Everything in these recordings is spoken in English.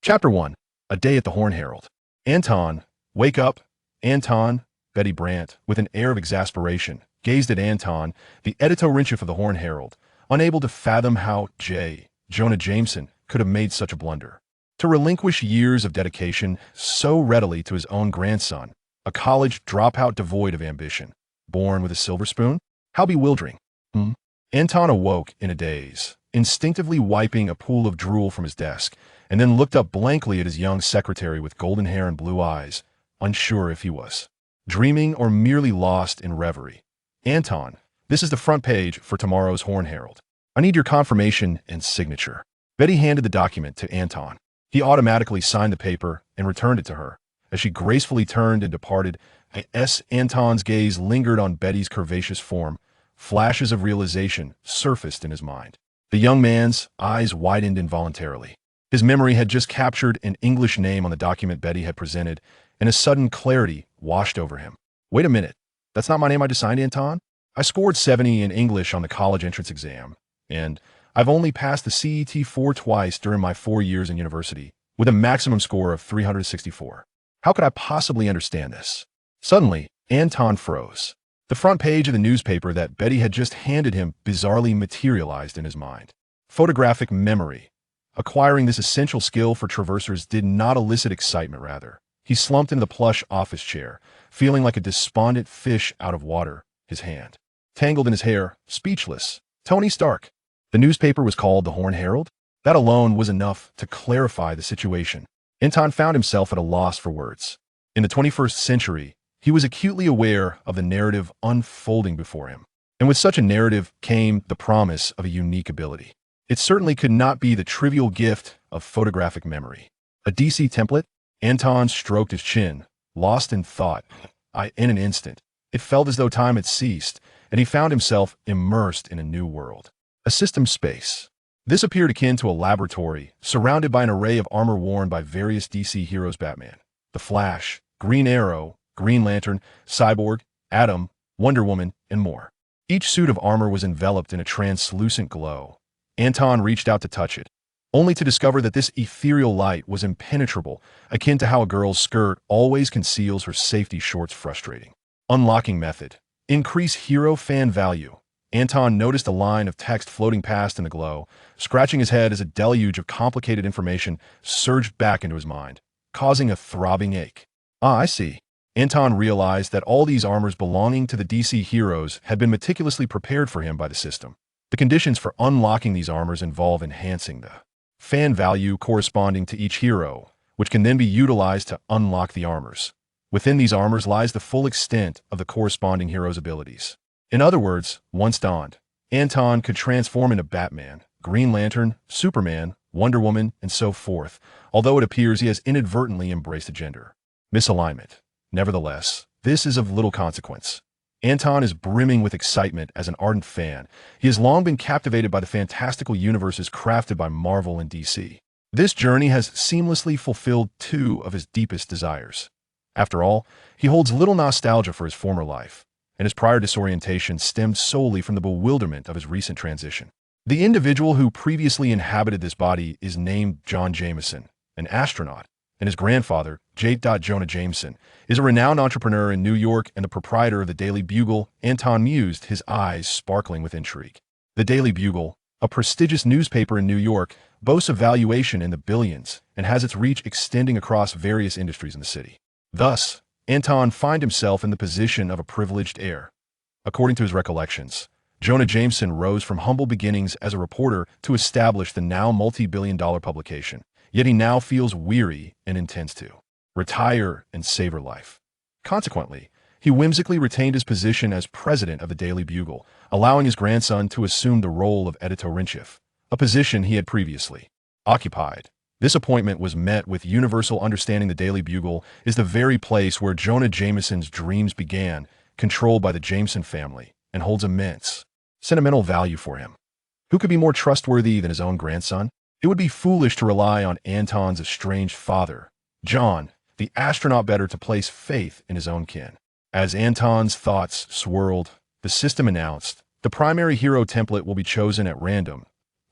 Chapter 1. A Day at the Horn Herald. Anton, wake up. Anton, Betty Brant, with an air of exasperation, gazed at Anton, the editor-in-chief of the Horn Herald, unable to fathom how Jonah Jameson could have made such a blunder. To relinquish years of dedication so readily to his own grandson, a college dropout devoid of ambition, born with a silver spoon? How bewildering. Anton awoke in a daze, instinctively wiping a pool of drool from his desk, and then looked up blankly at his young secretary with golden hair and blue eyes, unsure if he was dreaming or merely lost in reverie. Anton, this is the front page for tomorrow's Horn Herald. I need your confirmation and signature. Betty handed the document to Anton. He automatically signed the paper and returned it to her. As she gracefully turned and departed, Anton's gaze lingered on Betty's curvaceous form. Flashes of realization surfaced in his mind. The young man's eyes widened involuntarily. His memory had just captured an English name on the document Betty had presented, and a sudden clarity washed over him. Wait a minute. That's not my name I just signed, Anton? I scored 70 in English on the college entrance exam, and I've only passed the CET-4 twice during my 4 years in university, with a maximum score of 364. How could I possibly understand this? Suddenly, Anton froze. The front page of the newspaper that Betty had just handed him bizarrely materialized in his mind. Photographic memory. Acquiring this essential skill for traversers did not elicit excitement, rather. He slumped into the plush office chair, feeling like a despondent fish out of water, his hand tangled in his hair, speechless. Tony Stark. The newspaper was called the Horn Herald? That alone was enough to clarify the situation. Anton found himself at a loss for words. In the 21st century, he was acutely aware of the narrative unfolding before him. And with such a narrative came the promise of a unique ability. It certainly could not be the trivial gift of photographic memory. A DC template? Anton stroked his chin, lost in thought. In an instant, it felt as though time had ceased, and he found himself immersed in a new world. A system space. This appeared akin to a laboratory, surrounded by an array of armor worn by various DC heroes: Batman, The Flash, Green Arrow, Green Lantern, Cyborg, Atom, Wonder Woman, and more. Each suit of armor was enveloped in a translucent glow. Anton reached out to touch it, only to discover that this ethereal light was impenetrable, akin to how a girl's skirt always conceals her safety shorts. Frustrating. Unlocking method. Increase hero fan value. Anton noticed a line of text floating past in the glow, scratching his head as a deluge of complicated information surged back into his mind, causing a throbbing ache. I see. Anton realized that all these armors belonging to the DC heroes had been meticulously prepared for him by the system. The conditions for unlocking these armors involve enhancing the fan value corresponding to each hero, which can then be utilized to unlock the armors. Within these armors lies the full extent of the corresponding hero's abilities. In other words, once donned, Anton could transform into Batman, Green Lantern, Superman, Wonder Woman, and so forth, although it appears he has inadvertently embraced a gender misalignment. Nevertheless, this is of little consequence. Anton is brimming with excitement as an ardent fan. He has long been captivated by the fantastical universes crafted by Marvel and DC. This journey has seamlessly fulfilled 2 of his deepest desires. After all, he holds little nostalgia for his former life, and his prior disorientation stemmed solely from the bewilderment of his recent transition. The individual who previously inhabited this body is named John Jameson, an astronaut, and his grandfather, Jonah Jameson, is a renowned entrepreneur in New York and the proprietor of the Daily Bugle. Anton mused, his eyes sparkling with intrigue. The Daily Bugle, a prestigious newspaper in New York, boasts a valuation in the billions and has its reach extending across various industries in the city. Thus, Anton finds himself in the position of a privileged heir. According to his recollections, Jonah Jameson rose from humble beginnings as a reporter to establish the now multi-billion-dollar publication. Yet he now feels weary and intends to retire and savor life. Consequently, he whimsically retained his position as president of the Daily Bugle, allowing his grandson to assume the role of editor-in-chief, a position he had previously occupied. This appointment was met with universal understanding. The Daily Bugle is the very place where Jonah Jameson's dreams began, controlled by the Jameson family, and holds immense sentimental value for him. Who could be more trustworthy than his own grandson? It would be foolish to rely on Anton's estranged father, John, the astronaut, better to place faith in his own kin. As Anton's thoughts swirled, the system announced, the primary hero template will be chosen at random.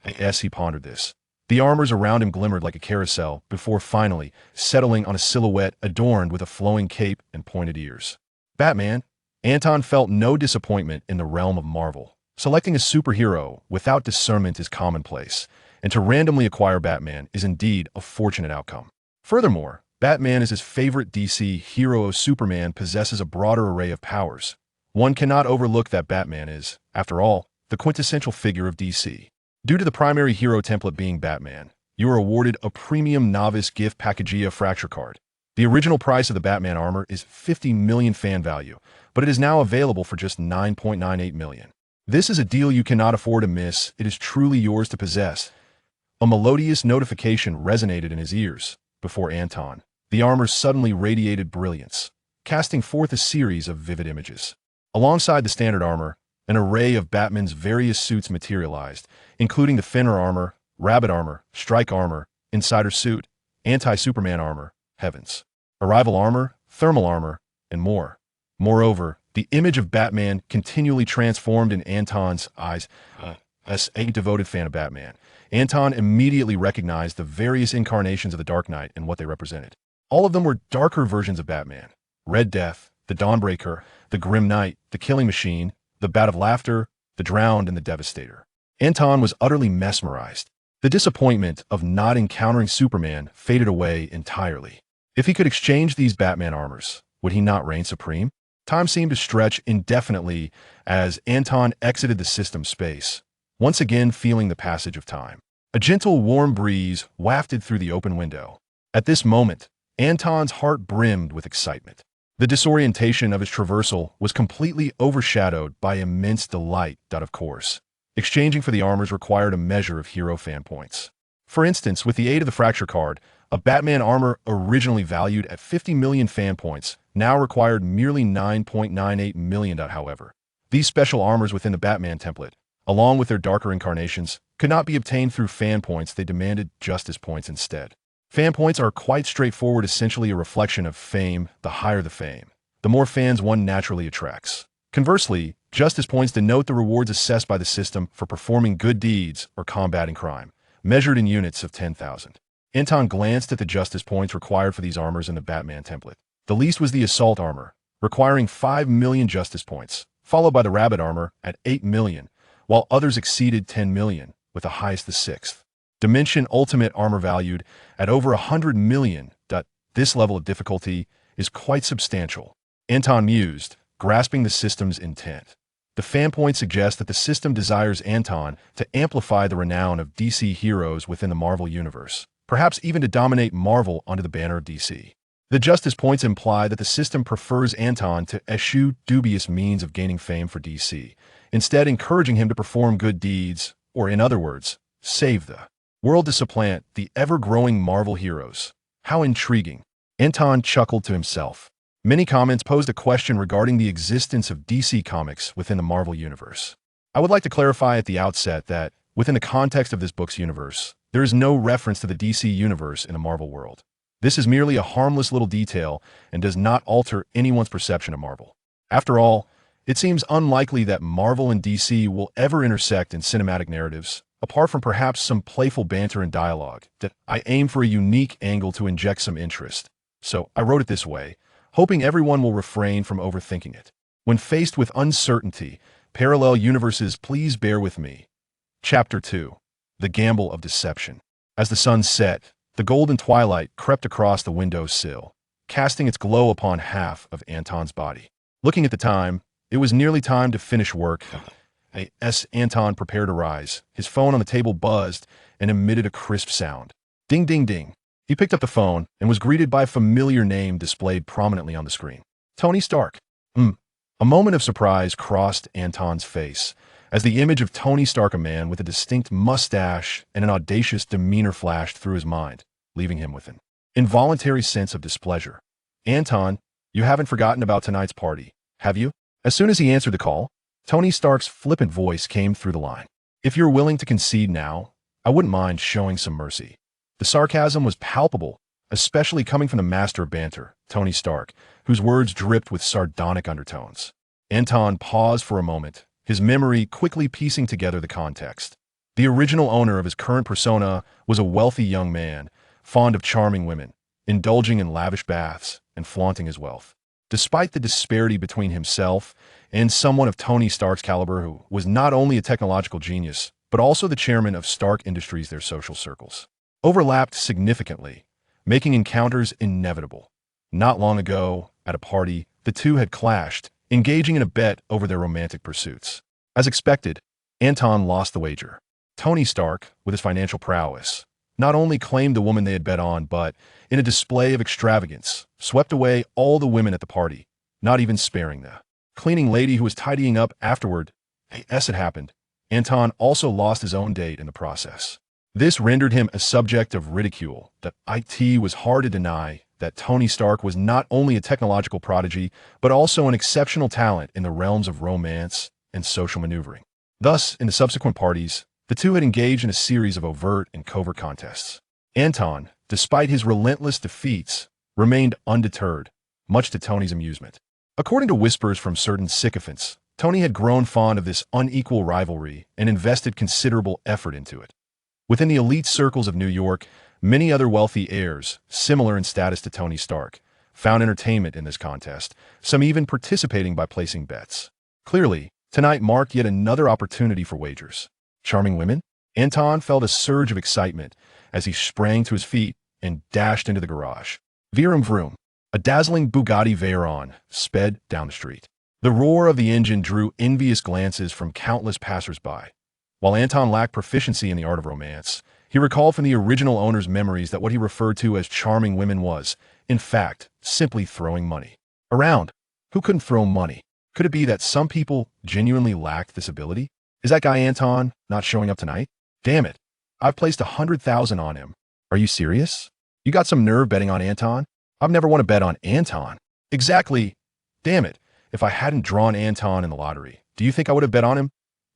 As he pondered this, The armors around him glimmered like a carousel before finally settling on a silhouette adorned with a flowing cape and pointed ears. Batman. Anton felt no disappointment in the realm of Marvel. Selecting a superhero without discernment is commonplace, and to randomly acquire Batman is indeed a fortunate outcome. Furthermore, Batman is his favorite DC hero. Superman possesses a broader array of powers. One cannot overlook that Batman is, after all, the quintessential figure of DC. Due to the primary hero template being Batman, you are awarded a premium novice gift package fracture card. The original price of the Batman armor is 50 million fan value, but it is now available for just 9.98 million. This is a deal you cannot afford to miss. It is truly yours to possess. A melodious notification resonated in his ears. Before Anton, the armor suddenly radiated brilliance, casting forth a series of vivid images. Alongside the standard armor, an array of Batman's various suits materialized, including the Fenrir armor, Rabbit armor, Strike armor, Insider suit, Anti-Superman armor, Heavens, Arrival armor, Thermal armor, and more. Moreover, the image of Batman continually transformed in Anton's eyes. As a devoted fan of Batman, Anton immediately recognized the various incarnations of the Dark Knight and what they represented. All of them were darker versions of Batman. Red Death, the Dawnbreaker, the Grim Knight, the Killing Machine, the Bat of Laughter, the Drowned, and the Devastator. Anton was utterly mesmerized. The disappointment of not encountering Superman faded away entirely. If he could exchange these Batman armors, would he not reign supreme? Time seemed to stretch indefinitely as Anton exited the system space, once again feeling the passage of time. A gentle, warm breeze wafted through the open window. At this moment, Anton's heart brimmed with excitement. The disorientation of his traversal was completely overshadowed by immense delight. Of course, exchanging for the armors required a measure of hero fan points. For instance, with the aid of the fracture card, a Batman armor originally valued at 50 million fan points now required merely 9.98 million. However, these special armors within the Batman template, along with their darker incarnations, could not be obtained through fan points. They demanded justice points instead. Fan points are quite straightforward, essentially a reflection of fame. The higher the fame, the more fans one naturally attracts. Conversely, justice points denote the rewards assessed by the system for performing good deeds or combating crime, measured in units of 10,000. Anton glanced at the justice points required for these armors in the Batman template. The least was the assault armor, requiring 5 million justice points, followed by the Rabbit armor at 8 million, while others exceeded 10 million, with the highest the 6th Dimension Ultimate armor valued at over 100 million. This level of difficulty is quite substantial. Anton mused, grasping the system's intent. The fan points suggest that the system desires Anton to amplify the renown of DC heroes within the Marvel universe, perhaps even to dominate Marvel under the banner of DC. The justice points imply that the system prefers Anton to eschew dubious means of gaining fame for DC, instead encouraging him to perform good deeds, or in other words, save the world to supplant the ever-growing Marvel heroes. How intriguing. Anton chuckled to himself. Many comments posed a question regarding the existence of DC Comics within the Marvel universe. I would like to clarify at the outset that, within the context of this book's universe, there is no reference to the DC universe in the Marvel world. This is merely a harmless little detail and does not alter anyone's perception of Marvel. After all, it seems unlikely that Marvel and DC will ever intersect in cinematic narratives, apart from perhaps some playful banter and dialogue. That I aim for a unique angle to inject some interest. So I wrote it this way, hoping everyone will refrain from overthinking it. When faced with uncertainty, parallel universes, please bear with me. Chapter 2. The Gamble of Deception. As the sun set, the golden twilight crept across the window's sill, casting its glow upon half of Anton's body. Looking at the time, it was nearly time to finish work. Anton prepared to rise. His phone on the table buzzed and emitted a crisp sound. Ding, ding, ding. He picked up the phone and was greeted by a familiar name displayed prominently on the screen. Tony Stark. A moment of surprise crossed Anton's face as the image of Tony Stark, a man with a distinct mustache and an audacious demeanor, flashed through his mind, leaving him with an involuntary sense of displeasure. Anton, you haven't forgotten about tonight's party, have you? As soon as he answered the call, Tony Stark's flippant voice came through the line. If you're willing to concede now, I wouldn't mind showing some mercy. The sarcasm was palpable, especially coming from the master of banter, Tony Stark, whose words dripped with sardonic undertones. Anton paused for a moment, his memory quickly piecing together the context. The original owner of his current persona was a wealthy young man, fond of charming women, indulging in lavish baths, and flaunting his wealth. Despite the disparity between himself and someone of Tony Stark's caliber who was not only a technological genius, but also the chairman of Stark Industries, their social circles overlapped significantly, making encounters inevitable. Not long ago, at a party, the two had clashed, engaging in a bet over their romantic pursuits. As expected, Anton lost the wager. Tony Stark, with his financial prowess, not only claimed the woman they had bet on, but, in a display of extravagance, swept away all the women at the party, not even sparing the cleaning lady who was tidying up afterward. As it happened, Anton also lost his own date in the process. This rendered him a subject of ridicule. That it was hard to deny that Tony Stark was not only a technological prodigy, but also an exceptional talent in the realms of romance and social maneuvering. Thus, in the subsequent parties, the two had engaged in a series of overt and covert contests. Anton, despite his relentless defeats, remained undeterred, much to Tony's amusement. According to whispers from certain sycophants, Tony had grown fond of this unequal rivalry and invested considerable effort into it. Within the elite circles of New York, many other wealthy heirs, similar in status to Tony Stark, found entertainment in this contest, some even participating by placing bets. Clearly, tonight marked yet another opportunity for wagers. Charming women? Anton felt a surge of excitement as he sprang to his feet and dashed into the garage. Vroom vroom. A dazzling Bugatti Veyron sped down the street. The roar of the engine drew envious glances from countless passers-by. While Anton lacked proficiency in the art of romance, he recalled from the original owner's memories that what he referred to as charming women was, in fact, simply throwing money around. Who couldn't throw money? Could it be that some people genuinely lacked this ability? Is that guy Anton not showing up tonight? Damn it. I've placed 100,000 on him. Are you serious? You got some nerve betting on Anton? I've never won a bet on Anton. Exactly. Damn it. If I hadn't drawn Anton in the lottery, do you think I would have bet on him?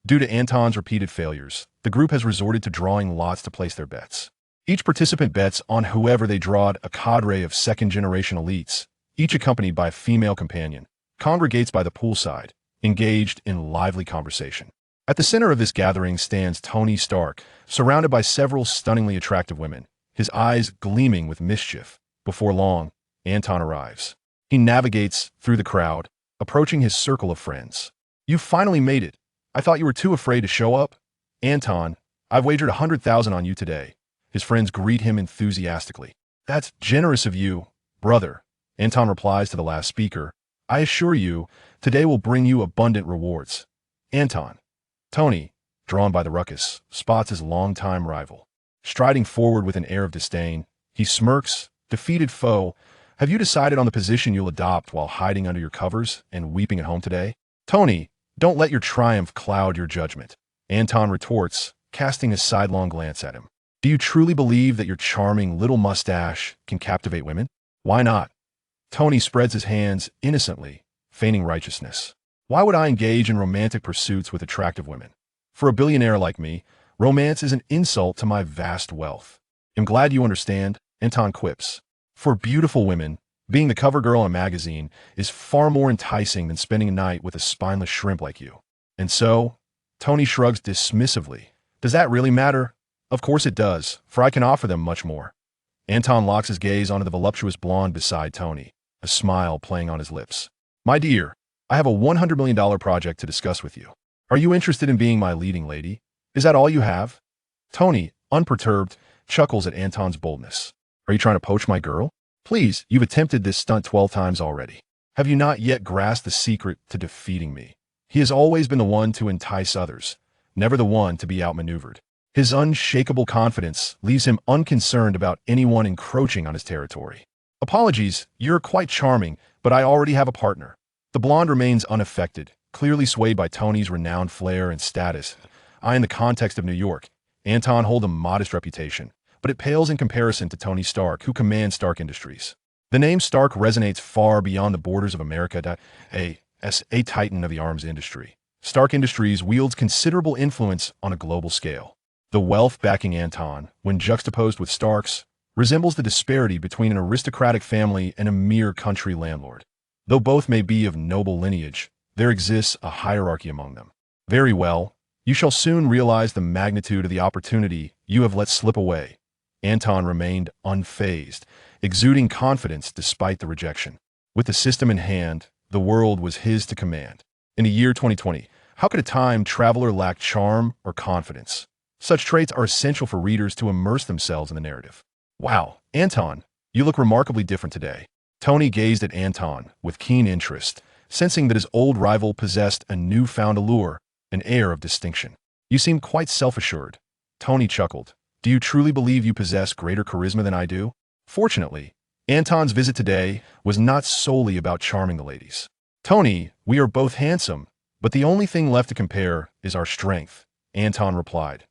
Due to Anton's repeated failures, the group has resorted to drawing lots to place their bets. Each participant bets on whoever they drawed. A cadre of second-generation elites, each accompanied by a female companion, congregates by the poolside, engaged in lively conversation. At the center of this gathering stands Tony Stark, surrounded by several stunningly attractive women, his eyes gleaming with mischief. Before long, Anton arrives. He navigates through the crowd, approaching his circle of friends. You finally made it. I thought you were too afraid to show up. Anton, I've wagered 100,000 on you today. His friends greet him enthusiastically. That's generous of you, brother. Anton replies to the last speaker. I assure you, today will bring you abundant rewards. Anton. Tony, drawn by the ruckus, spots his longtime rival. Striding forward with an air of disdain, he smirks. Defeated foe, have you decided on the position you'll adopt while hiding under your covers and weeping at home today? Tony, don't let your triumph cloud your judgment. Anton retorts, casting a sidelong glance at him. Do you truly believe that your charming little mustache can captivate women? Why not? Tony spreads his hands innocently, feigning righteousness. Why would I engage in romantic pursuits with attractive women? For a billionaire like me, romance is an insult to my vast wealth. I'm glad you understand, Anton quips. For beautiful women, being the cover girl in a magazine is far more enticing than spending a night with a spineless shrimp like you. And so, Tony shrugs dismissively. Does that really matter? Of course it does, for I can offer them much more. Anton locks his gaze onto the voluptuous blonde beside Tony, a smile playing on his lips. My dear, I have a $100 million project to discuss with you. Are you interested in being my leading lady? Is that all you have? Tony, unperturbed, chuckles at Anton's boldness. Are you trying to poach my girl? Please, you've attempted this stunt 12 times already. Have you not yet grasped the secret to defeating me? He has always been the one to entice others, never the one to be outmaneuvered. His unshakable confidence leaves him unconcerned about anyone encroaching on his territory. Apologies, you're quite charming, but I already have a partner. The blonde remains unaffected, clearly swayed by Tony's renowned flair and status. In the context of New York, Anton holds a modest reputation, but it pales in comparison to Tony Stark, who commands Stark Industries. The name Stark resonates far beyond the borders of America. As a titan of the arms industry, Stark Industries wields considerable influence on a global scale. The wealth backing Anton, when juxtaposed with Stark's, resembles the disparity between an aristocratic family and a mere country landlord. Though both may be of noble lineage, there exists a hierarchy among them. Very well, You shall soon realize the magnitude of the opportunity you have let slip away. Anton remained unfazed, exuding confidence despite the rejection. With the system in hand, the world was his to command. In the year 2020, how could a time traveler lack charm or confidence? Such traits are essential for readers to immerse themselves in the narrative. Wow, Anton, you look remarkably different today. Tony gazed at Anton with keen interest, sensing that his old rival possessed a newfound allure, an air of distinction. You seem quite self-assured. Tony chuckled. Do you truly believe you possess greater charisma than I do? Fortunately, Anton's visit today was not solely about charming the ladies. Tony, we are both handsome, but the only thing left to compare is our strength, Anton replied.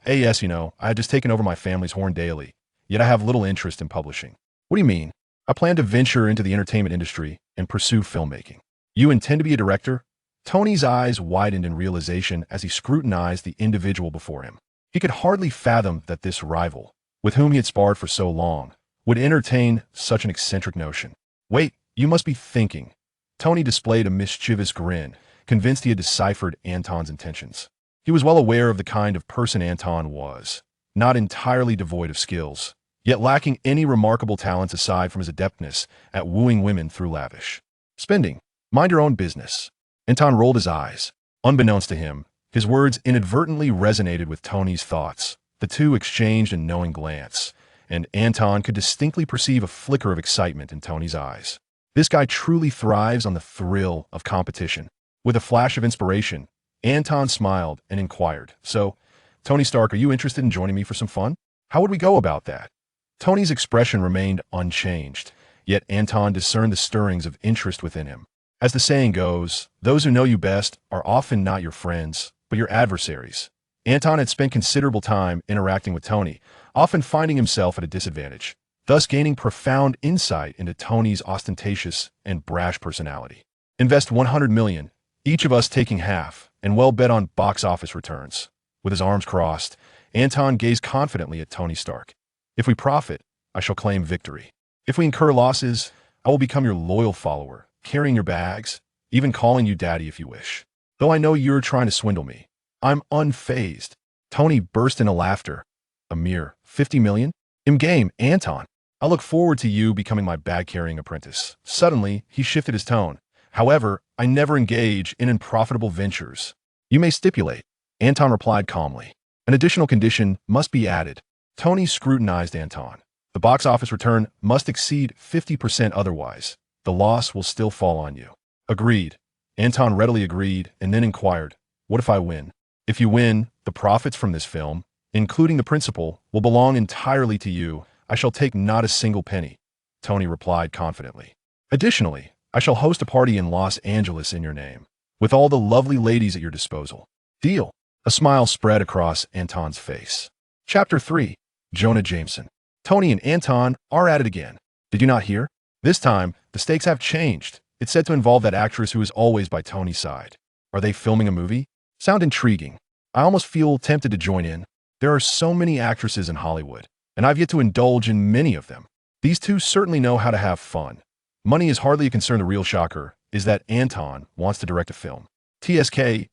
Yes, I had just taken over my family's horn daily, yet I have little interest in publishing. What do you mean? I plan to venture into the entertainment industry and pursue filmmaking. You intend to be a director? Tony's eyes widened in realization as he scrutinized the individual before him. He could hardly fathom that this rival, with whom he had sparred for so long, would entertain such an eccentric notion. Wait, you must be thinking. Tony displayed a mischievous grin, convinced he had deciphered Anton's intentions. He was well aware of the kind of person Anton was, not entirely devoid of skills, yet lacking any remarkable talents aside from his adeptness at wooing women through lavish spending. Mind your own business. Anton rolled his eyes. Unbeknownst to him, his words inadvertently resonated with Tony's thoughts. The two exchanged a knowing glance, and Anton could distinctly perceive a flicker of excitement in Tony's eyes. This guy truly thrives on the thrill of competition. With a flash of inspiration, Anton smiled and inquired, So, Tony Stark, are you interested in joining me for some fun? How would we go about that? Tony's expression remained unchanged, yet Anton discerned the stirrings of interest within him. As the saying goes, those who know you best are often not your friends, but your adversaries. Anton had spent considerable time interacting with Tony, often finding himself at a disadvantage, thus gaining profound insight into Tony's ostentatious and brash personality. Invest 100 million, each of us taking half, and well bet on box office returns. With his arms crossed, Anton gazed confidently at Tony Stark. If we profit, I shall claim victory. If we incur losses, I will become your loyal follower, carrying your bags, even calling you daddy if you wish. Though I know you're trying to swindle me, I'm unfazed. Tony burst into laughter. A mere 50 million? In-game, Anton. I look forward to you becoming my bag-carrying apprentice. Suddenly, he shifted his tone. However, I never engage in unprofitable ventures. You may stipulate, Anton replied calmly. An additional condition must be added. Tony scrutinized Anton. The box office return must exceed 50%, otherwise the loss will still fall on you. Agreed. Anton readily agreed and then inquired, What if I win? If you win, the profits from this film, including the principal, will belong entirely to you. I shall take not a single penny, Tony replied confidently. Additionally, I shall host a party in Los Angeles in your name, with all the lovely ladies at your disposal. Deal. A smile spread across Anton's face. Chapter 3. Jonah Jameson. Tony and Anton are at it again. Did you not hear? This time, the stakes have changed. It's said to involve that actress who is always by Tony's side. Are they filming a movie? Sound intriguing. I almost feel tempted to join in. There are so many actresses in Hollywood, and I've yet to indulge in many of them. These two certainly know how to have fun. Money is hardly a concern. The real shocker is that Anton wants to direct a film. TSK,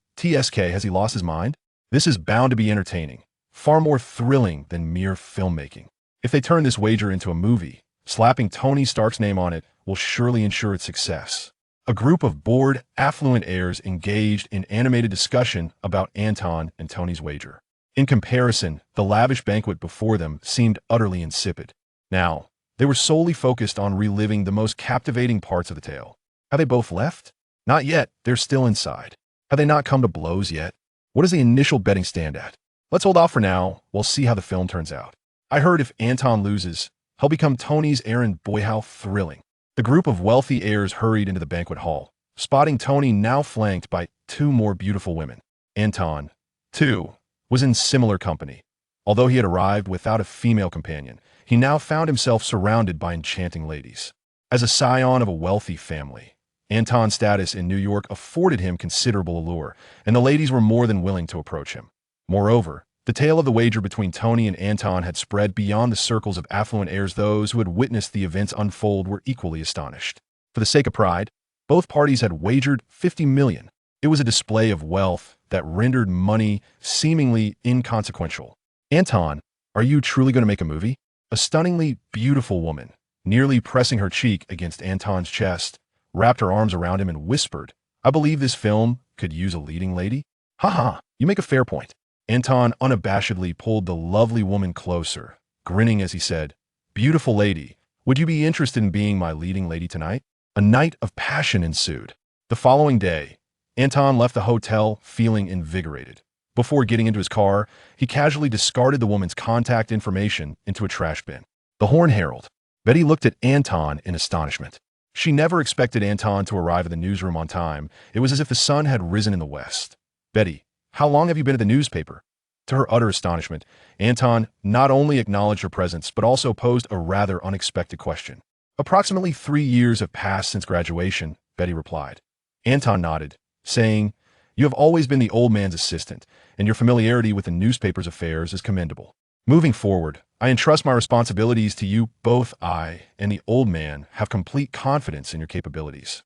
has he lost his mind? This is bound to be entertaining, far more thrilling than mere filmmaking. If they turn this wager into a movie, slapping Tony Stark's name on it will surely ensure its success. A group of bored, affluent heirs engaged in animated discussion about Anton and Tony's wager. In comparison, the lavish banquet before them seemed utterly insipid. Now, they were solely focused on reliving the most captivating parts of the tale. Have they both left? Not yet, they're still inside. Have they not come to blows yet? What does the initial betting stand at? Let's hold off for now, we'll see how the film turns out. I heard if Anton loses, he'll become Tony's heir, and boy how thrilling. The group of wealthy heirs hurried into the banquet hall, spotting Tony now flanked by two more beautiful women. Anton, too, was in similar company. Although he had arrived without a female companion, he now found himself surrounded by enchanting ladies. As a scion of a wealthy family, Anton's status in New York afforded him considerable allure, and the ladies were more than willing to approach him. Moreover, the tale of the wager between Tony and Anton had spread beyond the circles of affluent heirs. Those who had witnessed the events unfold were equally astonished. For the sake of pride, both parties had wagered 50 million. It was a display of wealth that rendered money seemingly inconsequential. Anton, are you truly going to make a movie? A stunningly beautiful woman, nearly pressing her cheek against Anton's chest, wrapped her arms around him and whispered, I believe this film could use a leading lady. Haha, you make a fair point. Anton unabashedly pulled the lovely woman closer, grinning as he said, Beautiful lady, would you be interested in being my leading lady tonight? A night of passion ensued. The following day, Anton left the hotel feeling invigorated. Before getting into his car, he casually discarded the woman's contact information into a trash bin. The Horn Herald. Betty looked at Anton in astonishment. She never expected Anton to arrive at the newsroom on time. It was as if the sun had risen in the west. Betty, how long have you been at the newspaper? To her utter astonishment, Anton not only acknowledged her presence, but also posed a rather unexpected question. Approximately 3 years have passed since graduation, Betty replied. Anton nodded, saying, You have always been the old man's assistant, and your familiarity with the newspaper's affairs is commendable. Moving forward, I entrust my responsibilities to you. Both I and the old man have complete confidence in your capabilities.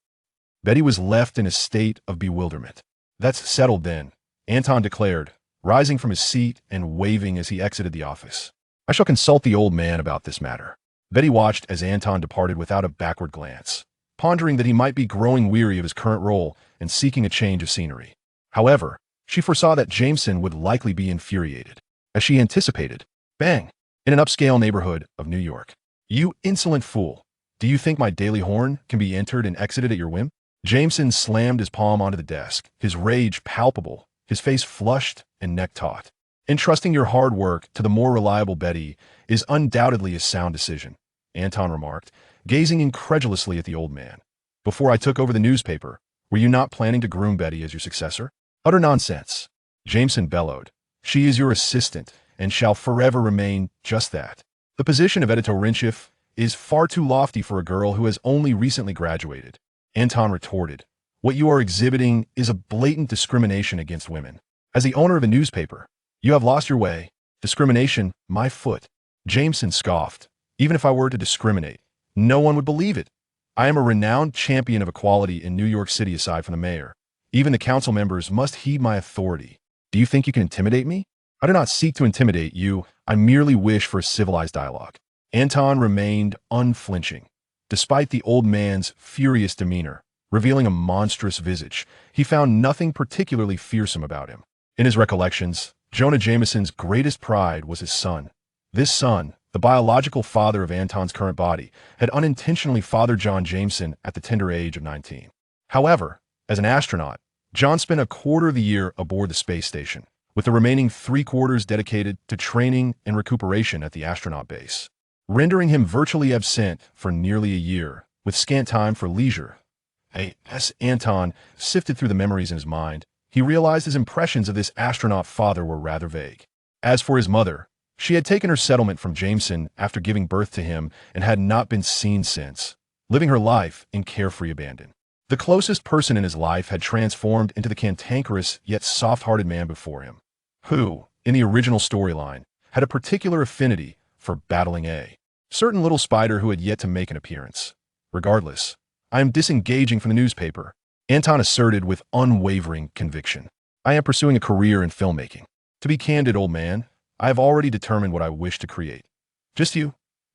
Betty was left in a state of bewilderment. That's settled then, Anton declared, rising from his seat and waving as he exited the office. I shall consult the old man about this matter. Betty watched as Anton departed without a backward glance, pondering that he might be growing weary of his current role and seeking a change of scenery. However, she foresaw that Jameson would likely be infuriated. As she anticipated, bang, in an upscale neighborhood of New York. You insolent fool. Do you think my daily horn can be entered and exited at your whim? Jameson slammed his palm onto the desk, his rage palpable, his face flushed and neck taut. Entrusting your hard work to the more reliable Betty is undoubtedly a sound decision, Anton remarked, gazing incredulously at the old man. Before I took over the newspaper, were you not planning to groom Betty as your successor? Utter nonsense. Jameson bellowed. She is your assistant and shall forever remain just that. The position of editor-in-chief is far too lofty for a girl who has only recently graduated. Anton retorted. What you are exhibiting is a blatant discrimination against women. As the owner of a newspaper, you have lost your way. Discrimination, my foot. Jameson scoffed. Even if I were to discriminate, no one would believe it. I am a renowned champion of equality in New York City aside from the mayor. Even the council members must heed my authority. Do you think you can intimidate me? I do not seek to intimidate you. I merely wish for a civilized dialogue. Anton remained unflinching. Despite the old man's furious demeanor, revealing a monstrous visage, he found nothing particularly fearsome about him. In his recollections, Jonah Jameson's greatest pride was his son. This son, the biological father of Anton's current body, had unintentionally fathered John Jameson at the tender age of 19. However, as an astronaut, John spent a quarter of the year aboard the space station, with the remaining 3/4 dedicated to training and recuperation at the astronaut base, rendering him virtually absent for nearly a year, with scant time for leisure. As Anton sifted through the memories in his mind, he realized his impressions of this astronaut father were rather vague. As for his mother, she had taken her settlement from Jameson after giving birth to him and had not been seen since, living her life in carefree abandon. The closest person in his life had transformed into the cantankerous yet soft-hearted man before him, who, in the original storyline, had a particular affinity for battling a certain little spider who had yet to make an appearance. Regardless, I am disengaging from the newspaper, Anton asserted with unwavering conviction. I am pursuing a career in filmmaking. To be candid, old man, I have already determined what I wish to create. Just you.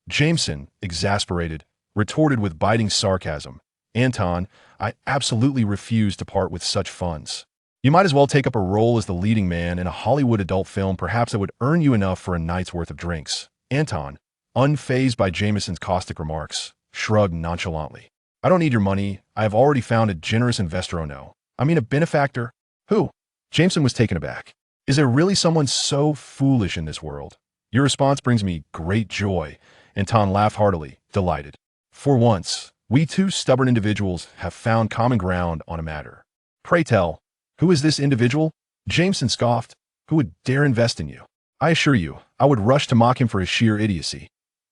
Jameson, exasperated, retorted with biting sarcasm. Anton, I absolutely refuse to part with such funds. You might as well take up a role as the leading man in a Hollywood adult film. Perhaps that would earn you enough for a night's worth of drinks. Anton, unfazed by Jameson's caustic remarks, shrugged nonchalantly. I don't need your money. I have already found a generous investor. Oh no. I mean a benefactor? Who? Jameson was taken aback. Is there really someone so foolish in this world? Your response brings me great joy. Anton laughed heartily, delighted. For once, we two stubborn individuals have found common ground on a matter. Pray tell, who is this individual? Jameson scoffed. Who would dare invest in you? I assure you, I would rush to mock him for his sheer idiocy.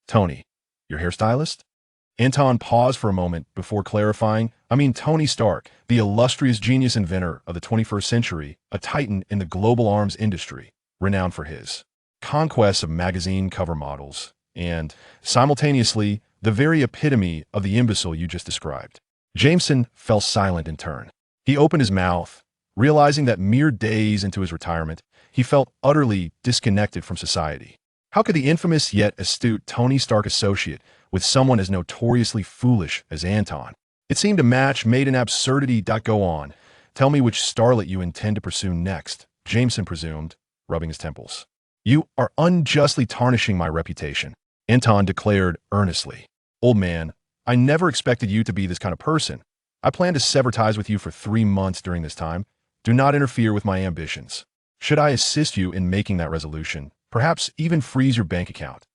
Tony, your hairstylist? Anton paused for a moment before clarifying. I mean Tony Stark, the illustrious genius inventor of the 21st century, a titan in the global arms industry, renowned for his conquests of magazine cover models, and, simultaneously, the very epitome of the imbecile you just described. Jameson fell silent in turn. He opened his mouth, Realizing that mere days into his retirement, he felt utterly disconnected from society. How could the infamous yet astute Tony Stark associate with someone as notoriously foolish as Anton? It seemed a match made in absurdity. Go on. Tell me which starlet you intend to pursue next, Jameson presumed, rubbing his temples. You are unjustly tarnishing my reputation, Anton declared earnestly. Old man, I never expected you to be this kind of person. I plan to sever ties with you for 3 months during this time. Do not interfere with my ambitions. Should I assist you in making that resolution, perhaps even freeze your bank account?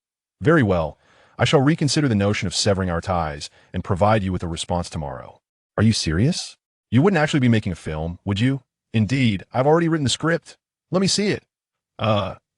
Very well. I shall reconsider the notion of severing our ties and provide you with a response tomorrow. Are you serious? You wouldn't actually be making a film, would you? Indeed, I've already written the script. Let me see it.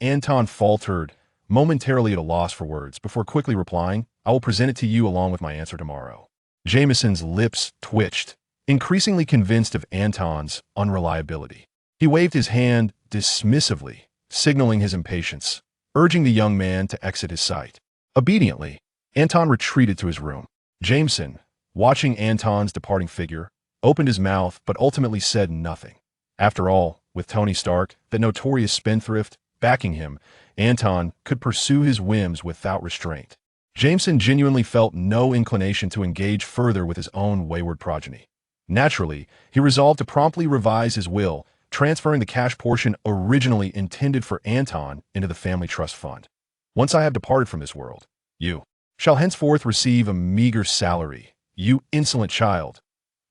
Anton faltered, momentarily at a loss for words, before quickly replying, I will present it to you along with my answer tomorrow. Jameson's lips twitched, increasingly convinced of Anton's unreliability. He waved his hand dismissively, signaling his impatience, urging the young man to exit his sight. Obediently, Anton retreated to his room. Jameson, watching Anton's departing figure, opened his mouth but ultimately said nothing. After all, with Tony Stark, the notorious spendthrift, backing him, Anton could pursue his whims without restraint. Jameson genuinely felt no inclination to engage further with his own wayward progeny. Naturally, he resolved to promptly revise his will, transferring the cash portion originally intended for Anton into the family trust fund. Once I have departed from this world, you shall henceforth receive a meager salary. You insolent child.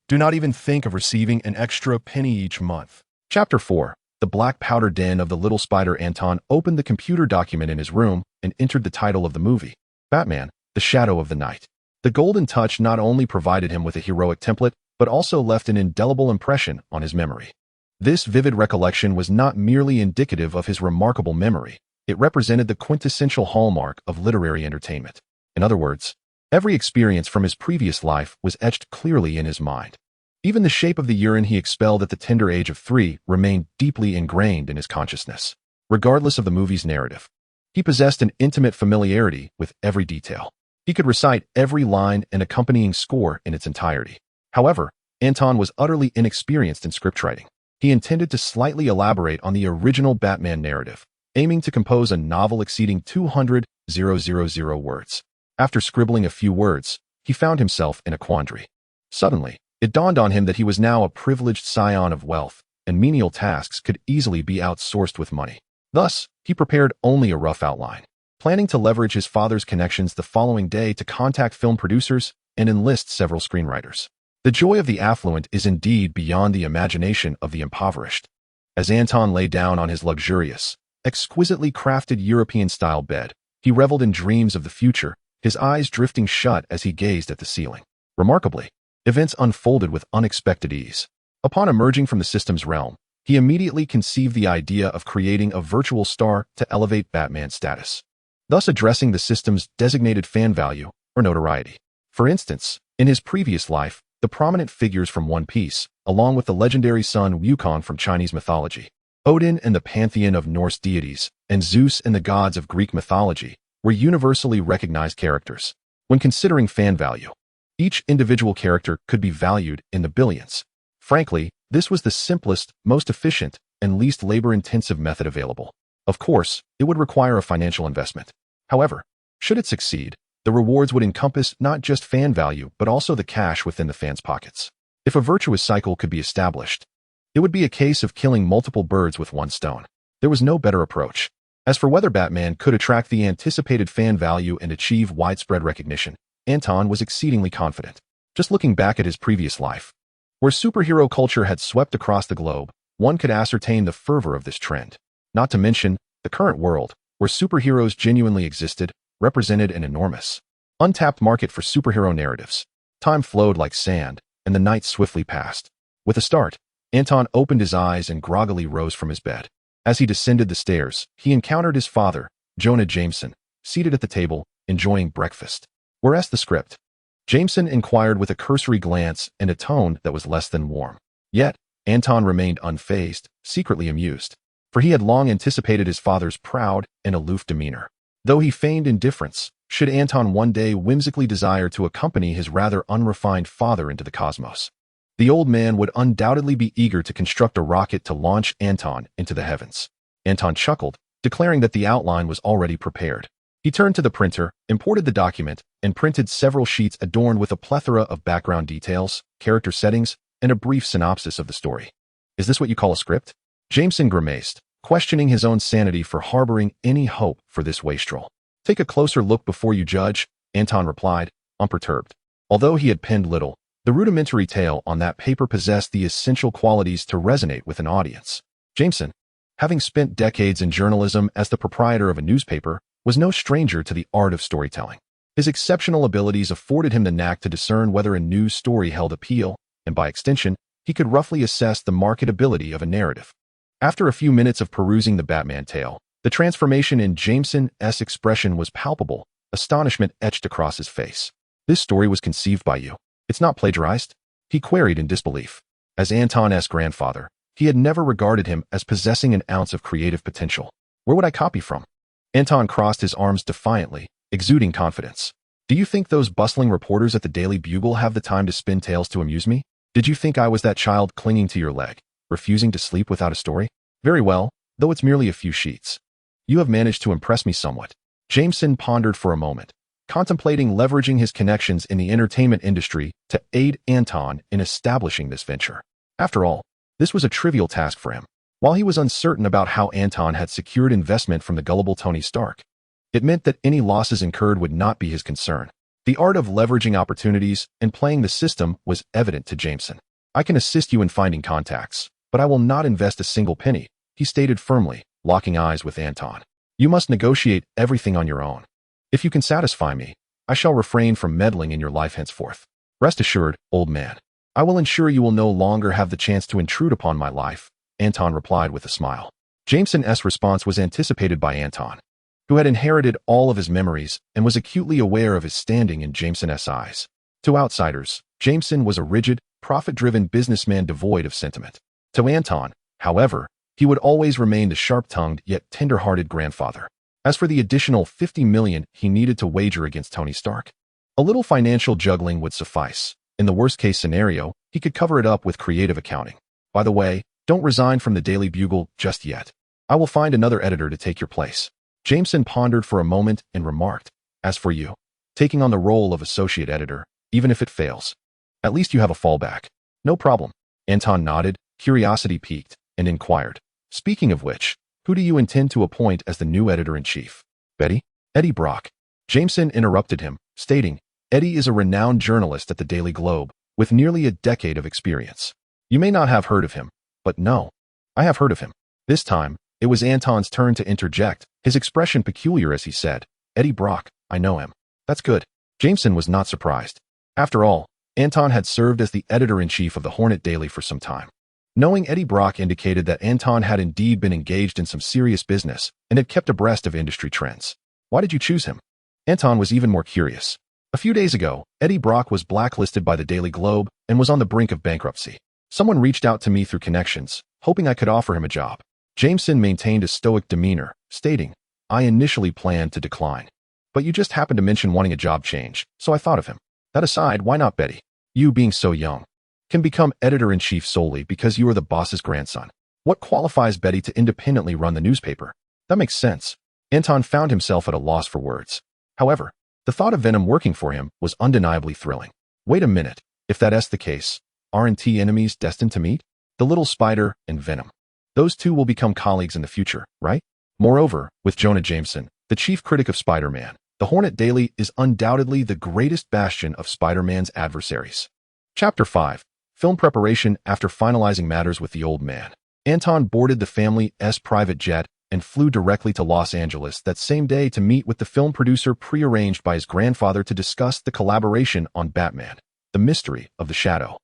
Do not even think of receiving an extra penny each month. Chapter 4. The black powder den of the little spider. Anton opened the computer document in his room and entered the title of the movie, Batman, The Shadow of the Night. The golden touch not only provided him with a heroic template, but also left an indelible impression on his memory. This vivid recollection was not merely indicative of his remarkable memory, it represented the quintessential hallmark of literary entertainment. In other words, every experience from his previous life was etched clearly in his mind. Even the shape of the urine he expelled at the tender age of 3 remained deeply ingrained in his consciousness, regardless of the movie's narrative. He possessed an intimate familiarity with every detail. He could recite every line and accompanying score in its entirety. However, Anton was utterly inexperienced in scriptwriting. He intended to slightly elaborate on the original Batman narrative, aiming to compose a novel exceeding 200,000 words. After scribbling a few words, he found himself in a quandary. Suddenly, it dawned on him that he was now a privileged scion of wealth, and menial tasks could easily be outsourced with money. Thus, he prepared only a rough outline, planning to leverage his father's connections the following day to contact film producers and enlist several screenwriters. The joy of the affluent is indeed beyond the imagination of the impoverished. As Anton lay down on his luxurious, exquisitely crafted European-style bed, he reveled in dreams of the future, his eyes drifting shut as he gazed at the ceiling. Remarkably, events unfolded with unexpected ease. Upon emerging from the system's realm, he immediately conceived the idea of creating a virtual star to elevate Batman's status, thus addressing the system's designated fan value or notoriety. For instance, in his previous life, the prominent figures from One Piece, along with the legendary son Wukong from Chinese mythology, Odin and the pantheon of Norse deities, and Zeus and the gods of Greek mythology, were universally recognized characters. When considering fan value, each individual character could be valued in the billions. Frankly, this was the simplest, most efficient, and least labor-intensive method available. Of course, it would require a financial investment. However, should it succeed, the rewards would encompass not just fan value but also the cash within the fans' pockets. If a virtuous cycle could be established, it would be a case of killing multiple birds with one stone. There was no better approach. As for whether Batman could attract the anticipated fan value and achieve widespread recognition, Anton was exceedingly confident. Just looking back at his previous life, where superhero culture had swept across the globe, one could ascertain the fervor of this trend. Not to mention, the current world, where superheroes genuinely existed, represented an enormous, untapped market for superhero narratives. Time flowed like sand, and the night swiftly passed. With a start, Anton opened his eyes and groggily rose from his bed. As he descended the stairs, he encountered his father, Jonah Jameson, seated at the table, enjoying breakfast. Whereas the script? Jameson inquired with a cursory glance and a tone that was less than warm. Yet, Anton remained unfazed, secretly amused, for he had long anticipated his father's proud and aloof demeanor. Though he feigned indifference, should Anton one day whimsically desire to accompany his rather unrefined father into the cosmos. the old man would undoubtedly be eager to construct a rocket to launch Anton into the heavens. Anton chuckled, declaring that the outline was already prepared. He turned to the printer, imported the document, and printed several sheets adorned with a plethora of background details, character settings, and a brief synopsis of the story. Is this what you call a script? Jameson grimaced, questioning his own sanity for harboring any hope for this wastrel. Take a closer look before you judge, Anton replied, unperturbed. Although he had penned little, the rudimentary tale on that paper possessed the essential qualities to resonate with an audience. Jameson, having spent decades in journalism as the proprietor of a newspaper, was no stranger to the art of storytelling. His exceptional abilities afforded him the knack to discern whether a news story held appeal, and by extension, he could roughly assess the marketability of a narrative. After a few minutes of perusing the Batman tale, the transformation in Jameson's expression was palpable, astonishment etched across his face. This story was conceived by you. It's not plagiarized? He queried in disbelief. As Anton's grandfather, he had never regarded him as possessing an ounce of creative potential. Where would I copy from? Anton crossed his arms defiantly, exuding confidence. Do you think those bustling reporters at the Daily Bugle have the time to spin tales to amuse me? Did you think I was that child clinging to your leg, refusing to sleep without a story? Very well, though it's merely a few sheets. You have managed to impress me somewhat. Jameson pondered for a moment, contemplating leveraging his connections in the entertainment industry to aid Anton in establishing this venture. After all, this was a trivial task for him. While he was uncertain about how Anton had secured investment from the gullible Tony Stark, it meant that any losses incurred would not be his concern. The art of leveraging opportunities and playing the system was evident to Jameson. I can assist you in finding contacts, but I will not invest a single penny, he stated firmly, locking eyes with Anton. You must negotiate everything on your own. If you can satisfy me, I shall refrain from meddling in your life henceforth. Rest assured, old man, I will ensure you will no longer have the chance to intrude upon my life, Anton replied with a smile. Jameson's response was anticipated by Anton, who had inherited all of his memories and was acutely aware of his standing in Jameson's eyes. To outsiders, Jameson was a rigid, profit-driven businessman devoid of sentiment. To Anton, however, he would always remain the sharp-tongued yet tender-hearted grandfather. As for the additional $50 million he needed to wager against Tony Stark, a little financial juggling would suffice. In the worst-case scenario, he could cover it up with creative accounting. By the way, don't resign from the Daily Bugle just yet. I will find another editor to take your place. Jameson pondered for a moment and remarked, as for you, taking on the role of associate editor, even if it fails, at least you have a fallback. No problem. Anton nodded, curiosity piqued, and inquired, speaking of which, who do you intend to appoint as the new editor-in-chief? Betty? Eddie Brock. Jameson interrupted him, stating, Eddie is a renowned journalist at the Daily Globe, with nearly a decade of experience. You may not have heard of him, but no, I have heard of him. This time, it was Anton's turn to interject, his expression peculiar as he said, Eddie Brock, I know him. That's good. Jameson was not surprised. After all, Anton had served as the editor-in-chief of the Hornet Daily for some time. Knowing Eddie Brock indicated that Anton had indeed been engaged in some serious business and had kept abreast of industry trends. Why did you choose him? Anton was even more curious. A few days ago, Eddie Brock was blacklisted by the Daily Globe and was on the brink of bankruptcy. Someone reached out to me through connections, hoping I could offer him a job. Jameson maintained a stoic demeanor, stating, I initially planned to decline. But you just happened to mention wanting a job change, so I thought of him. That aside, why not Betty? You, being so young, can become editor-in-chief solely because you are the boss's grandson. What qualifies Betty to independently run the newspaper? That makes sense. Anton found himself at a loss for words. However, the thought of Venom working for him was undeniably thrilling. Wait a minute, if that's the case, aren't enemies destined to meet? The little spider and Venom. Those two will become colleagues in the future, right? Moreover, with Jonah Jameson, the chief critic of Spider-Man, the Hornet Daily is undoubtedly the greatest bastion of Spider-Man's adversaries. Chapter 5. Film preparation. After finalizing matters with the old man, Anton boarded the family's private jet and flew directly to Los Angeles that same day to meet with the film producer prearranged by his grandfather to discuss the collaboration on Batman, The Mystery of the Shadow.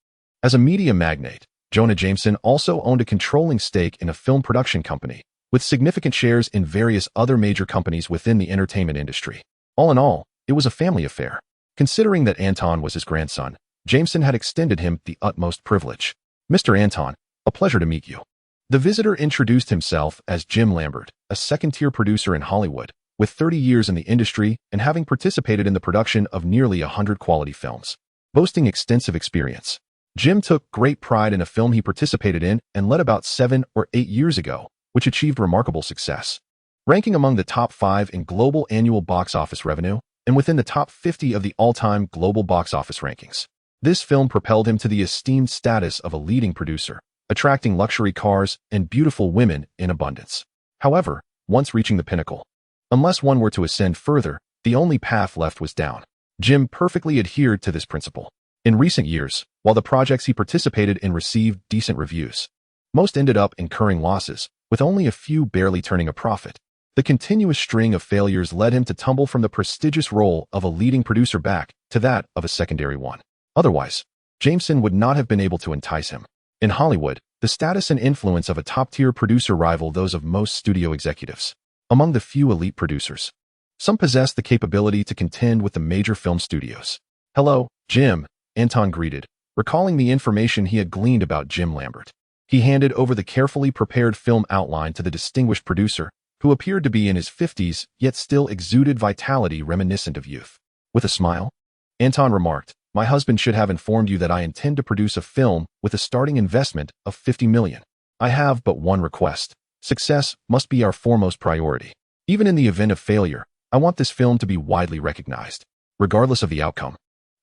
As a media magnate, Jonah Jameson also owned a controlling stake in a film production company, with significant shares in various other major companies within the entertainment industry. All in all, it was a family affair. Considering that Anton was his grandson, Jameson had extended him the utmost privilege. Mr. Anton, a pleasure to meet you. The visitor introduced himself as Jim Lambert, a second-tier producer in Hollywood, with 30 years in the industry and having participated in the production of nearly 100 quality films. Boasting extensive experience, Jim took great pride in a film he participated in and led about 7 or 8 years ago, which achieved remarkable success, ranking among the top 5 in global annual box office revenue and within the top 50 of the all-time global box office rankings. This film propelled him to the esteemed status of a leading producer, attracting luxury cars and beautiful women in abundance. However, once reaching the pinnacle, unless one were to ascend further, the only path left was down. Jim perfectly adhered to this principle. In recent years, while the projects he participated in received decent reviews, most ended up incurring losses, with only a few barely turning a profit. The continuous string of failures led him to tumble from the prestigious role of a leading producer back to that of a secondary one. Otherwise, Jameson would not have been able to entice him. In Hollywood, the status and influence of a top-tier producer rival those of most studio executives. Among the few elite producers, some possess the capability to contend with the major film studios. "Hello, Jim," Anton greeted, recalling the information he had gleaned about Jim Lambert. He handed over the carefully prepared film outline to the distinguished producer, who appeared to be in his 50s, yet still exuded vitality reminiscent of youth. With a smile, Anton remarked, "My husband should have informed you that I intend to produce a film with a starting investment of $50 million. I have but one request. Success must be our foremost priority. Even in the event of failure, I want this film to be widely recognized. Regardless of the outcome,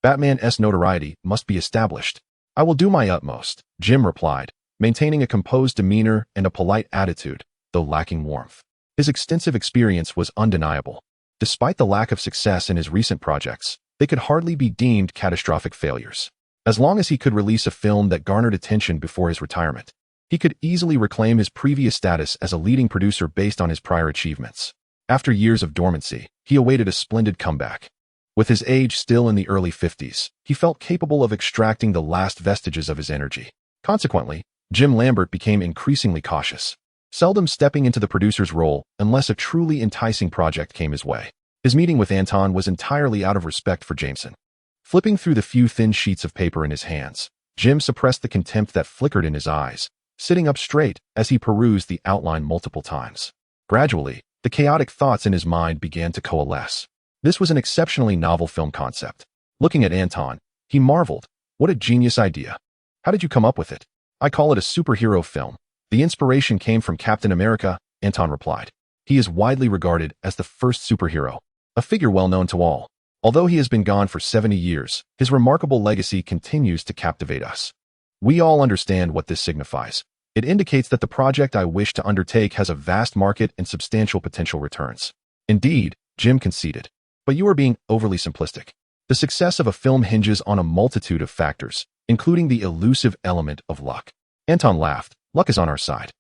Batman's notoriety must be established." "I will do my utmost," Jim replied, maintaining a composed demeanor and a polite attitude, though lacking warmth. His extensive experience was undeniable. Despite the lack of success in his recent projects, they could hardly be deemed catastrophic failures. As long as he could release a film that garnered attention before his retirement, he could easily reclaim his previous status as a leading producer based on his prior achievements. After years of dormancy, he awaited a splendid comeback. With his age still in the early 50s, he felt capable of extracting the last vestiges of his energy. Consequently, Jim Lambert became increasingly cautious, seldom stepping into the producer's role unless a truly enticing project came his way. His meeting with Anton was entirely out of respect for Jameson. Flipping through the few thin sheets of paper in his hands, Jim suppressed the contempt that flickered in his eyes, sitting up straight as he perused the outline multiple times. Gradually, the chaotic thoughts in his mind began to coalesce. This was an exceptionally novel film concept. Looking at Anton, he marveled. "What a genius idea. How did you come up with it?" "I call it a superhero film. The inspiration came from Captain America," Anton replied. "He is widely regarded as the first superhero, a figure well known to all. Although he has been gone for 70 years, his remarkable legacy continues to captivate us. We all understand what this signifies. It indicates that the project I wish to undertake has a vast market and substantial potential returns." "Indeed," Jim conceded. "But you are being overly simplistic. The success of a film hinges on a multitude of factors, including the elusive element of luck." Anton laughed. "Luck is on our side.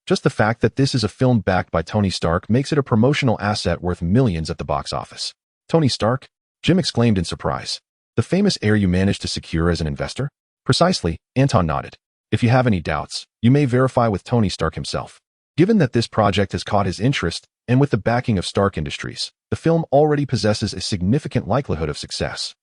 Just the fact that this is a film backed by Tony Stark makes it a promotional asset worth millions at the box office." "Tony Stark?" Jim exclaimed in surprise. "The famous heir you managed to secure as an investor?" "Precisely," Anton nodded. "If you have any doubts, you may verify with Tony Stark himself. Given that this project has caught his interest, and with the backing of Stark Industries, the film already possesses a significant likelihood of success."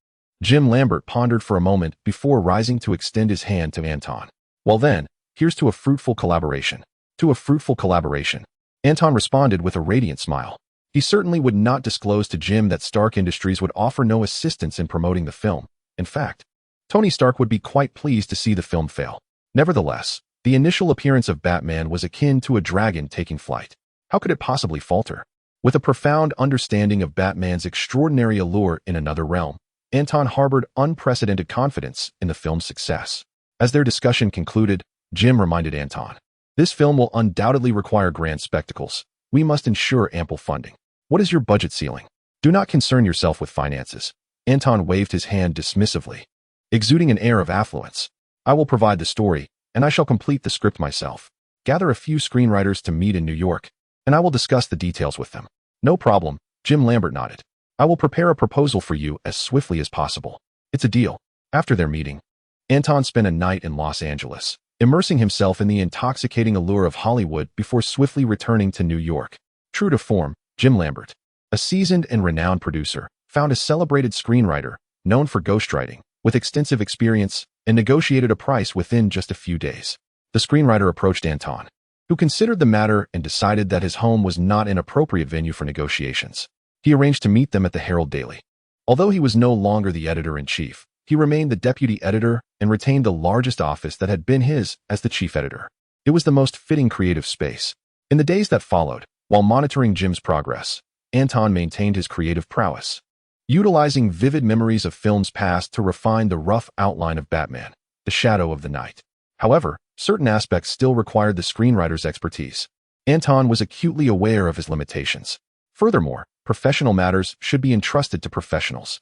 Jim Lambert pondered for a moment before rising to extend his hand to Anton. "Well then, here's to a fruitful collaboration." "To a fruitful collaboration," Anton responded with a radiant smile. He certainly would not disclose to Jim that Stark Industries would offer no assistance in promoting the film. In fact, Tony Stark would be quite pleased to see the film fail. Nevertheless, the initial appearance of Batman was akin to a dragon taking flight. How could it possibly falter? With a profound understanding of Batman's extraordinary allure in another realm, Anton harbored unprecedented confidence in the film's success. As their discussion concluded, Jim reminded Anton, "This film will undoubtedly require grand spectacles. We must ensure ample funding. What is your budget ceiling?" "Do not concern yourself with finances." Anton waved his hand dismissively, exuding an air of affluence. "I will provide the story, and I shall complete the script myself. Gather a few screenwriters to meet in New York, and I will discuss the details with them." "No problem," Jim Lambert nodded. "I will prepare a proposal for you as swiftly as possible." "It's a deal." After their meeting, Anton spent a night in Los Angeles, immersing himself in the intoxicating allure of Hollywood before swiftly returning to New York. True to form, Jim Lambert, a seasoned and renowned producer, found a celebrated screenwriter, known for ghostwriting, with extensive experience, and negotiated a price within just a few days. The screenwriter approached Anton, who considered the matter and decided that his home was not an appropriate venue for negotiations. He arranged to meet them at the Herald Daily. Although he was no longer the editor-in-chief, He remained the deputy editor and retained the largest office that had been his as the chief editor. It was the most fitting creative space. In the days that followed, while monitoring Jim's progress, Anton maintained his creative prowess, utilizing vivid memories of films past to refine the rough outline of Batman, the Shadow of the Night. However, certain aspects still required the screenwriter's expertise. Anton was acutely aware of his limitations. Furthermore, professional matters should be entrusted to professionals.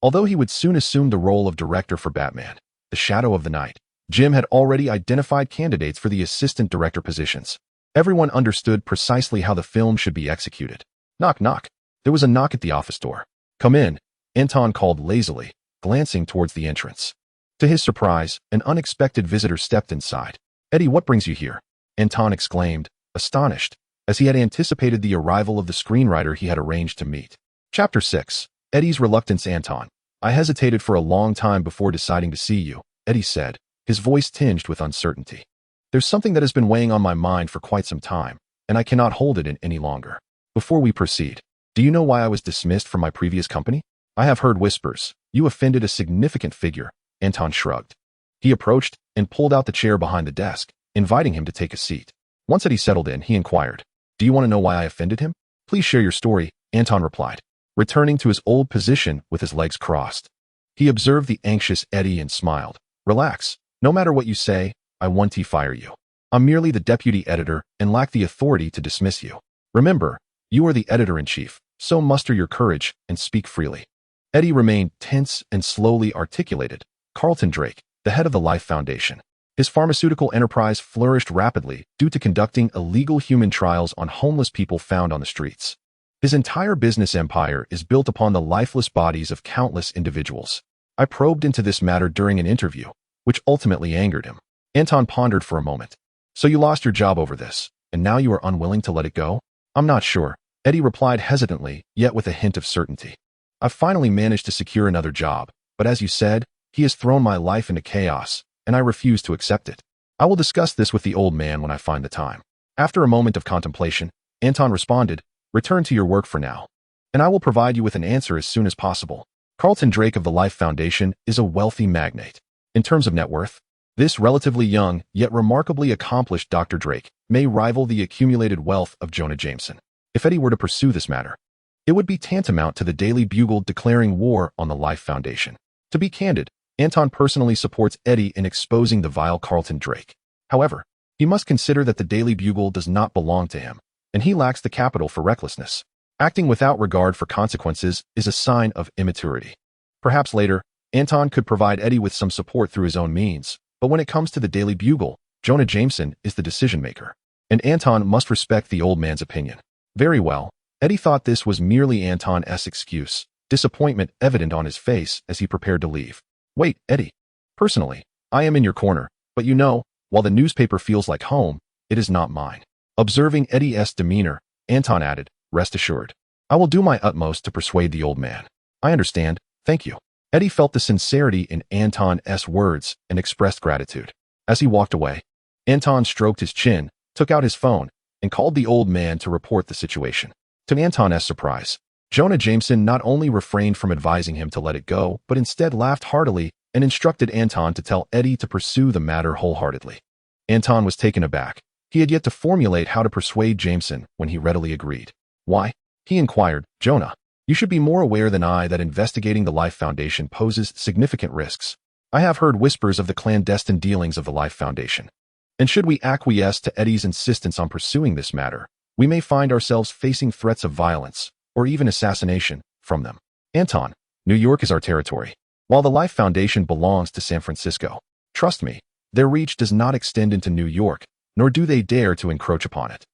Although he would soon assume the role of director for Batman, the Shadow of the Night, Jim had already identified candidates for the assistant director positions. Everyone understood precisely how the film should be executed. Knock, knock. There was a knock at the office door. Come in, Anton called lazily, glancing towards the entrance. To his surprise, an unexpected visitor stepped inside. Eddie, what brings you here? Anton exclaimed, astonished, as he had anticipated the arrival of the screenwriter he had arranged to meet. Chapter 6. Eddie's Reluctance. Anton. I hesitated for a long time before deciding to see you, Eddie said, his voice tinged with uncertainty. There's something that has been weighing on my mind for quite some time, and I cannot hold it in any longer. Before we proceed, do you know why I was dismissed from my previous company? I have heard whispers. You offended a significant figure, Anton shrugged. He approached and pulled out the chair behind the desk, inviting him to take a seat. Once Eddie settled in, he inquired, do you want to know why I offended him? Please share your story, Anton replied, returning to his old position with his legs crossed. He observed the anxious Eddie and smiled. Relax. No matter what you say, I won't fire you. I'm merely the deputy editor and lack the authority to dismiss you. Remember, you are the editor-in-chief, so muster your courage and speak freely. Eddie remained tense and slowly articulated. Carlton Drake, the head of the Life Foundation. His pharmaceutical enterprise flourished rapidly due to conducting illegal human trials on homeless people found on the streets. His entire business empire is built upon the lifeless bodies of countless individuals. I probed into this matter during an interview, which ultimately angered him. Anton pondered for a moment. So you lost your job over this, and now you are unwilling to let it go? I'm not sure, Eddie replied hesitantly, yet with a hint of certainty. I've finally managed to secure another job, but as you said, he has thrown my life into chaos, and I refuse to accept it. I will discuss this with the old man when I find the time. After a moment of contemplation, Anton responded, return to your work for now, and I will provide you with an answer as soon as possible. Carlton Drake of the Life Foundation is a wealthy magnate. In terms of net worth, this relatively young, yet remarkably accomplished Dr. Drake may rival the accumulated wealth of Jonah Jameson. If Eddie were to pursue this matter, it would be tantamount to the Daily Bugle declaring war on the Life Foundation. To be candid, Anton personally supports Eddie in exposing the vile Carlton Drake. However, he must consider that the Daily Bugle does not belong to him, and he lacks the capital for recklessness. Acting without regard for consequences is a sign of immaturity. Perhaps later, Anton could provide Eddie with some support through his own means, but when it comes to the Daily Bugle, Jonah Jameson is the decision-maker, and Anton must respect the old man's opinion. Very well, Eddie thought this was merely Anton's excuse, disappointment evident on his face as he prepared to leave. Wait, Eddie. Personally, I am in your corner, but you know, while the newspaper feels like home, it is not mine. Observing Eddie's demeanor, Anton added, rest assured. I will do my utmost to persuade the old man. I understand, thank you. Eddie felt the sincerity in Anton's words and expressed gratitude. As he walked away, Anton stroked his chin, took out his phone, and called the old man to report the situation. To Anton's surprise, Jonah Jameson not only refrained from advising him to let it go, but instead laughed heartily and instructed Anton to tell Eddie to pursue the matter wholeheartedly. Anton was taken aback. He had yet to formulate how to persuade Jameson when he readily agreed. Why? He inquired, Jonah, you should be more aware than I that investigating the Life Foundation poses significant risks. I have heard whispers of the clandestine dealings of the Life Foundation. And should we acquiesce to Eddie's insistence on pursuing this matter, we may find ourselves facing threats of violence, or even assassination, from them. Anton, New York is our territory, while the Life Foundation belongs to San Francisco. Trust me, their reach does not extend into New York, nor do they dare to encroach upon it.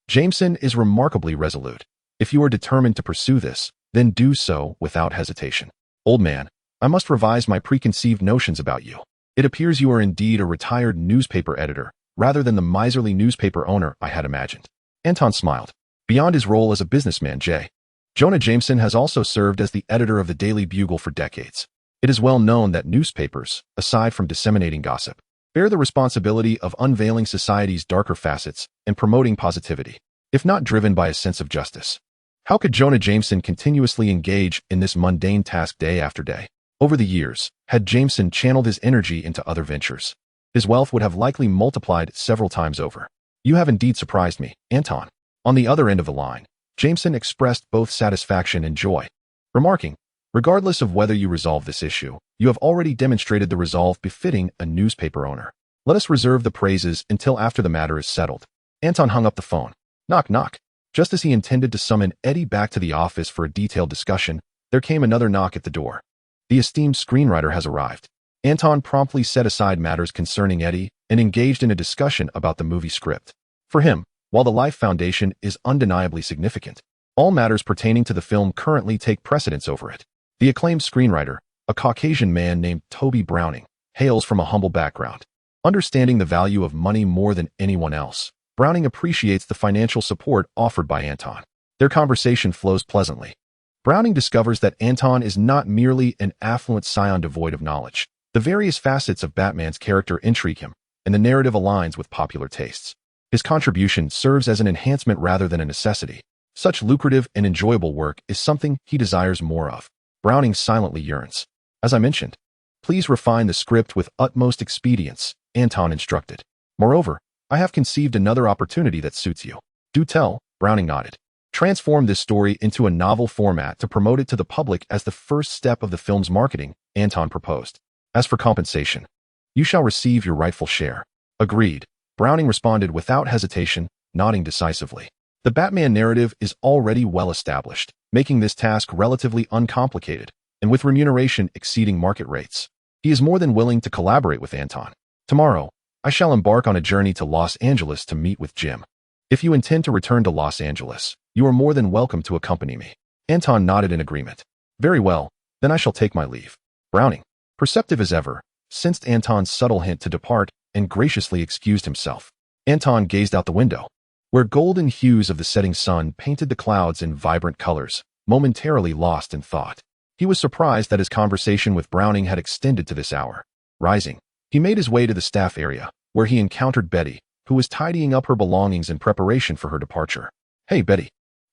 Jameson is remarkably resolute. If you are determined to pursue this, then do so without hesitation. Old man, I must revise my preconceived notions about you. It appears you are indeed a retired newspaper editor, rather than the miserly newspaper owner I had imagined. Anton smiled. Beyond his role as a businessman, Jonah Jameson has also served as the editor of the Daily Bugle for decades. It is well known that newspapers, aside from disseminating gossip, bear the responsibility of unveiling society's darker facets and promoting positivity, if not driven by a sense of justice. How could Jonah Jameson continuously engage in this mundane task day after day? Over the years, had Jameson channeled his energy into other ventures, his wealth would have likely multiplied several times over. You have indeed surprised me, Anton. On the other end of the line, Jameson expressed both satisfaction and joy, remarking, regardless of whether you resolve this issue, you have already demonstrated the resolve befitting a newspaper owner. Let us reserve the praises until after the matter is settled. Anton hung up the phone. Knock, knock. Just as he intended to summon Eddie back to the office for a detailed discussion, there came another knock at the door. The esteemed screenwriter has arrived. Anton promptly set aside matters concerning Eddie and engaged in a discussion about the movie script. For him, while the Life Foundation is undeniably significant, all matters pertaining to the film currently take precedence over it. The acclaimed screenwriter, a Caucasian man named Toby Browning, hails from a humble background. Understanding the value of money more than anyone else, Browning appreciates the financial support offered by Anton. Their conversation flows pleasantly. Browning discovers that Anton is not merely an affluent scion devoid of knowledge. The various facets of Batman's character intrigue him, and the narrative aligns with popular tastes. His contribution serves as an enhancement rather than a necessity. Such lucrative and enjoyable work is something he desires more of. Browning silently yearns. As I mentioned, please refine the script with utmost expedience, Anton instructed. Moreover, I have conceived another opportunity that suits you. Do tell, Browning nodded. Transform this story into a novel format to promote it to the public as the first step of the film's marketing, Anton proposed. As for compensation, you shall receive your rightful share. Agreed, Browning responded without hesitation, nodding decisively. The Batman narrative is already well established, making this task relatively uncomplicated, and with remuneration exceeding market rates. He is more than willing to collaborate with Anton. Tomorrow, I shall embark on a journey to Los Angeles to meet with Jim. If you intend to return to Los Angeles, you are more than welcome to accompany me. Anton nodded in agreement. Very well, then I shall take my leave. Browning, perceptive as ever, sensed Anton's subtle hint to depart and graciously excused himself. Anton gazed out the window, where golden hues of the setting sun painted the clouds in vibrant colors, momentarily lost in thought. He was surprised that his conversation with Browning had extended to this hour. Rising, he made his way to the staff area, where he encountered Betty, who was tidying up her belongings in preparation for her departure. Hey, Betty.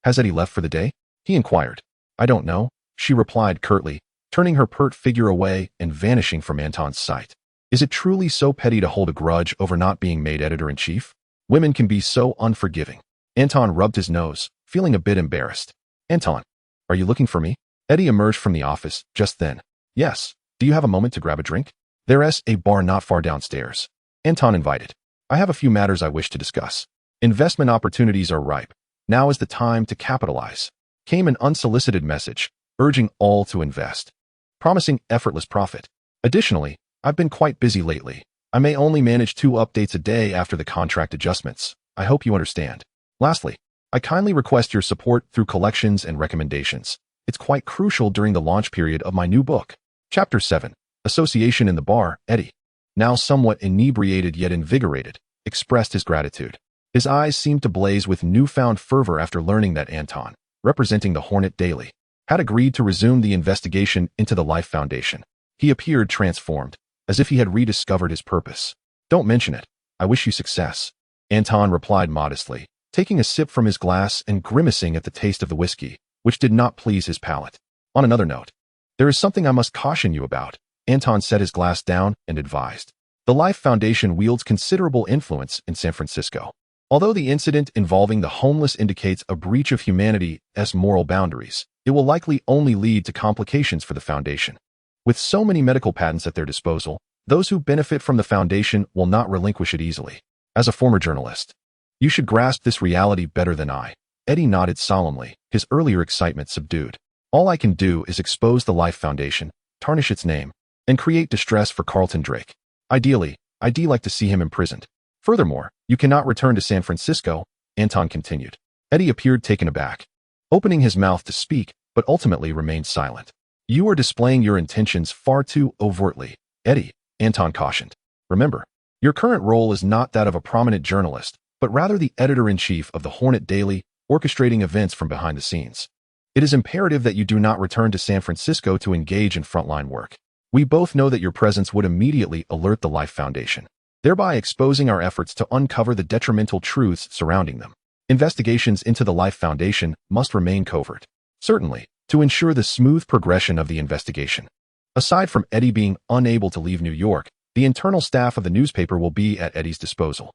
Has Eddie left for the day? He inquired. I don't know, she replied curtly, turning her pert figure away and vanishing from Anton's sight. Is it truly so petty to hold a grudge over not being made editor-in-chief? Women can be so unforgiving. Anton rubbed his nose, feeling a bit embarrassed. Anton, are you looking for me? Eddie emerged from the office just then. Yes. Do you have a moment to grab a drink? There's a bar not far downstairs. Anton invited. I have a few matters I wish to discuss. Investment opportunities are ripe. Now is the time to capitalize. Came an unsolicited message, urging all to invest, promising effortless profit. Additionally, I've been quite busy lately. I may only manage 2 updates a day after the contract adjustments. I hope you understand. Lastly, I kindly request your support through collections and recommendations. It's quite crucial during the launch period of my new book. Chapter 7, Association in the Bar. Eddie, now somewhat inebriated yet invigorated, expressed his gratitude. His eyes seemed to blaze with newfound fervor after learning that Anton, representing the Hornet Daily, had agreed to resume the investigation into the Life Foundation. He appeared transformed, as if he had rediscovered his purpose. Don't mention it. I wish you success. Anton replied modestly, taking a sip from his glass and grimacing at the taste of the whiskey, which did not please his palate. On another note, there is something I must caution you about. Anton set his glass down and advised. The Life Foundation wields considerable influence in San Francisco. Although the incident involving the homeless indicates a breach of humanity's moral boundaries, it will likely only lead to complications for the Foundation. With so many medical patents at their disposal, those who benefit from the Foundation will not relinquish it easily. As a former journalist, you should grasp this reality better than I. Eddie nodded solemnly, his earlier excitement subdued. All I can do is expose the Life Foundation, tarnish its name, and create distress for Carlton Drake. Ideally, I'd like to see him imprisoned. Furthermore, you cannot return to San Francisco, Anton continued. Eddie appeared taken aback, opening his mouth to speak, but ultimately remained silent. You are displaying your intentions far too overtly, Eddie, Anton cautioned. Remember, your current role is not that of a prominent journalist, but rather the editor-in-chief of the Hornet Daily, orchestrating events from behind the scenes. It is imperative that you do not return to San Francisco to engage in frontline work. We both know that your presence would immediately alert the Life Foundation, thereby exposing our efforts to uncover the detrimental truths surrounding them. Investigations into the Life Foundation must remain covert, certainly, to ensure the smooth progression of the investigation. Aside from Eddie being unable to leave New York, the internal staff of the newspaper will be at Eddie's disposal.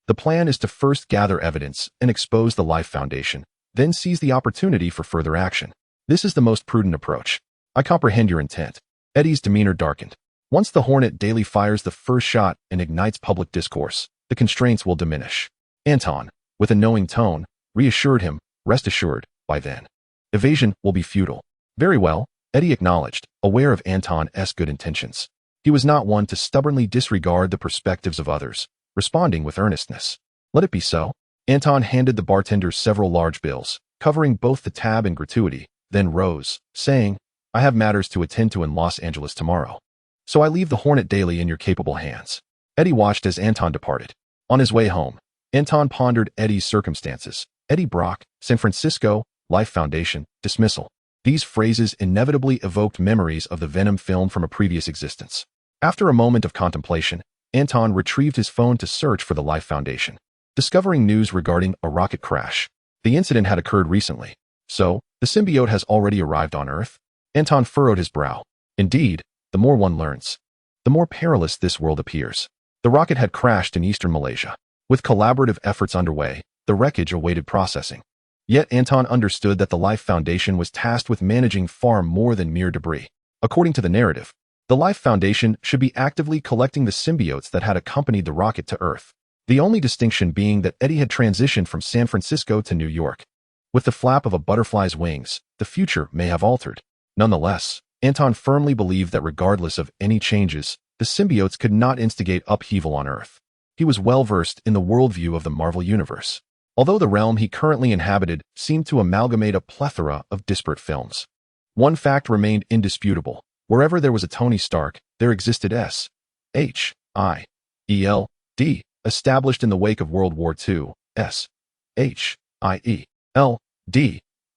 The plan is to first gather evidence and expose the Life Foundation, then seize the opportunity for further action. This is the most prudent approach. I comprehend your intent. Eddie's demeanor darkened. Once the Hornet Daily fires the first shot and ignites public discourse, the constraints will diminish. Anton, with a knowing tone, reassured him, rest assured, by then. Evasion will be futile. Very well, Eddie acknowledged, aware of Anton's good intentions. He was not one to stubbornly disregard the perspectives of others, responding with earnestness. Let it be so. Anton handed the bartender several large bills, covering both the tab and gratuity, then rose, saying, I have matters to attend to in Los Angeles tomorrow. So I leave the Hornet Daily in your capable hands. Eddie watched as Anton departed. On his way home, Anton pondered Eddie's circumstances. Eddie Brock, San Francisco, Life Foundation, dismissal. These phrases inevitably evoked memories of the Venom film from a previous existence. After a moment of contemplation, Anton retrieved his phone to search for the Life Foundation, discovering news regarding a rocket crash. The incident had occurred recently. So, the symbiote has already arrived on Earth? Anton furrowed his brow. Indeed, the more one learns, the more perilous this world appears. The rocket had crashed in eastern Malaysia. With collaborative efforts underway, the wreckage awaited processing. Yet Anton understood that the Life Foundation was tasked with managing far more than mere debris. According to the narrative, the Life Foundation should be actively collecting the symbiotes that had accompanied the rocket to Earth. The only distinction being that Eddie had transitioned from San Francisco to New York. With the flap of a butterfly's wings, the future may have altered. Nonetheless, Anton firmly believed that regardless of any changes, the symbiotes could not instigate upheaval on Earth. He was well-versed in the worldview of the Marvel Universe. Although the realm he currently inhabited seemed to amalgamate a plethora of disparate films, one fact remained indisputable. Wherever there was a Tony Stark, there existed S.H.I.E.L.D., established in the wake of World War II. S.H.I.E.L.D.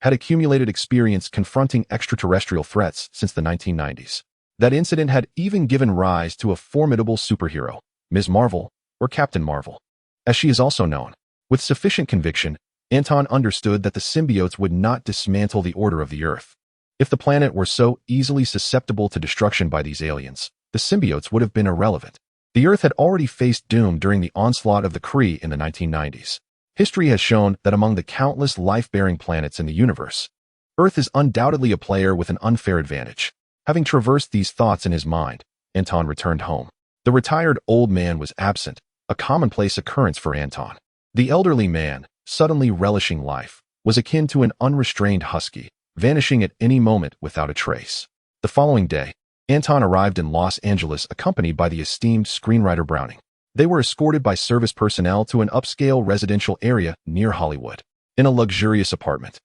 had accumulated experience confronting extraterrestrial threats since the 1990s. That incident had even given rise to a formidable superhero, Ms. Marvel, or Captain Marvel, as she is also known. With sufficient conviction, Anton understood that the symbiotes would not dismantle the order of the Earth. If the planet were so easily susceptible to destruction by these aliens, the symbiotes would have been irrelevant. The Earth had already faced doom during the onslaught of the Kree in the 1990s. History has shown that among the countless life-bearing planets in the universe, Earth is undoubtedly a player with an unfair advantage. Having traversed these thoughts in his mind, Anton returned home. The retired old man was absent, a commonplace occurrence for Anton. The elderly man, suddenly relishing life, was akin to an unrestrained husky, vanishing at any moment without a trace. The following day, Anton arrived in Los Angeles accompanied by the esteemed screenwriter Browning. They were escorted by service personnel to an upscale residential area near Hollywood. In a luxurious apartment,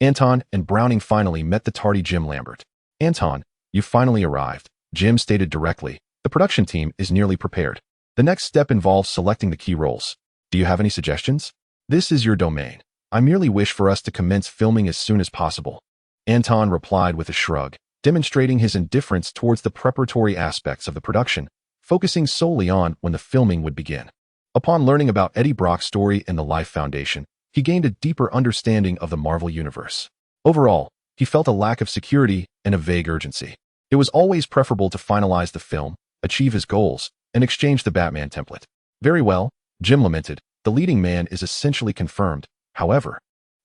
Anton and Browning finally met the tardy Jim Lambert. Anton, you finally arrived, Jim stated directly. The production team is nearly prepared. The next step involves selecting the key roles. Do you have any suggestions? This is your domain. I merely wish for us to commence filming as soon as possible. Anton replied with a shrug, demonstrating his indifference towards the preparatory aspects of the production, focusing solely on when the filming would begin. Upon learning about Eddie Brock's story and the Life Foundation, he gained a deeper understanding of the Marvel Universe. Overall, he felt a lack of security and a vague urgency. It was always preferable to finalize the film, achieve his goals, and exchange the Batman template. Very well, Jim lamented, the leading man is essentially confirmed. However,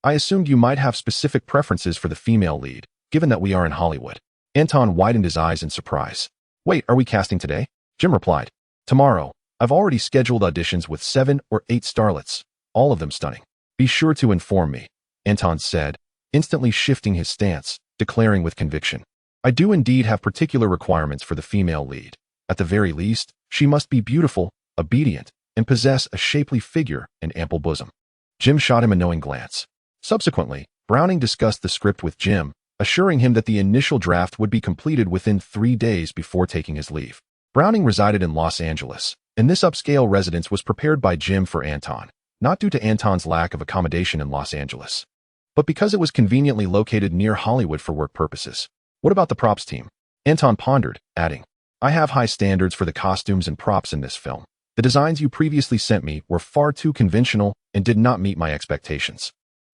I assumed you might have specific preferences for the female lead, given that we are in Hollywood. Anton widened his eyes in surprise. Wait, are we casting today? Jim replied. Tomorrow. I've already scheduled auditions with 7 or 8 starlets, all of them stunning. Be sure to inform me, Anton said, instantly shifting his stance, declaring with conviction. I do indeed have particular requirements for the female lead. At the very least, she must be beautiful, obedient, and possess a shapely figure and ample bosom. Jim shot him a knowing glance. Subsequently, Browning discussed the script with Jim, assuring him that the initial draft would be completed within 3 days before taking his leave. Browning resided in Los Angeles, and this upscale residence was prepared by Jim for Anton, not due to Anton's lack of accommodation in Los Angeles, but because it was conveniently located near Hollywood for work purposes. What about the props team? Anton pondered, adding, I have high standards for the costumes and props in this film. The designs you previously sent me were far too conventional and did not meet my expectations.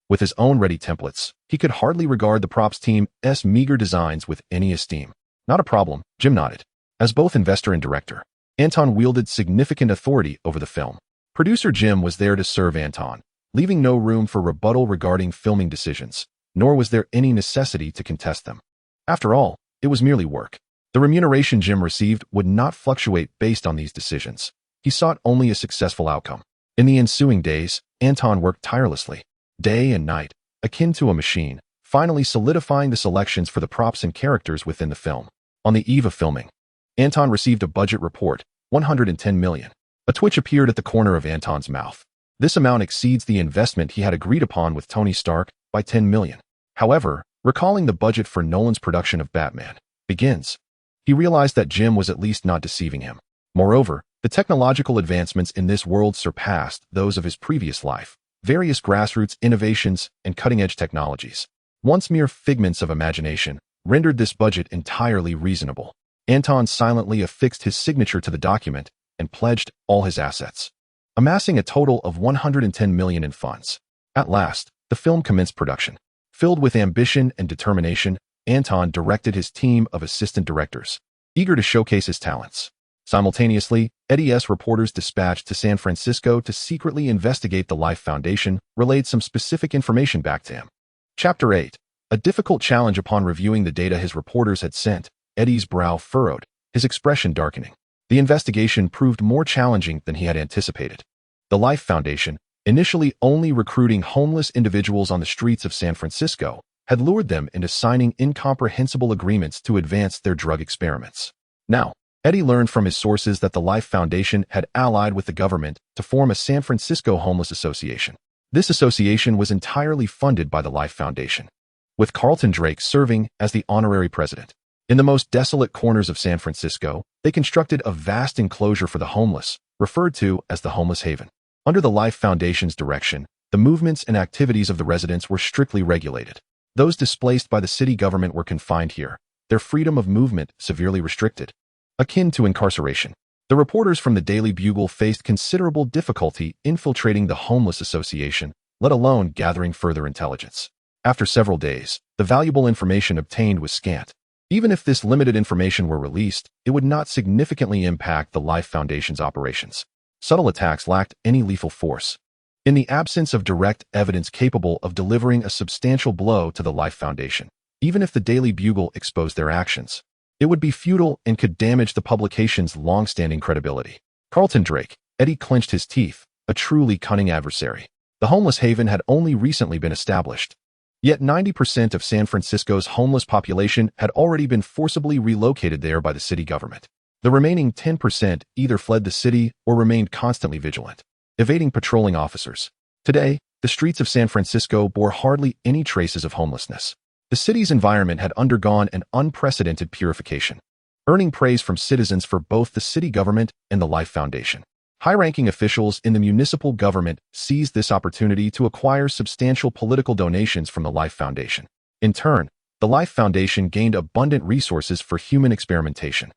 With his own ready templates, he could hardly regard the props team's meager designs with any esteem. Not a problem, Jim nodded. As both investor and director, Anton wielded significant authority over the film. Producer Jim was there to serve Anton, leaving no room for rebuttal regarding filming decisions, nor was there any necessity to contest them. After all, it was merely work. The remuneration Jim received would not fluctuate based on these decisions. He sought only a successful outcome. In the ensuing days, Anton worked tirelessly, day and night, akin to a machine, finally solidifying the selections for the props and characters within the film. On the eve of filming, Anton received a budget report, $110 million. A twitch appeared at the corner of Anton's mouth. This amount exceeds the investment he had agreed upon with Tony Stark by $10 million. However, recalling the budget for Nolan's production of Batman Begins, he realized that Jim was at least not deceiving him. Moreover, the technological advancements in this world surpassed those of his previous life. Various grassroots innovations and cutting-edge technologies, once mere figments of imagination, rendered this budget entirely reasonable. Anton silently affixed his signature to the document and pledged all his assets, amassing a total of $110 million in funds. At last, the film commenced production. Filled with ambition and determination, Anton directed his team of assistant directors, eager to showcase his talents. Simultaneously, Eddie's reporters dispatched to San Francisco to secretly investigate the Life Foundation relayed some specific information back to him. Chapter 8. A difficult challenge. Upon reviewing the data his reporters had sent, Eddie's brow furrowed, his expression darkening. The investigation proved more challenging than he had anticipated. The Life Foundation, initially only recruiting homeless individuals on the streets of San Francisco, had lured them into signing incomprehensible agreements to advance their drug experiments. Now, Eddie learned from his sources that the Life Foundation had allied with the government to form a San Francisco Homeless Association. This association was entirely funded by the Life Foundation, with Carlton Drake serving as the honorary president. In the most desolate corners of San Francisco, they constructed a vast enclosure for the homeless, referred to as the Homeless Haven. Under the Life Foundation's direction, the movements and activities of the residents were strictly regulated. Those displaced by the city government were confined here, their freedom of movement severely restricted, akin to incarceration. The reporters from the Daily Bugle faced considerable difficulty infiltrating the Homeless Association, let alone gathering further intelligence. After several days, the valuable information obtained was scant. Even if this limited information were released, it would not significantly impact the Life Foundation's operations. Subtle attacks lacked any lethal force. In the absence of direct evidence capable of delivering a substantial blow to the Life Foundation, even if the Daily Bugle exposed their actions, it would be futile and could damage the publication's long-standing credibility. Carlton Drake, Eddie clenched his teeth, a truly cunning adversary. The Homeless Haven had only recently been established. Yet 90% of San Francisco's homeless population had already been forcibly relocated there by the city government. The remaining 10% either fled the city or remained constantly vigilant, evading patrolling officers. Today, the streets of San Francisco bore hardly any traces of homelessness. The city's environment had undergone an unprecedented purification, earning praise from citizens for both the city government and the Life Foundation. High-ranking officials in the municipal government seized this opportunity to acquire substantial political donations from the Life Foundation. In turn, the Life Foundation gained abundant resources for human experimentation.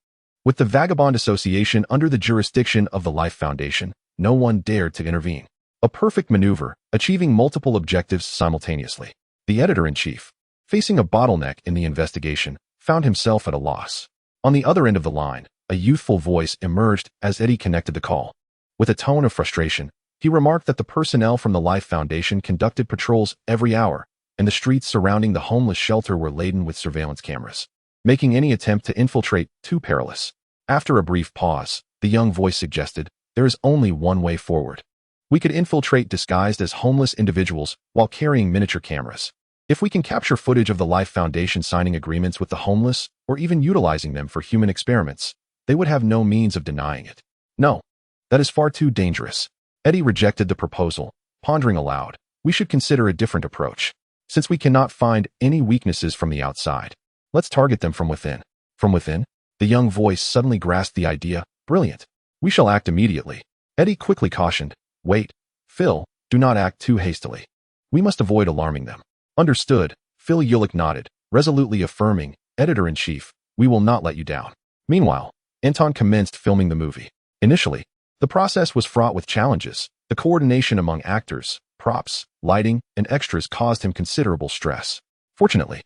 With the Vagabond Association under the jurisdiction of the Life Foundation, no one dared to intervene. A perfect maneuver, achieving multiple objectives simultaneously. The editor-in-chief, facing a bottleneck in the investigation, found himself at a loss. On the other end of the line, a youthful voice emerged as Eddie connected the call. With a tone of frustration, he remarked that the personnel from the Life Foundation conducted patrols every hour, and the streets surrounding the homeless shelter were laden with surveillance cameras, making any attempt to infiltrate too perilous. After a brief pause, the young voice suggested, "There is only one way forward. We could infiltrate disguised as homeless individuals while carrying miniature cameras. If we can capture footage of the Life Foundation signing agreements with the homeless, or even utilizing them for human experiments, they would have no means of denying it." No. That is far too dangerous. Eddie rejected the proposal, pondering aloud. We should consider a different approach. Since we cannot find any weaknesses from the outside, let's target them from within. From within? The young voice suddenly grasped the idea. Brilliant. We shall act immediately. Eddie quickly cautioned. Wait, Phil, do not act too hastily. We must avoid alarming them. Understood. Phil Yulick nodded, resolutely affirming, Editor-in-Chief, we will not let you down. Meanwhile, Anton commenced filming the movie. Initially, the process was fraught with challenges. The coordination among actors, props, lighting, and extras caused him considerable stress. Fortunately,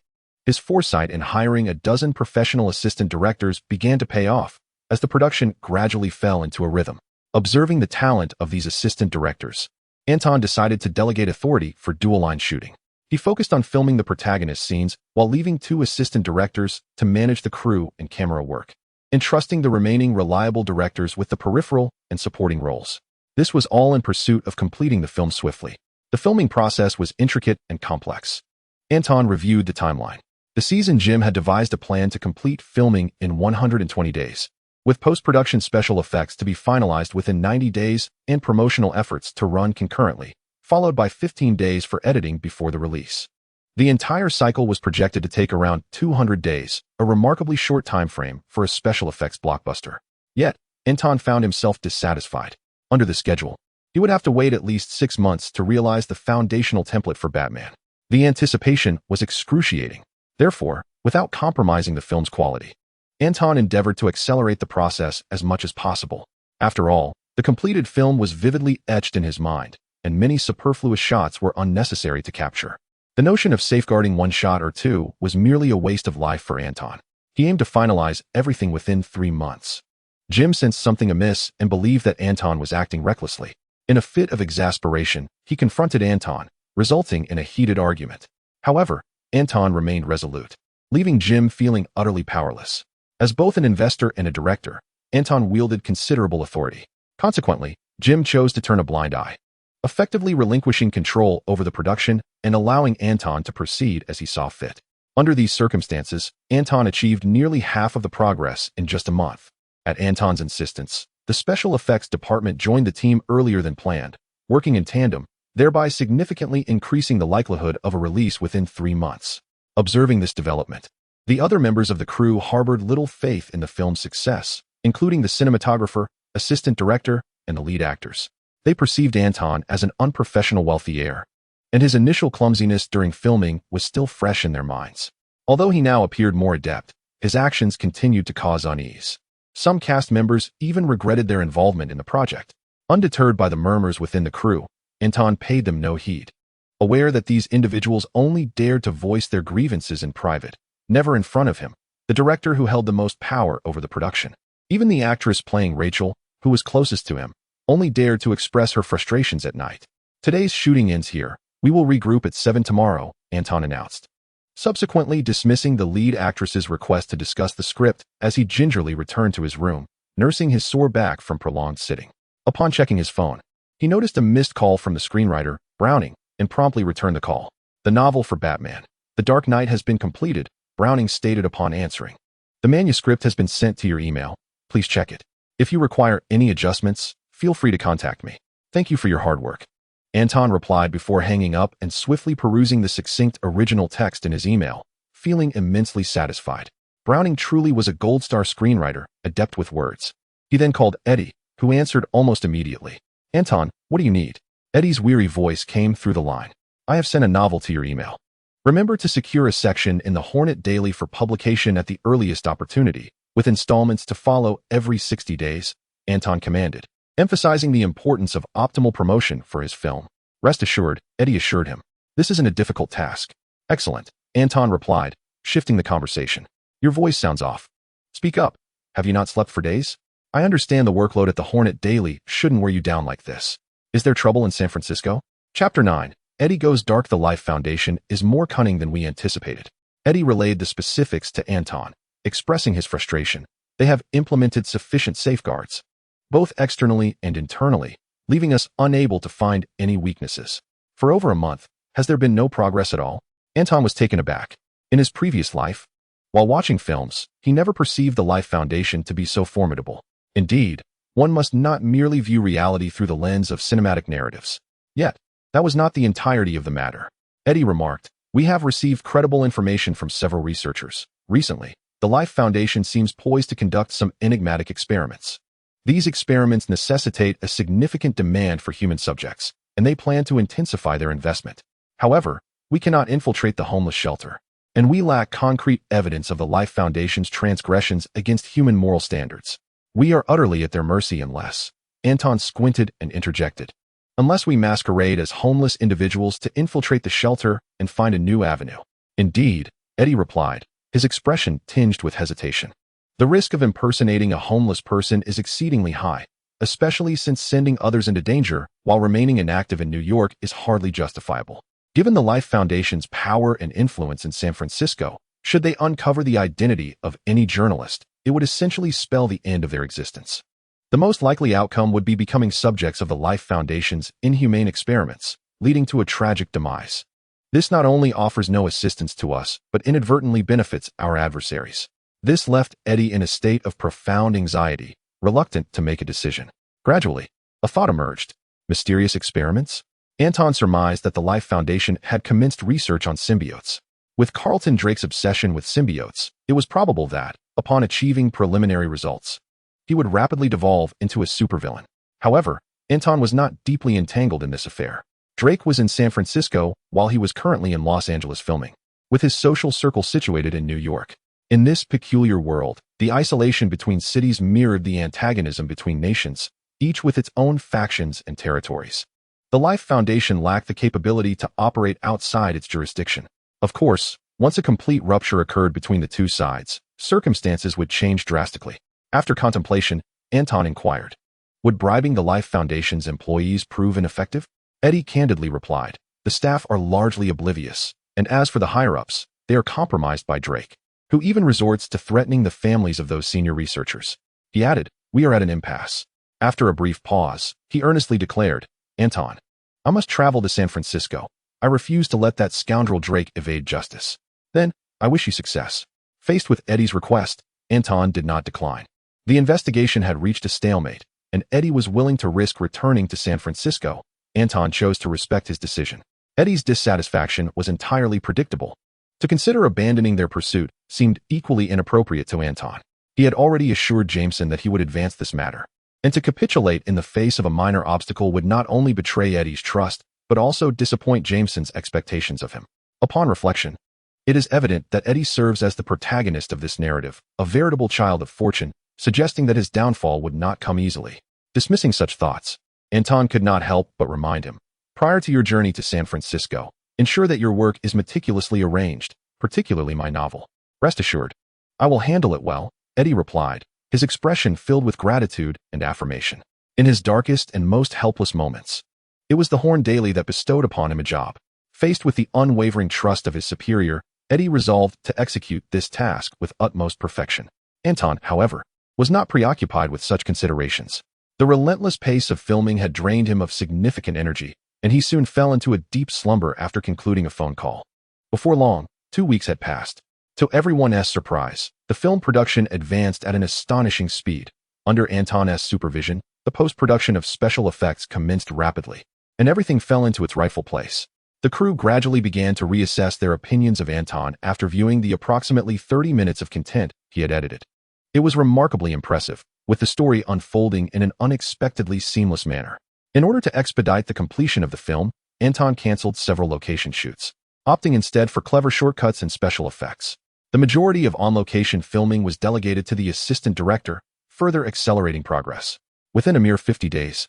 His foresight in hiring a dozen professional assistant directors began to pay off as the production gradually fell into a rhythm. Observing the talent of these assistant directors, Anton decided to delegate authority for dual-line shooting. He focused on filming the protagonist scenes while leaving 2 assistant directors to manage the crew and camera work, entrusting the remaining reliable directors with the peripheral and supporting roles. This was all in pursuit of completing the film swiftly. The filming process was intricate and complex. Anton reviewed the timeline. The season Jim had devised a plan to complete filming in 120 days, with post-production special effects to be finalized within 90 days and promotional efforts to run concurrently, followed by 15 days for editing before the release. The entire cycle was projected to take around 200 days, a remarkably short time frame for a special effects blockbuster. Yet, Anton found himself dissatisfied. Under the schedule, he would have to wait at least 6 months to realize the foundational template for Batman. The anticipation was excruciating. Therefore, without compromising the film's quality, Anton endeavored to accelerate the process as much as possible. After all, the completed film was vividly etched in his mind, and many superfluous shots were unnecessary to capture. The notion of safeguarding 1 shot or 2 was merely a waste of life for Anton. He aimed to finalize everything within 3 months. Jim sensed something amiss and believed that Anton was acting recklessly. In a fit of exasperation, he confronted Anton, resulting in a heated argument. However, Anton remained resolute, leaving Jim feeling utterly powerless. As both an investor and a director, Anton wielded considerable authority. Consequently, Jim chose to turn a blind eye, effectively relinquishing control over the production and allowing Anton to proceed as he saw fit. Under these circumstances, Anton achieved nearly half of the progress in just a month. At Anton's insistence, the special effects department joined the team earlier than planned, working in tandem, thereby significantly increasing the likelihood of a release within 3 months. Observing this development, the other members of the crew harbored little faith in the film's success, including the cinematographer, assistant director, and the lead actors. They perceived Anton as an unprofessional wealthy heir, and his initial clumsiness during filming was still fresh in their minds. Although he now appeared more adept, his actions continued to cause unease. Some cast members even regretted their involvement in the project. Undeterred by the murmurs within the crew, Anton paid them no heed. Aware that these individuals only dared to voice their grievances in private, never in front of him, the director who held the most power over the production. Even the actress playing Rachel, who was closest to him, only dared to express her frustrations at night. "Today's shooting ends here. We will regroup at 7 tomorrow," Anton announced, subsequently dismissing the lead actress's request to discuss the script as he gingerly returned to his room, nursing his sore back from prolonged sitting. Upon checking his phone, he noticed a missed call from the screenwriter, Browning, and promptly returned the call. "The novel for Batman, The Dark Knight has been completed," Browning stated upon answering. "The manuscript has been sent to your email. Please check it. If you require any adjustments, feel free to contact me. Thank you for your hard work." Anton replied before hanging up and swiftly perusing the succinct original text in his email, feeling immensely satisfied. Browning truly was a gold-star screenwriter, adept with words. He then called Eddie, who answered almost immediately. "Anton, what do you need?" Eddie's weary voice came through the line. "I have sent a novel to your email. Remember to secure a section in the Hornet Daily for publication at the earliest opportunity, with installments to follow every 60 days, Anton commanded, emphasizing the importance of optimal promotion for his film. "Rest assured," Eddie assured him. "This isn't a difficult task." "Excellent," Anton replied, shifting the conversation. "Your voice sounds off. Speak up. Have you not slept for days? I understand the workload at the Hornet Daily shouldn't wear you down like this. Is there trouble in San Francisco?" Chapter 9. Eddie Goes Dark. The Life Foundation is more cunning than we anticipated. Eddie relayed the specifics to Anton, expressing his frustration. They have implemented sufficient safeguards, both externally and internally, leaving us unable to find any weaknesses. For over a month, has there been no progress at all? Anton was taken aback. In his previous life, while watching films, he never perceived the Life Foundation to be so formidable. Indeed, one must not merely view reality through the lens of cinematic narratives. Yet, that was not the entirety of the matter. Eddie remarked, "We have received credible information from several researchers. Recently, the Life Foundation seems poised to conduct some enigmatic experiments. These experiments necessitate a significant demand for human subjects, and they plan to intensify their investment. However, we cannot infiltrate the homeless shelter, and we lack concrete evidence of the Life Foundation's transgressions against human moral standards. We are utterly at their mercy unless—" Anton squinted and interjected, "unless we masquerade as homeless individuals to infiltrate the shelter and find a new avenue." Indeed, Eddie replied, his expression tinged with hesitation. The risk of impersonating a homeless person is exceedingly high, especially since sending others into danger while remaining inactive in New York is hardly justifiable. Given the Life Foundation's power and influence in San Francisco, should they uncover the identity of any journalist, it would essentially spell the end of their existence. The most likely outcome would be becoming subjects of the Life Foundation's inhumane experiments, leading to a tragic demise. This not only offers no assistance to us, but inadvertently benefits our adversaries. This left Eddie in a state of profound anxiety, reluctant to make a decision. Gradually, a thought emerged. Mysterious experiments? Anton surmised that the Life Foundation had commenced research on symbiotes. With Carlton Drake's obsession with symbiotes, it was probable that, upon achieving preliminary results, he would rapidly devolve into a supervillain. However, Anton was not deeply entangled in this affair. Drake was in San Francisco while he was currently in Los Angeles filming, with his social circle situated in New York. In this peculiar world, the isolation between cities mirrored the antagonism between nations, each with its own factions and territories. The Life Foundation lacked the capability to operate outside its jurisdiction. Of course, once a complete rupture occurred between the two sides, circumstances would change drastically. After contemplation, Anton inquired, would bribing the Life Foundation's employees prove ineffective? Eddie candidly replied, the staff are largely oblivious, and as for the higher-ups, they are compromised by Drake, who even resorts to threatening the families of those senior researchers. He added, we are at an impasse. After a brief pause, he earnestly declared, Anton, I must travel to San Francisco. I refuse to let that scoundrel Drake evade justice. Then, I wish you success. Faced with Eddie's request, Anton did not decline. The investigation had reached a stalemate, and Eddie was willing to risk returning to San Francisco. Anton chose to respect his decision. Eddie's dissatisfaction was entirely predictable. To consider abandoning their pursuit seemed equally inappropriate to Anton. He had already assured Jameson that he would advance this matter, and to capitulate in the face of a minor obstacle would not only betray Eddie's trust, but also disappoint Jameson's expectations of him. Upon reflection, it is evident that Eddie serves as the protagonist of this narrative, a veritable child of fortune, suggesting that his downfall would not come easily. Dismissing such thoughts, Anton could not help but remind him, prior to your journey to San Francisco, ensure that your work is meticulously arranged, particularly my novel. Rest assured, I will handle it well, Eddie replied, his expression filled with gratitude and affirmation. In his darkest and most helpless moments, it was the Horn Daily that bestowed upon him a job. Faced with the unwavering trust of his superior, Eddie resolved to execute this task with utmost perfection. Anton, however, was not preoccupied with such considerations. The relentless pace of filming had drained him of significant energy, and he soon fell into a deep slumber after concluding a phone call. Before long, 2 weeks had passed. To everyone's surprise, the film production advanced at an astonishing speed. Under Anton's supervision, the post-production of special effects commenced rapidly, and everything fell into its rightful place. The crew gradually began to reassess their opinions of Anton after viewing the approximately 30 minutes of content he had edited. It was remarkably impressive, with the story unfolding in an unexpectedly seamless manner. In order to expedite the completion of the film, Anton canceled several location shoots, opting instead for clever shortcuts and special effects. The majority of on-location filming was delegated to the assistant director, further accelerating progress. Within a mere 50 days,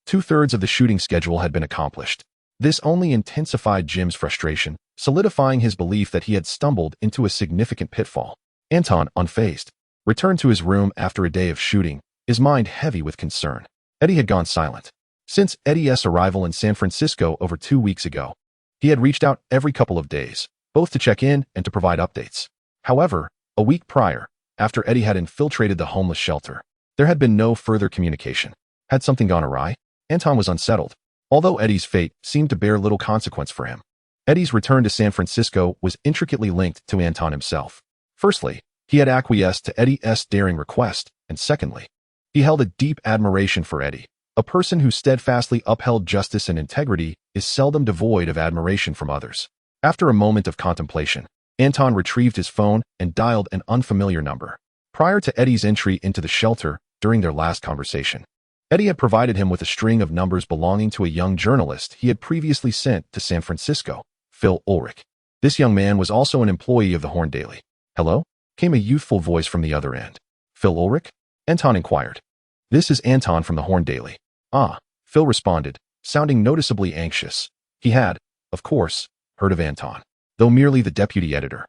2/3 of the shooting schedule had been accomplished. This only intensified Jim's frustration, solidifying his belief that he had stumbled into a significant pitfall. Anton, unfazed, returned to his room after a day of shooting, his mind heavy with concern. Eddie had gone silent. Since Eddie's arrival in San Francisco over 2 weeks ago, he had reached out every couple of days, both to check in and to provide updates. However, a week prior, after Eddie had infiltrated the homeless shelter, there had been no further communication. Had something gone awry? Anton was unsettled. Although Eddie's fate seemed to bear little consequence for him, Eddie's return to San Francisco was intricately linked to Anton himself. Firstly, he had acquiesced to Eddie's daring request, and secondly, he held a deep admiration for Eddie. A person who steadfastly upheld justice and integrity is seldom devoid of admiration from others. After a moment of contemplation, Anton retrieved his phone and dialed an unfamiliar number. Prior to Eddie's entry into the shelter during their last conversation, Eddie had provided him with a string of numbers belonging to a young journalist he had previously sent to San Francisco, Phil Ulrich. This young man was also an employee of the Horn Daily. Hello? Came a youthful voice from the other end. Phil Ulrich? Anton inquired. This is Anton from the Horn Daily. Ah, Phil responded, sounding noticeably anxious. He had, of course, heard of Anton, though merely the deputy editor.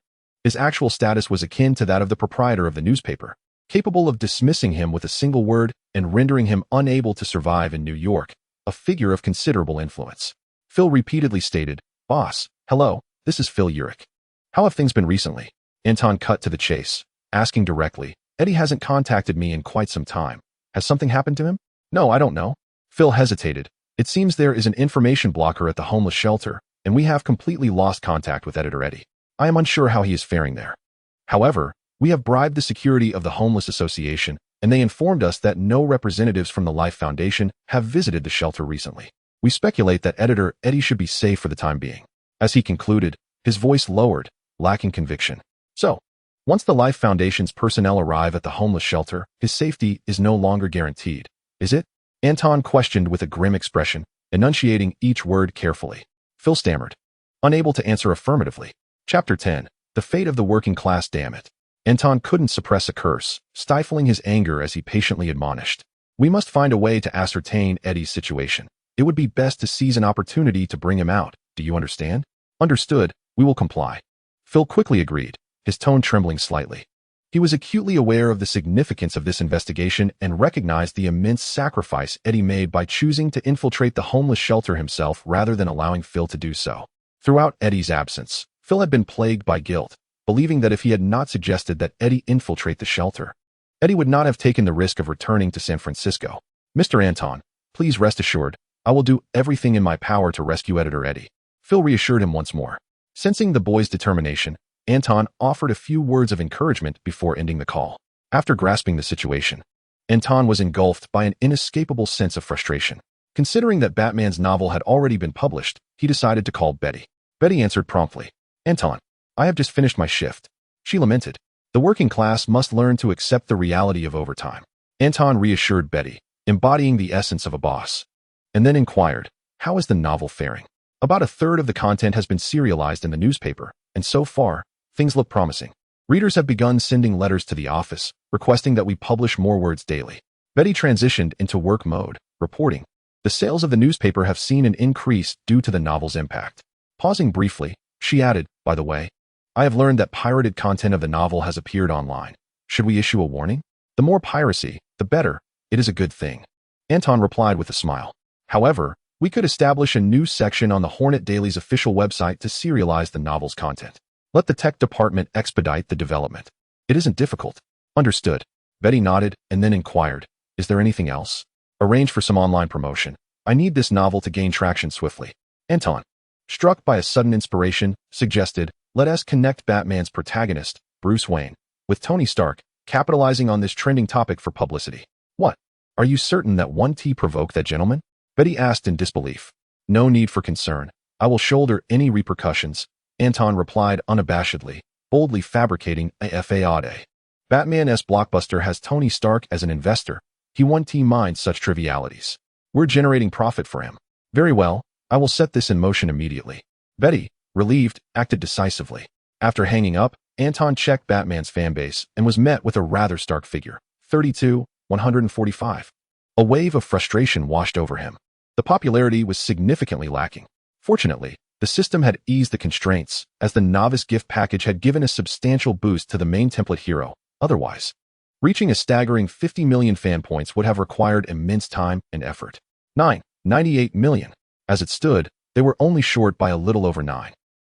His actual status was akin to that of the proprietor of the newspaper, capable of dismissing him with a single word and rendering him unable to survive in New York, a figure of considerable influence. Phil repeatedly stated, "Boss, hello, this is Phil Urich. How have things been recently?" Anton cut to the chase, asking directly, "Eddie hasn't contacted me in quite some time. Has something happened to him?" "No, I don't know." Phil hesitated. "It seems there is an information blocker at the homeless shelter, and we have completely lost contact with Editor Eddie. I am unsure how he is faring there. However, we have bribed the security of the Homeless Association, and they informed us that no representatives from the Life Foundation have visited the shelter recently. We speculate that Editor Eddie should be safe for the time being." As he concluded, his voice lowered, lacking conviction. "So, once the Life Foundation's personnel arrive at the homeless shelter, his safety is no longer guaranteed, is it?" Anton questioned with a grim expression, enunciating each word carefully. Phil stammered, unable to answer affirmatively. Chapter 10. The Fate of the Working Class. Damn it. Anton couldn't suppress a curse, stifling his anger as he patiently admonished. "We must find a way to ascertain Eddie's situation. It would be best to seize an opportunity to bring him out. Do you understand?" "Understood. We will comply." Phil quickly agreed, his tone trembling slightly. He was acutely aware of the significance of this investigation and recognized the immense sacrifice Eddie made by choosing to infiltrate the homeless shelter himself rather than allowing Phil to do so. Throughout Eddie's absence, Phil had been plagued by guilt, believing that if he had not suggested that Eddie infiltrate the shelter, Eddie would not have taken the risk of returning to San Francisco. "Mr. Anton, please rest assured, I will do everything in my power to rescue Editor Eddie," Phil reassured him once more. Sensing the boy's determination, Anton offered a few words of encouragement before ending the call. After grasping the situation, Anton was engulfed by an inescapable sense of frustration. Considering that Batman's novel had already been published, he decided to call Betty. Betty answered promptly. "Anton, I have just finished my shift," she lamented. "The working class must learn to accept the reality of overtime." Anton reassured Betty, embodying the essence of a boss, and then inquired, "How is the novel faring?" "About a third of the content has been serialized in the newspaper, and so far, things look promising. Readers have begun sending letters to the office, requesting that we publish more words daily." Betty transitioned into work mode, reporting, "The sales of the newspaper have seen an increase due to the novel's impact." Pausing briefly, she added, "By the way, I have learned that pirated content of the novel has appeared online. Should we issue a warning? The more piracy, the better. It is a good thing." Anton replied with a smile. "However, we could establish a new section on the Hornet Daily's official website to serialize the novel's content. Let the tech department expedite the development. It isn't difficult." "Understood." Betty nodded and then inquired, "Is there anything else?" "Arrange for some online promotion. I need this novel to gain traction swiftly." Anton, struck by a sudden inspiration, suggested, "Let us connect Batman's protagonist, Bruce Wayne, with Tony Stark, capitalizing on this trending topic for publicity." "What? Are you certain that 1T provoked that gentleman?" Betty asked in disbelief. "No need for concern. I will shoulder any repercussions," Anton replied unabashedly, boldly fabricating a FAAD. "Batman's blockbuster has Tony Stark as an investor. He 1T minds such trivialities. We're generating profit for him. Very well, I will set this in motion immediately." Betty, relieved, acted decisively. After hanging up, Anton checked Batman's fanbase and was met with a rather stark figure, 32,145. A wave of frustration washed over him. The popularity was significantly lacking. Fortunately, the system had eased the constraints, as the novice gift package had given a substantial boost to the main template hero. Otherwise, reaching a staggering 50 million fan points would have required immense time and effort. 98 million. As it stood, they were only short by a little over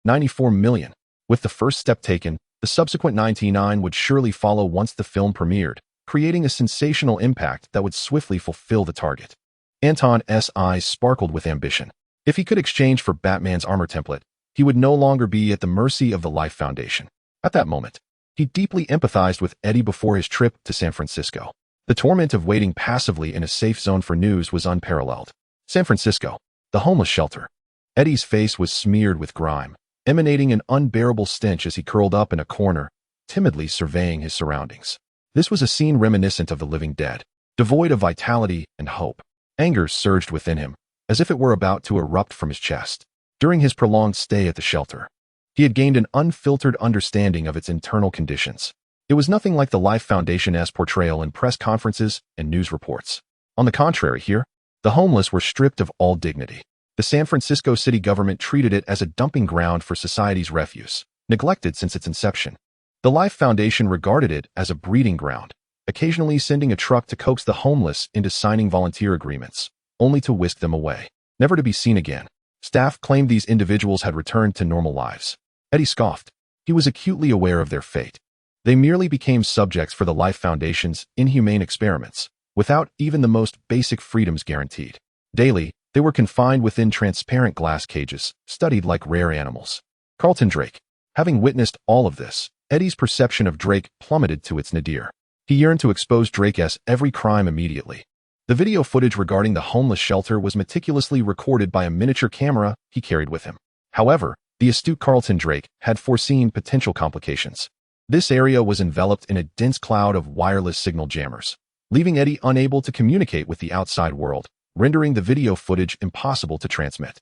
94 million. With the first step taken, the subsequent 99 would surely follow once the film premiered, creating a sensational impact that would swiftly fulfill the target. Anton's eyes sparkled with ambition. If he could exchange for Batman's armor template, he would no longer be at the mercy of the Life Foundation. At that moment, he deeply empathized with Eddie before his trip to San Francisco. The torment of waiting passively in a safe zone for news was unparalleled. San Francisco, the homeless shelter. Eddie's face was smeared with grime, emanating an unbearable stench as he curled up in a corner, timidly surveying his surroundings. This was a scene reminiscent of the living dead, devoid of vitality and hope. Anger surged within him, as if it were about to erupt from his chest. During his prolonged stay at the shelter, he had gained an unfiltered understanding of its internal conditions. It was nothing like the Life Foundation's portrayal in press conferences and news reports. On the contrary, here, the homeless were stripped of all dignity. The San Francisco city government treated it as a dumping ground for society's refuse, neglected since its inception. The Life Foundation regarded it as a breeding ground, occasionally sending a truck to coax the homeless into signing volunteer agreements, only to whisk them away, never to be seen again. Staff claimed these individuals had returned to normal lives. Eddie scoffed. He was acutely aware of their fate. They merely became subjects for the Life Foundation's inhumane experiments, without even the most basic freedoms guaranteed. Daily, they were confined within transparent glass cages, studied like rare animals. Carlton Drake. Having witnessed all of this, Eddie's perception of Drake plummeted to its nadir. He yearned to expose Drake's every crime immediately. The video footage regarding the homeless shelter was meticulously recorded by a miniature camera he carried with him. However, the astute Carlton Drake had foreseen potential complications. This area was enveloped in a dense cloud of wireless signal jammers, leaving Eddie unable to communicate with the outside world, rendering the video footage impossible to transmit.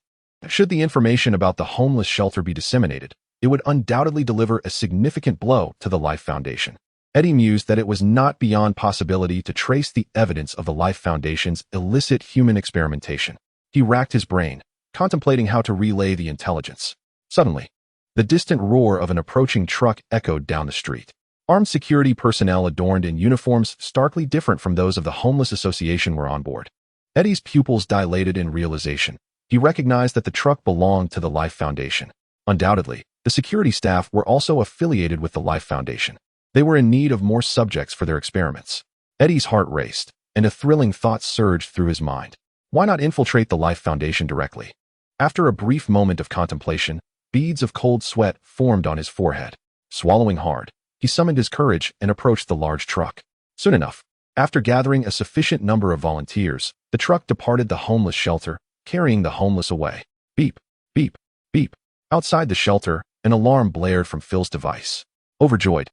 Should the information about the homeless shelter be disseminated, it would undoubtedly deliver a significant blow to the Life Foundation. Eddie mused that it was not beyond possibility to trace the evidence of the Life Foundation's illicit human experimentation. He racked his brain, contemplating how to relay the intelligence. Suddenly, the distant roar of an approaching truck echoed down the street. Armed security personnel adorned in uniforms starkly different from those of the Homeless Association were on board. Eddie's pupils dilated in realization. He recognized that the truck belonged to the Life Foundation. Undoubtedly, the security staff were also affiliated with the Life Foundation. They were in need of more subjects for their experiments. Eddie's heart raced, and a thrilling thought surged through his mind. Why not infiltrate the Life Foundation directly? After a brief moment of contemplation, beads of cold sweat formed on his forehead. Swallowing hard, he summoned his courage and approached the large truck. Soon enough, after gathering a sufficient number of volunteers, the truck departed the homeless shelter, carrying the homeless away. Beep, beep, beep. Outside the shelter, an alarm blared from Phil's device. Overjoyed,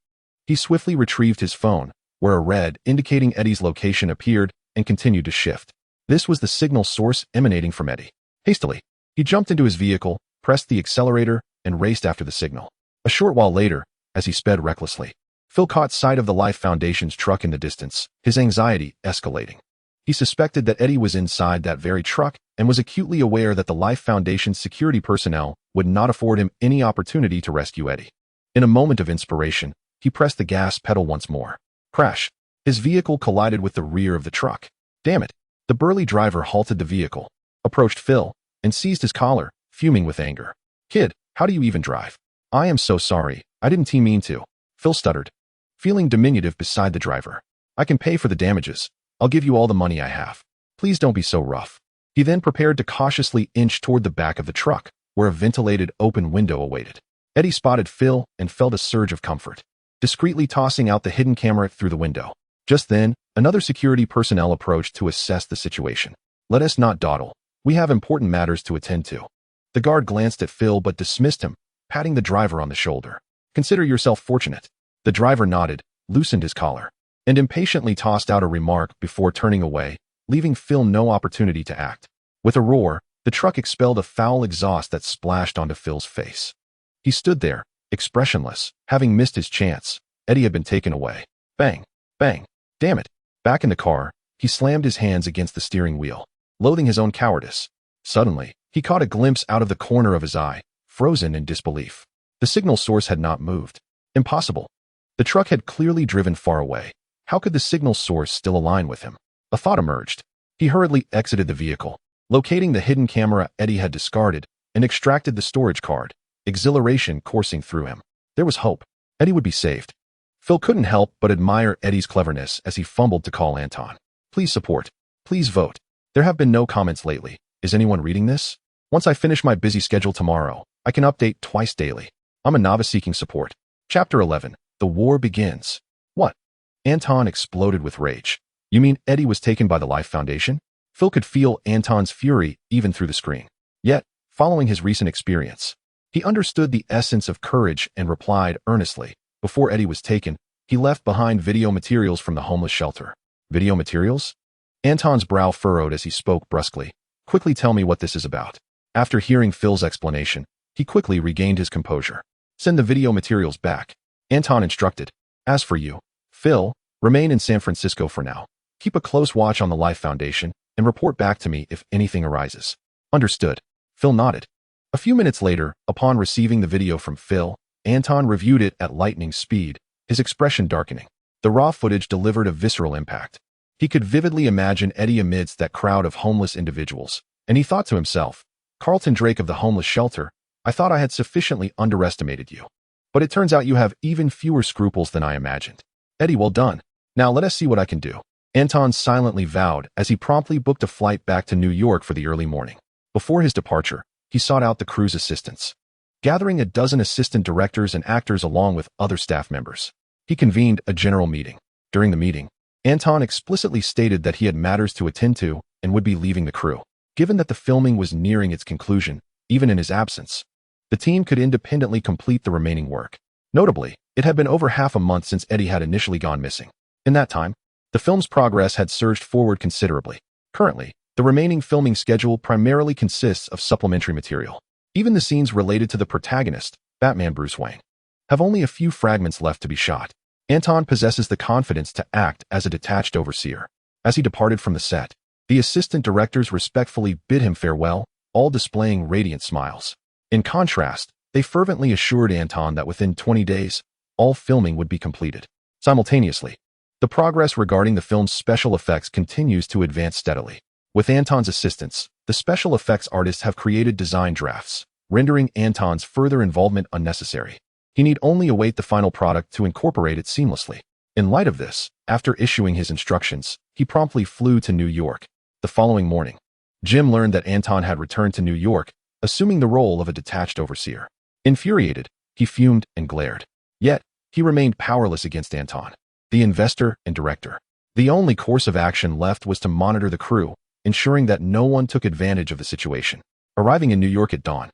he swiftly retrieved his phone, where a red indicating Eddie's location appeared and continued to shift. This was the signal source emanating from Eddie. Hastily, he jumped into his vehicle, pressed the accelerator, and raced after the signal. A short while later, as he sped recklessly, Phil caught sight of the Life Foundation's truck in the distance, his anxiety escalating. He suspected that Eddie was inside that very truck and was acutely aware that the Life Foundation's security personnel would not afford him any opportunity to rescue Eddie. In a moment of inspiration, he pressed the gas pedal once more. Crash! His vehicle collided with the rear of the truck. Damn it! The burly driver halted the vehicle, approached Phil, and seized his collar, fuming with anger. Kid, how do you even drive? I am so sorry, I didn't mean to. Phil stuttered, feeling diminutive beside the driver. I can pay for the damages. I'll give you all the money I have. Please don't be so rough. He then prepared to cautiously inch toward the back of the truck, where a ventilated open window awaited. Eddie spotted Phil and felt a surge of comfort, discreetly tossing out the hidden camera through the window. Just then, another security personnel approached to assess the situation. Let us not dawdle. We have important matters to attend to. The guard glanced at Phil but dismissed him, patting the driver on the shoulder. Consider yourself fortunate. The driver nodded, loosened his collar, and impatiently tossed out a remark before turning away, leaving Phil no opportunity to act. With a roar, the truck expelled a foul exhaust that splashed onto Phil's face. He stood there, expressionless, having missed his chance. Eddie had been taken away. Bang! Bang! Damn it! Back in the car, he slammed his hands against the steering wheel, loathing his own cowardice. Suddenly, he caught a glimpse out of the corner of his eye, frozen in disbelief. The signal source had not moved. Impossible. The truck had clearly driven far away. How could the signal source still align with him? A thought emerged. He hurriedly exited the vehicle, locating the hidden camera Eddie had discarded, and extracted the storage card, exhilaration coursing through him. There was hope. Eddie would be saved. Phil couldn't help but admire Eddie's cleverness as he fumbled to call Anton. Please support. Please vote. There have been no comments lately. Is anyone reading this? Once I finish my busy schedule tomorrow, I can update twice daily. I'm a novice seeking support. Chapter 11. The war begins. What? Anton exploded with rage. You mean Eddie was taken by the Life Foundation? Phil could feel Anton's fury even through the screen. Yet, following his recent experience, he understood the essence of courage and replied earnestly. Before Eddie was taken, he left behind video materials from the homeless shelter. Video materials? Anton's brow furrowed as he spoke brusquely. Quickly tell me what this is about. After hearing Phil's explanation, he quickly regained his composure. Send the video materials back. Anton instructed. As for you, Phil, remain in San Francisco for now. Keep a close watch on the Life Foundation and report back to me if anything arises. Understood. Phil nodded. A few minutes later, upon receiving the video from Phil, Anton reviewed it at lightning speed, his expression darkening. The raw footage delivered a visceral impact. He could vividly imagine Eddie amidst that crowd of homeless individuals, and he thought to himself, Carlton Drake of the homeless shelter, I thought I had sufficiently underestimated you. But it turns out you have even fewer scruples than I imagined. Eddie, well done. Now let us see what I can do. Anton silently vowed as he promptly booked a flight back to New York for the early morning. Before his departure, he sought out the crew's assistants. Gathering a dozen assistant directors and actors along with other staff members, he convened a general meeting. During the meeting, Anton explicitly stated that he had matters to attend to and would be leaving the crew. Given that the filming was nearing its conclusion, even in his absence, the team could independently complete the remaining work. Notably, it had been over half a month since Eddie had initially gone missing. In that time, the film's progress had surged forward considerably. Currently, the remaining filming schedule primarily consists of supplementary material. Even the scenes related to the protagonist, Batman Bruce Wayne, have only a few fragments left to be shot. Anton possesses the confidence to act as a detached overseer. As he departed from the set, the assistant directors respectfully bid him farewell, all displaying radiant smiles. In contrast, they fervently assured Anton that within 20 days, all filming would be completed. Simultaneously, the progress regarding the film's special effects continues to advance steadily. With Anton's assistance, the special effects artists have created design drafts, rendering Anton's further involvement unnecessary. He need only await the final product to incorporate it seamlessly. In light of this, after issuing his instructions, he promptly flew to New York. The following morning, Jim learned that Anton had returned to New York, assuming the role of a detached overseer. Infuriated, he fumed and glared. Yet, he remained powerless against Anton, the investor and director. The only course of action left was to monitor the crew, ensuring that no one took advantage of the situation. Arriving in New York at dawn,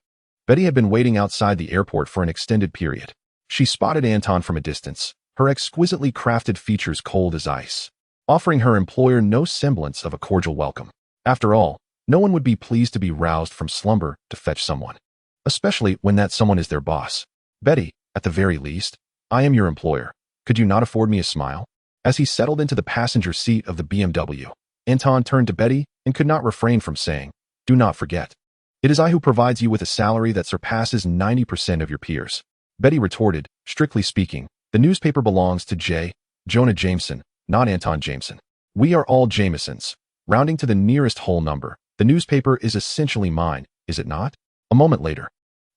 Betty had been waiting outside the airport for an extended period. She spotted Anton from a distance, her exquisitely crafted features cold as ice, offering her employer no semblance of a cordial welcome. After all, no one would be pleased to be roused from slumber to fetch someone, especially when that someone is their boss. Betty, at the very least, I am your employer. Could you not afford me a smile? As he settled into the passenger seat of the BMW, Anton turned to Betty and could not refrain from saying, do not forget, it is I who provides you with a salary that surpasses 90% of your peers. Betty retorted, strictly speaking, the newspaper belongs to Jonah Jameson, not Anton Jameson. We are all Jamesons. Rounding to the nearest whole number, the newspaper is essentially mine, is it not? A moment later,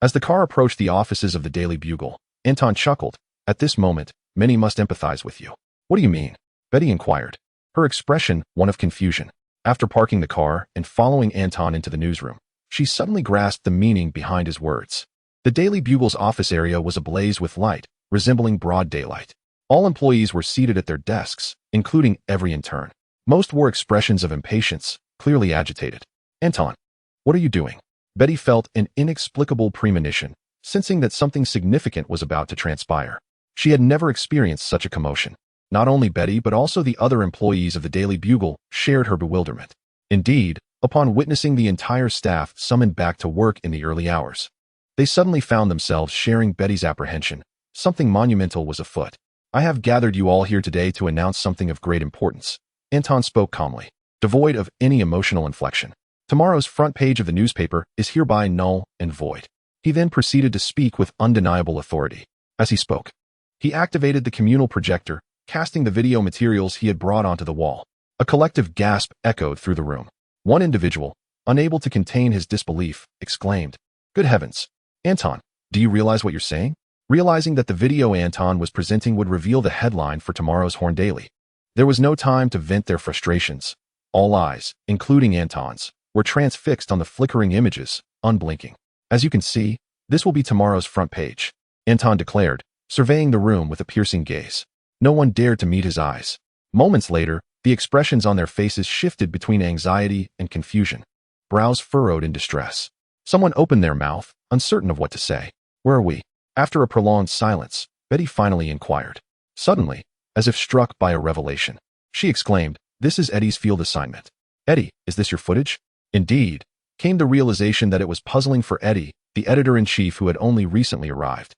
as the car approached the offices of the Daily Bugle, Anton chuckled. At this moment, many must empathize with you. What do you mean? Betty inquired, her expression one of confusion. After parking the car and following Anton into the newsroom, she suddenly grasped the meaning behind his words. The Daily Bugle's office area was ablaze with light, resembling broad daylight. All employees were seated at their desks, including every intern. Most wore expressions of impatience, clearly agitated. Anton, what are you doing? Betty felt an inexplicable premonition, sensing that something significant was about to transpire. She had never experienced such a commotion. Not only Betty but also the other employees of the Daily Bugle shared her bewilderment. Indeed, upon witnessing the entire staff summoned back to work in the early hours, they suddenly found themselves sharing Betty's apprehension. Something monumental was afoot. I have gathered you all here today to announce something of great importance. Anton spoke calmly, devoid of any emotional inflection. Tomorrow's front page of the newspaper is hereby null and void. He then proceeded to speak with undeniable authority. As he spoke, he activated the communal projector, casting the video materials he had brought onto the wall. A collective gasp echoed through the room. One individual, unable to contain his disbelief, exclaimed, "Good heavens! Anton, do you realize what you're saying?" Realizing that the video Anton was presenting would reveal the headline for tomorrow's Horn Daily, there was no time to vent their frustrations. All eyes, including Anton's, were transfixed on the flickering images, unblinking. As you can see, this will be tomorrow's front page, Anton declared, surveying the room with a piercing gaze. No one dared to meet his eyes. Moments later, the expressions on their faces shifted between anxiety and confusion, brows furrowed in distress. Someone opened their mouth, uncertain of what to say. Where are we? After a prolonged silence, Betty finally inquired. Suddenly, as if struck by a revelation, she exclaimed, "This is Eddie's field assignment." "Eddie, is this your footage?" Indeed, came the realization that it was puzzling for Eddie, the editor-in-chief who had only recently arrived,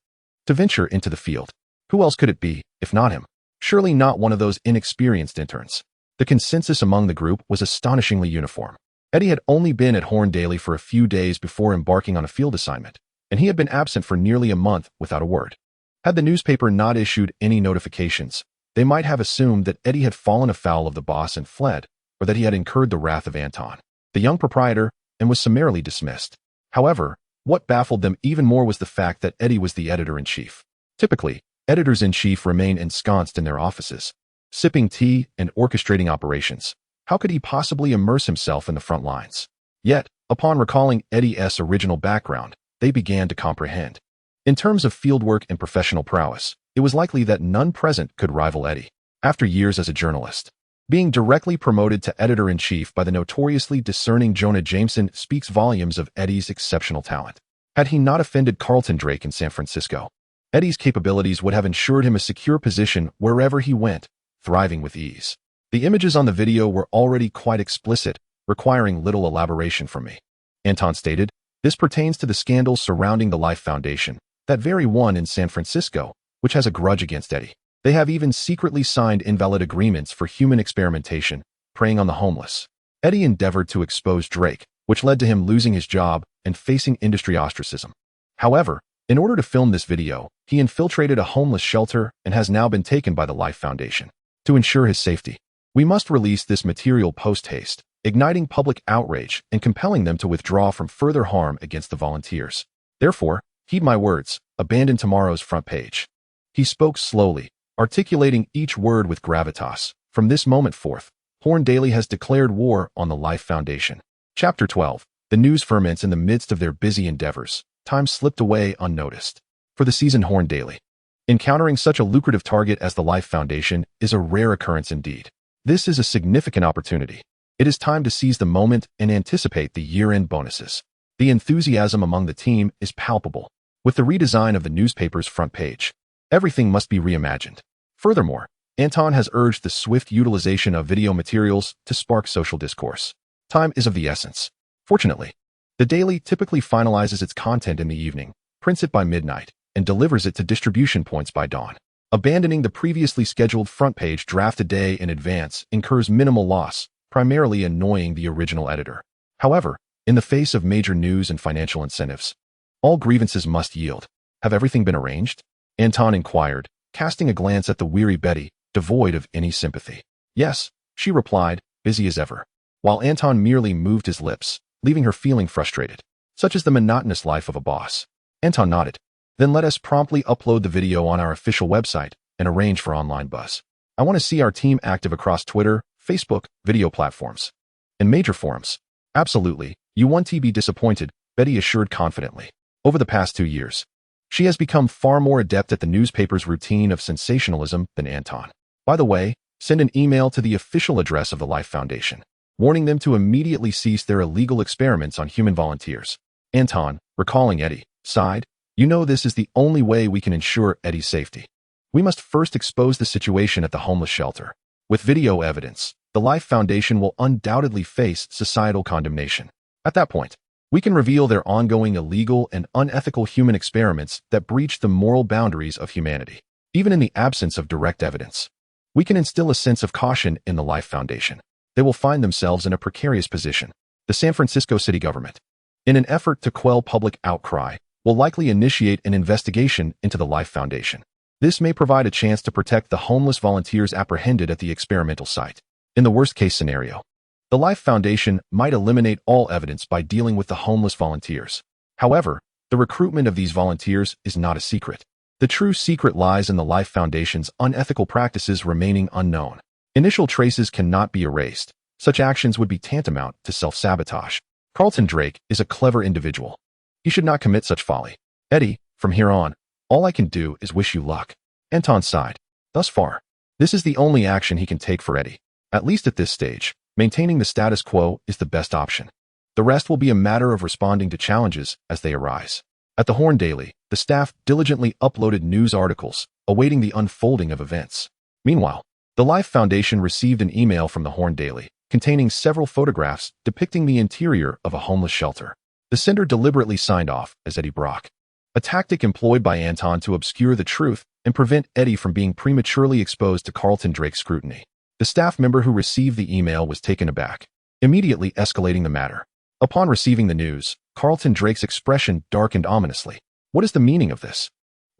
to venture into the field. Who else could it be, if not him? Surely not one of those inexperienced interns. The consensus among the group was astonishingly uniform. Eddie had only been at Horn Daily for a few days before embarking on a field assignment, and he had been absent for nearly a month without a word. Had the newspaper not issued any notifications, they might have assumed that Eddie had fallen afoul of the boss and fled, or that he had incurred the wrath of Anton, the young proprietor, and was summarily dismissed. However, what baffled them even more was the fact that Eddie was the editor-in-chief. Typically, editors-in-chief remain ensconced in their offices, sipping tea and orchestrating operations. How could he possibly immerse himself in the front lines? Yet, upon recalling Eddie's original background, they began to comprehend. In terms of fieldwork and professional prowess, it was likely that none present could rival Eddie. After years as a journalist, being directly promoted to editor-in-chief by the notoriously discerning Jonah Jameson speaks volumes of Eddie's exceptional talent. Had he not offended Carlton Drake in San Francisco, Eddie's capabilities would have ensured him a secure position wherever he went, thriving with ease. The images on the video were already quite explicit, requiring little elaboration from me. Anton stated, this pertains to the scandals surrounding the Life Foundation, that very one in San Francisco, which has a grudge against Eddie. They have even secretly signed invalid agreements for human experimentation, preying on the homeless. Eddie endeavored to expose Drake, which led to him losing his job and facing industry ostracism. However, in order to film this video, he infiltrated a homeless shelter and has now been taken by the Life Foundation. To ensure his safety, we must release this material post-haste, igniting public outrage and compelling them to withdraw from further harm against the volunteers. Therefore, heed my words, abandon tomorrow's front page. He spoke slowly, articulating each word with gravitas. From this moment forth, Horn Daily has declared war on the Life Foundation. Chapter 12. The news ferments in the midst of their busy endeavors. Time slipped away unnoticed. For the seasoned Horn Daily, encountering such a lucrative target as the Life Foundation is a rare occurrence indeed. This is a significant opportunity. It is time to seize the moment and anticipate the year-end bonuses. The enthusiasm among the team is palpable. With the redesign of the newspaper's front page, everything must be reimagined. Furthermore, Anton has urged the swift utilization of video materials to spark social discourse. Time is of the essence. Fortunately, the Daily typically finalizes its content in the evening, prints it by midnight, and delivers it to distribution points by dawn. Abandoning the previously scheduled front page draft a day in advance incurs minimal loss, primarily annoying the original editor. However, in the face of major news and financial incentives, all grievances must yield. Have everything been arranged? Anton inquired, casting a glance at the weary Betty, devoid of any sympathy. Yes, she replied, busy as ever, while Anton merely moved his lips, leaving her feeling frustrated. Such is the monotonous life of a boss. Anton nodded. Then let us promptly upload the video on our official website and arrange for online buzz. I want to see our team active across Twitter, Facebook, video platforms, and major forums. Absolutely, you won't be disappointed, Betty assured confidently. Over the past 2 years, she has become far more adept at the newspaper's routine of sensationalism than Anton. By the way, send an email to the official address of the Life Foundation, warning them to immediately cease their illegal experiments on human volunteers. Anton, recalling Eddie, sighed, you know this is the only way we can ensure Eddie's safety. We must first expose the situation at the homeless shelter. With video evidence, the Life Foundation will undoubtedly face societal condemnation. At that point, we can reveal their ongoing illegal and unethical human experiments that breach the moral boundaries of humanity. Even in the absence of direct evidence, we can instill a sense of caution in the Life Foundation. They will find themselves in a precarious position. The San Francisco city government, in an effort to quell public outcry, will likely initiate an investigation into the Life Foundation. This may provide a chance to protect the homeless volunteers apprehended at the experimental site. In the worst-case scenario, the Life Foundation might eliminate all evidence by dealing with the homeless volunteers. However, the recruitment of these volunteers is not a secret. The true secret lies in the Life Foundation's unethical practices remaining unknown. Initial traces cannot be erased. Such actions would be tantamount to self-sabotage. Carlton Drake is a clever individual. He should not commit such folly. Eddie, from here on, all I can do is wish you luck. Anton sighed. Thus far, this is the only action he can take for Eddie. At least at this stage, maintaining the status quo is the best option. The rest will be a matter of responding to challenges as they arise. At the Horn Daily, the staff diligently uploaded news articles, awaiting the unfolding of events. Meanwhile, the Life Foundation received an email from the Horn Daily, containing several photographs depicting the interior of a homeless shelter. The sender deliberately signed off as Eddie Brock, a tactic employed by Anton to obscure the truth and prevent Eddie from being prematurely exposed to Carlton Drake's scrutiny. The staff member who received the email was taken aback, immediately escalating the matter. Upon receiving the news, Carlton Drake's expression darkened ominously. What is the meaning of this?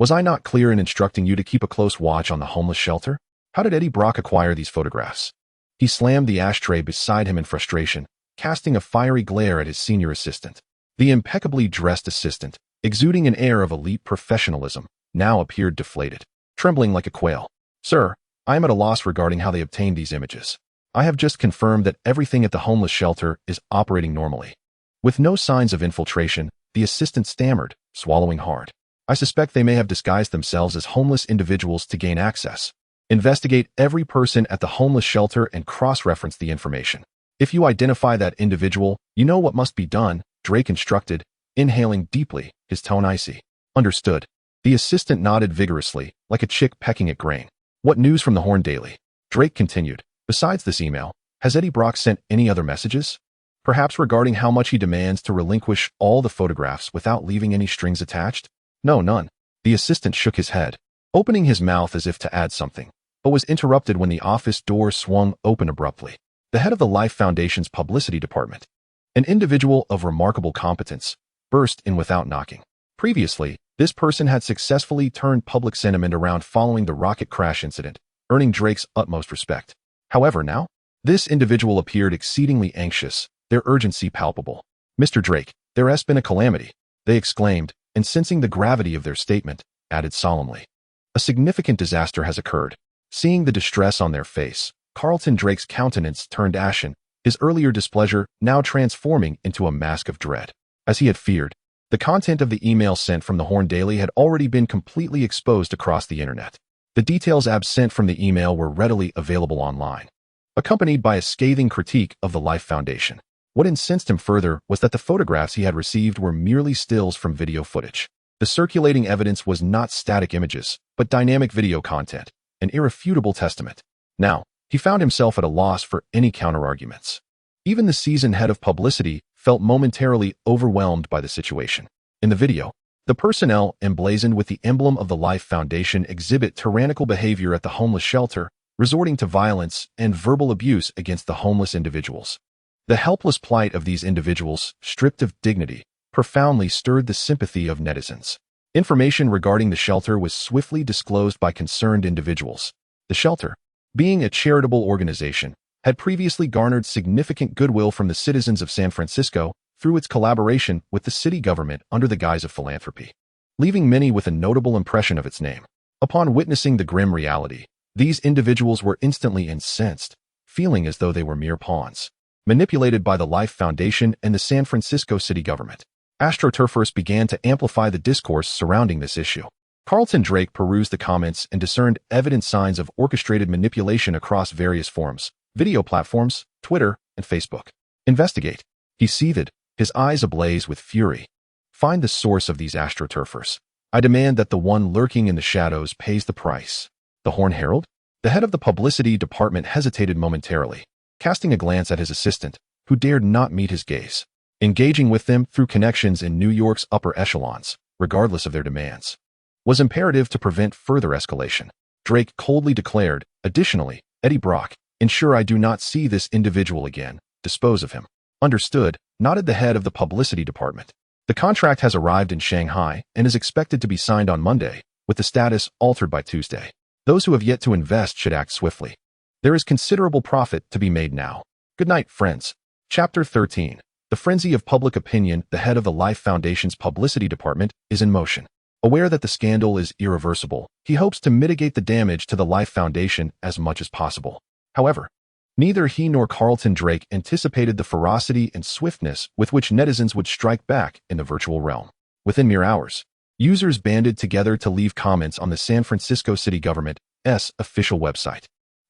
Was I not clear in instructing you to keep a close watch on the homeless shelter? How did Eddie Brock acquire these photographs? He slammed the ashtray beside him in frustration, casting a fiery glare at his senior assistant. The impeccably dressed assistant, exuding an air of elite professionalism, now appeared deflated, trembling like a quail. Sir, I am at a loss regarding how they obtained these images. I have just confirmed that everything at the homeless shelter is operating normally. With no signs of infiltration, the assistant stammered, swallowing hard. I suspect they may have disguised themselves as homeless individuals to gain access. Investigate every person at the homeless shelter and cross-reference the information. If you identify that individual, you know what must be done, Drake instructed, inhaling deeply, his tone icy. Understood. The assistant nodded vigorously, like a chick pecking at grain. What news from the Horn Daily? Drake continued. Besides this email, has Eddie Brock sent any other messages? Perhaps regarding how much he demands to relinquish all the photographs without leaving any strings attached? No, none. The assistant shook his head, opening his mouth as if to add something, but was interrupted when the office door swung open abruptly. The head of the Life Foundation's publicity department, an individual of remarkable competence, burst in without knocking. Previously, this person had successfully turned public sentiment around following the rocket crash incident, earning Drake's utmost respect. However, now, this individual appeared exceedingly anxious, their urgency palpable. Mr. Drake, there has been a calamity, they exclaimed, and sensing the gravity of their statement, added solemnly. A significant disaster has occurred. Seeing the distress on their face, Carlton Drake's countenance turned ashen, his earlier displeasure now transforming into a mask of dread. As he had feared, the content of the email sent from the Horn Daily had already been completely exposed across the internet. The details absent from the email were readily available online, accompanied by a scathing critique of the Life Foundation. What incensed him further was that the photographs he had received were merely stills from video footage. The circulating evidence was not static images, but dynamic video content, an irrefutable testament. Now, he found himself at a loss for any counterarguments. Even the seasoned head of publicity felt momentarily overwhelmed by the situation. In the video, the personnel emblazoned with the emblem of the Life Foundation exhibit tyrannical behavior at the homeless shelter, resorting to violence and verbal abuse against the homeless individuals. The helpless plight of these individuals, stripped of dignity, profoundly stirred the sympathy of netizens. Information regarding the shelter was swiftly disclosed by concerned individuals. The shelter, being a charitable organization, had previously garnered significant goodwill from the citizens of San Francisco through its collaboration with the city government under the guise of philanthropy, leaving many with a notable impression of its name. Upon witnessing the grim reality, these individuals were instantly incensed, feeling as though they were mere pawns, manipulated by the Life Foundation and the San Francisco city government. AstroTurfers began to amplify the discourse surrounding this issue. Carlton Drake perused the comments and discerned evident signs of orchestrated manipulation across various forums, video platforms, Twitter, and Facebook. Investigate. He seethed, his eyes ablaze with fury. Find the source of these AstroTurfers. I demand that the one lurking in the shadows pays the price. The Horn Herald? The head of the publicity department hesitated momentarily, casting a glance at his assistant, who dared not meet his gaze. Engaging with them through connections in New York's upper echelons, regardless of their demands, was imperative to prevent further escalation. Drake coldly declared, additionally, Eddie Brock, ensure I do not see this individual again, dispose of him. Understood, nodded the head of the publicity department. The contract has arrived in Shanghai and is expected to be signed on Monday, with the status altered by Tuesday. Those who have yet to invest should act swiftly. There is considerable profit to be made now. Good night, friends. Chapter 13. The frenzy of public opinion. The head of the Life Foundation's publicity department is in motion. Aware that the scandal is irreversible, he hopes to mitigate the damage to the Life Foundation as much as possible. However, neither he nor Carlton Drake anticipated the ferocity and swiftness with which netizens would strike back in the virtual realm. Within mere hours, users banded together to leave comments on the San Francisco city government's official website.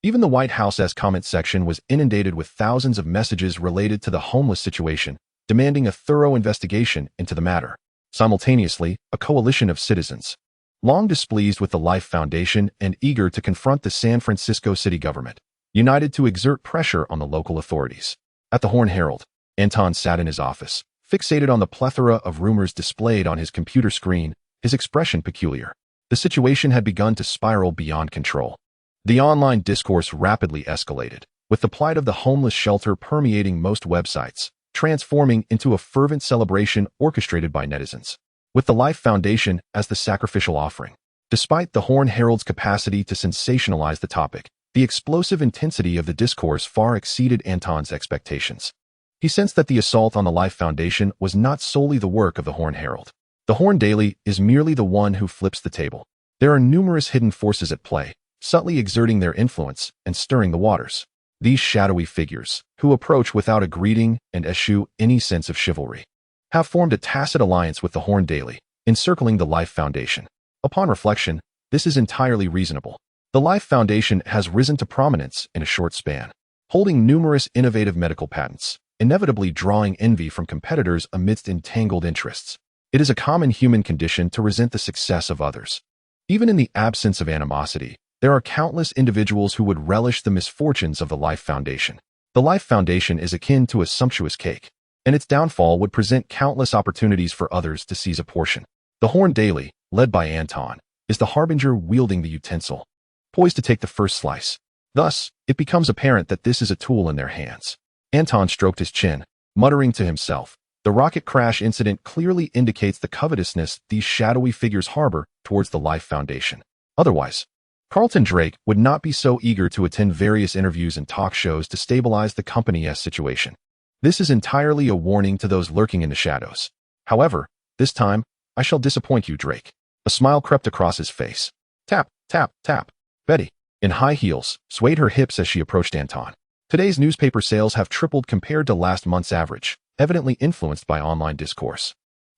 Even the White House's comment section was inundated with thousands of messages related to the homeless situation, demanding a thorough investigation into the matter. Simultaneously, a coalition of citizens, long displeased with the Life Foundation and eager to confront the San Francisco city government, united to exert pressure on the local authorities. At the Horn Herald, Anton sat in his office, fixated on the plethora of rumors displayed on his computer screen, his expression peculiar. The situation had begun to spiral beyond control. The online discourse rapidly escalated, with the plight of the homeless shelter permeating most websites, transforming into a fervent celebration orchestrated by netizens, with the Life Foundation as the sacrificial offering. Despite the Horn Herald's capacity to sensationalize the topic, the explosive intensity of the discourse far exceeded Anton's expectations. He sensed that the assault on the Life Foundation was not solely the work of the Horn Herald. The Horn Daily is merely the one who flips the table. There are numerous hidden forces at play, subtly exerting their influence and stirring the waters. These shadowy figures, who approach without a greeting and eschew any sense of chivalry, have formed a tacit alliance with the Horn Daily, encircling the Life Foundation. Upon reflection, this is entirely reasonable. The Life Foundation has risen to prominence in a short span, holding numerous innovative medical patents, inevitably drawing envy from competitors amidst entangled interests. It is a common human condition to resent the success of others. Even in the absence of animosity, there are countless individuals who would relish the misfortunes of the Life Foundation. The Life Foundation is akin to a sumptuous cake, and its downfall would present countless opportunities for others to seize a portion. The Horn Daily, led by Anton, is the harbinger wielding the utensil, poised to take the first slice. Thus, it becomes apparent that this is a tool in their hands. Anton stroked his chin, muttering to himself. The rocket crash incident clearly indicates the covetousness these shadowy figures harbor towards the Life Foundation. Otherwise, Carlton Drake would not be so eager to attend various interviews and talk shows to stabilize the company's situation. This is entirely a warning to those lurking in the shadows. However, this time, I shall disappoint you, Drake. A smile crept across his face. Tap, tap, tap. Betty, in high heels, swayed her hips as she approached Anton. Today's newspaper sales have tripled compared to last month's average, evidently influenced by online discourse.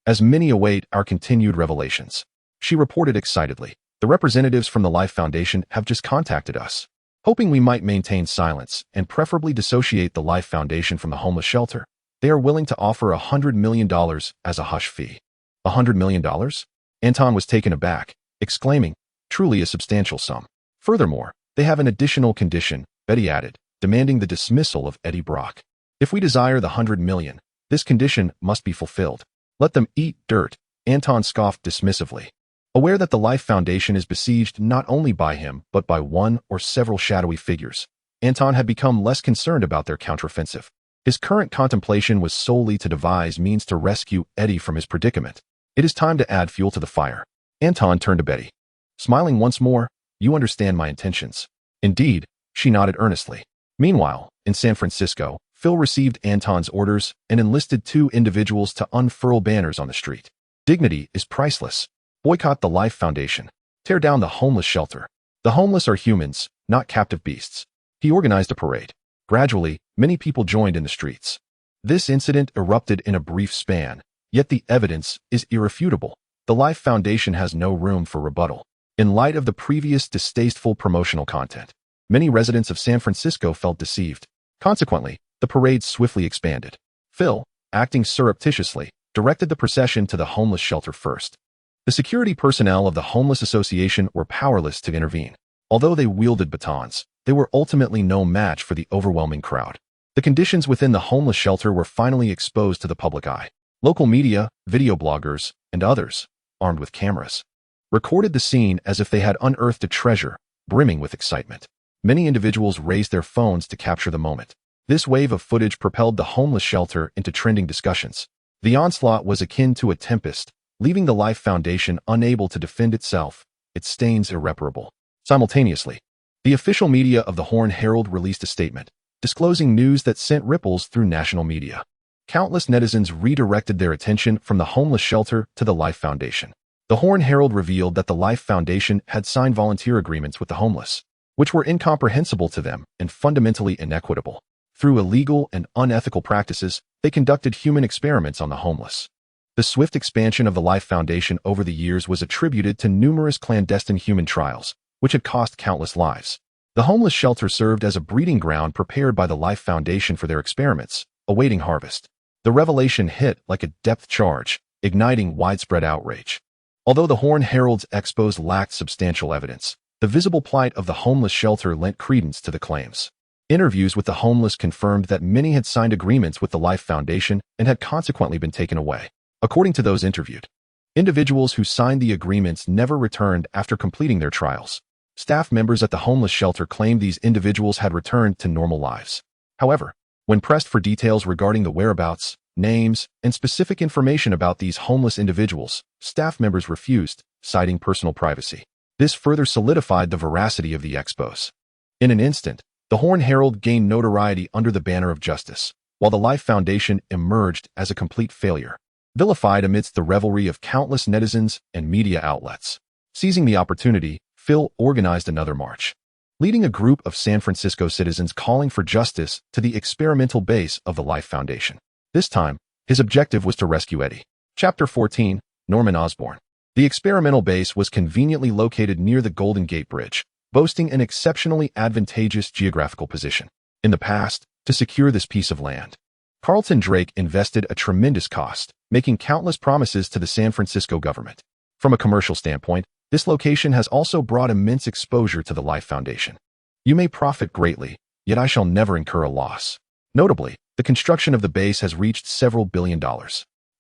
As many await our continued revelations, she reported excitedly. The representatives from the Life Foundation have just contacted us, hoping we might maintain silence and preferably dissociate the Life Foundation from the homeless shelter. They are willing to offer $100 million as a hush fee. $100 million? Anton was taken aback, exclaiming, truly a substantial sum. Furthermore, they have an additional condition, Betty added, demanding the dismissal of Eddie Brock. If we desire the $100 million, this condition must be fulfilled. Let them eat dirt, Anton scoffed dismissively. Aware that the Life Foundation is besieged not only by him but by one or several shadowy figures, Anton had become less concerned about their counteroffensive. His current contemplation was solely to devise means to rescue Eddie from his predicament. It is time to add fuel to the fire. Anton turned to Betty. Smiling once more, you understand my intentions. Indeed, she nodded earnestly. Meanwhile, in San Francisco, Phil received Anton's orders and enlisted 2 individuals to unfurl banners on the street. Dignity is priceless. Boycott the Life Foundation. Tear down the homeless shelter. The homeless are humans, not captive beasts. He organized a parade. Gradually, many people joined in the streets. This incident erupted in a brief span, yet the evidence is irrefutable. The Life Foundation has no room for rebuttal. In light of the previous distasteful promotional content, many residents of San Francisco felt deceived. Consequently, the parade swiftly expanded. Phil, acting surreptitiously, directed the procession to the homeless shelter first. The security personnel of the Homeless Association were powerless to intervene. Although they wielded batons, they were ultimately no match for the overwhelming crowd. The conditions within the homeless shelter were finally exposed to the public eye. Local media, video bloggers, and others, armed with cameras, recorded the scene as if they had unearthed a treasure, brimming with excitement. Many individuals raised their phones to capture the moment. This wave of footage propelled the homeless shelter into trending discussions. The onslaught was akin to a tempest, leaving the Life Foundation unable to defend itself, its stains irreparable. Simultaneously, the official media of the Horn Herald released a statement, disclosing news that sent ripples through national media. Countless netizens redirected their attention from the homeless shelter to the Life Foundation. The Horn Herald revealed that the Life Foundation had signed volunteer agreements with the homeless, which were incomprehensible to them and fundamentally inequitable. Through illegal and unethical practices, they conducted human experiments on the homeless. The swift expansion of the Life Foundation over the years was attributed to numerous clandestine human trials, which had cost countless lives. The homeless shelter served as a breeding ground prepared by the Life Foundation for their experiments, awaiting harvest. The revelation hit like a depth charge, igniting widespread outrage. Although the Horn Herald's expose lacked substantial evidence, the visible plight of the homeless shelter lent credence to the claims. Interviews with the homeless confirmed that many had signed agreements with the Life Foundation and had consequently been taken away. According to those interviewed, individuals who signed the agreements never returned after completing their trials. Staff members at the homeless shelter claimed these individuals had returned to normal lives. However, when pressed for details regarding the whereabouts, names, and specific information about these homeless individuals, staff members refused, citing personal privacy. This further solidified the veracity of the expose. In an instant, the Horn Herald gained notoriety under the banner of justice, while the Life Foundation emerged as a complete failure, vilified amidst the revelry of countless netizens and media outlets. Seizing the opportunity, Phil organized another march, leading a group of San Francisco citizens calling for justice to the experimental base of the Life Foundation. This time, his objective was to rescue Eddie. Chapter 14, Norman Osborn. The experimental base was conveniently located near the Golden Gate Bridge, boasting an exceptionally advantageous geographical position. In the past, to secure this piece of land, Carlton Drake invested a tremendous cost, making countless promises to the San Francisco government. From a commercial standpoint, this location has also brought immense exposure to the Life Foundation. You may profit greatly, yet I shall never incur a loss. Notably, the construction of the base has reached several $billion,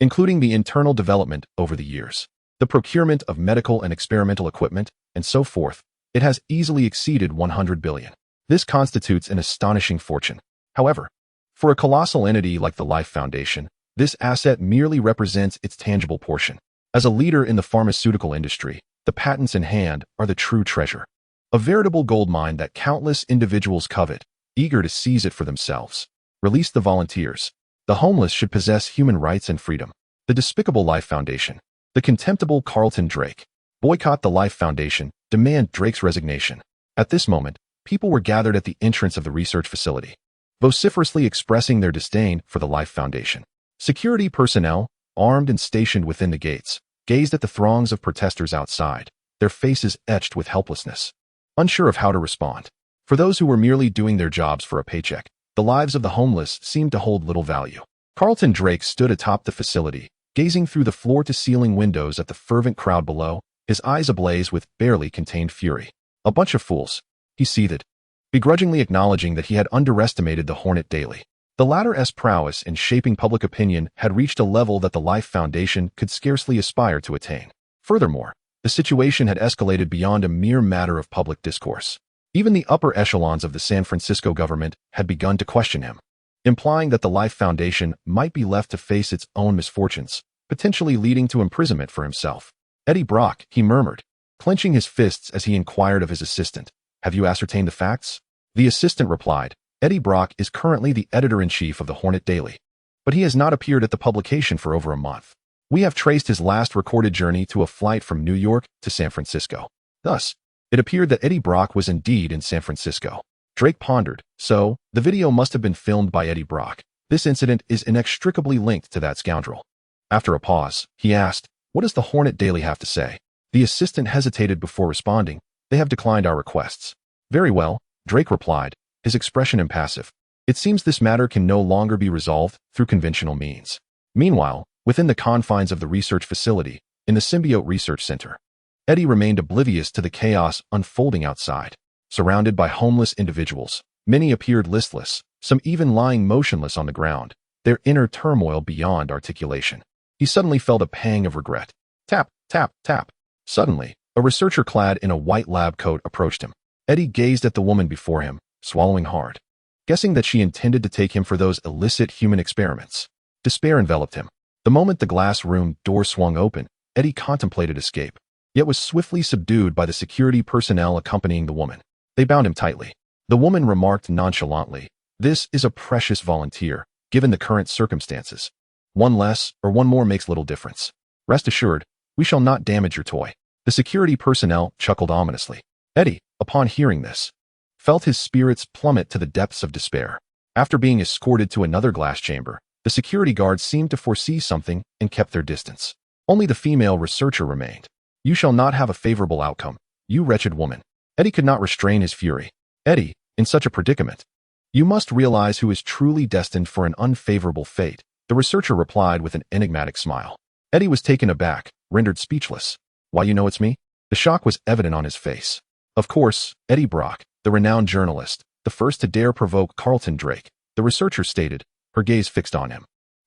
including the internal development over the years, the procurement of medical and experimental equipment, and so forth. It has easily exceeded $100 billion. This constitutes an astonishing fortune. However, for a colossal entity like the Life Foundation, this asset merely represents its tangible portion. As a leader in the pharmaceutical industry, the patents in hand are the true treasure, a veritable goldmine that countless individuals covet, eager to seize it for themselves. Release the volunteers. The homeless should possess human rights and freedom. The despicable Life Foundation. The contemptible Carlton Drake. Boycott the Life Foundation. Demand Drake's resignation. At this moment, people were gathered at the entrance of the research facility, vociferously expressing their disdain for the Life Foundation. Security personnel, armed and stationed within the gates, gazed at the throngs of protesters outside, their faces etched with helplessness, unsure of how to respond. For those who were merely doing their jobs for a paycheck, the lives of the homeless seemed to hold little value. Carlton Drake stood atop the facility, gazing through the floor-to-ceiling windows at the fervent crowd below, his eyes ablaze with barely contained fury. A bunch of fools, he seethed, begrudgingly acknowledging that he had underestimated the Hornet Daily. The latter's prowess in shaping public opinion had reached a level that the Life Foundation could scarcely aspire to attain. Furthermore, the situation had escalated beyond a mere matter of public discourse. Even the upper echelons of the San Francisco government had begun to question him, implying that the Life Foundation might be left to face its own misfortunes, potentially leading to imprisonment for himself. Eddie Brock, he murmured, clenching his fists as he inquired of his assistant. Have you ascertained the facts? The assistant replied, Eddie Brock is currently the editor-in-chief of the Hornet Daily, but he has not appeared at the publication for over a month. We have traced his last recorded journey to a flight from New York to San Francisco. Thus, it appeared that Eddie Brock was indeed in San Francisco. Drake pondered, so, the video must have been filmed by Eddie Brock. This incident is inextricably linked to that scoundrel. After a pause, he asked, what does the Hornet Daily have to say? The assistant hesitated before responding. They have declined our requests. Very well, Drake replied, his expression impassive. It seems this matter can no longer be resolved through conventional means. Meanwhile, within the confines of the research facility, in the Symbiote Research Center, Eddie remained oblivious to the chaos unfolding outside. Surrounded by homeless individuals, many appeared listless, some even lying motionless on the ground, their inner turmoil beyond articulation. He suddenly felt a pang of regret. Tap, tap, tap. Suddenly, a researcher clad in a white lab coat approached him. Eddie gazed at the woman before him, swallowing hard, guessing that she intended to take him for those illicit human experiments. Despair enveloped him. The moment the glass room door swung open, Eddie contemplated escape, yet was swiftly subdued by the security personnel accompanying the woman. They bound him tightly. The woman remarked nonchalantly, this is a precious volunteer, given the current circumstances. One less or one more makes little difference. Rest assured, we shall not damage your toy. The security personnel chuckled ominously. Eddie, upon hearing this, felt his spirits plummet to the depths of despair. After being escorted to another glass chamber, the security guards seemed to foresee something and kept their distance. Only the female researcher remained. You shall not have a favorable outcome, you wretched woman. Eddie could not restrain his fury. Eddie, in such a predicament, you must realize who is truly destined for an unfavorable fate, the researcher replied with an enigmatic smile. Eddie was taken aback, rendered speechless. Why, you know it's me? The shock was evident on his face. Of course, Eddie Brock, the renowned journalist, the first to dare provoke Carlton Drake, the researcher stated, her gaze fixed on him.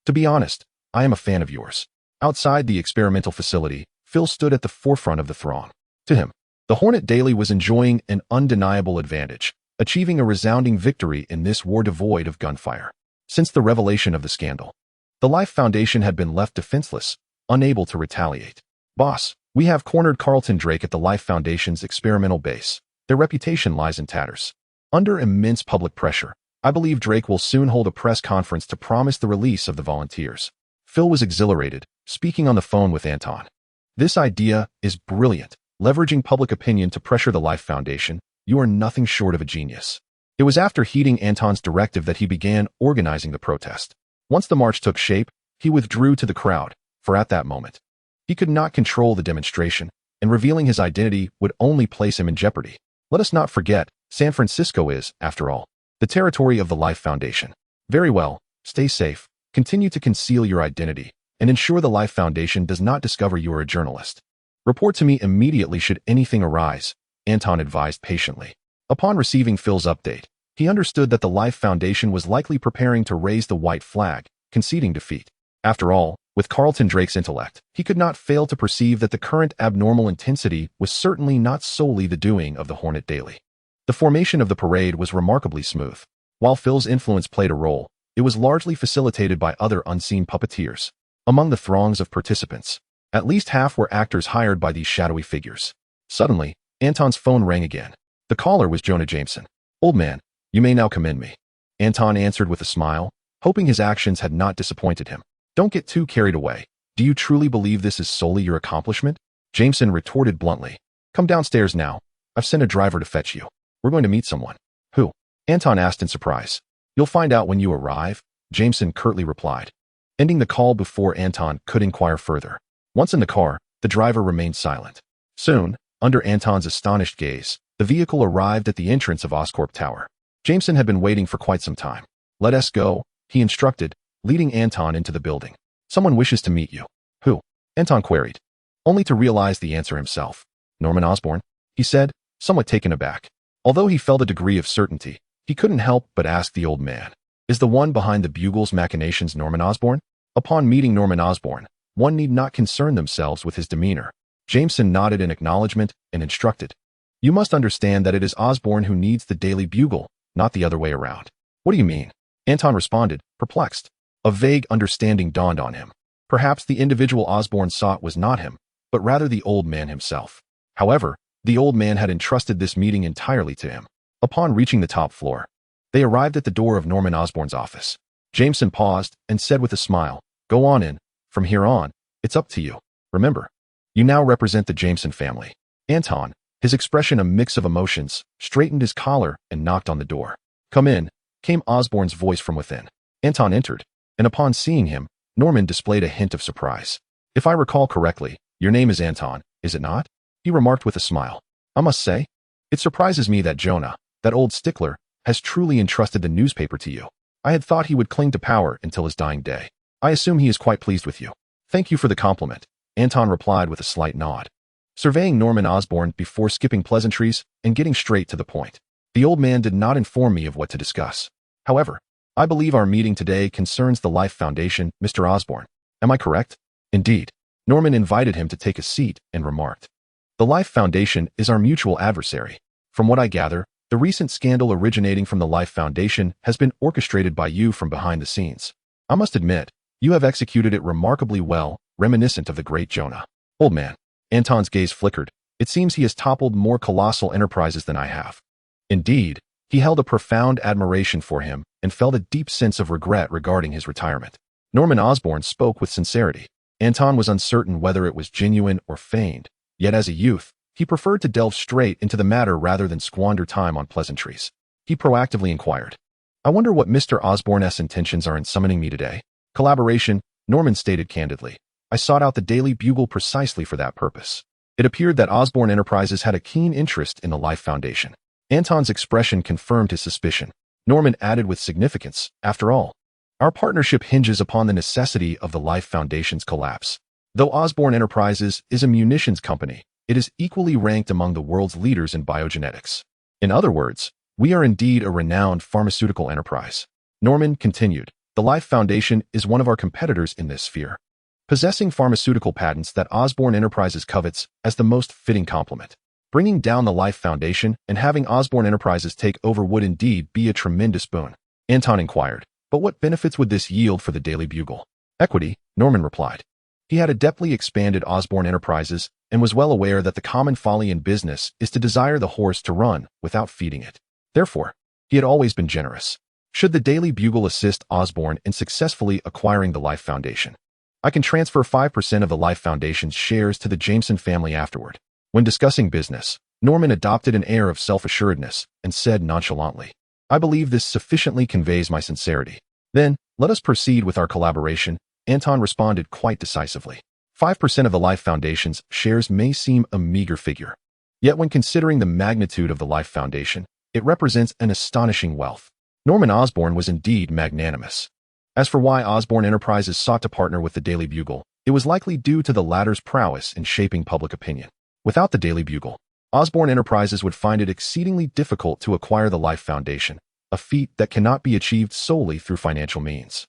To be honest, I am a fan of yours. Outside the experimental facility, Phil stood at the forefront of the throng. To him, the Hornet Daily was enjoying an undeniable advantage, achieving a resounding victory in this war devoid of gunfire. Since the revelation of the scandal, the Life Foundation had been left defenseless, unable to retaliate. Boss, We have cornered Carlton Drake at the Life Foundation's experimental base. Their reputation lies in tatters. Under immense public pressure, I believe Drake will soon hold a press conference to promise the release of the volunteers. Phil was exhilarated, speaking on the phone with Anton. This idea is brilliant. Leveraging public opinion to pressure the Life Foundation, you are nothing short of a genius. It was after heeding Anton's directive that he began organizing the protest. Once the march took shape, he withdrew to the crowd, for at that moment, he could not control the demonstration, and revealing his identity would only place him in jeopardy. Let us not forget, San Francisco is, after all, the territory of the Life Foundation. Very well, stay safe, continue to conceal your identity, and ensure the Life Foundation does not discover you are a journalist. Report to me immediately should anything arise, Anton advised patiently. Upon receiving Phil's update, he understood that the Life Foundation was likely preparing to raise the white flag, conceding defeat. After all, with Carlton Drake's intellect, he could not fail to perceive that the current abnormal intensity was certainly not solely the doing of the Hornet Daily. The formation of the parade was remarkably smooth. While Phil's influence played a role, it was largely facilitated by other unseen puppeteers. Among the throngs of participants, at least half were actors hired by these shadowy figures. Suddenly, Anton's phone rang again. The caller was Jonah Jameson. "Old man, you may now commend me," Anton answered with a smile, hoping his actions had not disappointed him. "Don't get too carried away. Do you truly believe this is solely your accomplishment?" Jameson retorted bluntly. "Come downstairs now. I've sent a driver to fetch you. We're going to meet someone." "Who?" Anton asked in surprise. "You'll find out when you arrive," Jameson curtly replied, ending the call before Anton could inquire further. Once in the car, the driver remained silent. Soon, under Anton's astonished gaze, the vehicle arrived at the entrance of Oscorp Tower. Jameson had been waiting for quite some time. "Let us go," he instructed, leading Anton into the building. "Someone wishes to meet you." "Who?" Anton queried, only to realize the answer himself. "Norman Osborn," he said, somewhat taken aback. Although he felt a degree of certainty, he couldn't help but ask the old man, "Is the one behind the Bugle's machinations Norman Osborn?" Upon meeting Norman Osborn, one need not concern themselves with his demeanor. Jameson nodded in acknowledgement and instructed, "You must understand that it is Osborn who needs the Daily Bugle, not the other way around." "What do you mean?" Anton responded, perplexed. A vague understanding dawned on him. Perhaps the individual Osborn sought was not him, but rather the old man himself. However, the old man had entrusted this meeting entirely to him. Upon reaching the top floor, they arrived at the door of Norman Osborn's office. Jameson paused and said with a smile, "Go on in. From here on, it's up to you. Remember, you now represent the Jameson family." Anton, his expression a mix of emotions, straightened his collar and knocked on the door. "Come in," came Osborn's voice from within. Anton entered, and upon seeing him, Norman displayed a hint of surprise. "If I recall correctly, your name is Anton, is it not?" he remarked with a smile. "I must say, it surprises me that Jonah, that old stickler, has truly entrusted the newspaper to you. I had thought he would cling to power until his dying day. I assume he is quite pleased with you." "Thank you for the compliment," Anton replied with a slight nod, surveying Norman Osborn before skipping pleasantries and getting straight to the point. "The old man did not inform me of what to discuss. However, I believe our meeting today concerns the Life Foundation, Mr. Osborn. Am I correct?" "Indeed." Norman invited him to take a seat and remarked, "The Life Foundation is our mutual adversary. From what I gather, the recent scandal originating from the Life Foundation has been orchestrated by you from behind the scenes. I must admit, you have executed it remarkably well, reminiscent of the great Jonah." "Old man." Anton's gaze flickered. "It seems he has toppled more colossal enterprises than I have." Indeed, he held a profound admiration for him and felt a deep sense of regret regarding his retirement. Norman Osborn spoke with sincerity. Anton was uncertain whether it was genuine or feigned, yet as a youth, he preferred to delve straight into the matter rather than squander time on pleasantries. He proactively inquired, "I wonder what Mr. Osborn's intentions are in summoning me today?" "Collaboration," Norman stated candidly. "I sought out the Daily Bugle precisely for that purpose." It appeared that Osborn Enterprises had a keen interest in the Life Foundation. Anton's expression confirmed his suspicion. Norman added with significance, "After all, our partnership hinges upon the necessity of the Life Foundation's collapse. Though Osborn Enterprises is a munitions company, it is equally ranked among the world's leaders in biogenetics. In other words, we are indeed a renowned pharmaceutical enterprise." Norman continued, "The Life Foundation is one of our competitors in this sphere, possessing pharmaceutical patents that Osborn Enterprises covets as the most fitting complement. Bringing down the Life Foundation and having Osborn Enterprises take over would indeed be a tremendous boon." Anton inquired, "But what benefits would this yield for the Daily Bugle?" "Equity," Norman replied. He had adeptly expanded Osborn Enterprises and was well aware that the common folly in business is to desire the horse to run without feeding it. Therefore, he had always been generous. Should the Daily Bugle assist Osborne in successfully acquiring the Life Foundation, I can transfer 5% of the Life Foundation's shares to the Jameson family afterward. When discussing business, Norman adopted an air of self-assuredness and said nonchalantly, "I believe this sufficiently conveys my sincerity. Then, let us proceed with our collaboration," Anton responded quite decisively. 5% of the Life Foundation's shares may seem a meager figure. Yet when considering the magnitude of the Life Foundation, it represents an astonishing wealth. Norman Osborne was indeed magnanimous. As for why Osborne Enterprises sought to partner with the Daily Bugle, it was likely due to the latter's prowess in shaping public opinion. Without the Daily Bugle, Osborne Enterprises would find it exceedingly difficult to acquire the Life Foundation, a feat that cannot be achieved solely through financial means.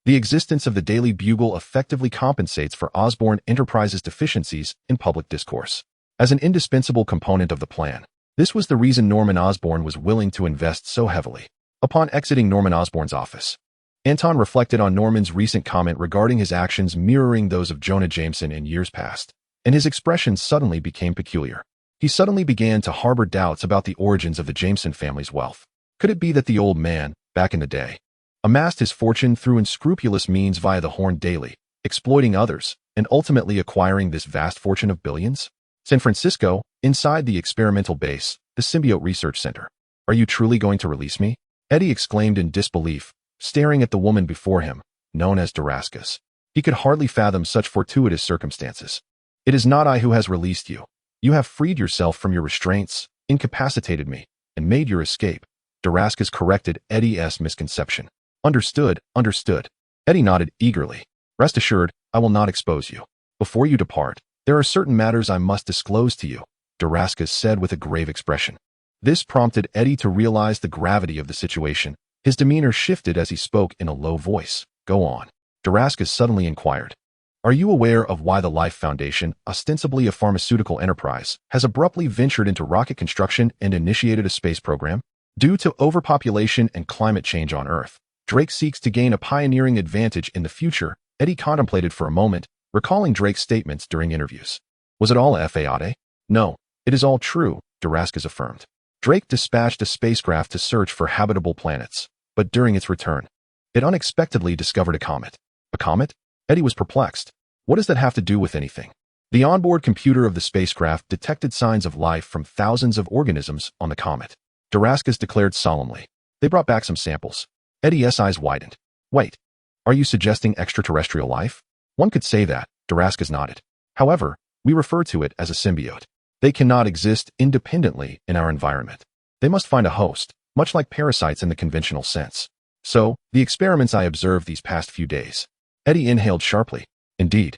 The existence of the Daily Bugle effectively compensates for Osborne Enterprises' deficiencies in public discourse. As an indispensable component of the plan, this was the reason Norman Osborne was willing to invest so heavily. Upon exiting Norman Osborne's office, Anton reflected on Norman's recent comment regarding his actions mirroring those of Jonah Jameson in years past, and his expression suddenly became peculiar. He suddenly began to harbor doubts about the origins of the Jameson family's wealth. Could it be that the old man, back in the day, amassed his fortune through unscrupulous means via the Horn Daily, exploiting others, and ultimately acquiring this vast fortune of billions? San Francisco, inside the experimental base, the Symbiote Research Center. "Are you truly going to release me?" Eddie exclaimed in disbelief, staring at the woman before him, known as Damascus. He could hardly fathom such fortuitous circumstances. "It is not I who has released you. You have freed yourself from your restraints, incapacitated me, and made your escape." Damascus corrected Eddie's misconception. Understood. Eddie nodded eagerly. "Rest assured, I will not expose you. Before you depart, there are certain matters I must disclose to you," Damascus said with a grave expression. This prompted Eddie to realize the gravity of the situation. His demeanor shifted as he spoke in a low voice. "Go on." Damascus suddenly inquired. "Are you aware of why the Life Foundation, ostensibly a pharmaceutical enterprise, has abruptly ventured into rocket construction and initiated a space program? Due to overpopulation and climate change on Earth, Drake seeks to gain a pioneering advantage in the future." Eddie contemplated for a moment, recalling Drake's statements during interviews. "Was it all a fade?" "No, it is all true," Damascus affirmed. "Drake dispatched a spacecraft to search for habitable planets, but during its return, it unexpectedly discovered a comet." "A comet?" Eddie was perplexed. "What does that have to do with anything?" "The onboard computer of the spacecraft detected signs of life from thousands of organisms on the comet," Damascus declared solemnly. "They brought back some samples." Eddie's eyes widened. "Wait, are you suggesting extraterrestrial life?" "One could say that," Damascus nodded. "However, we refer to it as a symbiote. They cannot exist independently in our environment. They must find a host, much like parasites in the conventional sense. So, the experiments I observed these past few days." Eddie inhaled sharply. "Indeed.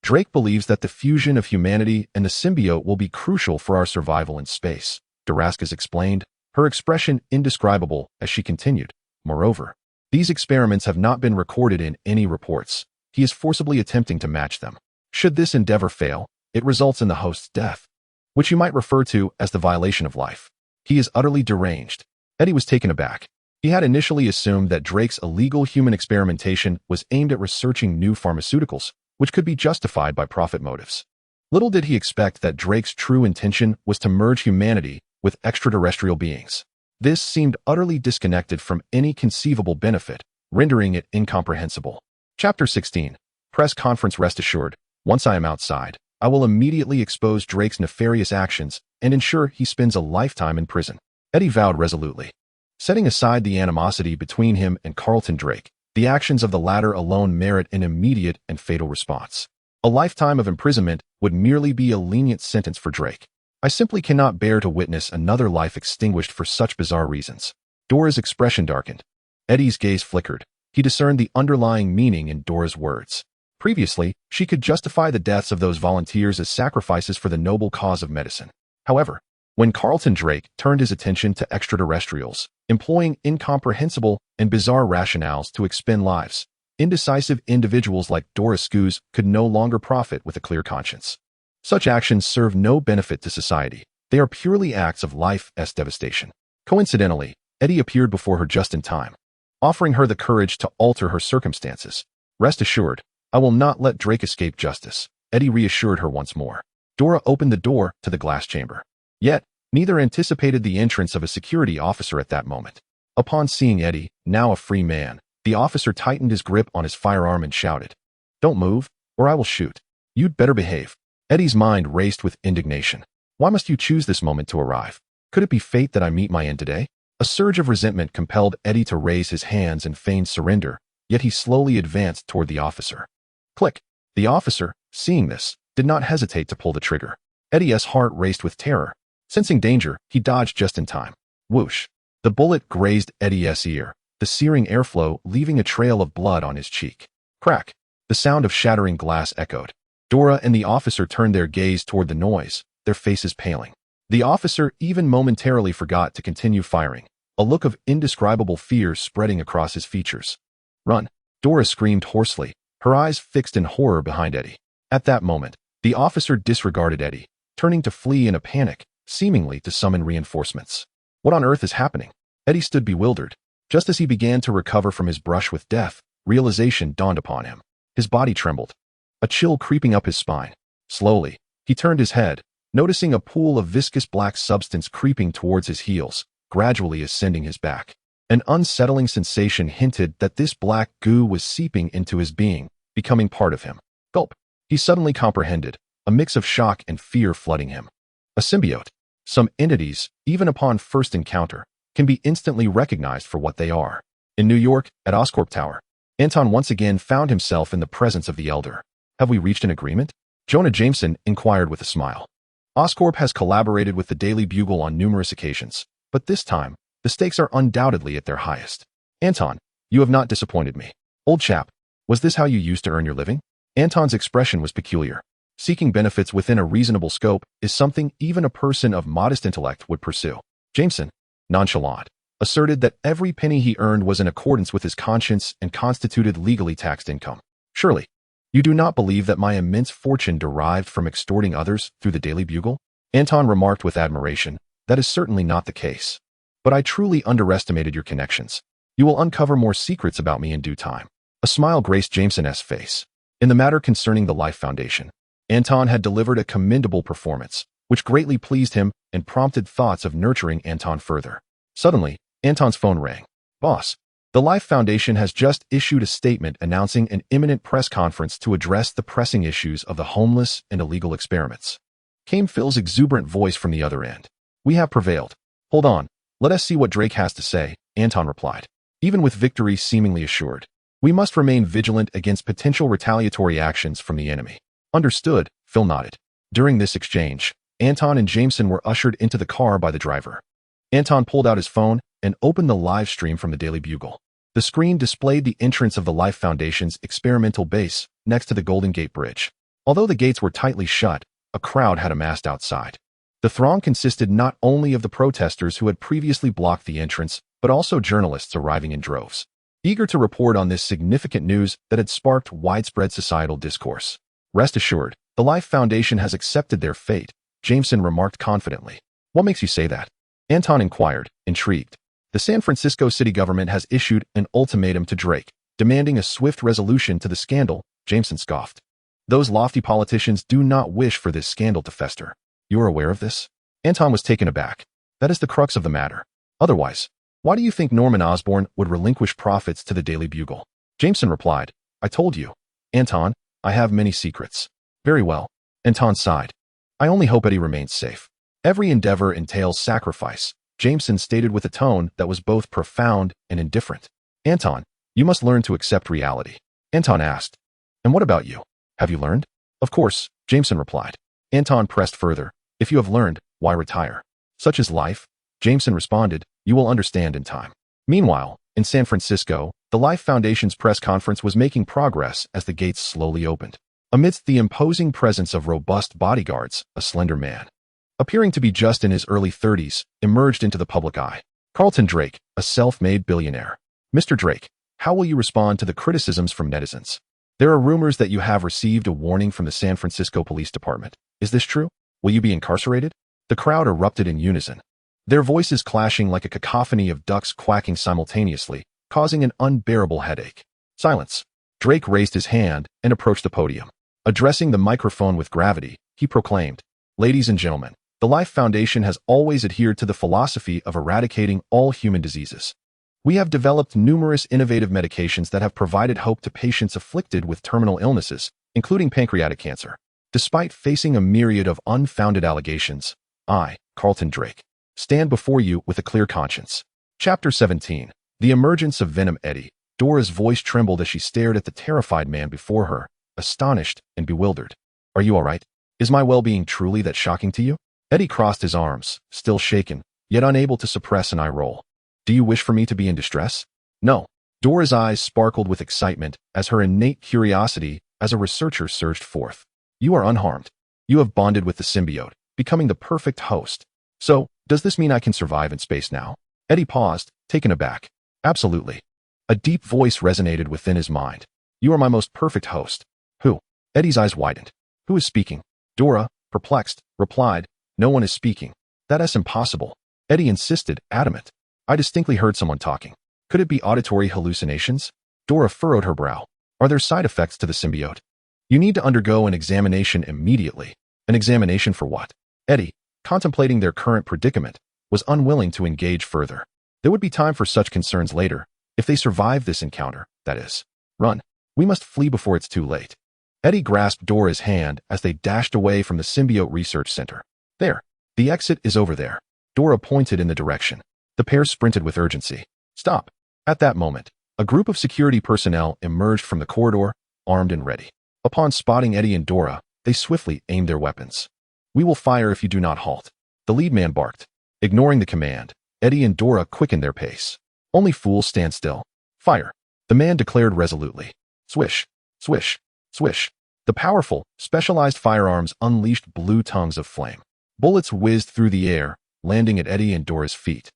Drake believes that the fusion of humanity and the symbiote will be crucial for our survival in space," Damascus explained, her expression indescribable as she continued. "Moreover, these experiments have not been recorded in any reports. He is forcibly attempting to match them. Should this endeavor fail, it results in the host's death, which you might refer to as the violation of life. He is utterly deranged." Eddie was taken aback. He had initially assumed that Drake's illegal human experimentation was aimed at researching new pharmaceuticals, which could be justified by profit motives. Little did he expect that Drake's true intention was to merge humanity with extraterrestrial beings. This seemed utterly disconnected from any conceivable benefit, rendering it incomprehensible. Chapter 16. Press Conference. "Rest assured, once I am outside, I will immediately expose Drake's nefarious actions and ensure he spends a lifetime in prison," Eddie vowed resolutely. Setting aside the animosity between him and Carlton Drake, the actions of the latter alone merit an immediate and fatal response. A lifetime of imprisonment would merely be a lenient sentence for Drake. "I simply cannot bear to witness another life extinguished for such bizarre reasons." Dora's expression darkened. Eddie's gaze flickered. He discerned the underlying meaning in Dora's words. Previously, she could justify the deaths of those volunteers as sacrifices for the noble cause of medicine. However, when Carlton Drake turned his attention to extraterrestrials, employing incomprehensible and bizarre rationales to expend lives, indecisive individuals like Dora Scoos could no longer profit with a clear conscience. Such actions serve no benefit to society. They are purely acts of life's devastation. Coincidentally, Eddie appeared before her just in time, offering her the courage to alter her circumstances. "Rest assured, I will not let Drake escape justice," Eddie reassured her once more. Dora opened the door to the glass chamber. Yet, neither anticipated the entrance of a security officer at that moment. Upon seeing Eddie, now a free man, the officer tightened his grip on his firearm and shouted, "Don't move, or I will shoot. You'd better behave." Eddie's mind raced with indignation. Why must you choose this moment to arrive? Could it be fate that I meet my end today? A surge of resentment compelled Eddie to raise his hands and feign surrender, yet he slowly advanced toward the officer. Click. The officer, seeing this, did not hesitate to pull the trigger. Eddie's heart raced with terror. Sensing danger, he dodged just in time. Whoosh. The bullet grazed Eddie's ear, the searing airflow leaving a trail of blood on his cheek. Crack. The sound of shattering glass echoed. Dora and the officer turned their gaze toward the noise, their faces paling. The officer even momentarily forgot to continue firing, a look of indescribable fear spreading across his features. "Run!" Dora screamed hoarsely, her eyes fixed in horror behind Eddie. At that moment, the officer disregarded Eddie, turning to flee in a panic, seemingly to summon reinforcements. What on earth is happening? Eddie stood bewildered. Just as he began to recover from his brush with death, realization dawned upon him. His body trembled, a chill creeping up his spine. Slowly, he turned his head, noticing a pool of viscous black substance creeping towards his heels, gradually ascending his back. An unsettling sensation hinted that this black goo was seeping into his being, becoming part of him. Gulp. He suddenly comprehended, a mix of shock and fear flooding him. A symbiote. Some entities, even upon first encounter, can be instantly recognized for what they are. In New York, at Oscorp Tower, Anton once again found himself in the presence of the Elder. "Have we reached an agreement?" Jonah Jameson inquired with a smile. Oscorp has collaborated with the Daily Bugle on numerous occasions, but this time, the stakes are undoubtedly at their highest. "Anton, you have not disappointed me. Old chap, was this how you used to earn your living?" Anton's expression was peculiar. Seeking benefits within a reasonable scope is something even a person of modest intellect would pursue. Jameson, nonchalant, asserted that every penny he earned was in accordance with his conscience and constituted legally taxed income. "Surely, you do not believe that my immense fortune derived from extorting others through the Daily Bugle?" Anton remarked with admiration. "That is certainly not the case. But I truly underestimated your connections. You will uncover more secrets about me in due time." A smile graced Jameson's face. In the matter concerning the Life Foundation, Anton had delivered a commendable performance, which greatly pleased him and prompted thoughts of nurturing Anton further. Suddenly, Anton's phone rang. "Boss, the Life Foundation has just issued a statement announcing an imminent press conference to address the pressing issues of the homeless and illegal experiments," came Phil's exuberant voice from the other end. "We have prevailed. Hold on, let us see what Drake has to say," Anton replied. Even with victory seemingly assured, we must remain vigilant against potential retaliatory actions from the enemy. "Understood," Phil nodded. During this exchange, Anton and Jameson were ushered into the car by the driver. Anton pulled out his phone and opened the live stream from the Daily Bugle. The screen displayed the entrance of the Life Foundation's experimental base next to the Golden Gate Bridge. Although the gates were tightly shut, a crowd had amassed outside. The throng consisted not only of the protesters who had previously blocked the entrance, but also journalists arriving in droves, eager to report on this significant news that had sparked widespread societal discourse. "Rest assured, the Life Foundation has accepted their fate," Jameson remarked confidently. "What makes you say that?" Anton inquired, intrigued. "The San Francisco city government has issued an ultimatum to Drake, demanding a swift resolution to the scandal," Jameson scoffed. "Those lofty politicians do not wish for this scandal to fester. You are aware of this?" Anton was taken aback. "That is the crux of the matter. Otherwise, why do you think Norman Osborn would relinquish profits to the Daily Bugle?" Jameson replied, "I told you, Anton, I have many secrets." "Very well," Anton sighed. "I only hope Eddie remains safe." "Every endeavor entails sacrifice," Jameson stated with a tone that was both profound and indifferent. "Anton, you must learn to accept reality." Anton asked, "And what about you? Have you learned?" "Of course," Jameson replied. Anton pressed further, "If you have learned, why retire? Such is life," Jameson responded. "You will understand in time." Meanwhile, in San Francisco, the Life Foundation's press conference was making progress as the gates slowly opened. Amidst the imposing presence of robust bodyguards, a slender man, appearing to be just in his early 30s, emerged into the public eye. Carlton Drake, a self-made billionaire. "Mr. Drake, how will you respond to the criticisms from netizens? There are rumors that you have received a warning from the San Francisco Police Department. Is this true? Will you be incarcerated?" The crowd erupted in unison, their voices clashing like a cacophony of ducks quacking simultaneously, causing an unbearable headache. "Silence." Drake raised his hand and approached the podium. Addressing the microphone with gravity, he proclaimed, "Ladies and gentlemen, the Life Foundation has always adhered to the philosophy of eradicating all human diseases. We have developed numerous innovative medications that have provided hope to patients afflicted with terminal illnesses, including pancreatic cancer. Despite facing a myriad of unfounded allegations, I, Carlton Drake, stand before you with a clear conscience." Chapter 17. The Emergence of Venom. Eddie. Dora's voice trembled as she stared at the terrified man before her, astonished and bewildered. "Are you all right? Is my well-being truly that shocking to you?" Eddie crossed his arms, still shaken, yet unable to suppress an eye roll. "Do you wish for me to be in distress?" "No." Dora's eyes sparkled with excitement as her innate curiosity as a researcher surged forth. "You are unharmed. You have bonded with the symbiote, becoming the perfect host. So, does this mean I can survive in space now?" Eddie paused, taken aback. "Absolutely." A deep voice resonated within his mind. "You are my most perfect host." "Who?" Eddie's eyes widened. "Who is speaking?" Dora, perplexed, replied, "No one is speaking." "That's impossible." Eddie insisted, adamant. "I distinctly heard someone talking. Could it be auditory hallucinations?" Dora furrowed her brow. "Are there side effects to the symbiote?" "You need to undergo an examination immediately." "An examination for what?" Eddie, contemplating their current predicament, was unwilling to engage further. There would be time for such concerns later, if they survived this encounter, that is. "Run. We must flee before it's too late." Eddie grasped Dora's hand as they dashed away from the Symbiote Research Center. "There. The exit is over there." Dora pointed in the direction. The pair sprinted with urgency. "Stop." At that moment, a group of security personnel emerged from the corridor, armed and ready. Upon spotting Eddie and Dora, they swiftly aimed their weapons. "We will fire if you do not halt," the lead man barked. Ignoring the command, Eddie and Dora quickened their pace. "Only fools stand still. Fire," the man declared resolutely. Swish, swish, swish. The powerful, specialized firearms unleashed blue tongues of flame. Bullets whizzed through the air, landing at Eddie and Dora's feet,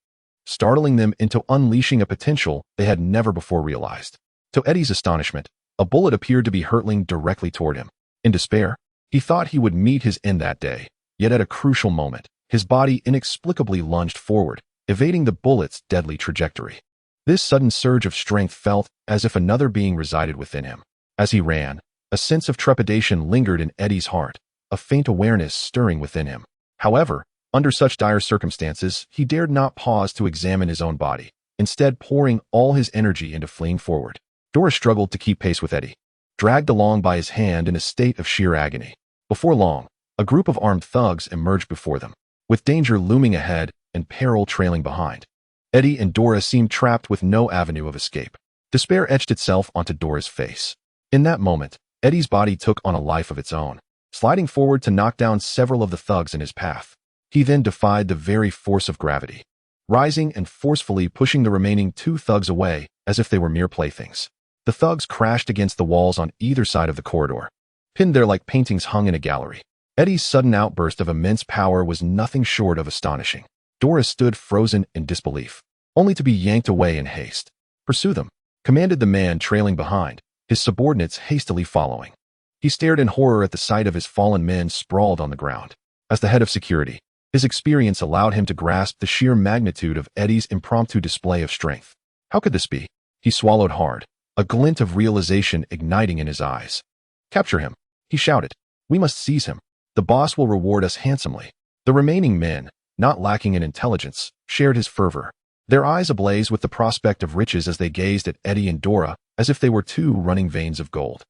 startling them into unleashing a potential they had never before realized. To Eddie's astonishment, a bullet appeared to be hurtling directly toward him. In despair, he thought he would meet his end that day, yet at a crucial moment, his body inexplicably lunged forward, evading the bullet's deadly trajectory. This sudden surge of strength felt as if another being resided within him. As he ran, a sense of trepidation lingered in Eddie's heart, a faint awareness stirring within him. However, under such dire circumstances, he dared not pause to examine his own body, instead pouring all his energy into fleeing forward. Dora struggled to keep pace with Eddie, dragged along by his hand in a state of sheer agony. Before long, a group of armed thugs emerged before them, with danger looming ahead and peril trailing behind. Eddie and Dora seemed trapped with no avenue of escape. Despair etched itself onto Dora's face. In that moment, Eddie's body took on a life of its own, sliding forward to knock down several of the thugs in his path. He then defied the very force of gravity, rising and forcefully pushing the remaining two thugs away as if they were mere playthings. The thugs crashed against the walls on either side of the corridor, pinned there like paintings hung in a gallery. Eddie's sudden outburst of immense power was nothing short of astonishing. Dora stood frozen in disbelief, only to be yanked away in haste. "Pursue them," commanded the man trailing behind, his subordinates hastily following. He stared in horror at the sight of his fallen men sprawled on the ground. As the head of security, his experience allowed him to grasp the sheer magnitude of Eddie's impromptu display of strength. How could this be? He swallowed hard, a glint of realization igniting in his eyes. "Capture him," he shouted. "We must seize him. The boss will reward us handsomely." The remaining men, not lacking in intelligence, shared his fervor, their eyes ablaze with the prospect of riches as they gazed at Eddie and Dora as if they were two running veins of gold.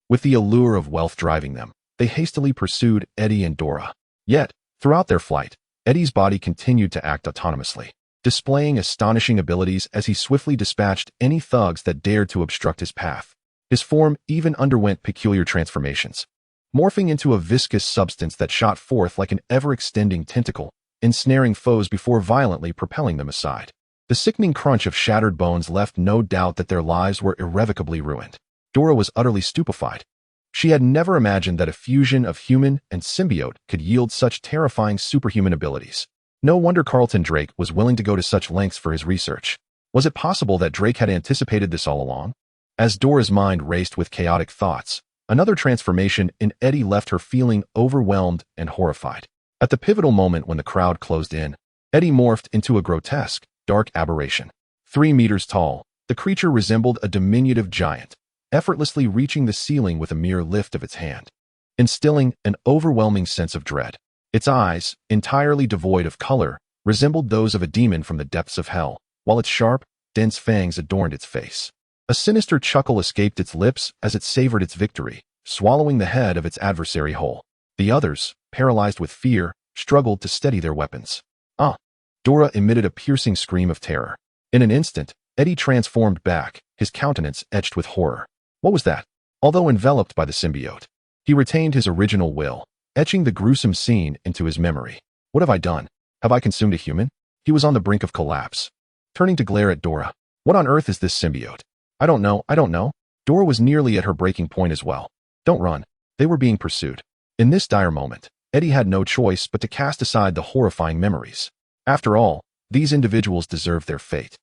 With the allure of wealth driving them, they hastily pursued Eddie and Dora. Yet, throughout their flight, Eddie's body continued to act autonomously, displaying astonishing abilities as he swiftly dispatched any thugs that dared to obstruct his path. His form even underwent peculiar transformations, morphing into a viscous substance that shot forth like an ever-extending tentacle, ensnaring foes before violently propelling them aside. The sickening crunch of shattered bones left no doubt that their lives were irrevocably ruined. Dora was utterly stupefied. She had never imagined that a fusion of human and symbiote could yield such terrifying superhuman abilities. No wonder Carlton Drake was willing to go to such lengths for his research. Was it possible that Drake had anticipated this all along? As Dora's mind raced with chaotic thoughts, another transformation in Eddie left her feeling overwhelmed and horrified. At the pivotal moment when the crowd closed in, Eddie morphed into a grotesque, dark aberration. 3 meters tall, the creature resembled a diminutive giant, effortlessly reaching the ceiling with a mere lift of its hand. instilling an overwhelming sense of dread. Its eyes, entirely devoid of color, resembled those of a demon from the depths of hell, while its sharp, dense fangs adorned its face. A sinister chuckle escaped its lips as it savored its victory, swallowing the head of its adversary whole. The others, paralyzed with fear, struggled to steady their weapons. Ah! Dora emitted a piercing scream of terror. In an instant, Eddie transformed back, his countenance etched with horror. What was that? Although enveloped by the symbiote, he retained his original will, etching the gruesome scene into his memory. What have I done? Have I consumed a human? He was on the brink of collapse. Turning to glare at Dora. What on earth is this symbiote? I don't know. Dora was nearly at her breaking point as well. Don't run. They were being pursued. In this dire moment, Eddie had no choice but to cast aside the horrifying memories. After all, these individuals deserved their fate.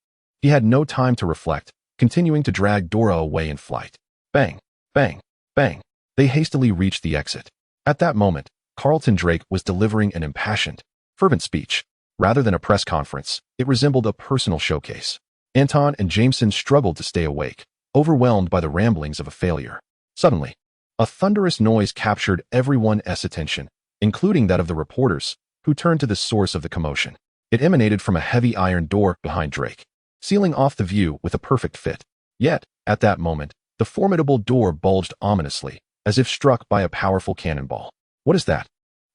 He had no time to reflect, continuing to drag Dora away in flight. Bang, bang, bang. They hastily reached the exit. At that moment, Carlton Drake was delivering an impassioned, fervent speech. Rather than a press conference, it resembled a personal showcase. Anton and Jameson struggled to stay awake, overwhelmed by the ramblings of a failure. Suddenly, a thunderous noise captured everyone's attention, including that of the reporters, who turned to the source of the commotion. It emanated from a heavy iron door behind Drake, sealing off the view with a perfect fit. Yet, at that moment, the formidable door bulged ominously, as if struck by a powerful cannonball. What is that?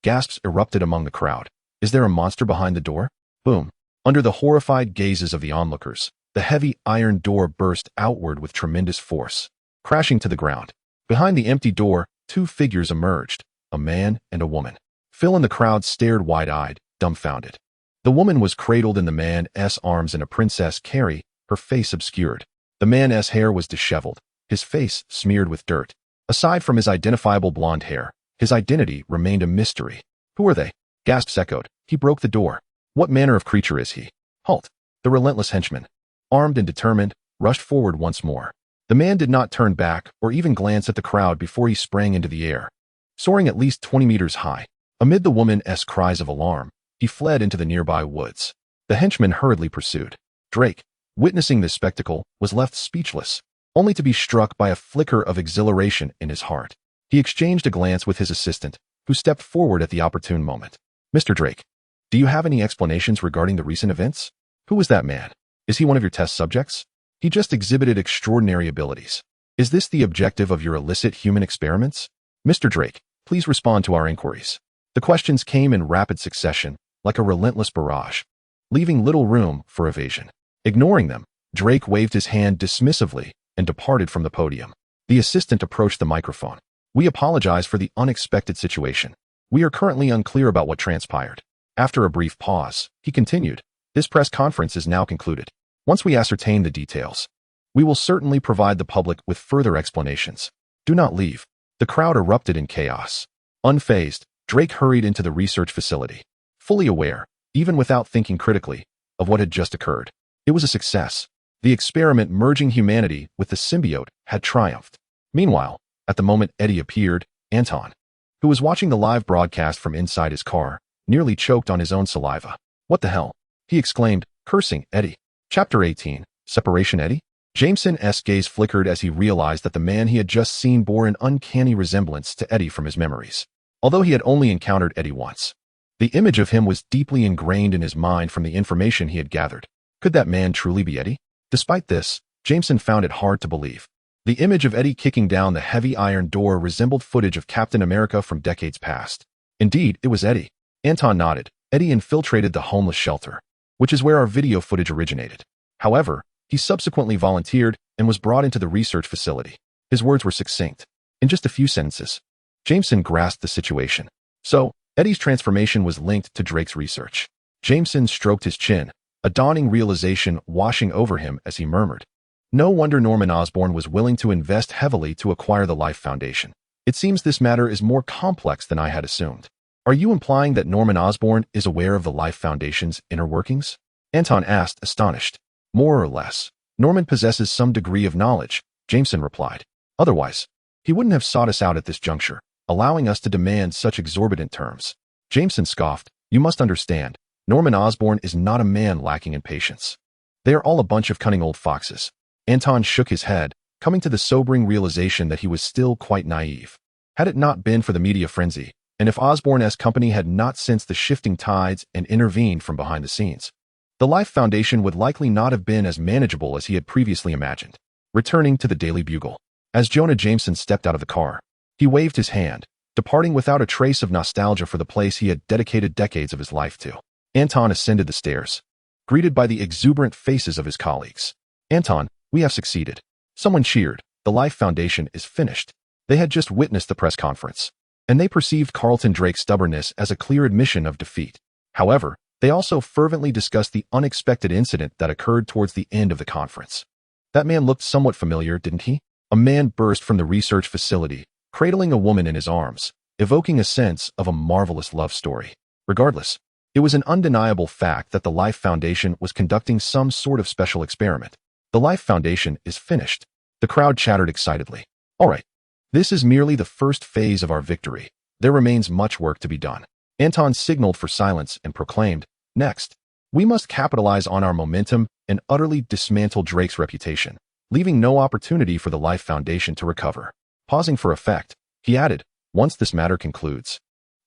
Gasps erupted among the crowd. Is there a monster behind the door? Boom. Under the horrified gazes of the onlookers, the heavy iron door burst outward with tremendous force, crashing to the ground. Behind the empty door, two figures emerged, a man and a woman. Phil and the crowd stared wide-eyed, dumbfounded. The woman was cradled in the man's arms in a princess carry, her face obscured. The man's hair was disheveled, his face smeared with dirt. Aside from his identifiable blonde hair, his identity remained a mystery. Who are they? Gasps echoed. He broke the door. What manner of creature is he? Halt! The relentless henchman, armed and determined, rushed forward once more. The man did not turn back or even glance at the crowd before he sprang into the air. Soaring at least 20 meters high, amid the woman's cries of alarm, he fled into the nearby woods. The henchman hurriedly pursued. Drake, witnessing this spectacle, was left speechless, only to be struck by a flicker of exhilaration in his heart. He exchanged a glance with his assistant, who stepped forward at the opportune moment. Mr. Drake, do you have any explanations regarding the recent events? Who was that man? Is he one of your test subjects? He just exhibited extraordinary abilities. Is this the objective of your illicit human experiments? Mr. Drake, please respond to our inquiries. The questions came in rapid succession, like a relentless barrage, leaving little room for evasion. Ignoring them, Drake waved his hand dismissively and departed from the podium. The assistant approached the microphone. We apologize for the unexpected situation. We are currently unclear about what transpired. After a brief pause, he continued, this press conference is now concluded. Once we ascertain the details, we will certainly provide the public with further explanations. Do not leave. The crowd erupted in chaos. Unfazed, Drake hurried into the research facility, fully aware, even without thinking critically, of what had just occurred. It was a success. The experiment merging humanity with the symbiote had triumphed. Meanwhile, at the moment Eddie appeared, Anton, who was watching the live broadcast from inside his car, nearly choked on his own saliva. What the hell? He exclaimed, cursing Eddie. Chapter 18. Separation Eddie? Jameson's gaze flickered as he realized that the man he had just seen bore an uncanny resemblance to Eddie from his memories. Although he had only encountered Eddie once, the image of him was deeply ingrained in his mind from the information he had gathered. Could that man truly be Eddie? Despite this, Jameson found it hard to believe. The image of Eddie kicking down the heavy iron door resembled footage of Captain America from decades past. Indeed, it was Eddie. Anton nodded. Eddie infiltrated the homeless shelter, which is where our video footage originated. However, he subsequently volunteered and was brought into the research facility. His words were succinct. In just a few sentences, Jameson grasped the situation. So, Eddie's transformation was linked to Drake's research. Jameson stroked his chin, a dawning realization washing over him as he murmured. No wonder Norman Osborn was willing to invest heavily to acquire the Life Foundation. It seems this matter is more complex than I had assumed. Are you implying that Norman Osborn is aware of the Life Foundation's inner workings? Anton asked, astonished. More or less. Norman possesses some degree of knowledge, Jameson replied. Otherwise, he wouldn't have sought us out at this juncture, allowing us to demand such exorbitant terms. Jameson scoffed. You must understand, Norman Osborn is not a man lacking in patience. They are all a bunch of cunning old foxes. Anton shook his head, coming to the sobering realization that he was still quite naive. Had it not been for the media frenzy, and if Osborne's company had not sensed the shifting tides and intervened from behind the scenes, the Life Foundation would likely not have been as manageable as he had previously imagined. Returning to the Daily Bugle. As Jonah Jameson stepped out of the car, he waved his hand, departing without a trace of nostalgia for the place he had dedicated decades of his life to. Anton ascended the stairs, greeted by the exuberant faces of his colleagues. "Anton, we have succeeded." Someone cheered. "The Life Foundation is finished." They had just witnessed the press conference, and they perceived Carlton Drake's stubbornness as a clear admission of defeat. However, they also fervently discussed the unexpected incident that occurred towards the end of the conference. "That man looked somewhat familiar, didn't he?" A man burst from the research facility, cradling a woman in his arms, evoking a sense of a marvelous love story. Regardless, it was an undeniable fact that the Life Foundation was conducting some sort of special experiment. "The Life Foundation is finished." The crowd chattered excitedly. "All right. This is merely the first phase of our victory. There remains much work to be done." Anton signaled for silence and proclaimed, "Next, we must capitalize on our momentum and utterly dismantle Drake's reputation, leaving no opportunity for the Life Foundation to recover." Pausing for effect, he added, "Once this matter concludes,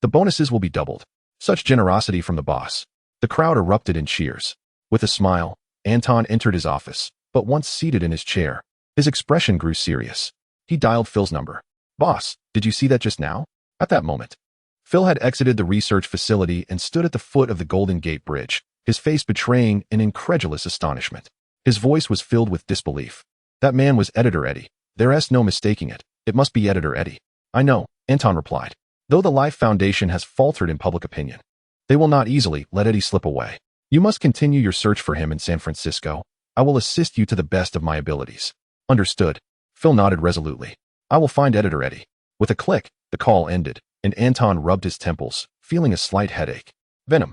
the bonuses will be doubled." Such generosity from the boss. The crowd erupted in cheers. With a smile, Anton entered his office, but once seated in his chair, his expression grew serious. He dialed Phil's number. "Boss, did you see that just now?" At that moment, Phil had exited the research facility and stood at the foot of the Golden Gate Bridge, his face betraying an incredulous astonishment. His voice was filled with disbelief. "That man was Editor Eddie. There's no mistaking it. It must be Editor Eddie." "I know," Anton replied. "Though the Life Foundation has faltered in public opinion, they will not easily let Eddie slip away. You must continue your search for him in San Francisco. I will assist you to the best of my abilities." "Understood." Phil nodded resolutely. "I will find Editor Eddie." With a click, the call ended, and Anton rubbed his temples, feeling a slight headache. Venom.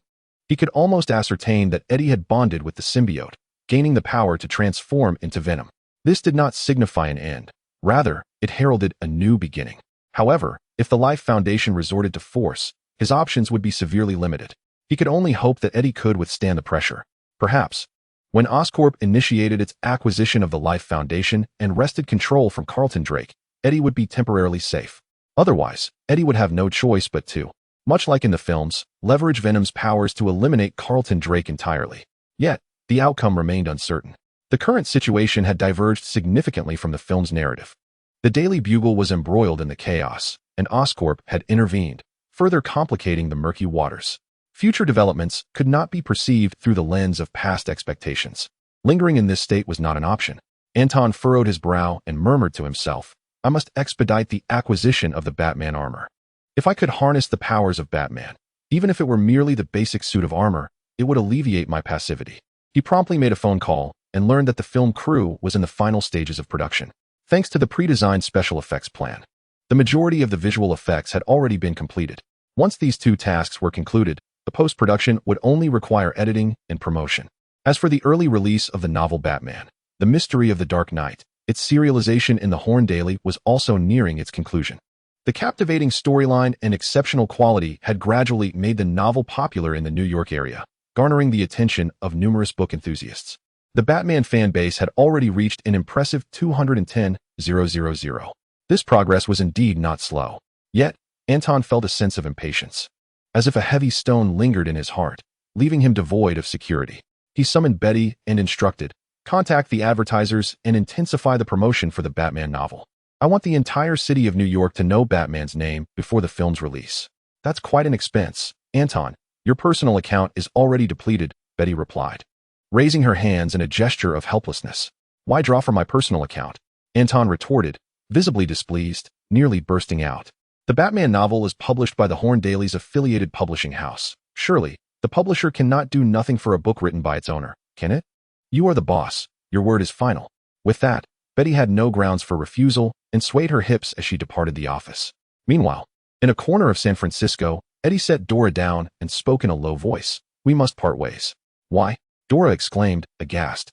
He could almost ascertain that Eddie had bonded with the symbiote, gaining the power to transform into venom. This did not signify an end. Rather, it heralded a new beginning. However, if the Life Foundation resorted to force, his options would be severely limited. He could only hope that Eddie could withstand the pressure. Perhaps, when Oscorp initiated its acquisition of the Life Foundation and wrested control from Carlton Drake, Eddie would be temporarily safe. Otherwise, Eddie would have no choice but to, much like in the films, leverage Venom's powers to eliminate Carlton Drake entirely. Yet, the outcome remained uncertain. The current situation had diverged significantly from the film's narrative. The Daily Bugle was embroiled in the chaos, and Oscorp had intervened, further complicating the murky waters. Future developments could not be perceived through the lens of past expectations. Lingering in this state was not an option. Anton furrowed his brow and murmured to himself, "I must expedite the acquisition of the Batman armor. If I could harness the powers of Batman, even if it were merely the basic suit of armor, it would alleviate my passivity." He promptly made a phone call and learned that the film crew was in the final stages of production. Thanks to the pre-designed special effects plan, the majority of the visual effects had already been completed. Once these two tasks were concluded, the post-production would only require editing and promotion. As for the early release of the novel Batman, The Mystery of the Dark Knight, its serialization in the Horn Daily was also nearing its conclusion. The captivating storyline and exceptional quality had gradually made the novel popular in the New York area, garnering the attention of numerous book enthusiasts. The Batman fan base had already reached an impressive 210,000. This progress was indeed not slow. Yet, Anton felt a sense of impatience, as if a heavy stone lingered in his heart, leaving him devoid of security. He summoned Betty and instructed, "Contact the advertisers and intensify the promotion for the Batman novel. I want the entire city of New York to know Batman's name before the film's release." "That's quite an expense, Anton. Your personal account is already depleted," Betty replied, raising her hands in a gesture of helplessness. "Why draw from my personal account?" Anton retorted, visibly displeased, nearly bursting out. "The Batman novel is published by the Horn Daily's affiliated publishing house. Surely, the publisher cannot do nothing for a book written by its owner, can it? You are the boss. Your word is final." With that, Betty had no grounds for refusal and swayed her hips as she departed the office. Meanwhile, in a corner of San Francisco, Eddie set Dora down and spoke in a low voice. "We must part ways." "Why?" Dora exclaimed, aghast.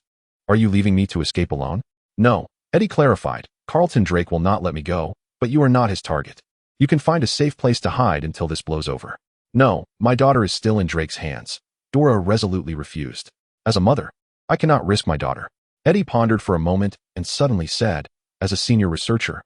"Are you leaving me to escape alone?" "No," Eddie clarified. "Carlton Drake will not let me go, but you are not his target. You can find a safe place to hide until this blows over." "No, my daughter is still in Drake's hands." Dora resolutely refused. "As a mother, I cannot risk my daughter." Eddie pondered for a moment and suddenly said, "As a senior researcher,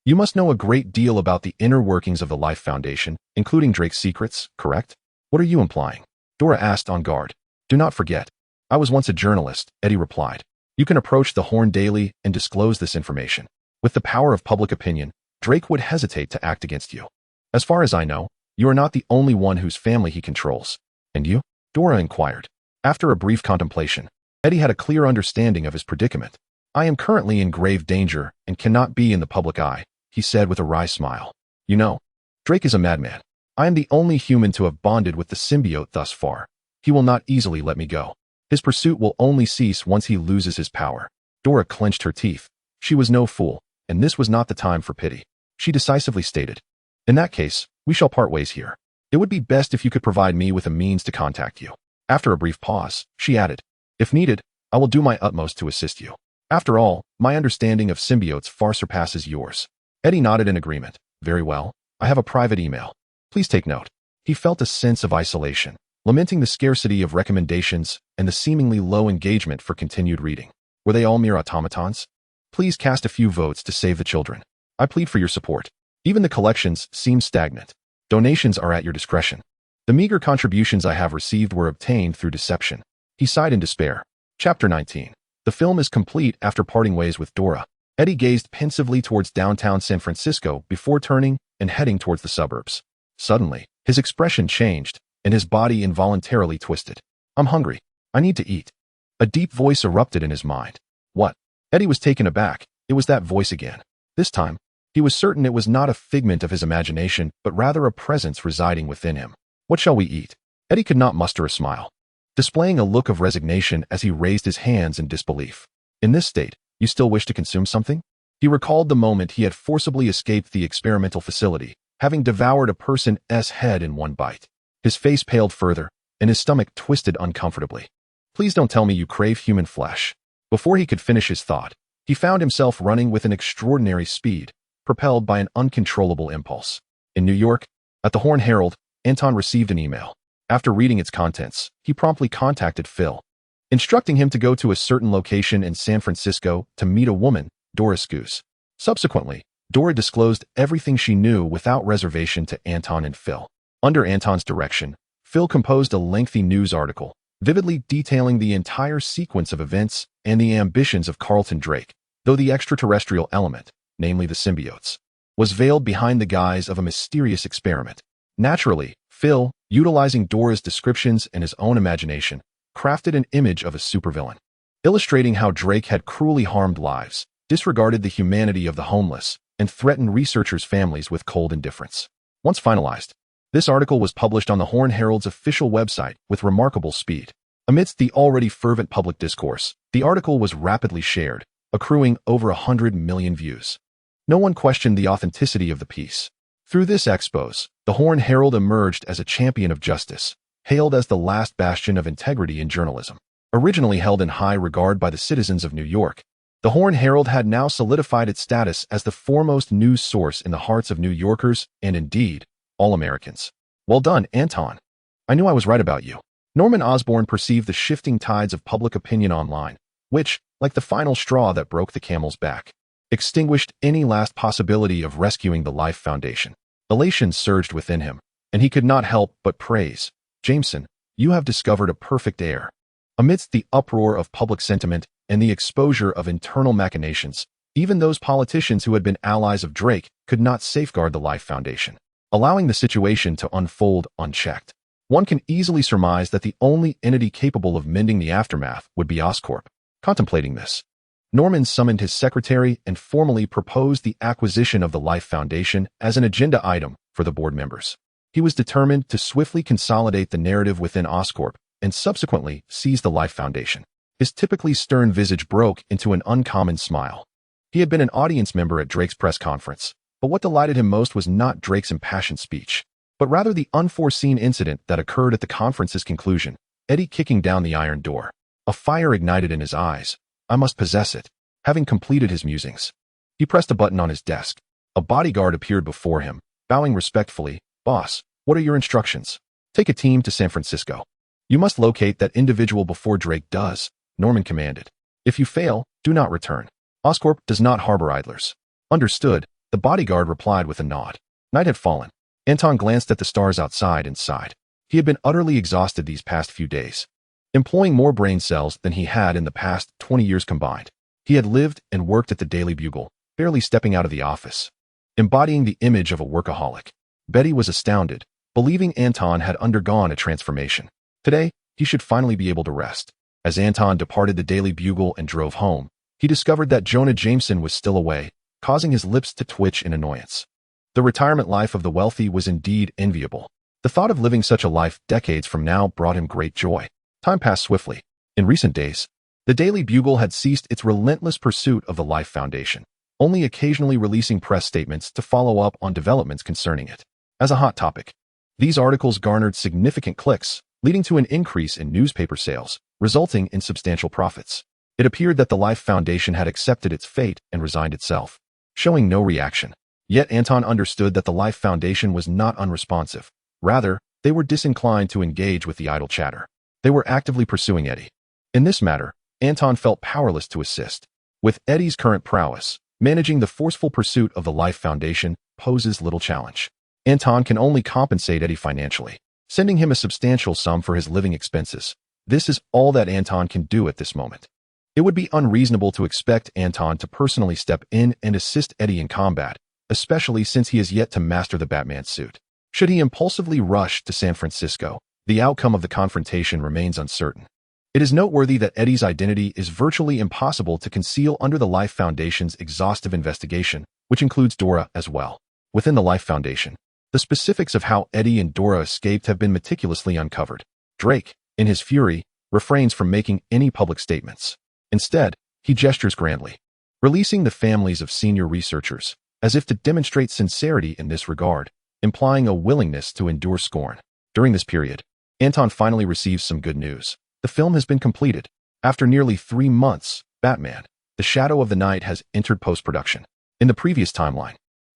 You must know a great deal about the inner workings of the Life Foundation, including Drake's secrets, correct? What are you implying? Dora asked on guard. Do not forget. I was once a journalist, Eddie replied. You can approach the Horn daily and disclose this information. With the power of public opinion, Drake would hesitate to act against you. As far as I know, you are not the only one whose family he controls. And you? Dora inquired. After a brief contemplation, Eddie had a clear understanding of his predicament. I am currently in grave danger and cannot be in the public eye, he said with a wry smile. You know, Drake is a madman. I am the only human to have bonded with the symbiote thus far. He will not easily let me go. His pursuit will only cease once he loses his power. Dora clenched her teeth. She was no fool, and this was not the time for pity. She decisively stated, in that case, we shall part ways here. It would be best if you could provide me with a means to contact you. After a brief pause, she added, if needed, I will do my utmost to assist you. After all, my understanding of symbiotes far surpasses yours. Eddie nodded in agreement. Very well. I have a private email. Please take note. He felt a sense of isolation, lamenting the scarcity of recommendations and the seemingly low engagement for continued reading. Were they all mere automatons? Please cast a few votes to save the children. I plead for your support. Even the collections seem stagnant. Donations are at your discretion. The meager contributions I have received were obtained through deception. He sighed in despair. Chapter 19. The film is complete after parting ways with Dora. Eddie gazed pensively towards downtown San Francisco before turning and heading towards the suburbs. Suddenly, his expression changed, and his body involuntarily twisted. I'm hungry. I need to eat. A deep voice erupted in his mind. What? Eddie was taken aback. It was that voice again. This time, he was certain it was not a figment of his imagination, but rather a presence residing within him. What shall we eat? Eddie could not muster a smile, displaying a look of resignation as he raised his hands in disbelief. In this state, you still wish to consume something? He recalled the moment he had forcibly escaped the experimental facility, having devoured a person's head in one bite. His face paled further, and his stomach twisted uncomfortably. Please don't tell me you crave human flesh. Before he could finish his thought, he found himself running with an extraordinary speed, propelled by an uncontrollable impulse. In New York, at the Horn Herald, Anton received an email. After reading its contents, he promptly contacted Phil, instructing him to go to a certain location in San Francisco to meet a woman, Dora Scoos. Subsequently, Dora disclosed everything she knew without reservation to Anton and Phil. Under Anton's direction, Phil composed a lengthy news article, vividly detailing the entire sequence of events and the ambitions of Carlton Drake, though the extraterrestrial element, namely the symbiotes, was veiled behind the guise of a mysterious experiment. Naturally, Phil, utilizing Dora's descriptions and his own imagination, crafted an image of a supervillain, illustrating how Drake had cruelly harmed lives, disregarded the humanity of the homeless, and threatened researchers' families with cold indifference. Once finalized, this article was published on the Horn Herald's official website with remarkable speed. Amidst the already fervent public discourse, the article was rapidly shared, accruing over 100 million views. No one questioned the authenticity of the piece. Through this expose, the Horn Herald emerged as a champion of justice, hailed as the last bastion of integrity in journalism. Originally held in high regard by the citizens of New York, the Horn Herald had now solidified its status as the foremost news source in the hearts of New Yorkers and, indeed, all Americans. Well done, Anton. I knew I was right about you. Norman Osborn perceived the shifting tides of public opinion online, which, like the final straw that broke the camel's back, extinguished any last possibility of rescuing the Life Foundation. Elation surged within him, and he could not help but praise. Jameson, you have discovered a perfect heir. Amidst the uproar of public sentiment and the exposure of internal machinations, even those politicians who had been allies of Drake could not safeguard the Life Foundation, allowing the situation to unfold unchecked. One can easily surmise that the only entity capable of mending the aftermath would be Oscorp. Contemplating this, Norman summoned his secretary and formally proposed the acquisition of the Life Foundation as an agenda item for the board members. He was determined to swiftly consolidate the narrative within Oscorp and subsequently seize the Life Foundation. His typically stern visage broke into an uncommon smile. He had been an audience member at Drake's press conference, but what delighted him most was not Drake's impassioned speech, but rather the unforeseen incident that occurred at the conference's conclusion, Eddie kicking down the iron door. A fire ignited in his eyes. I must possess it. Having completed his musings, he pressed a button on his desk. A bodyguard appeared before him, bowing respectfully. Boss, what are your instructions? Take a team to San Francisco. You must locate that individual before Drake does, Norman commanded. If you fail, do not return. Oscorp does not harbor idlers. Understood, The bodyguard replied with a nod. Night had fallen. Anton glanced at the stars outside and sighed. He had been utterly exhausted these past few days, employing more brain cells than he had in the past 20 years combined. He had lived and worked at the Daily Bugle, barely stepping out of the office, embodying the image of a workaholic. Betty was astounded, believing Anton had undergone a transformation. Today, he should finally be able to rest. As Anton departed the Daily Bugle and drove home, he discovered that Jonah Jameson was still away, causing his lips to twitch in annoyance. The retirement life of the wealthy was indeed enviable. The thought of living such a life decades from now brought him great joy. Time passed swiftly. In recent days, the Daily Bugle had ceased its relentless pursuit of the Life Foundation, only occasionally releasing press statements to follow up on developments concerning it. As a hot topic, these articles garnered significant clicks, leading to an increase in newspaper sales, resulting in substantial profits. It appeared that the Life Foundation had accepted its fate and resigned itself, showing no reaction. Yet Anton understood that the Life Foundation was not unresponsive. Rather, they were disinclined to engage with the idle chatter. They were actively pursuing Eddie. In this matter, Anton felt powerless to assist. With Eddie's current prowess, managing the forceful pursuit of the Life Foundation poses little challenge. Anton can only compensate Eddie financially, sending him a substantial sum for his living expenses. This is all that Anton can do at this moment. It would be unreasonable to expect Anton to personally step in and assist Eddie in combat, especially since he has yet to master the Batman suit. Should he impulsively rush to San Francisco, the outcome of the confrontation remains uncertain. It is noteworthy that Eddie's identity is virtually impossible to conceal under the Life Foundation's exhaustive investigation, which includes Dora as well. Within the Life Foundation, the specifics of how Eddie and Dora escaped have been meticulously uncovered. Drake, in his fury, refrains from making any public statements. Instead, he gestures grandly, releasing the families of senior researchers, as if to demonstrate sincerity in this regard, implying a willingness to endure scorn. During this period, Anton finally receives some good news. The film has been completed. After nearly 3 months, Batman, The Shadow of the Night has entered post-production. In the previous timeline,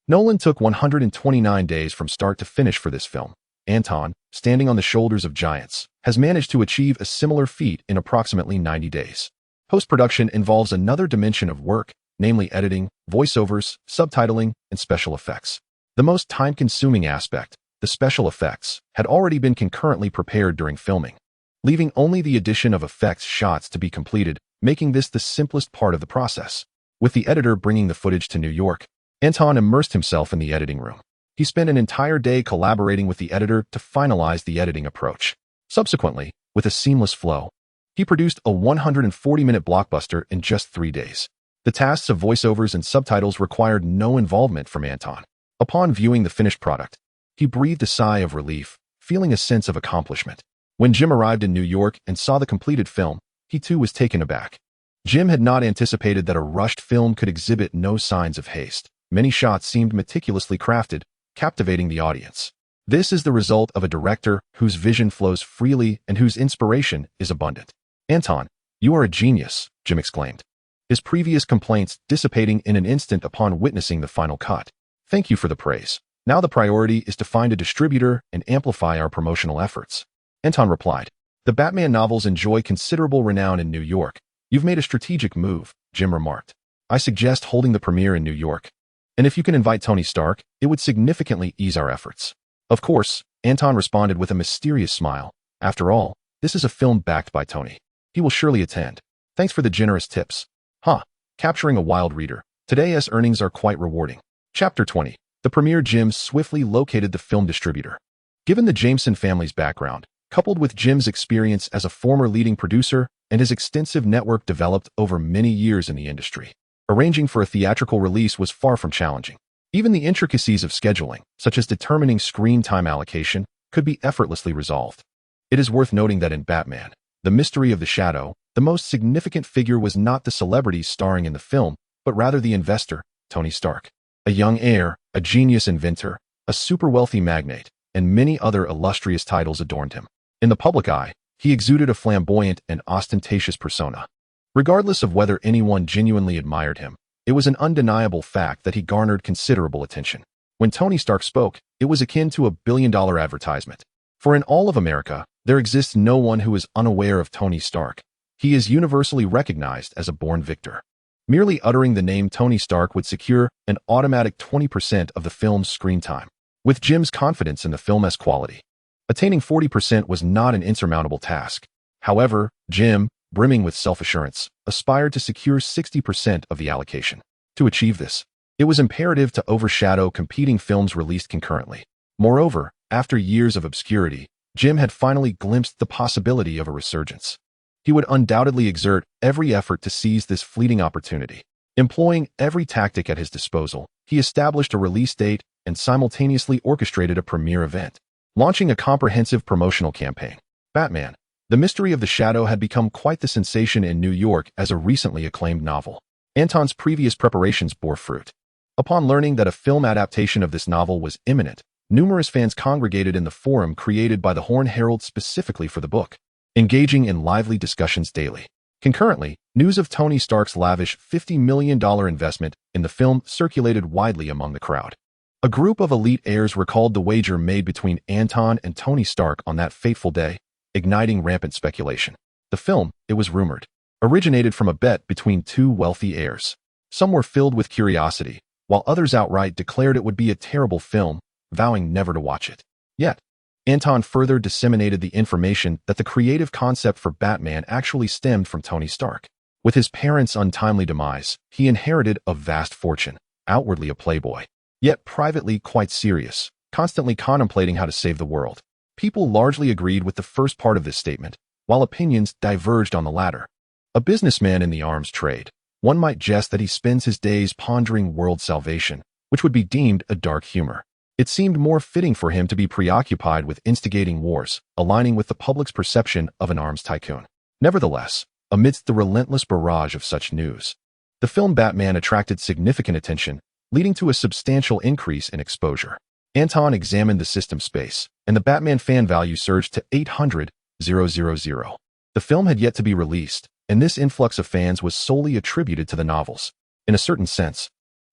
Nolan took 129 days from start to finish for this film. Anton, standing on the shoulders of giants, has managed to achieve a similar feat in approximately 90 days. Post-production involves another dimension of work, namely editing, voiceovers, subtitling, and special effects. The most time-consuming aspect, the special effects, had already been concurrently prepared during filming, leaving only the addition of effects shots to be completed, making this the simplest part of the process. With the editor bringing the footage to New York, Anton immersed himself in the editing room. He spent an entire day collaborating with the editor to finalize the editing approach. Subsequently, with a seamless flow, he produced a 140-minute blockbuster in just 3 days. The tasks of voiceovers and subtitles required no involvement from Anton. Upon viewing the finished product, he breathed a sigh of relief, feeling a sense of accomplishment. When Jim arrived in New York and saw the completed film, he too was taken aback. Jim had not anticipated that a rushed film could exhibit no signs of haste. Many shots seemed meticulously crafted, captivating the audience. This is the result of a director whose vision flows freely and whose inspiration is abundant. Anton, you are a genius, Jim exclaimed, his previous complaints dissipating in an instant upon witnessing the final cut. Thank you for the praise. Now the priority is to find a distributor and amplify our promotional efforts. Anton replied, the Batman novels enjoy considerable renown in New York. You've made a strategic move, Jim remarked. I suggest holding the premiere in New York. And if you can invite Tony Stark, it would significantly ease our efforts. Of course, Anton responded with a mysterious smile. After all, this is a film backed by Tony. He will surely attend. Thanks for the generous tips. Capturing a wild reader. Today's earnings are quite rewarding. Chapter 20. The premiere. Jim swiftly located the film distributor. Given the Jameson family's background, coupled with Jim's experience as a former leading producer and his extensive network developed over many years in the industry, arranging for a theatrical release was far from challenging. Even the intricacies of scheduling, such as determining screen time allocation, could be effortlessly resolved. It is worth noting that in Batman, The Mystery of the Shadow, the most significant figure was not the celebrity starring in the film, but rather the investor, Tony Stark. A young heir, a genius inventor, a super-wealthy magnate, and many other illustrious titles adorned him. In the public eye, he exuded a flamboyant and ostentatious persona. Regardless of whether anyone genuinely admired him, it was an undeniable fact that he garnered considerable attention. When Tony Stark spoke, it was akin to a billion-dollar advertisement. For in all of America, there exists no one who is unaware of Tony Stark. He is universally recognized as a born victor. Merely uttering the name Tony Stark would secure an automatic 20% of the film's screen time. With Jim's confidence in the film's quality, attaining 40% was not an insurmountable task. However, Jim, brimming with self-assurance, aspired to secure 60% of the allocation. To achieve this, it was imperative to overshadow competing films released concurrently. Moreover, after years of obscurity, Jim had finally glimpsed the possibility of a resurgence. He would undoubtedly exert every effort to seize this fleeting opportunity. Employing every tactic at his disposal, he established a release date and simultaneously orchestrated a premiere event, launching a comprehensive promotional campaign. Batman: The Mystery of the Shadow had become quite the sensation in New York as a recently acclaimed novel. Anton's previous preparations bore fruit. Upon learning that a film adaptation of this novel was imminent, numerous fans congregated in the forum created by the Horn Herald specifically for the book, engaging in lively discussions daily. Concurrently, news of Tony Stark's lavish $50 million investment in the film circulated widely among the crowd. A group of elite heirs recalled the wager made between Anton and Tony Stark on that fateful day, igniting rampant speculation. The film, it was rumored, originated from a bet between two wealthy heirs. Some were filled with curiosity, while others outright declared it would be a terrible film, vowing never to watch it. Yet, Anton further disseminated the information that the creative concept for Batman actually stemmed from Tony Stark. With his parents' untimely demise, he inherited a vast fortune, outwardly a playboy, yet privately quite serious, constantly contemplating how to save the world. People largely agreed with the first part of this statement, while opinions diverged on the latter. A businessman in the arms trade, one might jest that he spends his days pondering world salvation, which would be deemed a dark humor. It seemed more fitting for him to be preoccupied with instigating wars, aligning with the public's perception of an arms tycoon. Nevertheless, amidst the relentless barrage of such news, the film Batman attracted significant attention, leading to a substantial increase in exposure. Anton examined the system space, and the Batman fan value surged to 800,000. The film had yet to be released, and this influx of fans was solely attributed to the novels. In a certain sense,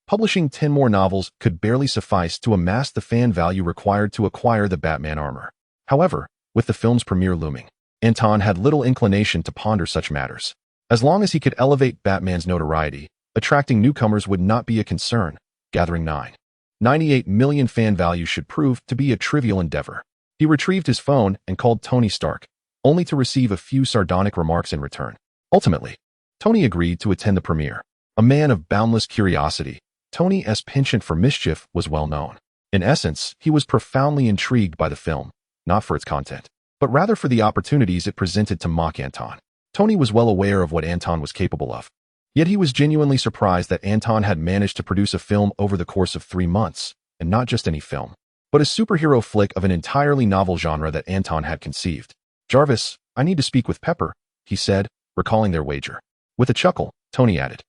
publishing 10 more novels could barely suffice to amass the fan value required to acquire the Batman armor. However, with the film's premiere looming, Anton had little inclination to ponder such matters. As long as he could elevate Batman's notoriety, attracting newcomers would not be a concern. Gathering 998 million fan value should prove to be a trivial endeavor. He retrieved his phone and called Tony Stark, only to receive a few sardonic remarks in return. Ultimately, Tony agreed to attend the premiere. A man of boundless curiosity, Tony's penchant for mischief was well known. In essence, he was profoundly intrigued by the film, not for its content, but rather for the opportunities it presented to mock Anton. Tony was well aware of what Anton was capable of. Yet he was genuinely surprised that Anton had managed to produce a film over the course of 3 months, and not just any film, but a superhero flick of an entirely novel genre that Anton had conceived. "Jarvis, I need to speak with Pepper," he said, recalling their wager. With a chuckle, Tony added,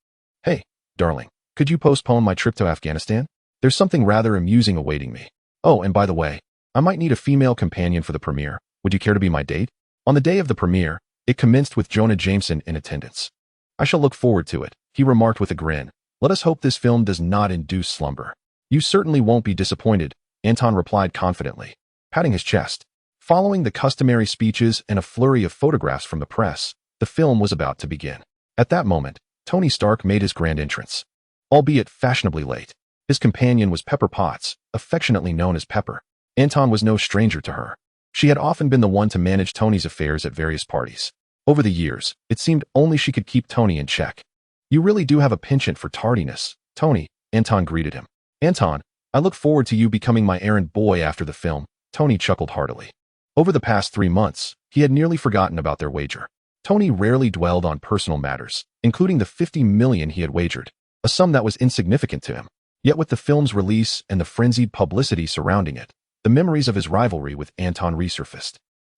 "Hey, darling, could you postpone my trip to Afghanistan? There's something rather amusing awaiting me. Oh, and by the way, I might need a female companion for the premiere. Would you care to be my date?" On the day of the premiere, it commenced with Jonah Jameson in attendance. "I shall look forward to it," he remarked with a grin. "Let us hope this film does not induce slumber." "You certainly won't be disappointed," Anton replied confidently, patting his chest. Following the customary speeches and a flurry of photographs from the press, the film was about to begin. At that moment, Tony Stark made his grand entrance. Albeit fashionably late, his companion was Pepper Potts, affectionately known as Pepper. Anton was no stranger to her. She had often been the one to manage Tony's affairs at various parties. Over the years, it seemed only she could keep Tony in check. "You really do have a penchant for tardiness, Tony," Anton greeted him. "Anton, I look forward to you becoming my errand boy after the film," Tony chuckled heartily. Over the past 3 months, he had nearly forgotten about their wager. Tony rarely dwelled on personal matters, including the $50 million he had wagered, a sum that was insignificant to him. Yet with the film's release and the frenzied publicity surrounding it, the memories of his rivalry with Anton resurfaced.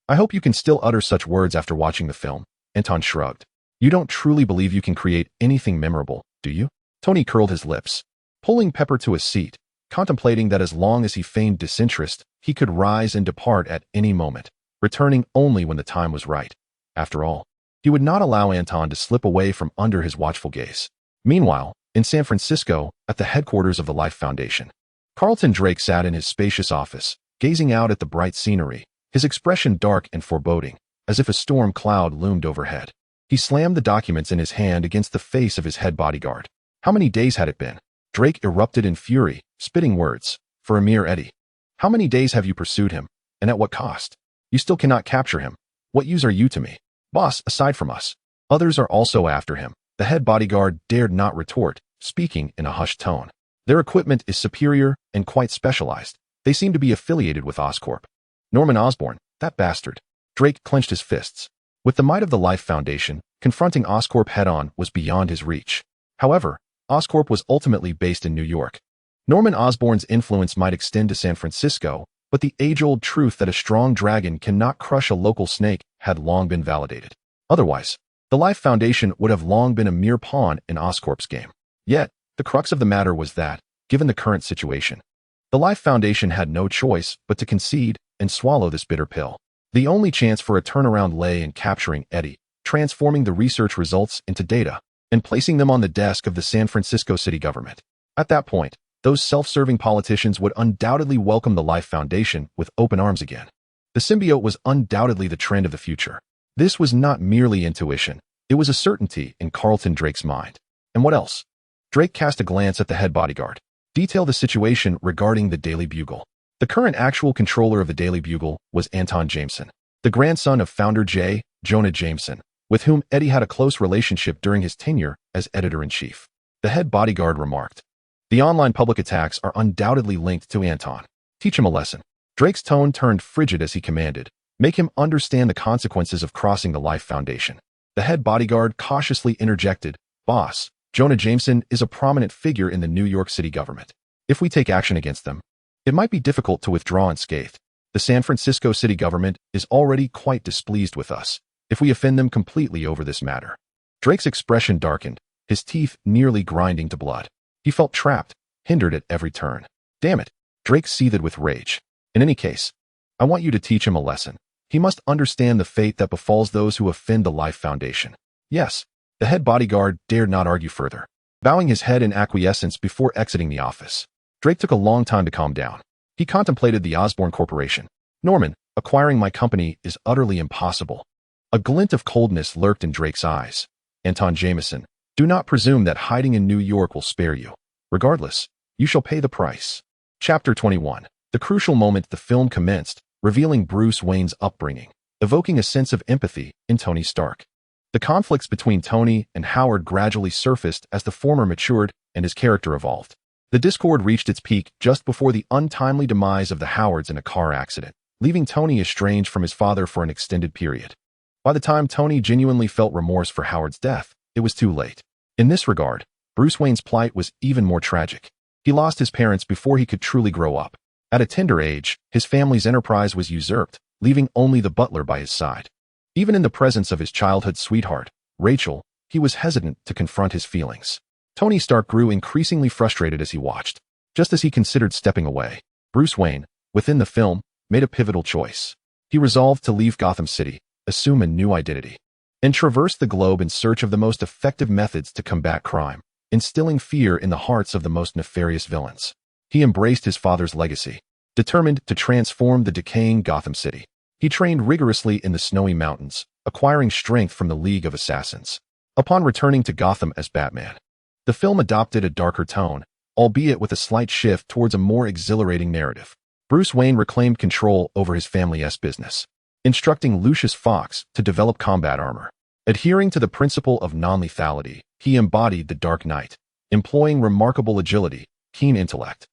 "I hope you can still utter such words after watching the film," Anton shrugged. "You don't truly believe you can create anything memorable, do you?" Tony curled his lips, pulling Pepper to a seat, contemplating that as long as he feigned disinterest, he could rise and depart at any moment, returning only when the time was right. After all, he would not allow Anton to slip away from under his watchful gaze. Meanwhile, in San Francisco, at the headquarters of the Life Foundation, Carlton Drake sat in his spacious office, gazing out at the bright scenery, his expression dark and foreboding, as if a storm cloud loomed overhead. He slammed the documents in his hand against the face of his head bodyguard. How many days had it been? Drake erupted in fury, spitting words. For a mere eddy. How many days have you pursued him? And at what cost? You still cannot capture him. What use are you to me? Boss, aside from us. Others are also after him. The head bodyguard dared not retort, speaking in a hushed tone. Their equipment is superior and quite specialized. They seem to be affiliated with Oscorp. Norman Osborn, that bastard. Drake clenched his fists. With the might of the Life Foundation, confronting Oscorp head-on was beyond his reach. However, Oscorp was ultimately based in New York. Norman Osborn's influence might extend to San Francisco, but the age-old truth that a strong dragon cannot crush a local snake had long been validated. Otherwise, the Life Foundation would have long been a mere pawn in Oscorp's game. Yet, the crux of the matter was that, given the current situation, the Life Foundation had no choice but to concede and swallow this bitter pill. The only chance for a turnaround lay in capturing Eddie, transforming the research results into data, and placing them on the desk of the San Francisco city government. At that point, those self-serving politicians would undoubtedly welcome the Life Foundation with open arms again. The symbiote was undoubtedly the trend of the future. This was not merely intuition. It was a certainty in Carlton Drake's mind. And what else? Drake cast a glance at the head bodyguard. Detail the situation regarding the Daily Bugle. The current actual controller of the Daily Bugle was Anton Jameson, the grandson of founder J. Jonah Jameson, with whom Eddie had a close relationship during his tenure as editor-in-chief. The head bodyguard remarked, "The online public attacks are undoubtedly linked to Anton. Teach him a lesson." Drake's tone turned frigid as he commanded, "Make him understand the consequences of crossing the Life Foundation." The head bodyguard cautiously interjected, "Boss, Jonah Jameson is a prominent figure in the New York City government. If we take action against them, it might be difficult to withdraw unscathed. The San Francisco city government is already quite displeased with us if we offend them completely over this matter." Drake's expression darkened, his teeth nearly grinding to blood. He felt trapped, hindered at every turn. Damn it, Drake seethed with rage. "In any case, I want you to teach him a lesson. He must understand the fate that befalls those who offend the Life Foundation." Yes, the head bodyguard dared not argue further, bowing his head in acquiescence before exiting the office. Drake took a long time to calm down. He contemplated the Osborn Corporation. "Norman, acquiring my company is utterly impossible." A glint of coldness lurked in Drake's eyes. "Anton Jameson, do not presume that hiding in New York will spare you. Regardless, you shall pay the price." Chapter 21. The crucial moment the film commenced, revealing Bruce Wayne's upbringing, evoking a sense of empathy in Tony Stark. The conflicts between Tony and Howard gradually surfaced as the former matured and his character evolved. The discord reached its peak just before the untimely demise of the Howards in a car accident, leaving Tony estranged from his father for an extended period. By the time Tony genuinely felt remorse for Howard's death, it was too late. In this regard, Bruce Wayne's plight was even more tragic. He lost his parents before he could truly grow up. At a tender age, his family's enterprise was usurped, leaving only the butler by his side. Even in the presence of his childhood sweetheart, Rachel, he was hesitant to confront his feelings. Tony Stark grew increasingly frustrated as he watched. Just as he considered stepping away, Bruce Wayne, within the film, made a pivotal choice. He resolved to leave Gotham City, assume a new identity, and traverse the globe in search of the most effective methods to combat crime, instilling fear in the hearts of the most nefarious villains. He embraced his father's legacy, determined to transform the decaying Gotham City. He trained rigorously in the snowy mountains, acquiring strength from the League of Assassins. Upon returning to Gotham as Batman, the film adopted a darker tone, albeit with a slight shift towards a more exhilarating narrative. Bruce Wayne reclaimed control over his family's business, instructing Lucius Fox to develop combat armor. Adhering to the principle of non-lethality, he embodied the Dark Knight, employing remarkable agility, keen intellect,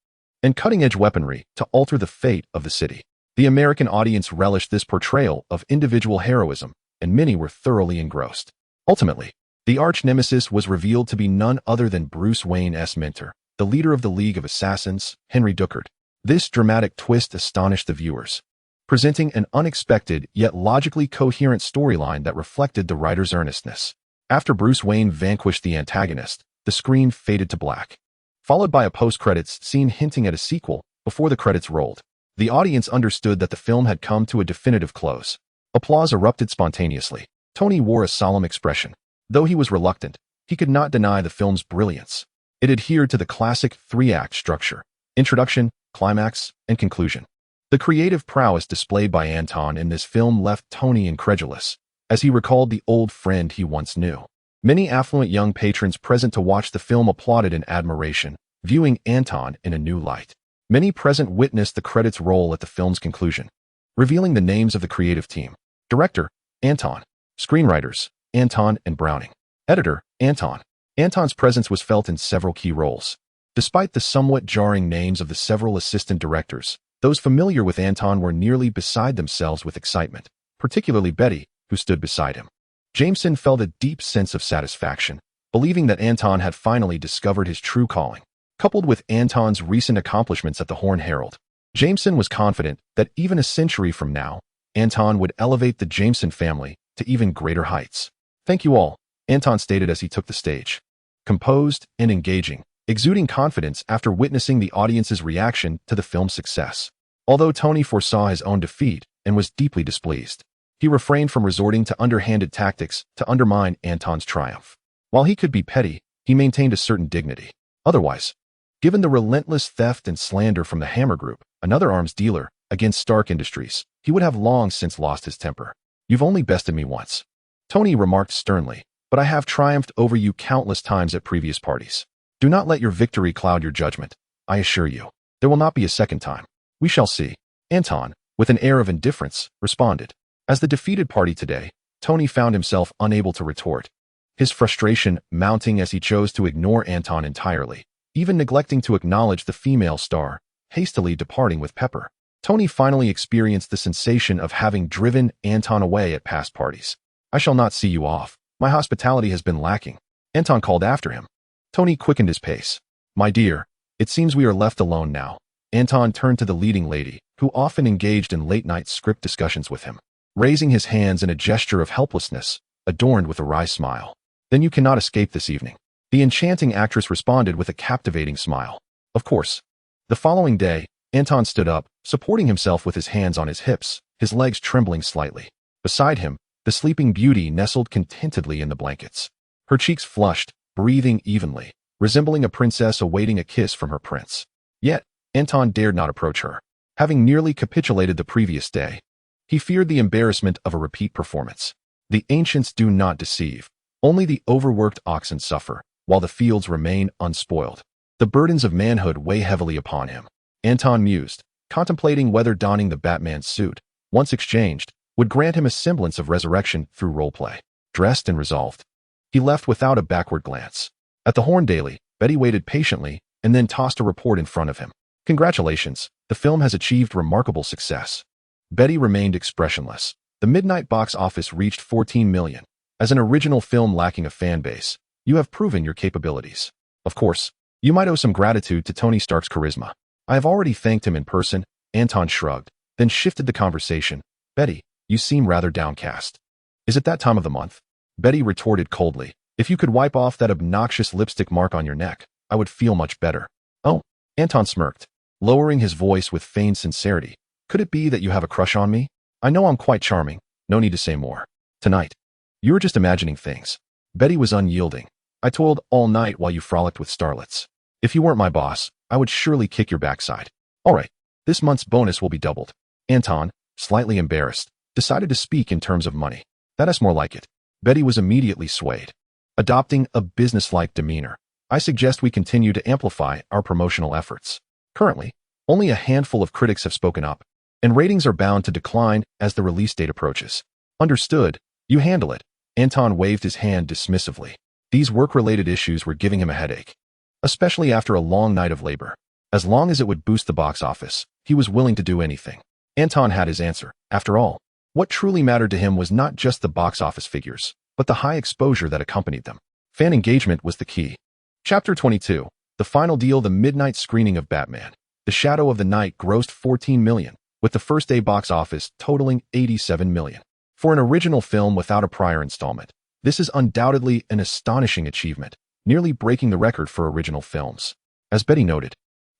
and cutting-edge weaponry to alter the fate of the city. The American audience relished this portrayal of individual heroism, and many were thoroughly engrossed. Ultimately, the arch-nemesis was revealed to be none other than Bruce Wayne's mentor, the leader of the League of Assassins, Henry Duckard. This dramatic twist astonished the viewers, presenting an unexpected yet logically coherent storyline that reflected the writer's earnestness. After Bruce Wayne vanquished the antagonist, the screen faded to black, followed by a post-credits scene hinting at a sequel. Before the credits rolled, the audience understood that the film had come to a definitive close. Applause erupted spontaneously. Tony wore a solemn expression. Though he was reluctant, he could not deny the film's brilliance. It adhered to the classic three-act structure: introduction, climax, and conclusion. The creative prowess displayed by Anton in this film left Tony incredulous. as he recalled the old friend he once knew. Many affluent young patrons present to watch the film applauded in admiration, viewing Anton in a new light. Many present witnessed the credits roll at the film's conclusion, revealing the names of the creative team. Director, Anton. Screenwriters, Anton and Browning. Editor, Anton. Anton's presence was felt in several key roles. Despite the somewhat jarring names of the several assistant directors, those familiar with Anton were nearly beside themselves with excitement, particularly Betty, who stood beside him. Jameson felt a deep sense of satisfaction, believing that Anton had finally discovered his true calling. Coupled with Anton's recent accomplishments at the Horn Herald, Jameson was confident that even a century from now, Anton would elevate the Jameson family to even greater heights. "Thank you all," Anton stated as he took the stage. Composed and engaging, exuding confidence after witnessing the audience's reaction to the film's success. Although Tony foresaw his own defeat and was deeply displeased, he refrained from resorting to underhanded tactics to undermine Anton's triumph. While he could be petty, he maintained a certain dignity. Otherwise, given the relentless theft and slander from the Hammer Group, another arms dealer, against Stark Industries, he would have long since lost his temper. "You've only bested me once," Tony remarked sternly, "but I have triumphed over you countless times at previous parties. Do not let your victory cloud your judgment. I assure you, there will not be a second time. We shall see." Anton, with an air of indifference, responded. As the defeated party today, Tony found himself unable to retort, his frustration mounting as he chose to ignore Anton entirely, even neglecting to acknowledge the female star, hastily departing with Pepper. Tony finally experienced the sensation of having driven Anton away at past parties. "I shall not see you off. My hospitality has been lacking," Anton called after him. Tony quickened his pace. "My dear, it seems we are left alone now." Anton turned to the leading lady, who often engaged in late-night script discussions with him, raising his hands in a gesture of helplessness, adorned with a wry smile. "Then you cannot escape this evening." The enchanting actress responded with a captivating smile. "Of course." The following day, Anton stood up, supporting himself with his hands on his hips, his legs trembling slightly. Beside him, the sleeping beauty nestled contentedly in the blankets. Her cheeks flushed, breathing evenly, resembling a princess awaiting a kiss from her prince. Yet, Anton dared not approach her. Having nearly capitulated the previous day, he feared the embarrassment of a repeat performance. The ancients do not deceive. Only the overworked oxen suffer, while the fields remain unspoiled. The burdens of manhood weigh heavily upon him. Anton mused, contemplating whether donning the Batman suit, once exchanged, would grant him a semblance of resurrection through roleplay. Dressed and resolved, he left without a backward glance. At the Horn Daily, Betty waited patiently and then tossed a report in front of him. "Congratulations, the film has achieved remarkable success." Betty remained expressionless. The midnight box office reached 14 million. As an original film lacking a fan base, you have proven your capabilities. Of course, you might owe some gratitude to Tony Stark's charisma. "I have already thanked him in person," Anton shrugged, then shifted the conversation. "Betty, you seem rather downcast. Is it that time of the month?" Betty retorted coldly. "If you could wipe off that obnoxious lipstick mark on your neck, I would feel much better." "Oh," Anton smirked, lowering his voice with feigned sincerity. "Could it be that you have a crush on me? I know I'm quite charming, no need to say more. Tonight, you were just imagining things." Betty was unyielding. "I toiled all night while you frolicked with starlets. If you weren't my boss, I would surely kick your backside." "All right, this month's bonus will be doubled." Anton, slightly embarrassed, decided to speak in terms of money. "That is more like it." Betty was immediately swayed. Adopting a businesslike demeanor, "I suggest we continue to amplify our promotional efforts. Currently, only a handful of critics have spoken up, and ratings are bound to decline as the release date approaches." "Understood. You handle it." Anton waved his hand dismissively. These work-related issues were giving him a headache, especially after a long night of labor. As long as it would boost the box office, he was willing to do anything. Anton had his answer. After all, what truly mattered to him was not just the box office figures, but the high exposure that accompanied them. Fan engagement was the key. Chapter 22. The final deal. The midnight screening of Batman, The Shadow of the Night grossed 14 million, with the first day box office totaling 87 million. For an original film without a prior installment, this is undoubtedly an astonishing achievement, nearly breaking the record for original films. As Betty noted,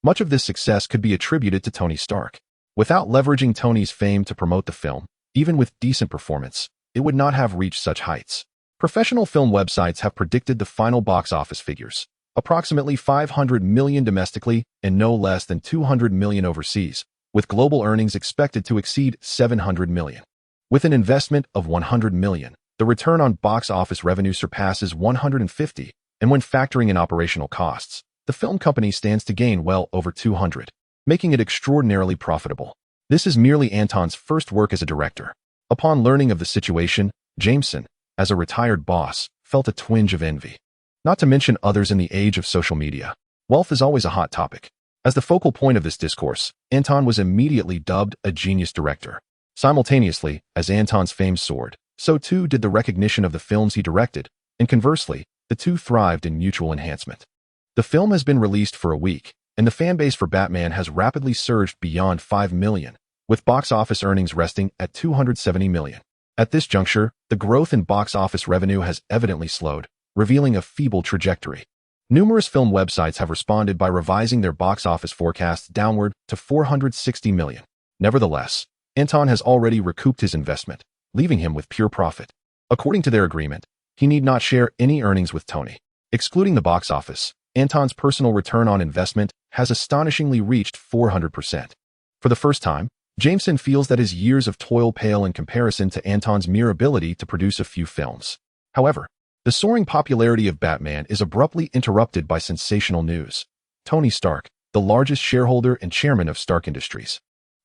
much of this success could be attributed to Tony Stark. Without leveraging Tony's fame to promote the film, even with decent performance, it would not have reached such heights. Professional film websites have predicted the final box office figures, approximately 500 million domestically and no less than 200 million overseas, with global earnings expected to exceed 700 million. With an investment of $100 million, the return on box office revenue surpasses $150, and when factoring in operational costs, the film company stands to gain well over $200, making it extraordinarily profitable. This is merely Anton's first work as a director. Upon learning of the situation, Jameson, as a retired boss, felt a twinge of envy. Not to mention others in the age of social media. Wealth is always a hot topic. As the focal point of this discourse, Anton was immediately dubbed a genius director. Simultaneously, as Anton's fame soared, so too did the recognition of the films he directed, and conversely, the two thrived in mutual enhancement. The film has been released for a week, and the fanbase for Batman has rapidly surged beyond 5 million, with box office earnings resting at 270 million. At this juncture, the growth in box office revenue has evidently slowed, revealing a feeble trajectory. Numerous film websites have responded by revising their box office forecasts downward to 460 million. Nevertheless, Anton has already recouped his investment, leaving him with pure profit. According to their agreement, he need not share any earnings with Tony. Excluding the box office, Anton's personal return on investment has astonishingly reached 400%. For the first time, Jameson feels that his years of toil pale in comparison to Anton's mere ability to produce a few films. However, the soaring popularity of Batman is abruptly interrupted by sensational news. Tony Stark, the largest shareholder and chairman of Stark Industries,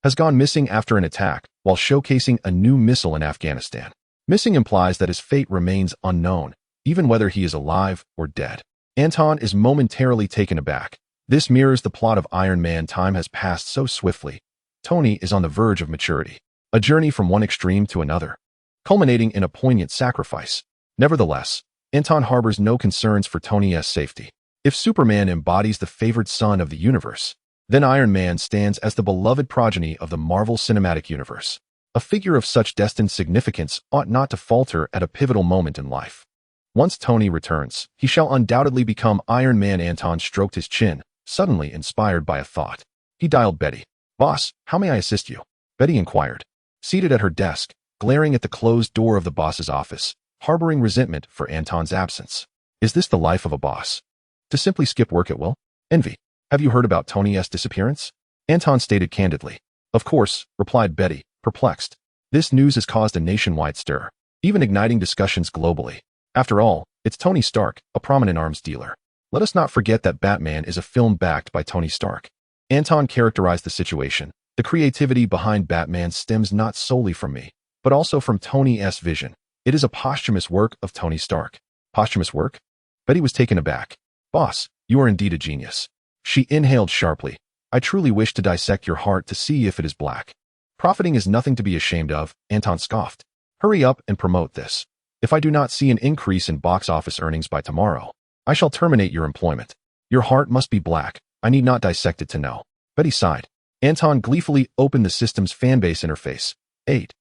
has gone missing after an attack while showcasing a new missile in Afghanistan. Missing implies that his fate remains unknown, even whether he is alive or dead. Anton is momentarily taken aback. This mirrors the plot of Iron Man. Time has passed so swiftly. Tony is on the verge of maturity, a journey from one extreme to another, culminating in a poignant sacrifice. Nevertheless, Anton harbors no concerns for Tony's safety. If Superman embodies the favored son of the universe, then Iron Man stands as the beloved progeny of the Marvel Cinematic Universe. A figure of such destined significance ought not to falter at a pivotal moment in life. Once Tony returns, he shall undoubtedly become Iron Man. Anton stroked his chin, suddenly inspired by a thought. He dialed Betty. "Boss, how may I assist you?" Betty inquired. Seated at her desk, glaring at the closed door of the boss's office, harboring resentment for Anton's absence. Is this the life of a boss? To simply skip work at will? Envy. Have you heard about Tony's disappearance? Anton stated candidly. Of course, replied Betty, perplexed. This news has caused a nationwide stir, even igniting discussions globally. After all, it's Tony Stark, a prominent arms dealer. Let us not forget that Batman is a film backed by Tony Stark. Anton characterized the situation. The creativity behind Batman stems not solely from me, but also from Tony's vision. It is a posthumous work of Tony Stark. Posthumous work? Betty was taken aback. Boss, you are indeed a genius. She inhaled sharply. I truly wish to dissect your heart to see if it is black. Profiting is nothing to be ashamed of, Anton scoffed. Hurry up and promote this. If I do not see an increase in box office earnings by tomorrow, I shall terminate your employment. Your heart must be black. I need not dissect it to know. Betty sighed. Anton gleefully opened the system's fanbase interface. 8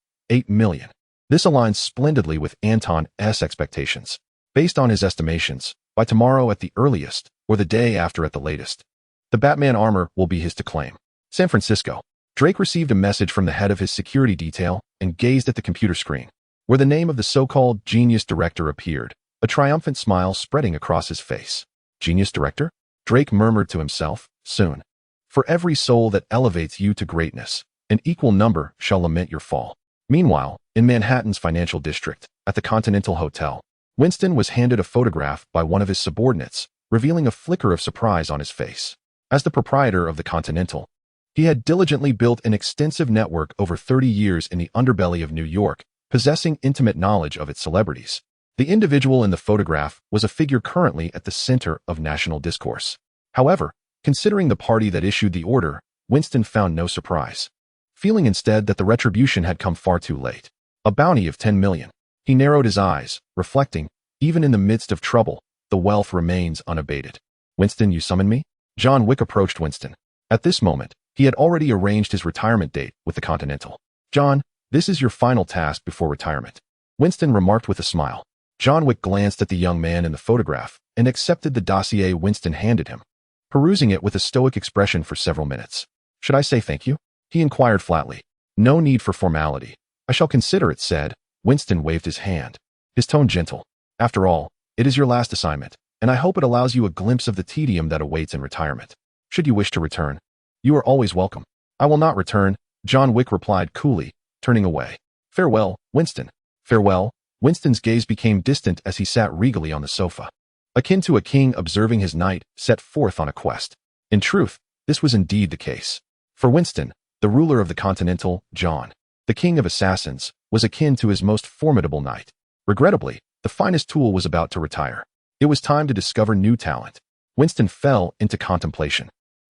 million. This aligns splendidly with Anton's expectations. Based on his estimations, by tomorrow at the earliest, or the day after at the latest, the Batman armor will be his to claim. San Francisco. Drake received a message from the head of his security detail and gazed at the computer screen, where the name of the so-called genius director appeared, a triumphant smile spreading across his face. Genius director? Drake murmured to himself. Soon. For every soul that elevates you to greatness, an equal number shall lament your fall. Meanwhile, in Manhattan's financial district, at the Continental Hotel, Winston was handed a photograph by one of his subordinates, revealing a flicker of surprise on his face. As the proprietor of the Continental, he had diligently built an extensive network over 30 years in the underbelly of New York, possessing intimate knowledge of its celebrities. The individual in the photograph was a figure currently at the center of national discourse. However, considering the party that issued the order, Winston found no surprise, feeling instead that the retribution had come far too late. A bounty of 10 million. He narrowed his eyes, reflecting, even in the midst of trouble, the wealth remains unabated. Winston, you summon me? John Wick approached Winston. At this moment, he had already arranged his retirement date with the Continental. John, this is your final task before retirement, Winston remarked with a smile. John Wick glanced at the young man in the photograph and accepted the dossier Winston handed him, perusing it with a stoic expression for several minutes. Should I say thank you? He inquired flatly. No need for formality. I shall consider it said. Winston waved his hand, his tone gentle. After all, it is your last assignment, and I hope it allows you a glimpse of the tedium that awaits in retirement. Should you wish to return, you are always welcome. I will not return, John Wick replied coolly, turning away. Farewell, Winston. Farewell. Winston's gaze became distant as he sat regally on the sofa, akin to a king observing his knight set forth on a quest. In truth, this was indeed the case. For Winston, the ruler of the Continental, John, the king of assassins, was akin to his most formidable knight. Regrettably, the finest tool was about to retire. It was time to discover new talent. Winston fell into contemplation.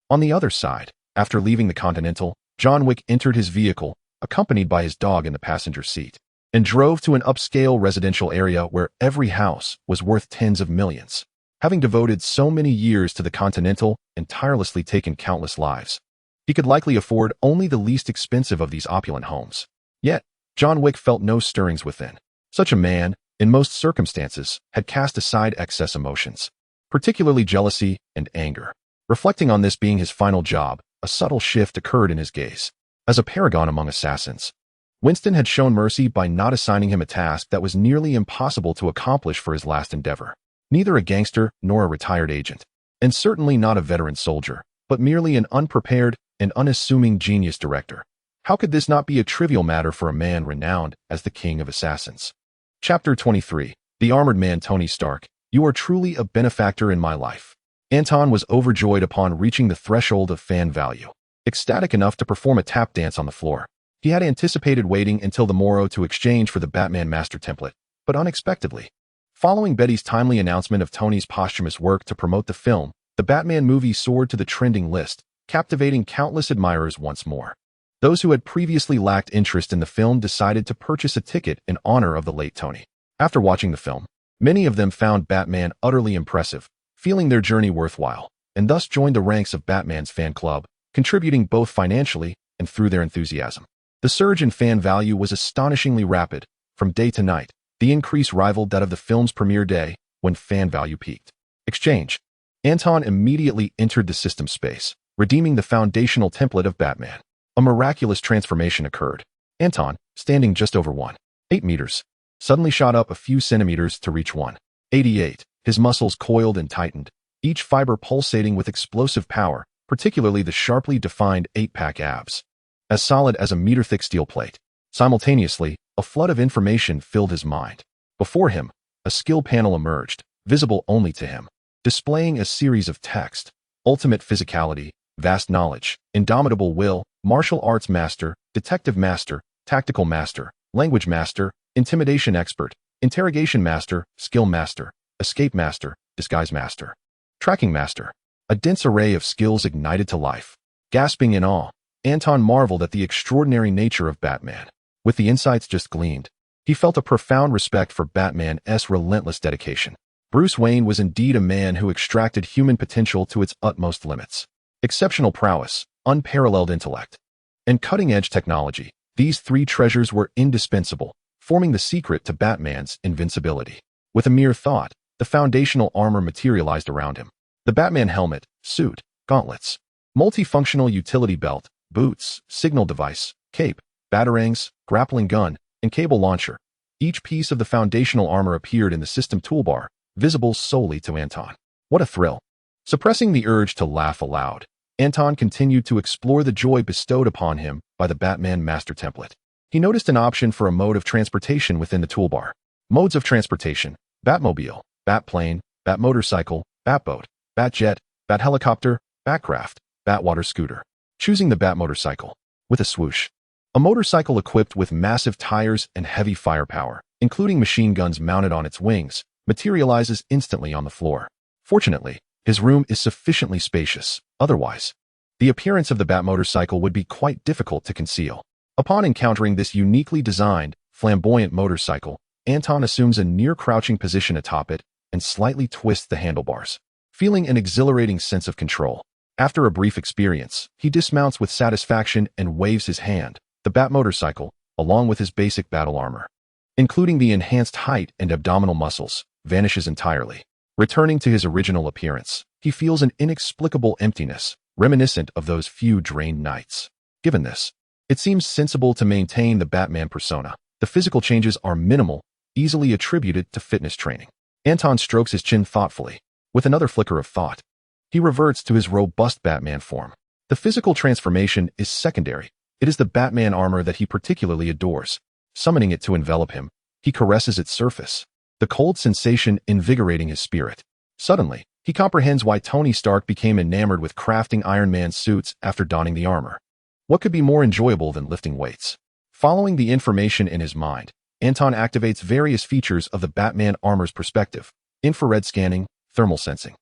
On the other side, after leaving the Continental, John Wick entered his vehicle, accompanied by his dog in the passenger seat, and drove to an upscale residential area where every house was worth tens of millions. Having devoted so many years to the Continental and tirelessly taken countless lives, he could likely afford only the least expensive of these opulent homes. Yet, John Wick felt no stirrings within. Such a man, in most circumstances, had cast aside excess emotions, particularly jealousy and anger. Reflecting on this being his final job, a subtle shift occurred in his gaze. As a paragon among assassins, Winston had shown mercy by not assigning him a task that was nearly impossible to accomplish for his last endeavor. Neither a gangster nor a retired agent, and certainly not a veteran soldier, but merely an unprepared and unassuming genius director. How could this not be a trivial matter for a man renowned as the king of assassins? Chapter 23. The Armored Man. Tony Stark, you are truly a benefactor in my life. Anton was overjoyed upon reaching the threshold of fan value, ecstatic enough to perform a tap dance on the floor. He had anticipated waiting until the morrow to exchange for the Batman Master template, but unexpectedly, following Betty's timely announcement of Tony's posthumous work to promote the film, the Batman movie soared to the trending list, captivating countless admirers once more. Those who had previously lacked interest in the film decided to purchase a ticket in honor of the late Tony. After watching the film, many of them found Batman utterly impressive, feeling their journey worthwhile, and thus joined the ranks of Batman's fan club, contributing both financially and through their enthusiasm. The surge in fan value was astonishingly rapid. From day to night, the increase rivaled that of the film's premiere day, when fan value peaked. Exchange. Anton immediately entered the system space, redeeming the foundational template of Batman. A miraculous transformation occurred. Anton, standing just over 1.8 meters, suddenly shot up a few centimeters to reach 1.88. His muscles coiled and tightened, each fiber pulsating with explosive power, particularly the sharply defined 8-pack abs, as solid as a meter-thick steel plate. Simultaneously, a flood of information filled his mind. Before him, a skill panel emerged, visible only to him, displaying a series of text: ultimate physicality, vast knowledge, indomitable will, martial arts master, detective master, tactical master, language master, intimidation expert, interrogation master, skill master, escape master, disguise master, tracking master. A dense array of skills ignited to life. Gasping in awe, Anton marveled at the extraordinary nature of Batman. With the insights just gleaned, he felt a profound respect for Batman's relentless dedication. Bruce Wayne was indeed a man who extracted human potential to its utmost limits. Exceptional prowess, unparalleled intellect, and cutting-edge technology. These three treasures were indispensable, forming the secret to Batman's invincibility. With a mere thought, the foundational armor materialized around him. The Batman helmet, suit, gauntlets, multifunctional utility belt, boots, signal device, cape, batarangs, grappling gun, and cable launcher. Each piece of the foundational armor appeared in the system toolbar, visible solely to Anton. What a thrill! Suppressing the urge to laugh aloud, Anton continued to explore the joy bestowed upon him by the Batman Master template. He noticed an option for a mode of transportation within the toolbar. Modes of transportation: Batmobile, Batplane, Batmotorcycle, Batboat, Batjet, Bathelicopter, Batcraft, Batwater scooter. Choosing the Batmotorcycle. With a swoosh, a motorcycle equipped with massive tires and heavy firepower, including machine guns mounted on its wings, materializes instantly on the floor. Fortunately, his room is sufficiently spacious. Otherwise, the appearance of the Batmotorcycle would be quite difficult to conceal. Upon encountering this uniquely designed, flamboyant motorcycle, Anton assumes a near-crouching position atop it and slightly twists the handlebars, feeling an exhilarating sense of control. After a brief experience, he dismounts with satisfaction and waves his hand. The Batmotorcycle, along with his basic battle armor, including the enhanced height and abdominal muscles, vanishes entirely. Returning to his original appearance, he feels an inexplicable emptiness, reminiscent of those few drained nights. Given this, it seems sensible to maintain the Batman persona. The physical changes are minimal, easily attributed to fitness training. Anton strokes his chin thoughtfully. With another flicker of thought, he reverts to his robust Batman form. The physical transformation is secondary. It is the Batman armor that he particularly adores. Summoning it to envelop him, he caresses its surface, the cold sensation invigorating his spirit. Suddenly, he comprehends why Tony Stark became enamored with crafting Iron Man's suits after donning the armor. What could be more enjoyable than lifting weights? Following the information in his mind, Anton activates various features of the Batman armor's perspective: infrared scanning, thermal sensing.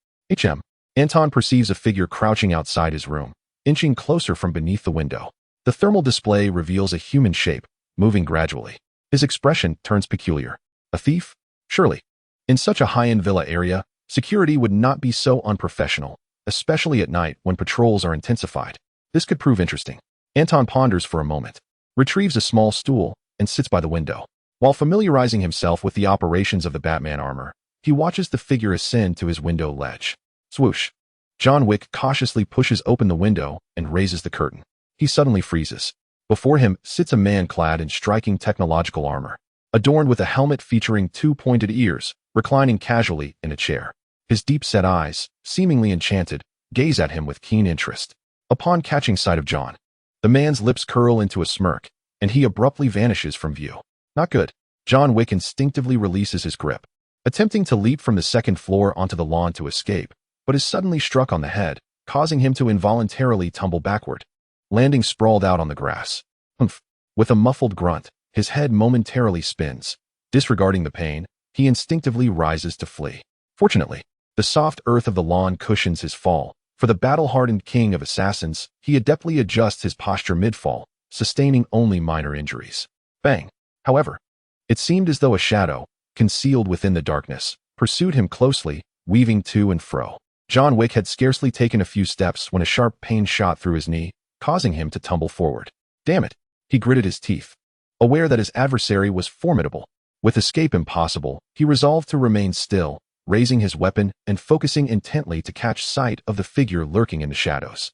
Anton perceives a figure crouching outside his room, inching closer from beneath the window. The thermal display reveals a human shape, moving gradually. His expression turns peculiar. A thief? Surely. In such a high-end villa area, security would not be so unprofessional, especially at night when patrols are intensified. This could prove interesting. Anton ponders for a moment, retrieves a small stool, and sits by the window. While familiarizing himself with the operations of the Batman armor, he watches the figure ascend to his window ledge. Swoosh. John Wick cautiously pushes open the window and raises the curtain. He suddenly freezes. Before him sits a man clad in striking technological armor, adorned with a helmet featuring two pointed ears, reclining casually in a chair. His deep-set eyes, seemingly enchanted, gaze at him with keen interest. Upon catching sight of John, the man's lips curl into a smirk, and he abruptly vanishes from view. Not good. John Wick instinctively releases his grip, attempting to leap from the second floor onto the lawn to escape, but is suddenly struck on the head, causing him to involuntarily tumble backward, landing sprawled out on the grass. Humph. With a muffled grunt, his head momentarily spins. Disregarding the pain, he instinctively rises to flee. Fortunately, the soft earth of the lawn cushions his fall. For the battle-hardened king of assassins, he adeptly adjusts his posture mid-fall, sustaining only minor injuries. Bang. However, it seemed as though a shadow, concealed within the darkness, pursued him closely, weaving to and fro. John Wick had scarcely taken a few steps when a sharp pain shot through his knee, causing him to tumble forward. Damn it. He gritted his teeth. Aware that his adversary was formidable, with escape impossible, he resolved to remain still, raising his weapon and focusing intently to catch sight of the figure lurking in the shadows.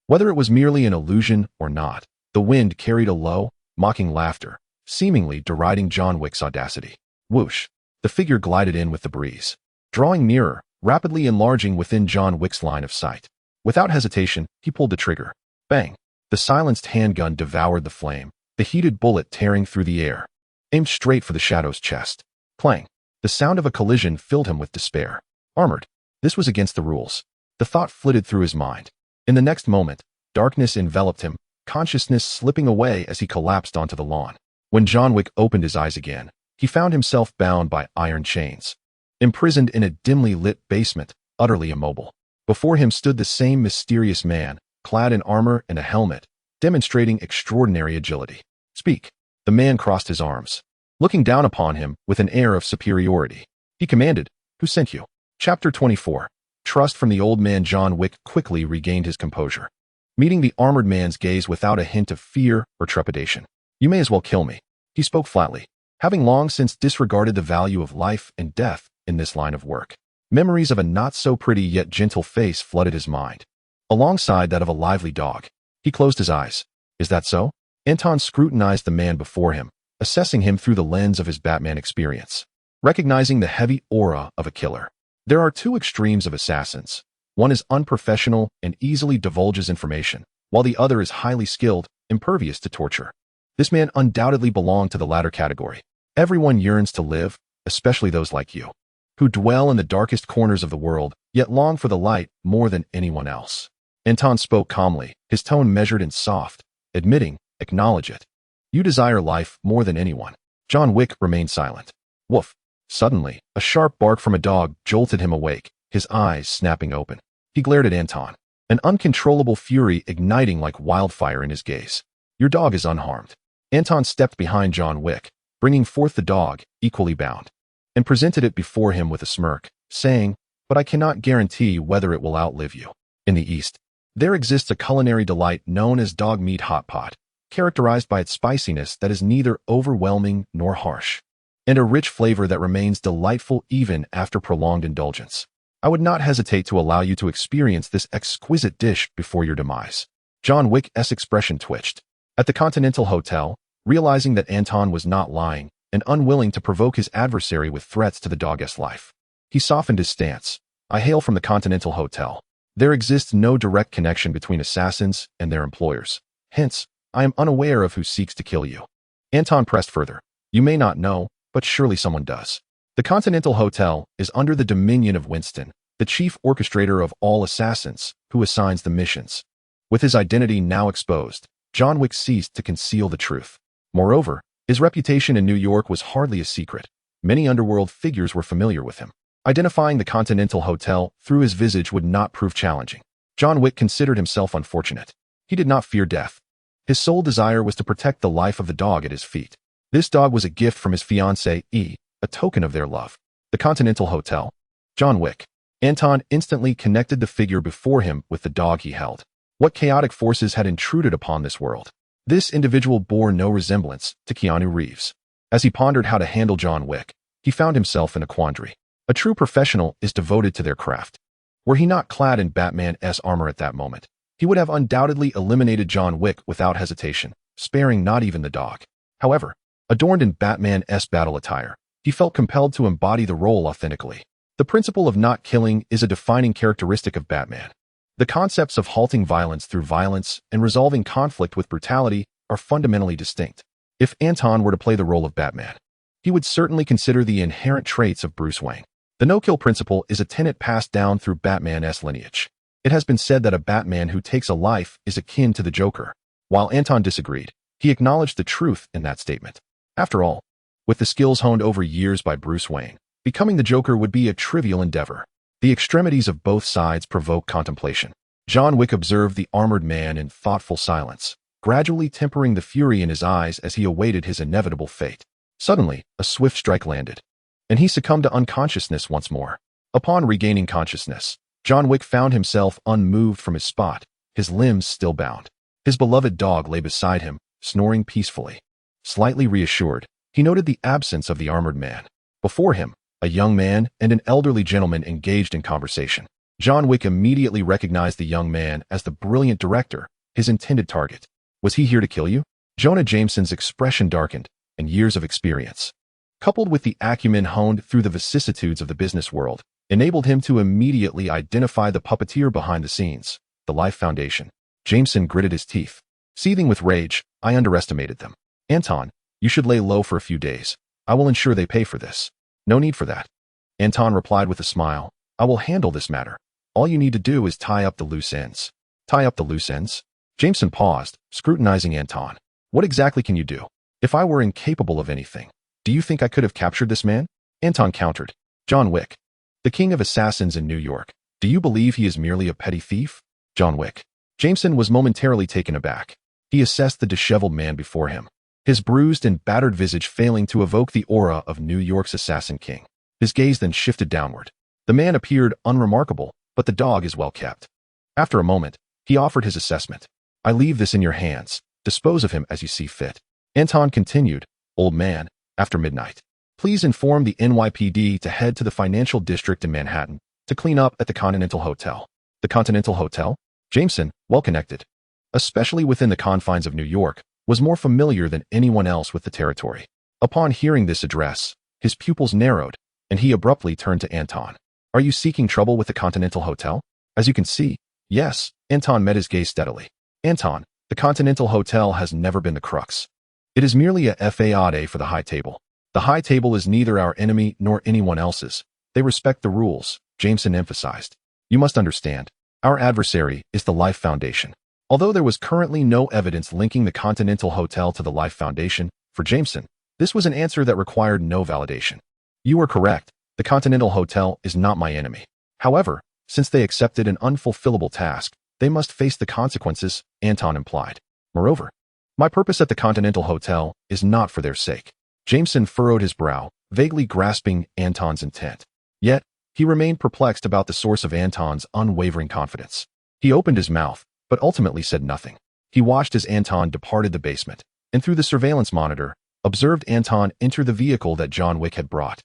Whether it was merely an illusion or not, the wind carried a low, mocking laughter, seemingly deriding John Wick's audacity. Whoosh. The figure glided in with the breeze, drawing nearer, rapidly enlarging within John Wick's line of sight. Without hesitation, he pulled the trigger. Bang. The silenced handgun devoured the flame, the heated bullet tearing through the air, aimed straight for the shadow's chest. Clang. The sound of a collision filled him with despair. Armored. This was against the rules. The thought flitted through his mind. In the next moment, darkness enveloped him, consciousness slipping away as he collapsed onto the lawn. When John Wick opened his eyes again, he found himself bound by iron chains, imprisoned in a dimly lit basement, utterly immobile. Before him stood the same mysterious man, clad in armor and a helmet, demonstrating extraordinary agility. Speak. The man crossed his arms, looking down upon him with an air of superiority. He commanded, "Who sent you?" Chapter 24. Trust from the old man. John Wick quickly regained his composure, meeting the armored man's gaze without a hint of fear or trepidation. "You may as well kill me," he spoke flatly, having long since disregarded the value of life and death in this line of work. Memories of a not-so-pretty yet gentle face flooded his mind, alongside that of a lively dog. He closed his eyes. Is that so? Anton scrutinized the man before him, assessing him through the lens of his Batman experience, recognizing the heavy aura of a killer. There are two extremes of assassins. One is unprofessional and easily divulges information, while the other is highly skilled, impervious to torture. This man undoubtedly belonged to the latter category. Everyone yearns to live, especially those like you, who dwell in the darkest corners of the world, yet long for the light more than anyone else. Anton spoke calmly, his tone measured and soft, admitting, acknowledge it. You desire life more than anyone. John Wick remained silent. Woof. Suddenly, a sharp bark from a dog jolted him awake, his eyes snapping open. He glared at Anton, an uncontrollable fury igniting like wildfire in his gaze. Your dog is unharmed. Anton stepped behind John Wick, bringing forth the dog, equally bound, and presented it before him with a smirk, saying, "But I cannot guarantee whether it will outlive you." In the East, there exists a culinary delight known as dog meat hot pot, characterized by its spiciness that is neither overwhelming nor harsh, and a rich flavor that remains delightful even after prolonged indulgence. I would not hesitate to allow you to experience this exquisite dish before your demise. John Wick's expression twitched. At the Continental Hotel, realizing that Anton was not lying and unwilling to provoke his adversary with threats to the dog's life, he softened his stance. I hail from the Continental Hotel. There exists no direct connection between assassins and their employers. Hence, I am unaware of who seeks to kill you. Anton pressed further. You may not know, but surely someone does. The Continental Hotel is under the dominion of Winston, the chief orchestrator of all assassins, who assigns the missions. With his identity now exposed, John Wick ceased to conceal the truth. Moreover, his reputation in New York was hardly a secret. Many underworld figures were familiar with him. Identifying the Continental Hotel through his visage would not prove challenging. John Wick considered himself unfortunate. He did not fear death. His sole desire was to protect the life of the dog at his feet. This dog was a gift from his fiancée, a token of their love. The Continental Hotel. John Wick. Anton instantly connected the figure before him with the dog he held. What chaotic forces had intruded upon this world? This individual bore no resemblance to Keanu Reeves. As he pondered how to handle John Wick, he found himself in a quandary. A true professional is devoted to their craft. Were he not clad in Batman's armor at that moment, he would have undoubtedly eliminated John Wick without hesitation, sparing not even the dog. However, adorned in Batman's battle attire, he felt compelled to embody the role authentically. The principle of not killing is a defining characteristic of Batman. The concepts of halting violence through violence and resolving conflict with brutality are fundamentally distinct. If Anton were to play the role of Batman, he would certainly consider the inherent traits of Bruce Wayne. The no-kill principle is a tenet passed down through Batman's lineage. It has been said that a Batman who takes a life is akin to the Joker. While Anton disagreed, he acknowledged the truth in that statement. After all, with the skills honed over years by Bruce Wayne, becoming the Joker would be a trivial endeavor. The extremities of both sides provoke contemplation. John Wick observed the armored man in thoughtful silence, gradually tempering the fury in his eyes as he awaited his inevitable fate. Suddenly, a swift strike landed, and he succumbed to unconsciousness once more. Upon regaining consciousness, John Wick found himself unmoved from his spot, his limbs still bound. His beloved dog lay beside him, snoring peacefully. Slightly reassured, he noted the absence of the armored man. Before him, a young man and an elderly gentleman engaged in conversation. John Wick immediately recognized the young man as the brilliant director, his intended target. Was he here to kill you? Jonah Jameson's expression darkened, and years of experience, coupled with the acumen honed through the vicissitudes of the business world, enabled him to immediately identify the puppeteer behind the scenes, the Life Foundation. Jameson gritted his teeth. Seething with rage, I underestimated them. Anton, you should lay low for a few days. I will ensure they pay for this. No need for that. Anton replied with a smile. I will handle this matter. All you need to do is tie up the loose ends. Tie up the loose ends? Jameson paused, scrutinizing Anton. What exactly can you do? If I were incapable of anything, do you think I could have captured this man? Anton countered. John Wick, the king of assassins in New York. Do you believe he is merely a petty thief? John Wick. Jameson was momentarily taken aback. He assessed the disheveled man before him, his bruised and battered visage failing to evoke the aura of New York's assassin king. His gaze then shifted downward. The man appeared unremarkable, but the dog is well kept. After a moment, he offered his assessment. I leave this in your hands. Dispose of him as you see fit. Anton continued, Old man, after midnight, please inform the NYPD to head to the financial district in Manhattan to clean up at the Continental Hotel. The Continental Hotel? Jameson, well connected, especially within the confines of New York, was more familiar than anyone else with the territory. Upon hearing this address, his pupils narrowed, and he abruptly turned to Anton. Are you seeking trouble with the Continental Hotel? As you can see, yes. Anton met his gaze steadily. Anton, the Continental Hotel has never been the crux. It is merely a faade for the High Table. The High Table is neither our enemy nor anyone else's. They respect the rules, Jameson emphasized. You must understand, our adversary is the Life Foundation. Although there was currently no evidence linking the Continental Hotel to the Life Foundation, for Jameson, this was an answer that required no validation. You are correct, the Continental Hotel is not my enemy. However, since they accepted an unfulfillable task, they must face the consequences, Anton implied. Moreover, my purpose at the Continental Hotel is not for their sake. Jameson furrowed his brow, vaguely grasping Anton's intent. Yet, he remained perplexed about the source of Anton's unwavering confidence. He opened his mouth, but ultimately said nothing. He watched as Anton departed the basement, and through the surveillance monitor, observed Anton enter the vehicle that John Wick had brought,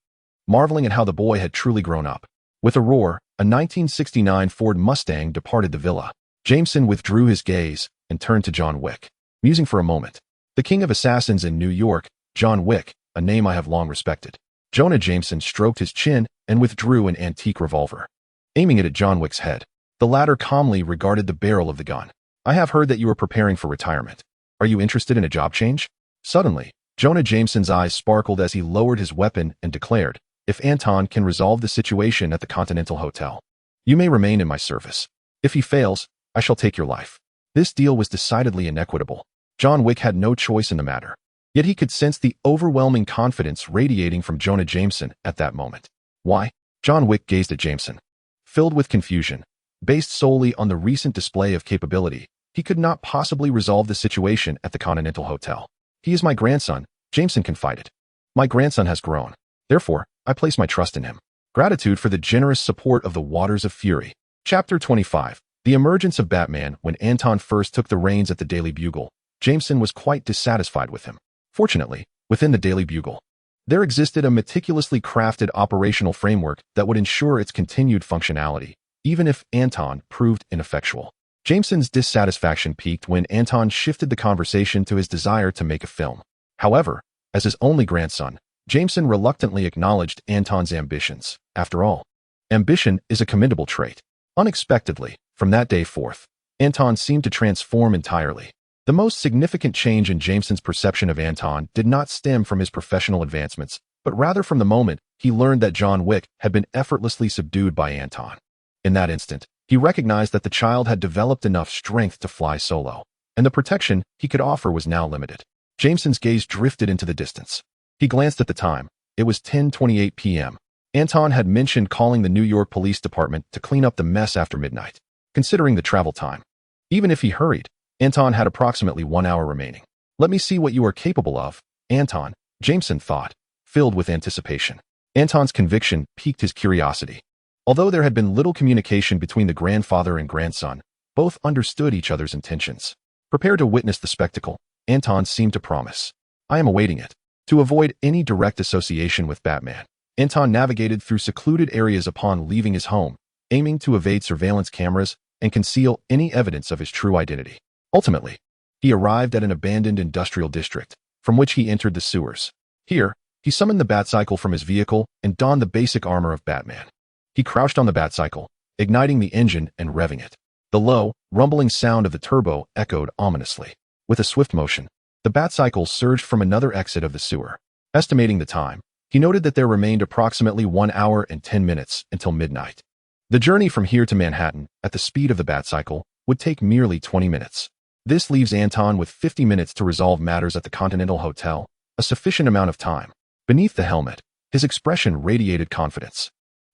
marveling at how the boy had truly grown up. With a roar, a 1969 Ford Mustang departed the villa. Jameson withdrew his gaze and turned to John Wick, musing for a moment. The king of assassins in New York, John Wick, a name I have long respected. Jonah Jameson stroked his chin and withdrew an antique revolver, aiming it at John Wick's head. The latter calmly regarded the barrel of the gun. I have heard that you are preparing for retirement. Are you interested in a job change? Suddenly, Jonah Jameson's eyes sparkled as he lowered his weapon and declared, "If Anton can resolve the situation at the Continental Hotel, you may remain in my service. If he fails, I shall take your life." This deal was decidedly inequitable. John Wick had no choice in the matter. Yet he could sense the overwhelming confidence radiating from Jonah Jameson at that moment. Why? John Wick gazed at Jameson. Filled with confusion, based solely on the recent display of capability, he could not possibly resolve the situation at the Continental Hotel. "He is my grandson," Jameson confided. "My grandson has grown. Therefore, I place my trust in him." Gratitude for the generous support of the Waters of Fury. Chapter 25. The emergence of Batman. When Anton first took the reins at the Daily Bugle, Jameson was quite dissatisfied with him. Fortunately, within the Daily Bugle, there existed a meticulously crafted operational framework that would ensure its continued functionality, even if Anton proved ineffectual. Jameson's dissatisfaction peaked when Anton shifted the conversation to his desire to make a film. However, as his only grandson, Jameson reluctantly acknowledged Anton's ambitions. After all, ambition is a commendable trait. Unexpectedly, from that day forth, Anton seemed to transform entirely. The most significant change in Jameson's perception of Anton did not stem from his professional advancements, but rather from the moment he learned that John Wick had been effortlessly subdued by Anton. In that instant, he recognized that the child had developed enough strength to fly solo, and the protection he could offer was now limited. Jameson's gaze drifted into the distance. He glanced at the time. It was 10:28 p.m. Anton had mentioned calling the New York Police Department to clean up the mess after midnight. Considering the travel time, even if he hurried, Anton had approximately 1 hour remaining. "Let me see what you are capable of, Anton," Jameson thought, filled with anticipation. Anton's conviction piqued his curiosity. Although there had been little communication between the grandfather and grandson, both understood each other's intentions. Prepared to witness the spectacle, Anton seemed to promise, "I am awaiting it." To avoid any direct association with Batman, Anton navigated through secluded areas upon leaving his home, aiming to evade surveillance cameras and conceal any evidence of his true identity. Ultimately, he arrived at an abandoned industrial district, from which he entered the sewers. Here, he summoned the Batcycle from his vehicle and donned the basic armor of Batman. He crouched on the Batcycle, igniting the engine and revving it. The low, rumbling sound of the turbo echoed ominously. With a swift motion, the Batcycle surged from another exit of the sewer. Estimating the time, he noted that there remained approximately 1 hour and 10 minutes until midnight. The journey from here to Manhattan, at the speed of the Batcycle, would take merely 20 minutes. This leaves Anton with 50 minutes to resolve matters at the Continental Hotel, a sufficient amount of time. Beneath the helmet, his expression radiated confidence.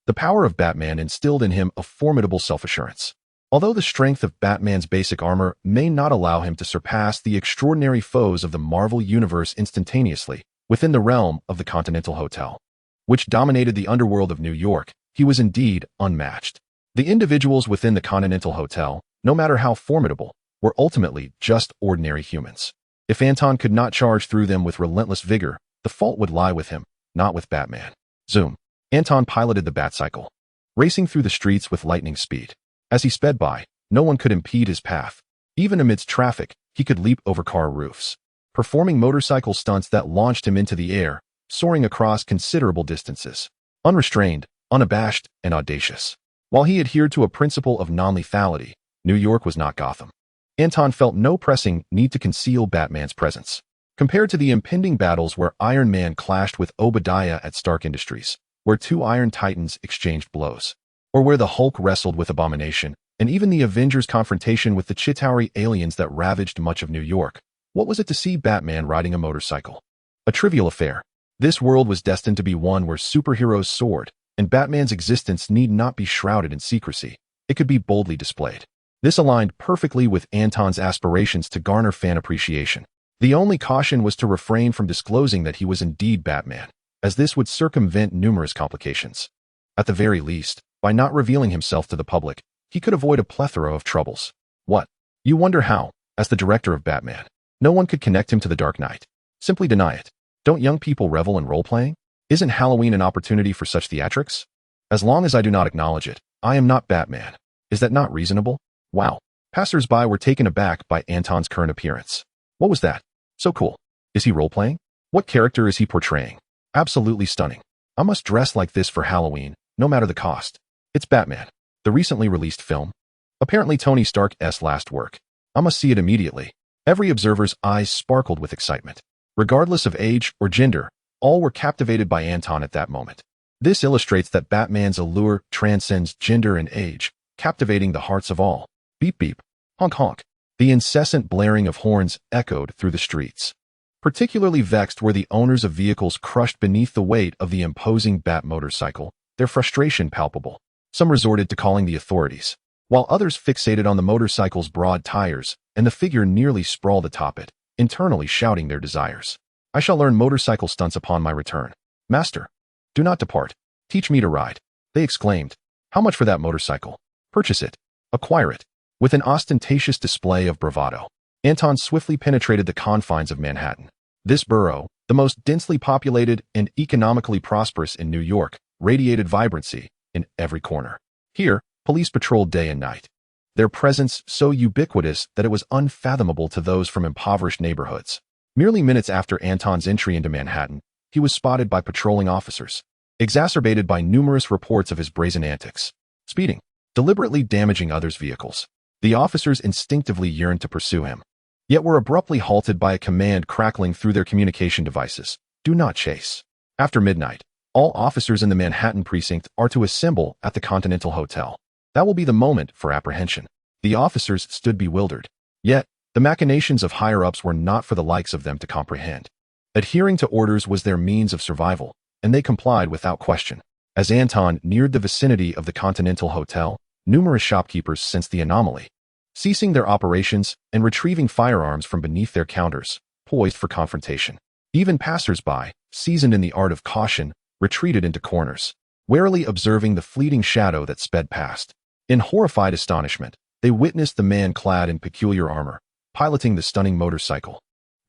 The power of Batman instilled in him a formidable self-assurance. Although the strength of Batman's basic armor may not allow him to surpass the extraordinary foes of the Marvel Universe instantaneously, within the realm of the Continental Hotel, which dominated the underworld of New York, he was indeed unmatched. The individuals within the Continental Hotel, no matter how formidable, were ultimately just ordinary humans. If Anton could not charge through them with relentless vigor, the fault would lie with him, not with Batman. Zoom. Anton piloted the Batcycle, racing through the streets with lightning speed. As he sped by, no one could impede his path. Even amidst traffic, he could leap over car roofs, performing motorcycle stunts that launched him into the air, soaring across considerable distances. Unrestrained, unabashed, and audacious. While he adhered to a principle of non-lethality, New York was not Gotham. Anton felt no pressing need to conceal Batman's presence. Compared to the impending battles where Iron Man clashed with Obadiah at Stark Industries, where two Iron Titans exchanged blows, or where the Hulk wrestled with Abomination, and even the Avengers' confrontation with the Chitauri aliens that ravaged much of New York, what was it to see Batman riding a motorcycle? A trivial affair. This world was destined to be one where superheroes soared, and Batman's existence need not be shrouded in secrecy. It could be boldly displayed. This aligned perfectly with Anton's aspirations to garner fan appreciation. The only caution was to refrain from disclosing that he was indeed Batman, as this would circumvent numerous complications. At the very least, by not revealing himself to the public, he could avoid a plethora of troubles. What? You wonder how, as the director of Batman, no one could connect him to the Dark Knight. Simply deny it. Don't young people revel in role-playing? Isn't Halloween an opportunity for such theatrics? As long as I do not acknowledge it, I am not Batman. Is that not reasonable? Wow. Passers-by were taken aback by Anton's current appearance. What was that? So cool. Is he role-playing? What character is he portraying? Absolutely stunning. I must dress like this for Halloween, no matter the cost. It's Batman, the recently released film. Apparently Tony Stark's last work. I must see it immediately. Every observer's eyes sparkled with excitement. Regardless of age or gender, all were captivated by Anton at that moment. This illustrates that Batman's allure transcends gender and age, captivating the hearts of all. Beep beep, honk honk. The incessant blaring of horns echoed through the streets. Particularly vexed were the owners of vehicles crushed beneath the weight of the imposing Bat motorcycle, their frustration palpable. Some resorted to calling the authorities, while others fixated on the motorcycle's broad tires and the figure nearly sprawled atop it, internally shouting their desires. I shall learn motorcycle stunts upon my return. Master, do not depart. Teach me to ride, they exclaimed. How much for that motorcycle? Purchase it. Acquire it. With an ostentatious display of bravado, Anton swiftly penetrated the confines of Manhattan. This borough, the most densely populated and economically prosperous in New York, radiated vibrancy in every corner. Here, police patrolled day and night, their presence so ubiquitous that it was unfathomable to those from impoverished neighborhoods. Merely minutes after Anton's entry into Manhattan, he was spotted by patrolling officers, exacerbated by numerous reports of his brazen antics. Speeding, deliberately damaging others' vehicles. The officers instinctively yearned to pursue him, yet were abruptly halted by a command crackling through their communication devices. Do not chase. After midnight, all officers in the Manhattan precinct are to assemble at the Continental Hotel. That will be the moment for apprehension. The officers stood bewildered. Yet, the machinations of higher-ups were not for the likes of them to comprehend. Adhering to orders was their means of survival, and they complied without question. As Anton neared the vicinity of the Continental Hotel, numerous shopkeepers sensed the anomaly, ceasing their operations and retrieving firearms from beneath their counters, poised for confrontation. Even passers-by, seasoned in the art of caution, retreated into corners, warily observing the fleeting shadow that sped past. In horrified astonishment, they witnessed the man clad in peculiar armor, piloting the stunning motorcycle,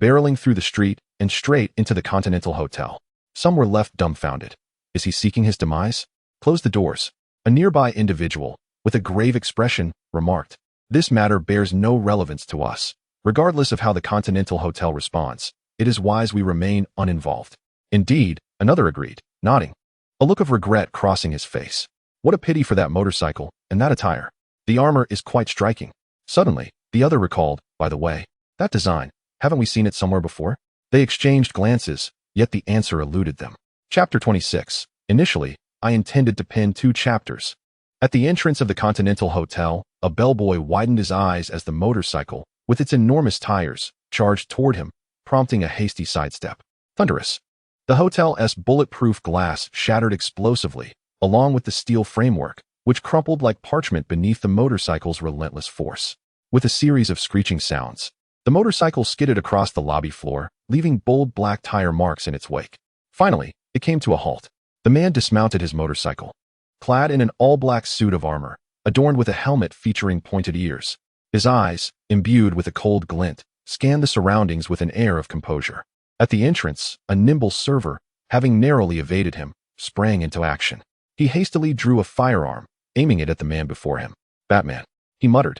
barreling through the street and straight into the Continental Hotel. Some were left dumbfounded. Is he seeking his demise? Close the doors. A nearby individual, with a grave expression, remarked. This matter bears no relevance to us. Regardless of how the Continental Hotel responds, it is wise we remain uninvolved. Indeed, another agreed, nodding, a look of regret crossing his face. What a pity for that motorcycle and that attire. The armor is quite striking. Suddenly, the other recalled, by the way, that design, haven't we seen it somewhere before? They exchanged glances, yet the answer eluded them. Chapter 26. Initially, I intended to pen 2 chapters. At the entrance of the Continental Hotel, a bellboy widened his eyes as the motorcycle, with its enormous tires, charged toward him, prompting a hasty sidestep. Thunderous. The hotel's bulletproof glass shattered explosively, along with the steel framework, which crumpled like parchment beneath the motorcycle's relentless force. With a series of screeching sounds, the motorcycle skidded across the lobby floor, leaving bold black tire marks in its wake. Finally, it came to a halt. The man dismounted his motorcycle, clad in an all-black suit of armor, adorned with a helmet featuring pointed ears. His eyes, imbued with a cold glint, scanned the surroundings with an air of composure. At the entrance, a nimble server, having narrowly evaded him, sprang into action. He hastily drew a firearm, aiming it at the man before him. Batman, he muttered,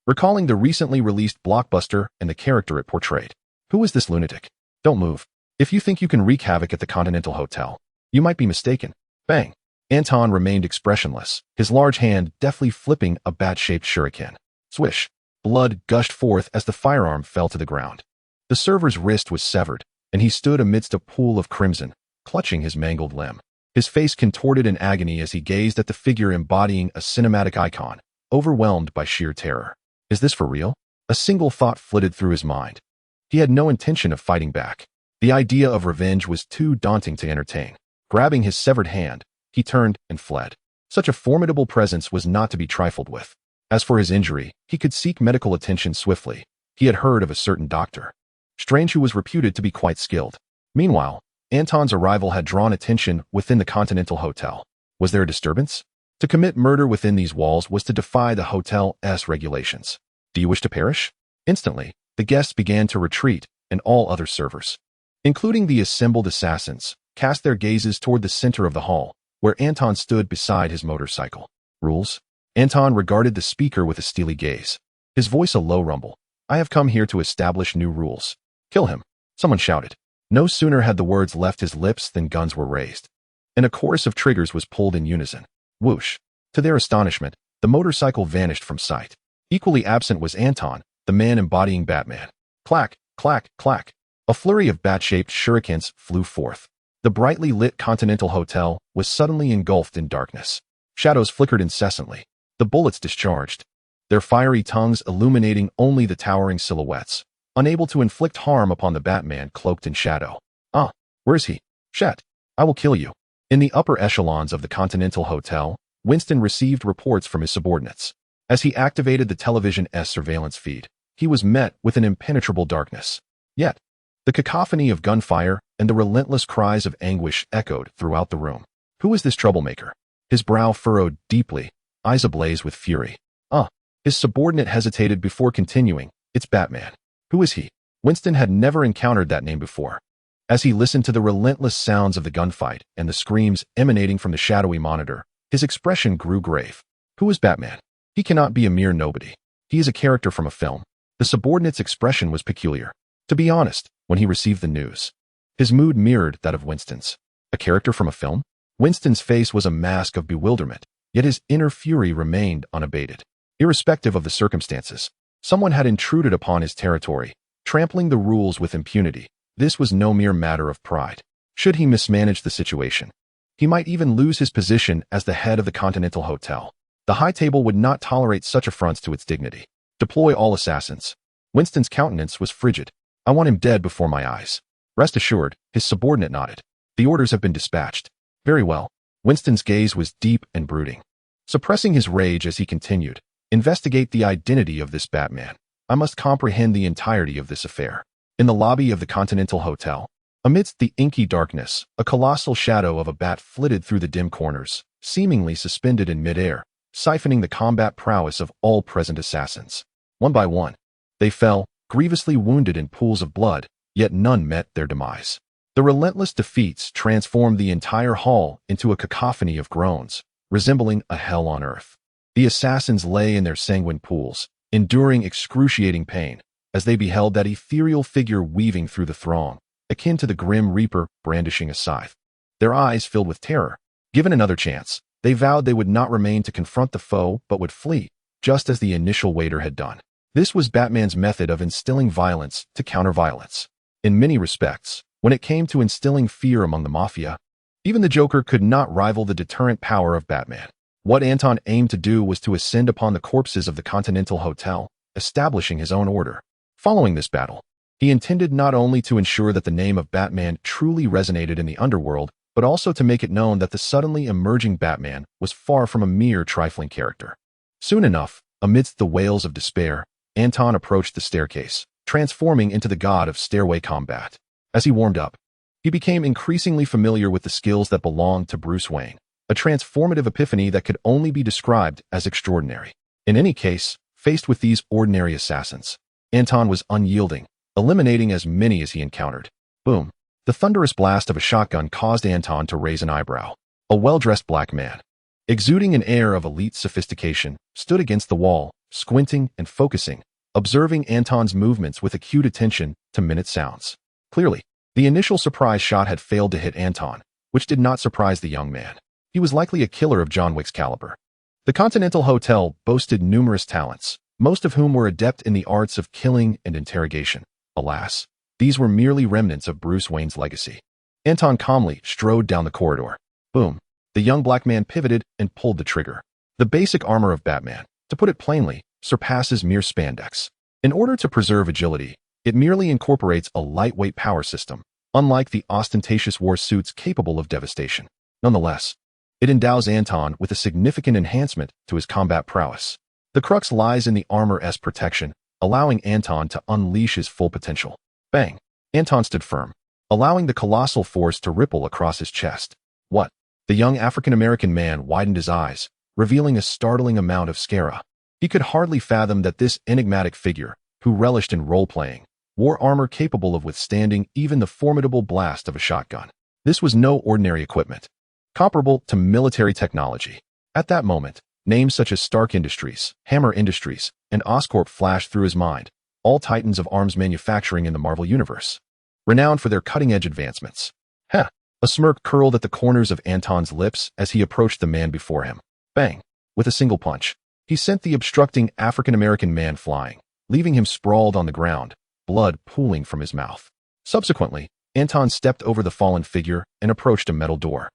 recalling the recently released blockbuster and the character it portrayed. Who is this lunatic? Don't move. If you think you can wreak havoc at the Continental Hotel, you might be mistaken. Bang. Anton remained expressionless, his large hand deftly flipping a bat-shaped shuriken. Swish. Blood gushed forth as the firearm fell to the ground. The server's wrist was severed, and he stood amidst a pool of crimson, clutching his mangled limb. His face contorted in agony as he gazed at the figure embodying a cinematic icon, overwhelmed by sheer terror. Is this for real? A single thought flitted through his mind. He had no intention of fighting back. The idea of revenge was too daunting to entertain. Grabbing his severed hand, he turned and fled. Such a formidable presence was not to be trifled with. As for his injury, he could seek medical attention swiftly. He had heard of a certain doctor, Strange, who was reputed to be quite skilled. Meanwhile, Anton's arrival had drawn attention within the Continental Hotel. Was there a disturbance? To commit murder within these walls was to defy the hotel's regulations. Do you wish to perish? Instantly, the guests began to retreat, and all other servers, including the assembled assassins, cast their gazes toward the center of the hall, where Anton stood beside his motorcycle. Rules? Anton regarded the speaker with a steely gaze, his voice a low rumble. I have come here to establish new rules. Kill him, someone shouted. No sooner had the words left his lips than guns were raised, and a chorus of triggers was pulled in unison. Whoosh. To their astonishment, the motorcycle vanished from sight. Equally absent was Anton, the man embodying Batman. Clack, clack, clack. A flurry of bat-shaped shurikens flew forth. The brightly lit Continental Hotel was suddenly engulfed in darkness. Shadows flickered incessantly. The bullets discharged, their fiery tongues illuminating only the towering silhouettes, unable to inflict harm upon the Batman cloaked in shadow. "Ah, where is he? Shet, I will kill you." In the upper echelons of the Continental Hotel, Winston received reports from his subordinates. As he activated the television-S surveillance feed, he was met with an impenetrable darkness. Yet, the cacophony of gunfire and the relentless cries of anguish echoed throughout the room. Who is this troublemaker? His brow furrowed deeply, eyes ablaze with fury. His subordinate hesitated before continuing. "It's Batman." Who is he? Winston had never encountered that name before. As he listened to the relentless sounds of the gunfight and the screams emanating from the shadowy monitor, his expression grew grave. Who is Batman? He cannot be a mere nobody. He is a character from a film. The subordinate's expression was peculiar. To be honest, when he received the news, his mood mirrored that of Winston's. A character from a film? Winston's face was a mask of bewilderment, yet his inner fury remained unabated. Irrespective of the circumstances, someone had intruded upon his territory, trampling the rules with impunity. This was no mere matter of pride. Should he mismanage the situation, he might even lose his position as the head of the Continental Hotel. The High Table would not tolerate such affronts to its dignity. Deploy all assassins. Winston's countenance was frigid. "I want him dead before my eyes." Rest assured, his subordinate nodded. "The orders have been dispatched." "Very well." Winston's gaze was deep and brooding. Suppressing his rage as he continued, "Investigate the identity of this Batman. I must comprehend the entirety of this affair." In the lobby of the Continental Hotel, amidst the inky darkness, a colossal shadow of a bat flitted through the dim corners, seemingly suspended in midair, siphoning the combat prowess of all present assassins. One by one, they fell, grievously wounded in pools of blood, yet none met their demise. The relentless defeats transformed the entire hall into a cacophony of groans, resembling a hell on earth. The assassins lay in their sanguine pools, enduring excruciating pain, as they beheld that ethereal figure weaving through the throng, akin to the grim reaper brandishing a scythe. Their eyes filled with terror. Given another chance, they vowed they would not remain to confront the foe but would flee, just as the initial waiter had done. This was Batman's method of instilling violence to counter violence. In many respects, when it came to instilling fear among the Mafia, even the Joker could not rival the deterrent power of Batman. What Anton aimed to do was to ascend upon the corpses of the Continental Hotel, establishing his own order. Following this battle, he intended not only to ensure that the name of Batman truly resonated in the Underworld, but also to make it known that the suddenly emerging Batman was far from a mere trifling character. Soon enough, amidst the wails of despair, Anton approached the staircase, transforming into the god of stairway combat. As he warmed up, he became increasingly familiar with the skills that belonged to Bruce Wayne, a transformative epiphany that could only be described as extraordinary. In any case, faced with these ordinary assassins, Anton was unyielding, eliminating as many as he encountered. Boom! The thunderous blast of a shotgun caused Anton to raise an eyebrow. A well-dressed black man, exuding an air of elite sophistication, stood against the wall, squinting and focusing, observing Anton's movements with acute attention to minute sounds. Clearly, the initial surprise shot had failed to hit Anton, which did not surprise the young man. He was likely a killer of John Wick's caliber. The Continental Hotel boasted numerous talents, most of whom were adept in the arts of killing and interrogation. Alas, these were merely remnants of Bruce Wayne's legacy. Anton calmly strode down the corridor. Boom! The young black man pivoted and pulled the trigger. The basic armor of Batman, to put it plainly, surpasses mere spandex. In order to preserve agility, it merely incorporates a lightweight power system, unlike the ostentatious war suits capable of devastation. Nonetheless, it endows Anton with a significant enhancement to his combat prowess. The crux lies in the armor's protection, allowing Anton to unleash his full potential. Bang! Anton stood firm, allowing the colossal force to ripple across his chest. What? The young African-American man widened his eyes, revealing a startling amount of scare. He could hardly fathom that this enigmatic figure, who relished in role-playing, wore armor capable of withstanding even the formidable blast of a shotgun. This was no ordinary equipment, comparable to military technology. At that moment, names such as Stark Industries, Hammer Industries, and Oscorp flashed through his mind, all titans of arms manufacturing in the Marvel Universe, renowned for their cutting-edge advancements. Heh! A smirk curled at the corners of Anton's lips as he approached the man before him. Bang! With a single punch, he sent the obstructing African-American man flying, leaving him sprawled on the ground, blood pooling from his mouth. Subsequently, Anton stepped over the fallen figure and approached a metal door.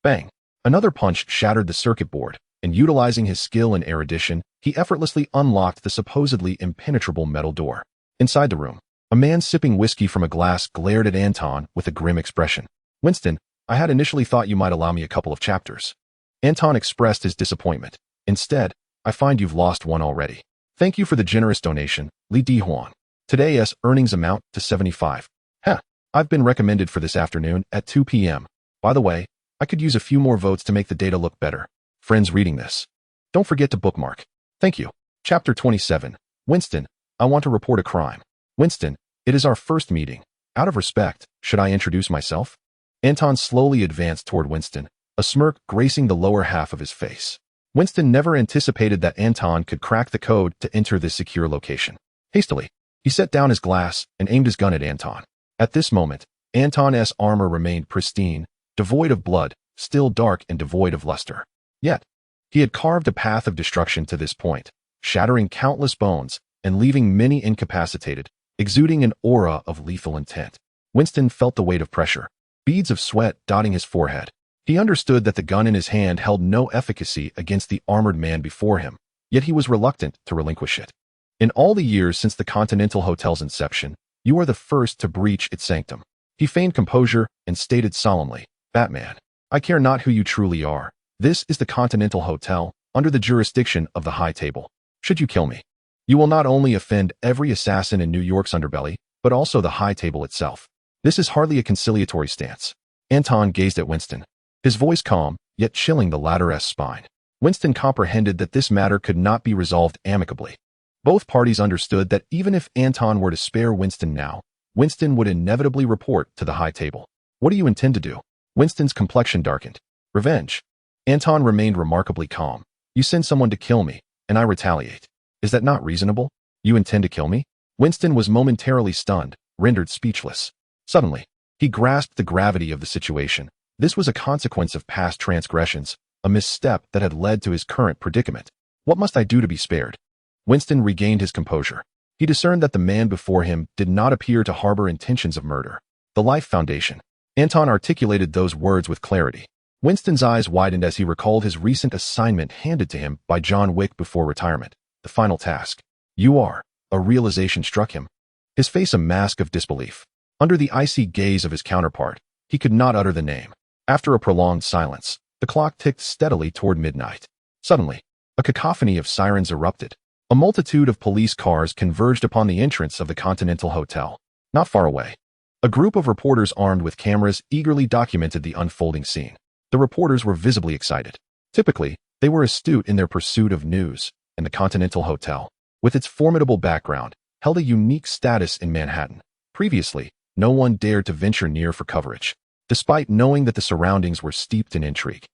Bang! Another punch shattered the circuit board, and utilizing his skill and erudition, he effortlessly unlocked the supposedly impenetrable metal door. Inside the room, a man sipping whiskey from a glass glared at Anton with a grim expression. "Winston, I had initially thought you might allow me a couple of chapters." Anton expressed his disappointment. "Instead, I find you've lost one already. Thank you for the generous donation, Li Dihuan. Today's earnings amount to 75. I've been recommended for this afternoon at 2 p.m. By the way, I could use a few more votes to make the data look better. Friends reading this, don't forget to bookmark. Thank you." Chapter 27. Winston, I want to report a crime. "Winston, it is our first meeting. Out of respect, should I introduce myself?" Anton slowly advanced toward Winston, a smirk gracing the lower half of his face. Winston never anticipated that Anton could crack the code to enter this secure location. Hastily, he set down his glass and aimed his gun at Anton. At this moment, Anton's armor remained pristine, devoid of blood, still dark and devoid of luster. Yet, he had carved a path of destruction to this point, shattering countless bones and leaving many incapacitated, exuding an aura of lethal intent. Winston felt the weight of pressure, beads of sweat dotting his forehead. He understood that the gun in his hand held no efficacy against the armored man before him, yet he was reluctant to relinquish it. "In all the years since the Continental Hotel's inception, you are the first to breach its sanctum." He feigned composure and stated solemnly, "Batman, I care not who you truly are. This is the Continental Hotel, under the jurisdiction of the High Table. Should you kill me, you will not only offend every assassin in New York's underbelly, but also the High Table itself." This is hardly a conciliatory stance. Anton gazed at Winston, his voice calm, yet chilling the latter's spine. Winston comprehended that this matter could not be resolved amicably. Both parties understood that even if Anton were to spare Winston now, Winston would inevitably report to the High Table. "What do you intend to do?" Winston's complexion darkened. "Revenge." Anton remained remarkably calm. "You send someone to kill me, and I retaliate. Is that not reasonable? You intend to kill me?" Winston was momentarily stunned, rendered speechless. Suddenly, he grasped the gravity of the situation. This was a consequence of past transgressions, a misstep that had led to his current predicament. "What must I do to be spared?" Winston regained his composure. He discerned that the man before him did not appear to harbor intentions of murder. "The Life Foundation." Anton articulated those words with clarity. Winston's eyes widened as he recalled his recent assignment handed to him by John Wick before retirement. The final task. "You are." A realization struck him. His face a mask of disbelief. Under the icy gaze of his counterpart, he could not utter the name. After a prolonged silence, the clock ticked steadily toward midnight. Suddenly, a cacophony of sirens erupted. A multitude of police cars converged upon the entrance of the Continental Hotel. Not far away, a group of reporters armed with cameras eagerly documented the unfolding scene. The reporters were visibly excited. Typically, they were astute in their pursuit of news, and the Continental Hotel, with its formidable background, held a unique status in Manhattan. Previously, no one dared to venture near for coverage, despite knowing that the surroundings were steeped in intrigue.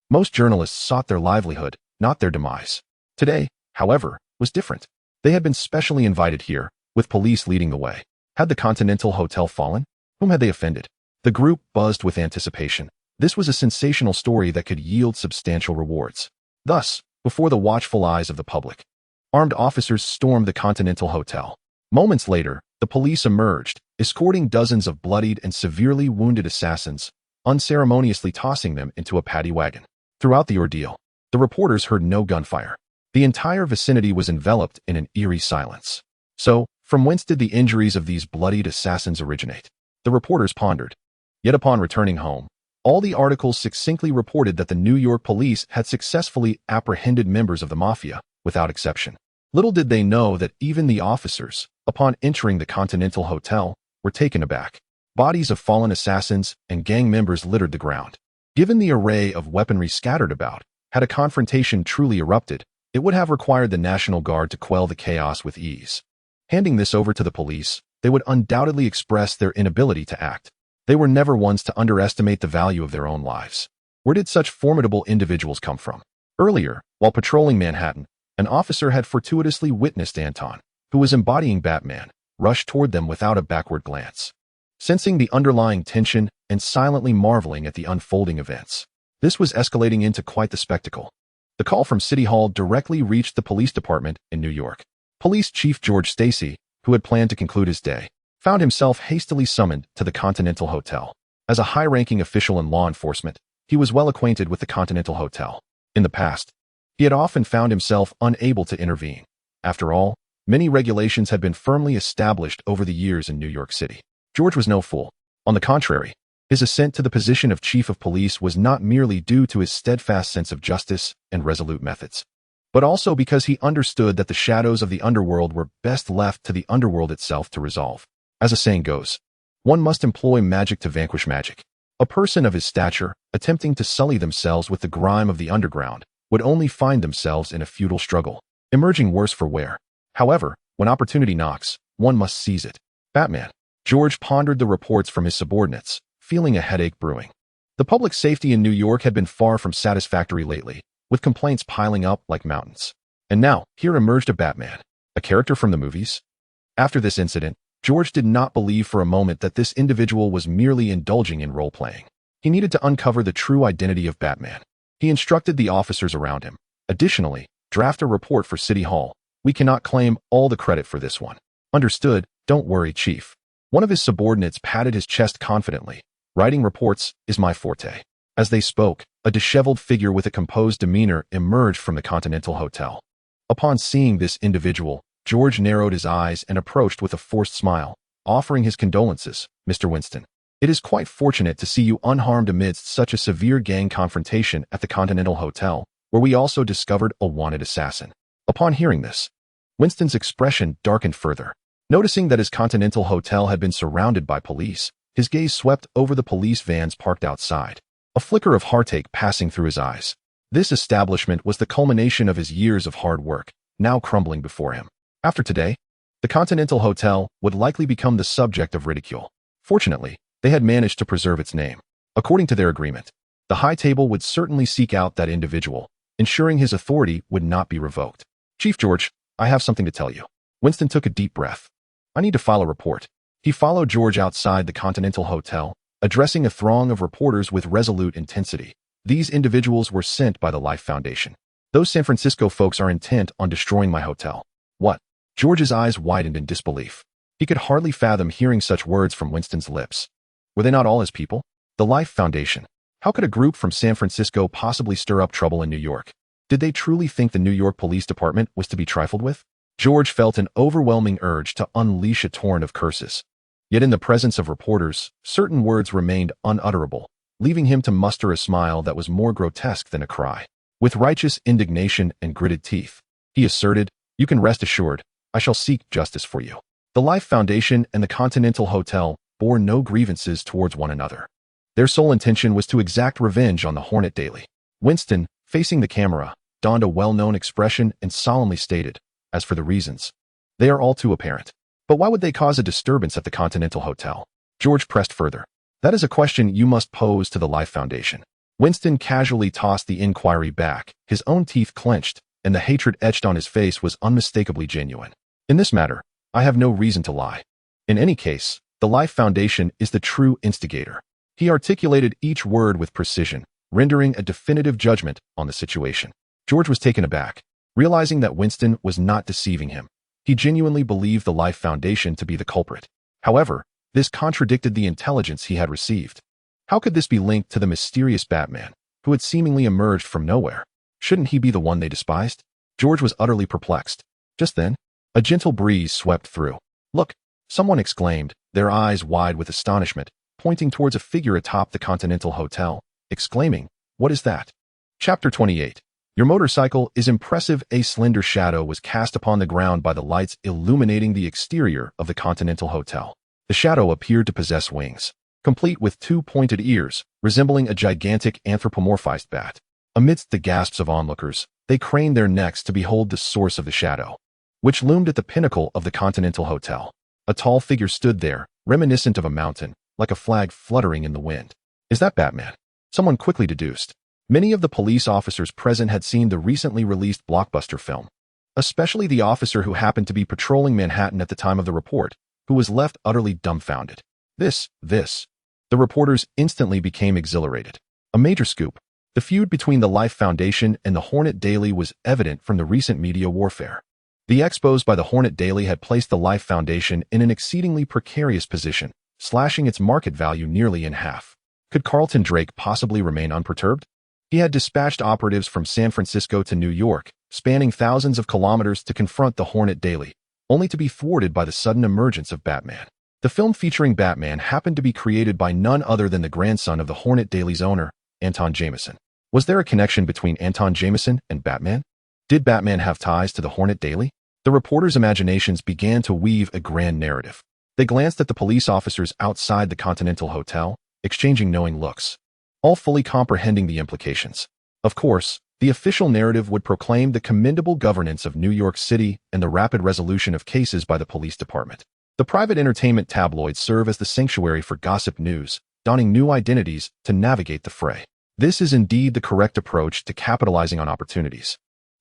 Most journalists sought their livelihood, not their demise. Today, however, was different. They had been specially invited here, with police leading the way. Had the Continental Hotel fallen? Whom had they offended? The group buzzed with anticipation. This was a sensational story that could yield substantial rewards. Thus, before the watchful eyes of the public, armed officers stormed the Continental Hotel. Moments later, the police emerged, escorting dozens of bloodied and severely wounded assassins, unceremoniously tossing them into a paddy wagon. Throughout the ordeal, the reporters heard no gunfire. The entire vicinity was enveloped in an eerie silence. So, from whence did the injuries of these bloodied assassins originate? The reporters pondered. Yet upon returning home, all the articles succinctly reported that the New York police had successfully apprehended members of the mafia, without exception. Little did they know that even the officers, upon entering the Continental Hotel, were taken aback. Bodies of fallen assassins and gang members littered the ground. Given the array of weaponry scattered about, had a confrontation truly erupted, it would have required the National Guard to quell the chaos with ease. Handing this over to the police, they would undoubtedly express their inability to act. They were never ones to underestimate the value of their own lives. Where did such formidable individuals come from? Earlier, while patrolling Manhattan, an officer had fortuitously witnessed Anton, who was embodying Batman, rush toward them without a backward glance. Sensing the underlying tension and silently marveling at the unfolding events, this was escalating into quite the spectacle. The call from City Hall directly reached the police department in New York. Police Chief George Stacy, who had planned to conclude his day, found himself hastily summoned to the Continental Hotel. As a high-ranking official in law enforcement, he was well acquainted with the Continental Hotel. In the past, he had often found himself unable to intervene. After all, many regulations had been firmly established over the years in New York City. George was no fool. On the contrary, his ascent to the position of chief of police was not merely due to his steadfast sense of justice and resolute methods, but also because he understood that the shadows of the underworld were best left to the underworld itself to resolve. As a saying goes, one must employ magic to vanquish magic. A person of his stature, attempting to sully themselves with the grime of the underground, would only find themselves in a futile struggle, emerging worse for wear. However, when opportunity knocks, one must seize it. Batman. George pondered the reports from his subordinates, feeling a headache brewing. The public safety in New York had been far from satisfactory lately, with complaints piling up like mountains. And now, here emerged a Batman, a character from the movies. After this incident, George did not believe for a moment that this individual was merely indulging in role-playing. He needed to uncover the true identity of Batman. He instructed the officers around him. Additionally, draft a report for City Hall. We cannot claim all the credit for this one. Understood, don't worry, Chief. One of his subordinates patted his chest confidently. Writing reports is my forte. As they spoke, a disheveled figure with a composed demeanor emerged from the Continental Hotel. Upon seeing this individual, George narrowed his eyes and approached with a forced smile, offering his condolences. Mr. Winston, it is quite fortunate to see you unharmed amidst such a severe gang confrontation at the Continental Hotel, where we also discovered a wanted assassin. Upon hearing this, Winston's expression darkened further. Noticing that his Continental Hotel had been surrounded by police, his gaze swept over the police vans parked outside, a flicker of heartache passing through his eyes. This establishment was the culmination of his years of hard work, now crumbling before him. After today, the Continental Hotel would likely become the subject of ridicule. Fortunately, they had managed to preserve its name. According to their agreement, the High Table would certainly seek out that individual, ensuring his authority would not be revoked. Chief George, I have something to tell you. Winston took a deep breath. I need to file a report. He followed George outside the Continental Hotel, addressing a throng of reporters with resolute intensity. These individuals were sent by the Life Foundation. Those San Francisco folks are intent on destroying my hotel. What? George's eyes widened in disbelief. He could hardly fathom hearing such words from Winston's lips. Were they not all his people? The Life Foundation. How could a group from San Francisco possibly stir up trouble in New York? Did they truly think the New York Police Department was to be trifled with? George felt an overwhelming urge to unleash a torrent of curses. Yet in the presence of reporters, certain words remained unutterable, leaving him to muster a smile that was more grotesque than a cry. With righteous indignation and gritted teeth, he asserted, "You can rest assured, I shall seek justice for you." The Life Foundation and the Continental Hotel bore no grievances towards one another. Their sole intention was to exact revenge on the Hornet Daily. Winston, facing the camera, donned a well-known expression and solemnly stated, "As for the reasons, they are all too apparent. But why would they cause a disturbance at the Continental Hotel?" George pressed further. "That is a question you must pose to the Life Foundation." Winston casually tossed the inquiry back, his own teeth clenched, and the hatred etched on his face was unmistakably genuine. "In this matter, I have no reason to lie. In any case, the Life Foundation is the true instigator." He articulated each word with precision, rendering a definitive judgment on the situation. George was taken aback, realizing that Winston was not deceiving him. He genuinely believed the Life Foundation to be the culprit. However, this contradicted the intelligence he had received. How could this be linked to the mysterious Batman, who had seemingly emerged from nowhere? Shouldn't he be the one they despised? George was utterly perplexed. Just then, a gentle breeze swept through. "Look!" someone exclaimed, their eyes wide with astonishment, pointing towards a figure atop the Continental Hotel, exclaiming, "What is that?" Chapter 28. Your motorcycle is impressive. A slender shadow was cast upon the ground by the lights illuminating the exterior of the Continental Hotel. The shadow appeared to possess wings, complete with two pointed ears, resembling a gigantic anthropomorphized bat. Amidst the gasps of onlookers, they craned their necks to behold the source of the shadow, which loomed at the pinnacle of the Continental Hotel. A tall figure stood there, reminiscent of a mountain, like a flag fluttering in the wind. "Is that Batman?" someone quickly deduced. Many of the police officers present had seen the recently released blockbuster film, especially the officer who happened to be patrolling Manhattan at the time of the report, who was left utterly dumbfounded. This. The reporters instantly became exhilarated. A major scoop. The feud between the Life Foundation and the Hornet Daily was evident from the recent media warfare. The expos by the Hornet Daily had placed the Life Foundation in an exceedingly precarious position, slashing its market value nearly in half. Could Carlton Drake possibly remain unperturbed? He had dispatched operatives from San Francisco to New York, spanning thousands of kilometers to confront the Hornet Daily, only to be thwarted by the sudden emergence of Batman. The film featuring Batman happened to be created by none other than the grandson of the Hornet Daily's owner, Anton Jameson. Was there a connection between Anton Jameson and Batman? Did Batman have ties to the Hornet Daily? The reporters' imaginations began to weave a grand narrative. They glanced at the police officers outside the Continental Hotel, exchanging knowing looks, all fully comprehending the implications. Of course, the official narrative would proclaim the commendable governance of New York City and the rapid resolution of cases by the police department. The private entertainment tabloids serve as the sanctuary for gossip news, donning new identities to navigate the fray. This is indeed the correct approach to capitalizing on opportunities,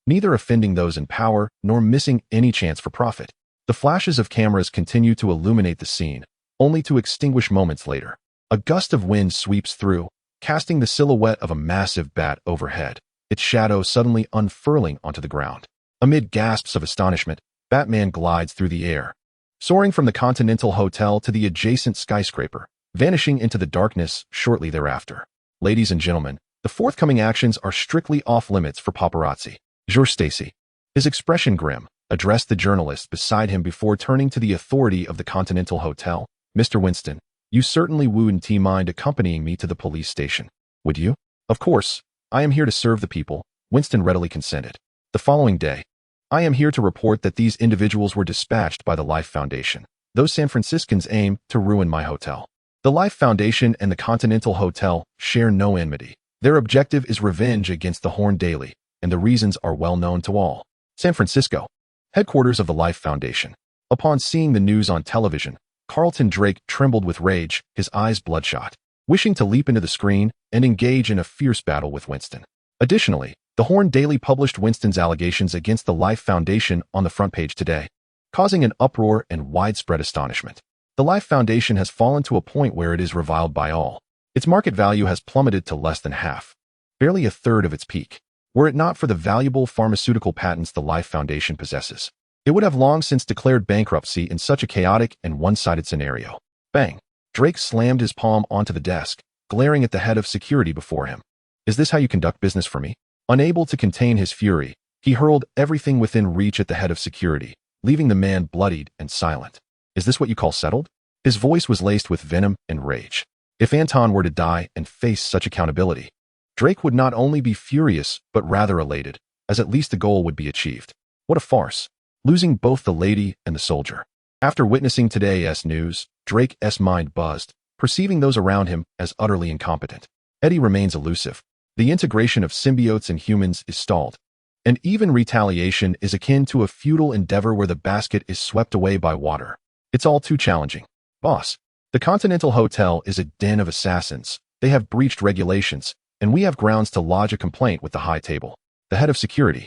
neither offending those in power nor missing any chance for profit. The flashes of cameras continue to illuminate the scene, only to extinguish moments later. A gust of wind sweeps through, casting the silhouette of a massive bat overhead, its shadow suddenly unfurling onto the ground. Amid gasps of astonishment, Batman glides through the air, soaring from the Continental Hotel to the adjacent skyscraper, vanishing into the darkness shortly thereafter. Ladies and gentlemen, the forthcoming actions are strictly off-limits for paparazzi. George Stacy, his expression grim, addressed the journalist beside him before turning to the authority of the Continental Hotel. Mr. Winston, you certainly wouldn't mind accompanying me to the police station, would you? Of course, I am here to serve the people, Winston readily consented. The following day, I am here to report that these individuals were dispatched by the Life Foundation. Those San Franciscans aim to ruin my hotel. The Life Foundation and the Continental Hotel share no enmity. Their objective is revenge against the Hornet Daily, and the reasons are well known to all. San Francisco, headquarters of the Life Foundation. Upon seeing the news on television, Carlton Drake trembled with rage, his eyes bloodshot, wishing to leap into the screen and engage in a fierce battle with Winston. Additionally, the Hornet Daily published Winston's allegations against the Life Foundation on the front page today, causing an uproar and widespread astonishment. The Life Foundation has fallen to a point where it is reviled by all. Its market value has plummeted to less than half, barely a third of its peak. Were it not for the valuable pharmaceutical patents the Life Foundation possesses, it would have long since declared bankruptcy in such a chaotic and one-sided scenario. Bang! Drake slammed his palm onto the desk, glaring at the head of security before him. Is this how you conduct business for me? Unable to contain his fury, he hurled everything within reach at the head of security, leaving the man bloodied and silent. Is this what you call settled? His voice was laced with venom and rage. If Anton were to die and face such accountability, Drake would not only be furious, but rather elated, as at least the goal would be achieved. What a farce, losing both the lady and the soldier. After witnessing today's news, Drake's mind buzzed, perceiving those around him as utterly incompetent. Eddie remains elusive. The integration of symbiotes and humans is stalled, and even retaliation is akin to a futile endeavor where the basket is swept away by water. It's all too challenging. Boss, the Continental Hotel is a den of assassins. They have breached regulations, and we have grounds to lodge a complaint with the high table. The head of security,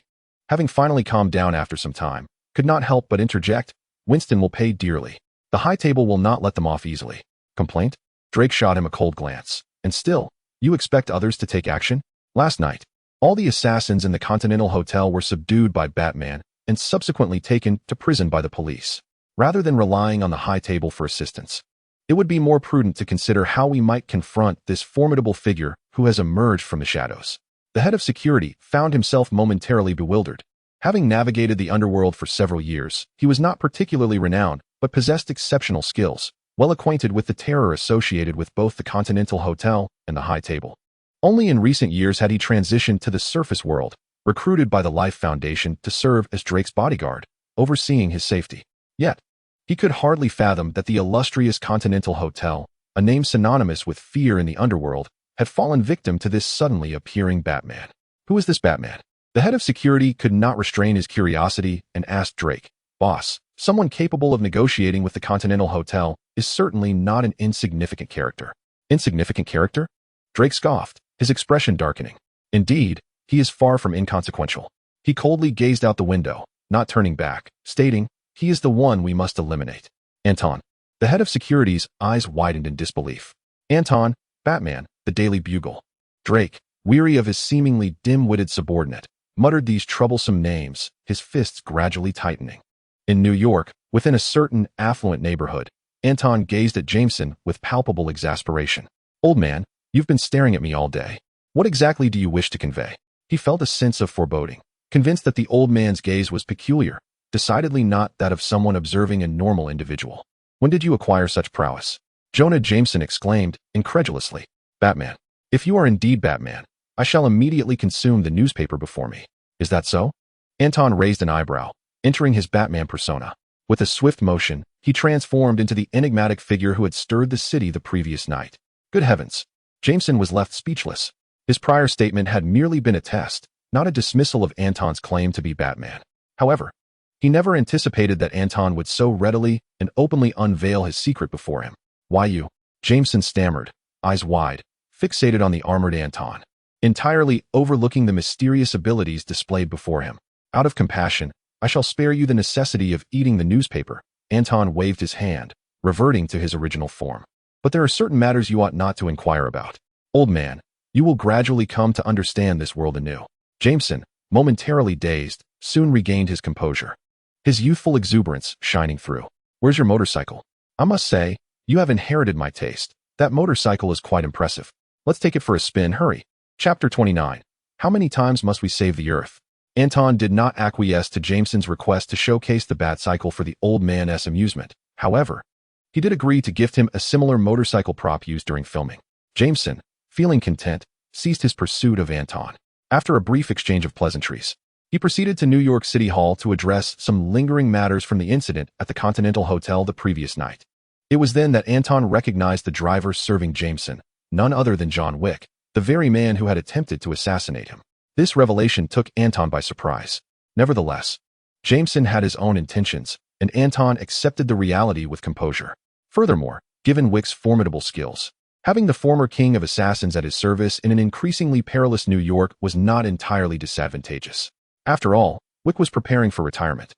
having finally calmed down after some time, could not help but interject. Winston will pay dearly. The high table will not let them off easily. Complaint? Drake shot him a cold glance. And still, you expect others to take action? Last night, all the assassins in the Continental Hotel were subdued by Batman and subsequently taken to prison by the police. Rather than relying on the high table for assistance, it would be more prudent to consider how we might confront this formidable figure who has emerged from the shadows. The head of security found himself momentarily bewildered. Having navigated the underworld for several years, he was not particularly renowned, but possessed exceptional skills, well acquainted with the terror associated with both the Continental Hotel and the high table. Only in recent years had he transitioned to the surface world, recruited by the Life Foundation to serve as Drake's bodyguard, overseeing his safety. Yet, he could hardly fathom that the illustrious Continental Hotel, a name synonymous with fear in the underworld, had fallen victim to this suddenly appearing Batman. Who is this Batman? The head of security could not restrain his curiosity and asked Drake, Boss, someone capable of negotiating with the Continental Hotel is certainly not an insignificant character. Insignificant character? Drake scoffed, his expression darkening. Indeed, he is far from inconsequential. He coldly gazed out the window, not turning back, stating, he is the one we must eliminate. Anton. The head of security's eyes widened in disbelief. Anton, Batman, the Daily Bugle. Drake, weary of his seemingly dim-witted subordinate, muttered these troublesome names, his fists gradually tightening. In New York, within a certain affluent neighborhood, Anton gazed at Jameson with palpable exasperation. "Old man, you've been staring at me all day. What exactly do you wish to convey?" He felt a sense of foreboding, convinced that the old man's gaze was peculiar, decidedly not that of someone observing a normal individual. "When did you acquire such prowess?" Jonah Jameson exclaimed, incredulously. "Batman. If you are indeed Batman, I shall immediately consume the newspaper before me. Is that so?" Anton raised an eyebrow, entering his Batman persona. With a swift motion, he transformed into the enigmatic figure who had stirred the city the previous night. Good heavens! Jameson was left speechless. His prior statement had merely been a test, not a dismissal of Anton's claim to be Batman. However, he never anticipated that Anton would so readily and openly unveil his secret before him. "Why you?" Jameson stammered, eyes wide, fixated on the armored Anton, entirely overlooking the mysterious abilities displayed before him. "Out of compassion, I shall spare you the necessity of eating the newspaper." Anton waved his hand, reverting to his original form. "But there are certain matters you ought not to inquire about. Old man, you will gradually come to understand this world anew." Jameson, momentarily dazed, soon regained his composure, his youthful exuberance shining through. "Where's your motorcycle? I must say, you have inherited my taste. That motorcycle is quite impressive. Let's take it for a spin, hurry." Chapter 29. How many times must we save the Earth? Anton did not acquiesce to Jameson's request to showcase the Batcycle for the old man's amusement. However, he did agree to gift him a similar motorcycle prop used during filming. Jameson, feeling content, ceased his pursuit of Anton. After a brief exchange of pleasantries, he proceeded to New York City Hall to address some lingering matters from the incident at the Continental Hotel the previous night. It was then that Anton recognized the driver serving Jameson, none other than John Wick, the very man who had attempted to assassinate him. This revelation took Anton by surprise. Nevertheless, Jameson had his own intentions, and Anton accepted the reality with composure. Furthermore, given Wick's formidable skills, having the former king of assassins at his service in an increasingly perilous New York was not entirely disadvantageous. After all, Wick was preparing for retirement.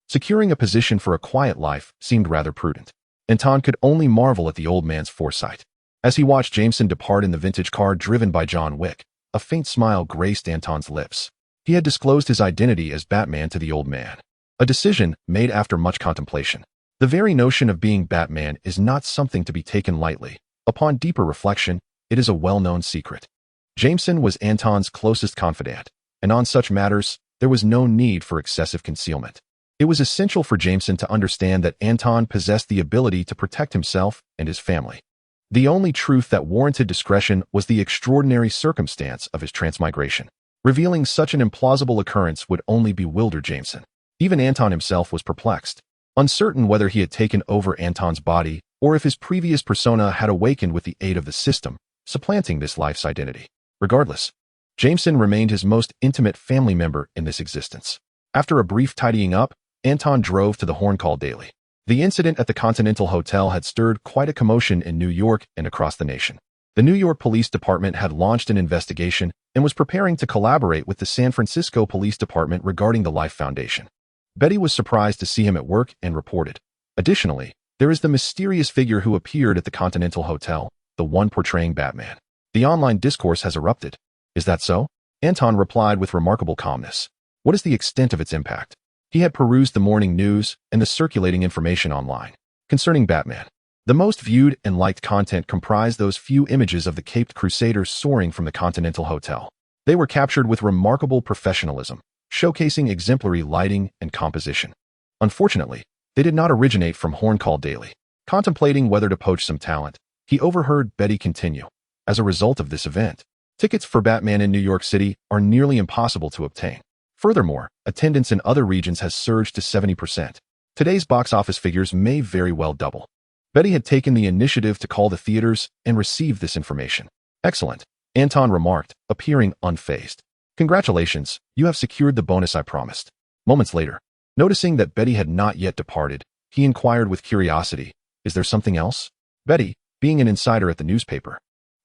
Securing a position for a quiet life seemed rather prudent. Anton could only marvel at the old man's foresight. As he watched Jameson depart in the vintage car driven by John Wick, a faint smile graced Anton's lips. He had disclosed his identity as Batman to the old man, a decision made after much contemplation. The very notion of being Batman is not something to be taken lightly. Upon deeper reflection, it is a well-known secret. Jameson was Anton's closest confidant, and on such matters, there was no need for excessive concealment. It was essential for Jameson to understand that Anton possessed the ability to protect himself and his family. The only truth that warranted discretion was the extraordinary circumstance of his transmigration. Revealing such an implausible occurrence would only bewilder Jameson. Even Anton himself was perplexed, uncertain whether he had taken over Anton's body or if his previous persona had awakened with the aid of the system, supplanting this life's identity. Regardless, Jameson remained his most intimate family member in this existence. After a brief tidying up, Anton drove to the Horn Call Daily. The incident at the Continental Hotel had stirred quite a commotion in New York and across the nation. The New York Police Department had launched an investigation and was preparing to collaborate with the San Francisco Police Department regarding the Life Foundation. Betty was surprised to see him at work and reported. Additionally, there is the mysterious figure who appeared at the Continental Hotel, the one portraying Batman. The online discourse has erupted. Is that so? Anton replied with remarkable calmness. What is the extent of its impact? He had perused the morning news and the circulating information online concerning Batman. The most viewed and liked content comprised those few images of the caped crusaders soaring from the Continental Hotel. They were captured with remarkable professionalism, showcasing exemplary lighting and composition. Unfortunately, they did not originate from Horn Call Daily. Contemplating whether to poach some talent, he overheard Betty continue. As a result of this event, tickets for Batman in New York City are nearly impossible to obtain. Furthermore, attendance in other regions has surged to 70%. Today's box office figures may very well double. Betty had taken the initiative to call the theaters and receive this information. Excellent, Anton remarked, appearing unfazed. Congratulations, you have secured the bonus I promised. Moments later, noticing that Betty had not yet departed, he inquired with curiosity, is there something else? Betty, being an insider at the newspaper,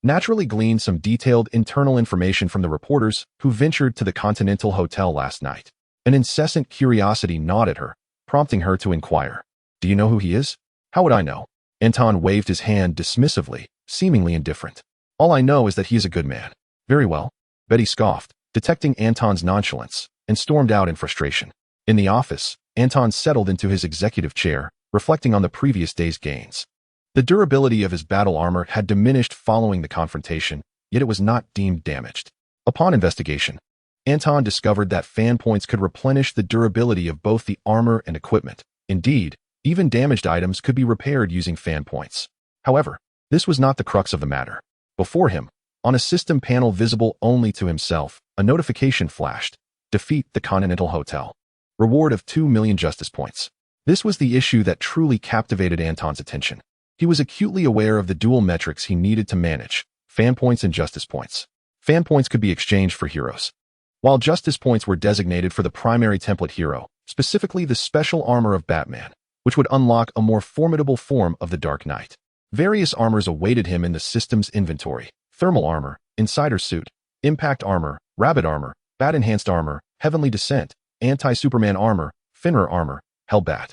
naturally gleaned some detailed internal information from the reporters who ventured to the Continental Hotel last night. An incessant curiosity gnawed at her, prompting her to inquire, do you know who he is? How would I know? Anton waved his hand dismissively, seemingly indifferent. All I know is that he is a good man. Very well, Betty scoffed, detecting Anton's nonchalance, and stormed out in frustration. In the office, Anton settled into his executive chair, reflecting on the previous day's gains. The durability of his battle armor had diminished following the confrontation, yet it was not deemed damaged. Upon investigation, Anton discovered that fan points could replenish the durability of both the armor and equipment. Indeed, even damaged items could be repaired using fan points. However, this was not the crux of the matter. Before him, on a system panel visible only to himself, a notification flashed. Defeat the Continental Hotel. Reward of 2 million justice points. This was the issue that truly captivated Anton's attention. He was acutely aware of the dual metrics he needed to manage: fan points and justice points. Fan points could be exchanged for heroes, while justice points were designated for the primary template hero, specifically the special armor of Batman, which would unlock a more formidable form of the Dark Knight. Various armors awaited him in the system's inventory: thermal armor, insider suit, impact armor, rabbit armor, bat-enhanced armor, heavenly descent, anti-Superman armor, Finra armor, Hellbat,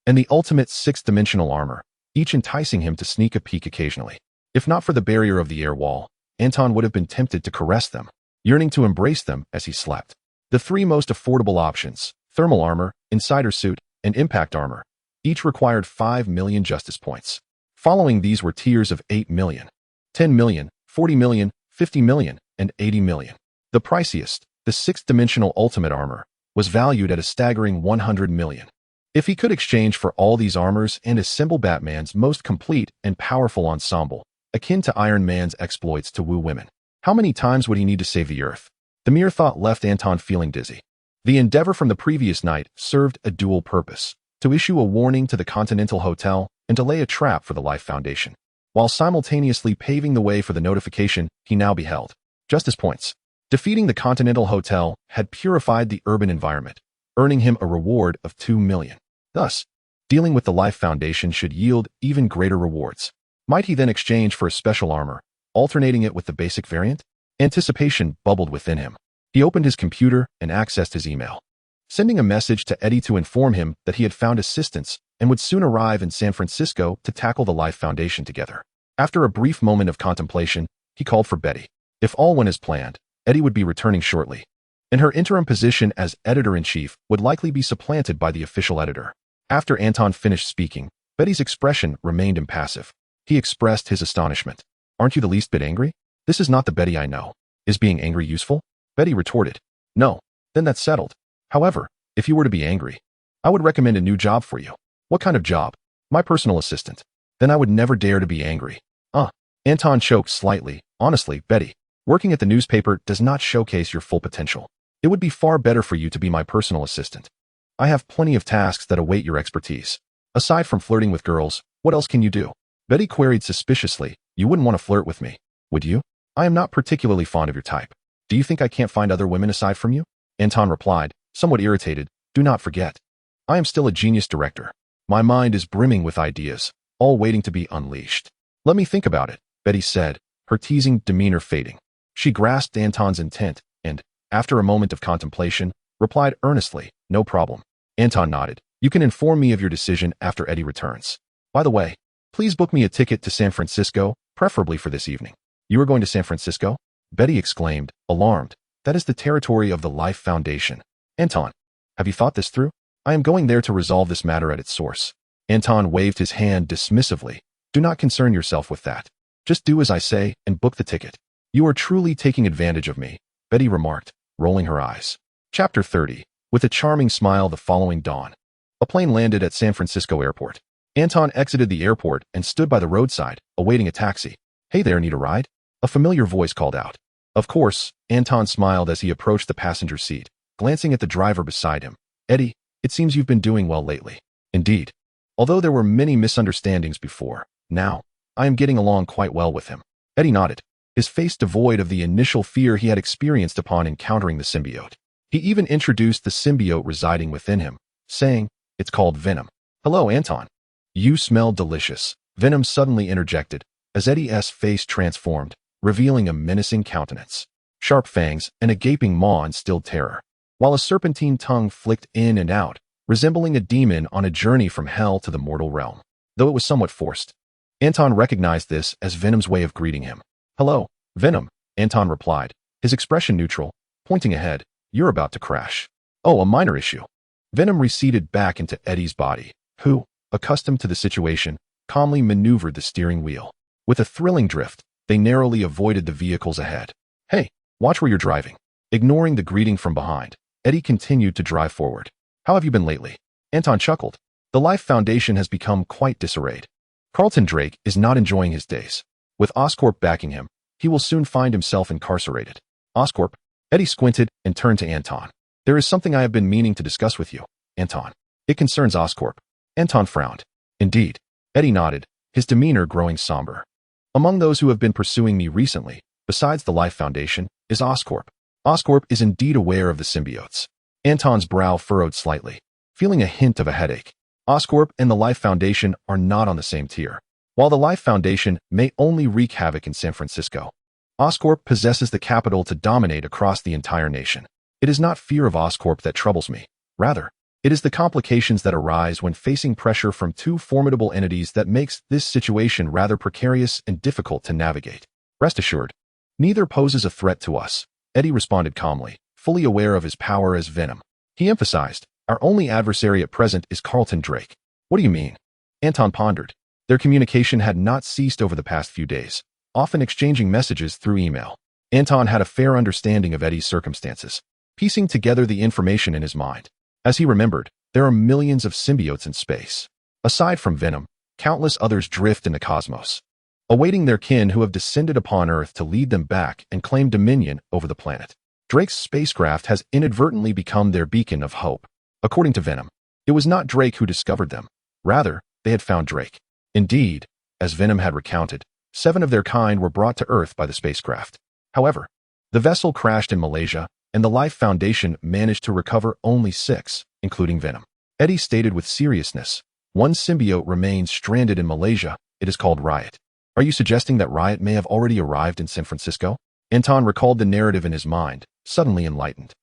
and the ultimate sixth-dimensional armor, each enticing him to sneak a peek occasionally. If not for the barrier of the air wall, Anton would have been tempted to caress them, yearning to embrace them as he slept. The three most affordable options, thermal armor, insider suit, and impact armor, each required 5 million justice points. Following these were tiers of 8 million, 10 million, 40 million, 50 million, and 80 million. The priciest, the sixth-dimensional ultimate armor, was valued at a staggering 100 million. If he could exchange for all these armors and assemble Batman's most complete and powerful ensemble, akin to Iron Man's exploits to woo women, how many times would he need to save the Earth? The mere thought left Anton feeling dizzy. The endeavor from the previous night served a dual purpose: to issue a warning to the Continental Hotel and to lay a trap for the Life Foundation, while simultaneously paving the way for the notification he now beheld. Justice points. Defeating the Continental Hotel had purified the urban environment, earning him a reward of 2 million. Thus, dealing with the Life Foundation should yield even greater rewards. Might he then exchange for a special armor, alternating it with the basic variant? Anticipation bubbled within him. He opened his computer and accessed his email, sending a message to Eddie to inform him that he had found assistance and would soon arrive in San Francisco to tackle the Life Foundation together. After a brief moment of contemplation, he called for Betty. If all went as planned, Eddie would be returning shortly, and her interim position as editor-in-chief would likely be supplanted by the official editor. After Anton finished speaking, Betty's expression remained impassive. He expressed his astonishment. "Aren't you the least bit angry? This is not the Betty I know. Is being angry useful?" Betty retorted. "No." "Then that's settled. However, if you were to be angry, I would recommend a new job for you." "What kind of job?" "My personal assistant." "Then I would never dare to be angry." Anton choked slightly. "Honestly, Betty, working at the newspaper does not showcase your full potential. It would be far better for you to be my personal assistant. I have plenty of tasks that await your expertise. Aside from flirting with girls, what else can you do?" Betty queried suspiciously. "You wouldn't want to flirt with me, would you? I am not particularly fond of your type. Do you think I can't find other women aside from you?" Anton replied, somewhat irritated. "Do not forget, I am still a genius director. My mind is brimming with ideas, all waiting to be unleashed." "Let me think about it," Betty said, her teasing demeanor fading. She grasped Anton's intent and, after a moment of contemplation, replied earnestly, "No problem." Anton nodded. "You can inform me of your decision after Eddie returns. By the way, please book me a ticket to San Francisco, preferably for this evening." "You are going to San Francisco?" Betty exclaimed, alarmed. "That is the territory of the Life Foundation." "Anton, have you thought this through?" "I am going there to resolve this matter at its source." Anton waved his hand dismissively. "Do not concern yourself with that. Just do as I say and book the ticket." "You are truly taking advantage of me," Betty remarked, rolling her eyes. Chapter 30. With a charming smile the following dawn, a plane landed at San Francisco Airport. Anton exited the airport and stood by the roadside, awaiting a taxi. "Hey there, need a ride?" a familiar voice called out. Of course, Anton smiled as he approached the passenger seat, glancing at the driver beside him. "Eddie, it seems you've been doing well lately." "Indeed. Although there were many misunderstandings before, now, I am getting along quite well with him." Eddie nodded, his face devoid of the initial fear he had experienced upon encountering the symbiote. He even introduced the symbiote residing within him, saying, "It's called Venom." "Hello, Anton. You smell delicious," Venom suddenly interjected, as Eddie's face transformed, revealing a menacing countenance, sharp fangs, and a gaping maw instilled terror, while a serpentine tongue flicked in and out, resembling a demon on a journey from hell to the mortal realm, though it was somewhat forced. Anton recognized this as Venom's way of greeting him. "Hello, Venom," Anton replied, his expression neutral, pointing ahead. You're about to crash. Oh, a minor issue. Venom receded back into Eddie's body, who, accustomed to the situation, calmly maneuvered the steering wheel. With a thrilling drift, they narrowly avoided the vehicles ahead. Hey, watch where you're driving. Ignoring the greeting from behind, Eddie continued to drive forward. How have you been lately? Anton chuckled. The Life Foundation has become quite disarrayed. Carlton Drake is not enjoying his days. With Oscorp backing him, he will soon find himself incarcerated. Oscorp? Eddie squinted and turned to Anton. There is something I have been meaning to discuss with you, Anton. It concerns Oscorp. Anton frowned. Indeed. Eddie nodded, his demeanor growing somber. Among those who have been pursuing me recently, besides the Life Foundation, is Oscorp. Oscorp is indeed aware of the symbiotes. Anton's brow furrowed slightly, feeling a hint of a headache. Oscorp and the Life Foundation are not on the same tier. While the Life Foundation may only wreak havoc in San Francisco, Oscorp possesses the capital to dominate across the entire nation. It is not fear of Oscorp that troubles me. Rather, it is the complications that arise when facing pressure from two formidable entities that makes this situation rather precarious and difficult to navigate. Rest assured, neither poses a threat to us, Eddie responded calmly, fully aware of his power as Venom. He emphasized, our only adversary at present is Carlton Drake. What do you mean? Anton pondered. Their communication had not ceased over the past few days, often exchanging messages through email. Anton had a fair understanding of Eddie's circumstances, piecing together the information in his mind. As he remembered, there are millions of symbiotes in space. Aside from Venom, countless others drift in the cosmos, awaiting their kin who have descended upon Earth to lead them back and claim dominion over the planet. Drake's spacecraft has inadvertently become their beacon of hope. According to Venom, it was not Drake who discovered them. Rather, they had found Drake. Indeed, as Venom had recounted, 7 of their kind were brought to Earth by the spacecraft. However, the vessel crashed in Malaysia, and the Life Foundation managed to recover only 6, including Venom. Eddie stated with seriousness, one symbiote remains stranded in Malaysia. It is called Riot. Are you suggesting that Riot may have already arrived in San Francisco? Anton recalled the narrative in his mind, suddenly enlightened.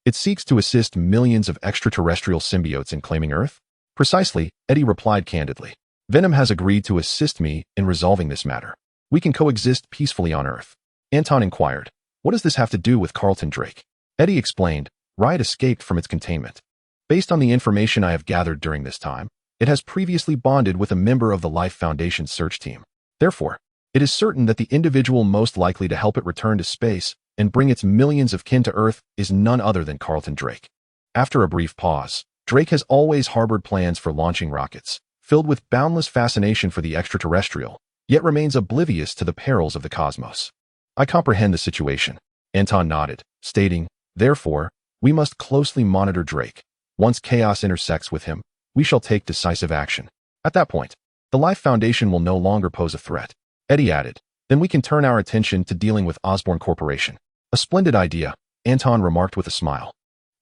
It seeks to assist millions of extraterrestrial symbiotes in claiming Earth? Precisely, Eddie replied candidly. Venom has agreed to assist me in resolving this matter. We can coexist peacefully on Earth. Anton inquired, what does this have to do with Carlton Drake? Eddie explained, Riot escaped from its containment. Based on the information I have gathered during this time, it has previously bonded with a member of the Life Foundation search team. Therefore, it is certain that the individual most likely to help it return to space and bring its millions of kin to Earth is none other than Carlton Drake. After a brief pause, Drake has always harbored plans for launching rockets, filled with boundless fascination for the extraterrestrial, yet remains oblivious to the perils of the cosmos. I comprehend the situation. Anton nodded, stating, therefore, we must closely monitor Drake. Once chaos intersects with him, we shall take decisive action. At that point, the Life Foundation will no longer pose a threat. Eddie added, then we can turn our attention to dealing with Osborn Corporation. A splendid idea, Anton remarked with a smile.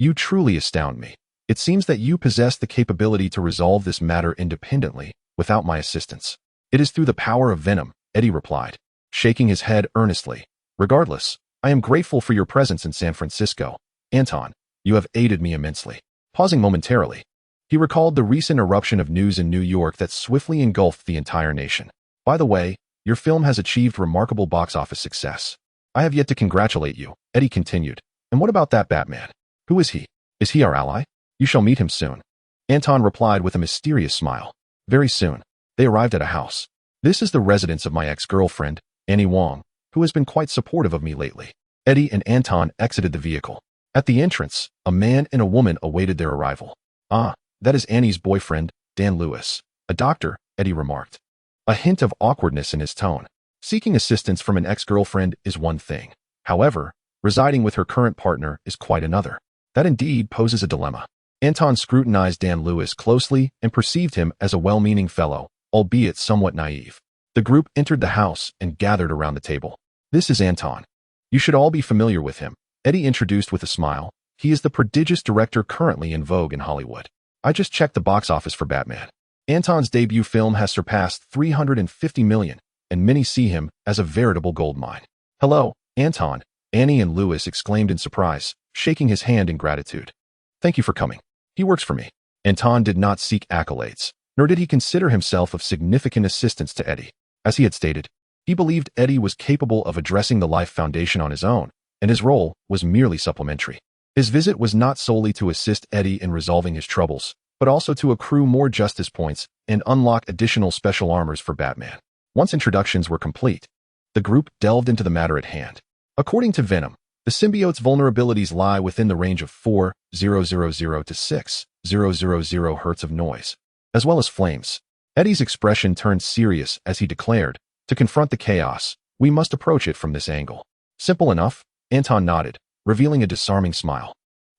You truly astound me. It seems that you possess the capability to resolve this matter independently, without my assistance. It is through the power of Venom, Eddie replied, shaking his head earnestly. Regardless, I am grateful for your presence in San Francisco. Anton, you have aided me immensely. Pausing momentarily, he recalled the recent eruption of news in New York that swiftly engulfed the entire nation. By the way, your film has achieved remarkable box office success. I have yet to congratulate you, Eddie continued. And what about that Batman? Who is he? Is he our ally? You shall meet him soon. Anton replied with a mysterious smile. Very soon. They arrived at a house. This is the residence of my ex-girlfriend, Annie Wong, who has been quite supportive of me lately. Eddie and Anton exited the vehicle. At the entrance, a man and a woman awaited their arrival. Ah, that is Annie's boyfriend, Dan Lewis. A doctor, Eddie remarked. A hint of awkwardness in his tone. Seeking assistance from an ex-girlfriend is one thing. However, residing with her current partner is quite another. That indeed poses a dilemma. Anton scrutinized Dan Lewis closely and perceived him as a well-meaning fellow, albeit somewhat naive. The group entered the house and gathered around the table. This is Anton. You should all be familiar with him, Eddie introduced with a smile. He is the prodigious director currently in vogue in Hollywood. I just checked the box office for Batman. Anton's debut film has surpassed $350 million, and many see him as a veritable goldmine. Hello, Anton, Annie and Lewis exclaimed in surprise, shaking his hand in gratitude. Thank you for coming. He works for me. Anton did not seek accolades, nor did he consider himself of significant assistance to Eddie. As he had stated, he believed Eddie was capable of addressing the Life Foundation on his own, and his role was merely supplementary. His visit was not solely to assist Eddie in resolving his troubles, but also to accrue more justice points and unlock additional special armors for Batman. Once introductions were complete, the group delved into the matter at hand. According to Venom, the symbiote's vulnerabilities lie within the range of 4,000 to 6,000 hertz of noise, as well as flames. Eddie's expression turned serious as he declared, "To confront the chaos, we must approach it from this angle." Simple enough, Anton nodded, revealing a disarming smile.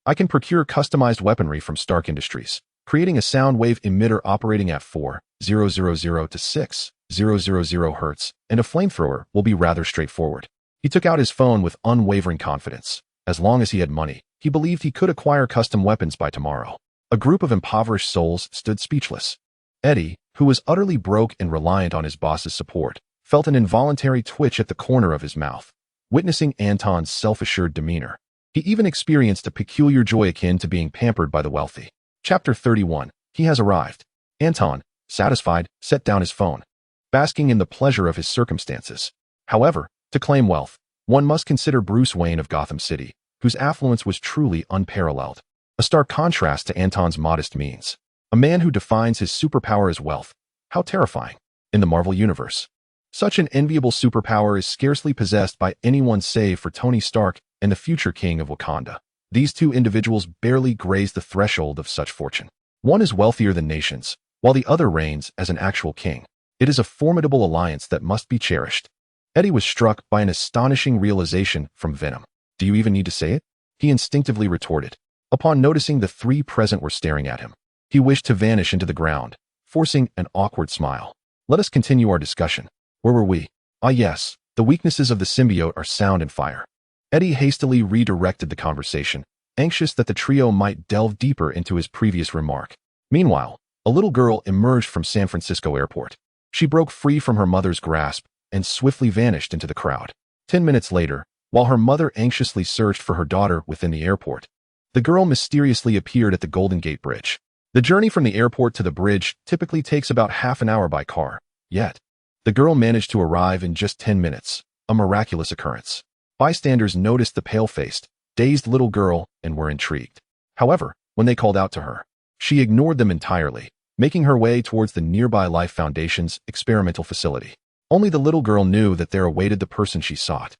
"I can procure customized weaponry from Stark Industries, creating a sound wave emitter operating at 4,000 to 6,000 hertz, and a flamethrower will be rather straightforward." He took out his phone with unwavering confidence. As long as he had money, he believed he could acquire custom weapons by tomorrow. A group of impoverished souls stood speechless. Eddie, who was utterly broke and reliant on his boss's support, felt an involuntary twitch at the corner of his mouth, witnessing Anton's self-assured demeanor. He even experienced a peculiar joy akin to being pampered by the wealthy. Chapter 31. He has arrived. Anton, satisfied, set down his phone, basking in the pleasure of his circumstances. However, to claim wealth, one must consider Bruce Wayne of Gotham City, whose affluence was truly unparalleled. A stark contrast to Anton's modest means. A man who defines his superpower as wealth. How terrifying. In the Marvel Universe, such an enviable superpower is scarcely possessed by anyone save for Tony Stark and the future king of Wakanda. These two individuals barely graze the threshold of such fortune. One is wealthier than nations, while the other reigns as an actual king. It is a formidable alliance that must be cherished. Eddie was struck by an astonishing realization from Venom. "Do you even need to say it?" he instinctively retorted. Upon noticing the three present were staring at him, he wished to vanish into the ground, forcing an awkward smile. "Let us continue our discussion. Where were we? Ah yes, the weaknesses of the symbiote are sound and fire." Eddie hastily redirected the conversation, anxious that the trio might delve deeper into his previous remark. Meanwhile, a little girl emerged from San Francisco airport. She broke free from her mother's grasp and swiftly vanished into the crowd. 10 minutes later, while her mother anxiously searched for her daughter within the airport, the girl mysteriously appeared at the Golden Gate Bridge. The journey from the airport to the bridge typically takes about half an hour by car, yet the girl managed to arrive in just 10 minutes, a miraculous occurrence. Bystanders noticed the pale-faced, dazed little girl and were intrigued. However, when they called out to her, she ignored them entirely, making her way towards the nearby Life Foundation's experimental facility. Only the little girl knew that there awaited the person she sought,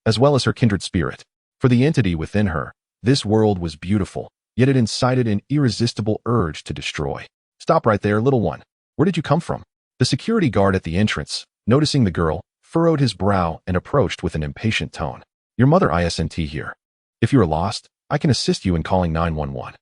as well as her kindred spirit. For the entity within her, this world was beautiful, yet it incited an irresistible urge to destroy. "Stop right there, little one. Where did you come from?" The security guard at the entrance, noticing the girl, furrowed his brow and approached with an impatient tone. "Your mother isn't here. If you are lost, I can assist you in calling 911.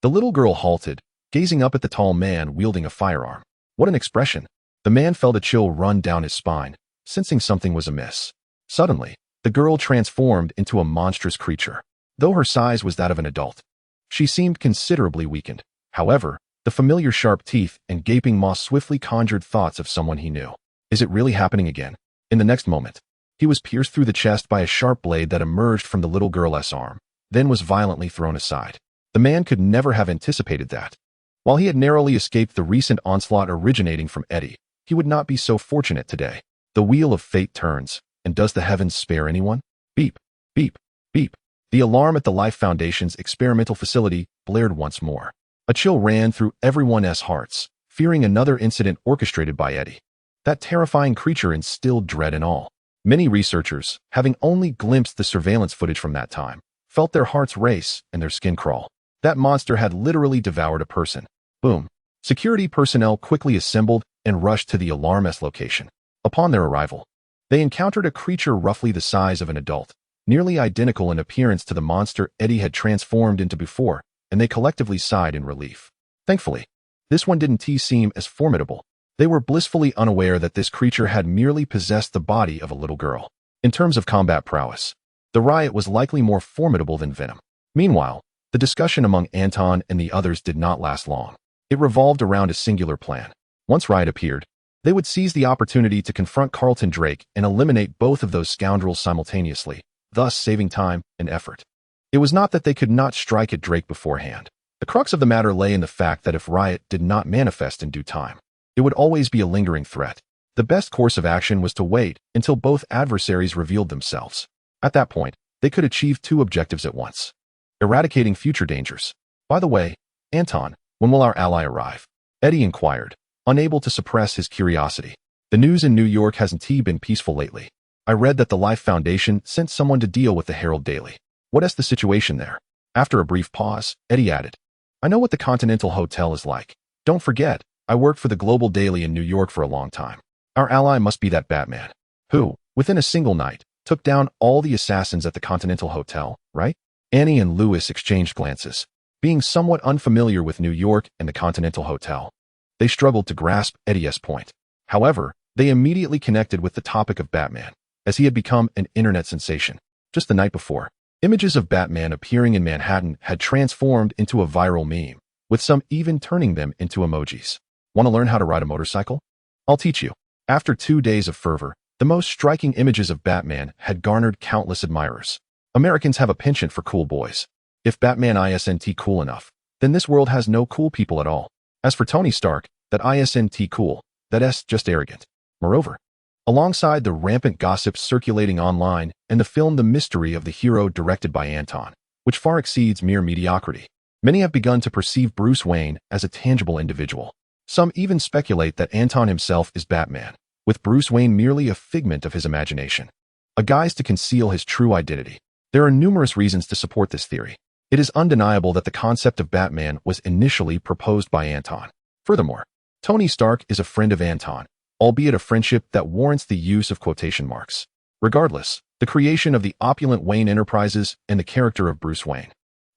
The little girl halted, gazing up at the tall man wielding a firearm. What an expression! The man felt a chill run down his spine, sensing something was amiss. Suddenly, the girl transformed into a monstrous creature. Though her size was that of an adult, she seemed considerably weakened. However, the familiar sharp teeth and gaping maw swiftly conjured thoughts of someone he knew. Is it really happening again? In the next moment, he was pierced through the chest by a sharp blade that emerged from the little girl's arm, then was violently thrown aside. The man could never have anticipated that. While he had narrowly escaped the recent onslaught originating from Eddie, he would not be so fortunate today. The wheel of fate turns, and does the heavens spare anyone? Beep, beep, beep. The alarm at the Life Foundation's experimental facility blared once more. A chill ran through everyone's hearts, fearing another incident orchestrated by Eddie. That terrifying creature instilled dread in all. Many researchers, having only glimpsed the surveillance footage from that time, felt their hearts race and their skin crawl. That monster had literally devoured a person. Boom. Security personnel quickly assembled and rushed to the alarm's location. Upon their arrival, they encountered a creature roughly the size of an adult, nearly identical in appearance to the monster Eddie had transformed into before, and they collectively sighed in relief. Thankfully, this one didn't seem as formidable. They were blissfully unaware that this creature had merely possessed the body of a little girl. In terms of combat prowess, the riot was likely more formidable than Venom. Meanwhile, the discussion among Anton and the others did not last long. It revolved around a singular plan. Once Riot appeared, they would seize the opportunity to confront Carlton Drake and eliminate both of those scoundrels simultaneously, thus saving time and effort. It was not that they could not strike at Drake beforehand. The crux of the matter lay in the fact that if Riot did not manifest in due time, it would always be a lingering threat. The best course of action was to wait until both adversaries revealed themselves. At that point, they could achieve two objectives at once. Eradicating future dangers. By the way, Anton, when will our ally arrive? Eddie inquired, unable to suppress his curiosity. The news in New York hasn't been peaceful lately. I read that the Life Foundation sent someone to deal with the Herald Daily. What is the situation there? After a brief pause, Eddie added, I know what the Continental Hotel is like. Don't forget, I worked for the Global Daily in New York for a long time. Our ally must be that Batman, who, within a single night, took down all the assassins at the Continental Hotel, right? Annie and Lewis exchanged glances. Being somewhat unfamiliar with New York and the Continental Hotel, they struggled to grasp Eddie's point. However, they immediately connected with the topic of Batman, as he had become an internet sensation. Just the night before, images of Batman appearing in Manhattan had transformed into a viral meme, with some even turning them into emojis. Want to learn how to ride a motorcycle? I'll teach you. After 2 days of fervor, the most striking images of Batman had garnered countless admirers. Americans have a penchant for cool boys. If Batman isn't cool enough, then this world has no cool people at all. As for Tony Stark, that isn't cool, that's just arrogant. Moreover, alongside the rampant gossip circulating online and the film The Mystery of the Hero directed by Anton, which far exceeds mere mediocrity, many have begun to perceive Bruce Wayne as a tangible individual. Some even speculate that Anton himself is Batman, with Bruce Wayne merely a figment of his imagination, a guise to conceal his true identity. There are numerous reasons to support this theory. It is undeniable that the concept of Batman was initially proposed by Anton. Furthermore, Tony Stark is a friend of Anton, albeit a friendship that warrants the use of quotation marks. Regardless, the creation of the opulent Wayne Enterprises and the character of Bruce Wayne,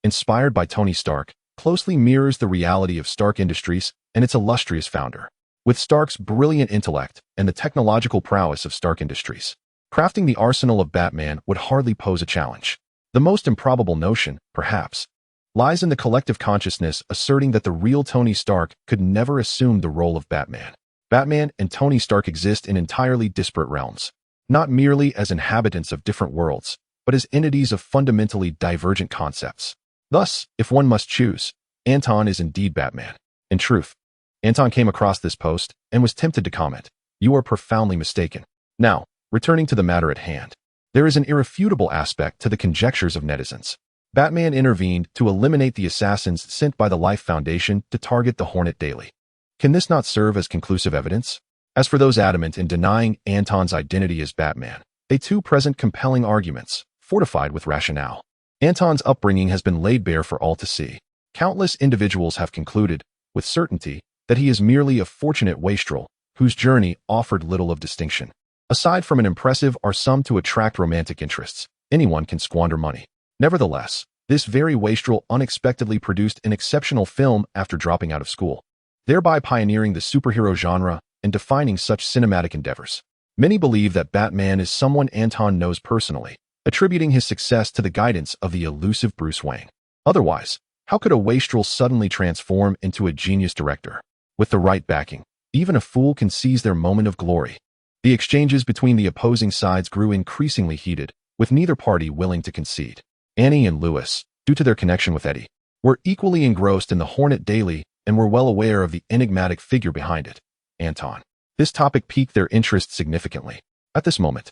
inspired by Tony Stark, closely mirrors the reality of Stark Industries and its illustrious founder. With Stark's brilliant intellect and the technological prowess of Stark Industries, crafting the arsenal of Batman would hardly pose a challenge. The most improbable notion, perhaps, lies in the collective consciousness asserting that the real Tony Stark could never assume the role of Batman. Batman and Tony Stark exist in entirely disparate realms, not merely as inhabitants of different worlds, but as entities of fundamentally divergent concepts. Thus, if one must choose, Anton is indeed Batman. In truth, Anton came across this post and was tempted to comment, "You are profoundly mistaken." Now, returning to the matter at hand, there is an irrefutable aspect to the conjectures of netizens. Batman intervened to eliminate the assassins sent by the Life Foundation to target the Hornet Daily. Can this not serve as conclusive evidence? As for those adamant in denying Anton's identity as Batman, they too present compelling arguments, fortified with rationale. Anton's upbringing has been laid bare for all to see. Countless individuals have concluded, with certainty, that he is merely a fortunate wastrel, whose journey offered little of distinction. Aside from an impressive or some to attract romantic interests, anyone can squander money. Nevertheless, this very wastrel unexpectedly produced an exceptional film after dropping out of school, thereby pioneering the superhero genre and defining such cinematic endeavors. Many believe that Batman is someone Anton knows personally, attributing his success to the guidance of the elusive Bruce Wayne. Otherwise, how could a wastrel suddenly transform into a genius director? With the right backing, even a fool can seize their moment of glory. The exchanges between the opposing sides grew increasingly heated, with neither party willing to concede. Annie and Lewis, due to their connection with Eddie, were equally engrossed in the Hornet Daily and were well aware of the enigmatic figure behind it, Anton. This topic piqued their interest significantly. At this moment,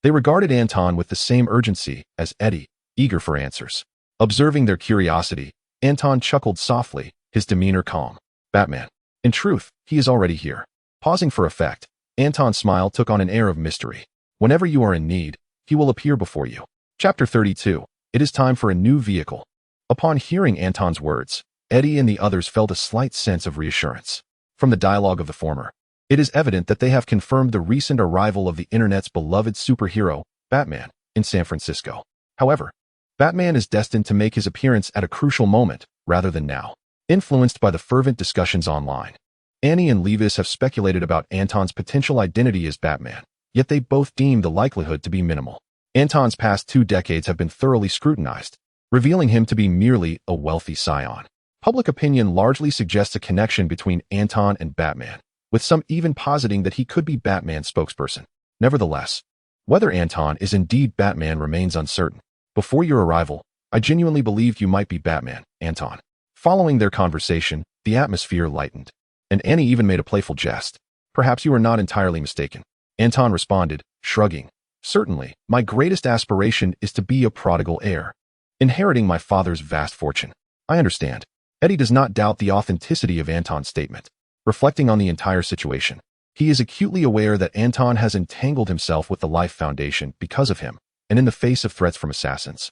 they regarded Anton with the same urgency as Eddie, eager for answers. Observing their curiosity, Anton chuckled softly, his demeanor calm. Batman. In truth, he is already here. Pausing for effect, Anton's smile took on an air of mystery. Whenever you are in need, he will appear before you. Chapter 32. It is time for a new vehicle. Upon hearing Anton's words, Eddie and the others felt a slight sense of reassurance. From the dialogue of the former, it is evident that they have confirmed the recent arrival of the internet's beloved superhero, Batman, in San Francisco. However, Batman is destined to make his appearance at a crucial moment, rather than now. Influenced by the fervent discussions online, Annie and Levis have speculated about Anton's potential identity as Batman, yet they both deem the likelihood to be minimal. Anton's past 2 decades have been thoroughly scrutinized, revealing him to be merely a wealthy scion. Public opinion largely suggests a connection between Anton and Batman, with some even positing that he could be Batman's spokesperson. Nevertheless, whether Anton is indeed Batman remains uncertain. Before your arrival, I genuinely believed you might be Batman, Anton. Following their conversation, the atmosphere lightened, and Annie even made a playful jest. Perhaps you are not entirely mistaken. Anton responded, shrugging, Certainly, my greatest aspiration is to be a prodigal heir, inheriting my father's vast fortune. I understand. Eddie does not doubt the authenticity of Anton's statement. Reflecting on the entire situation, he is acutely aware that Anton has entangled himself with the Life Foundation because of him, and in the face of threats from assassins.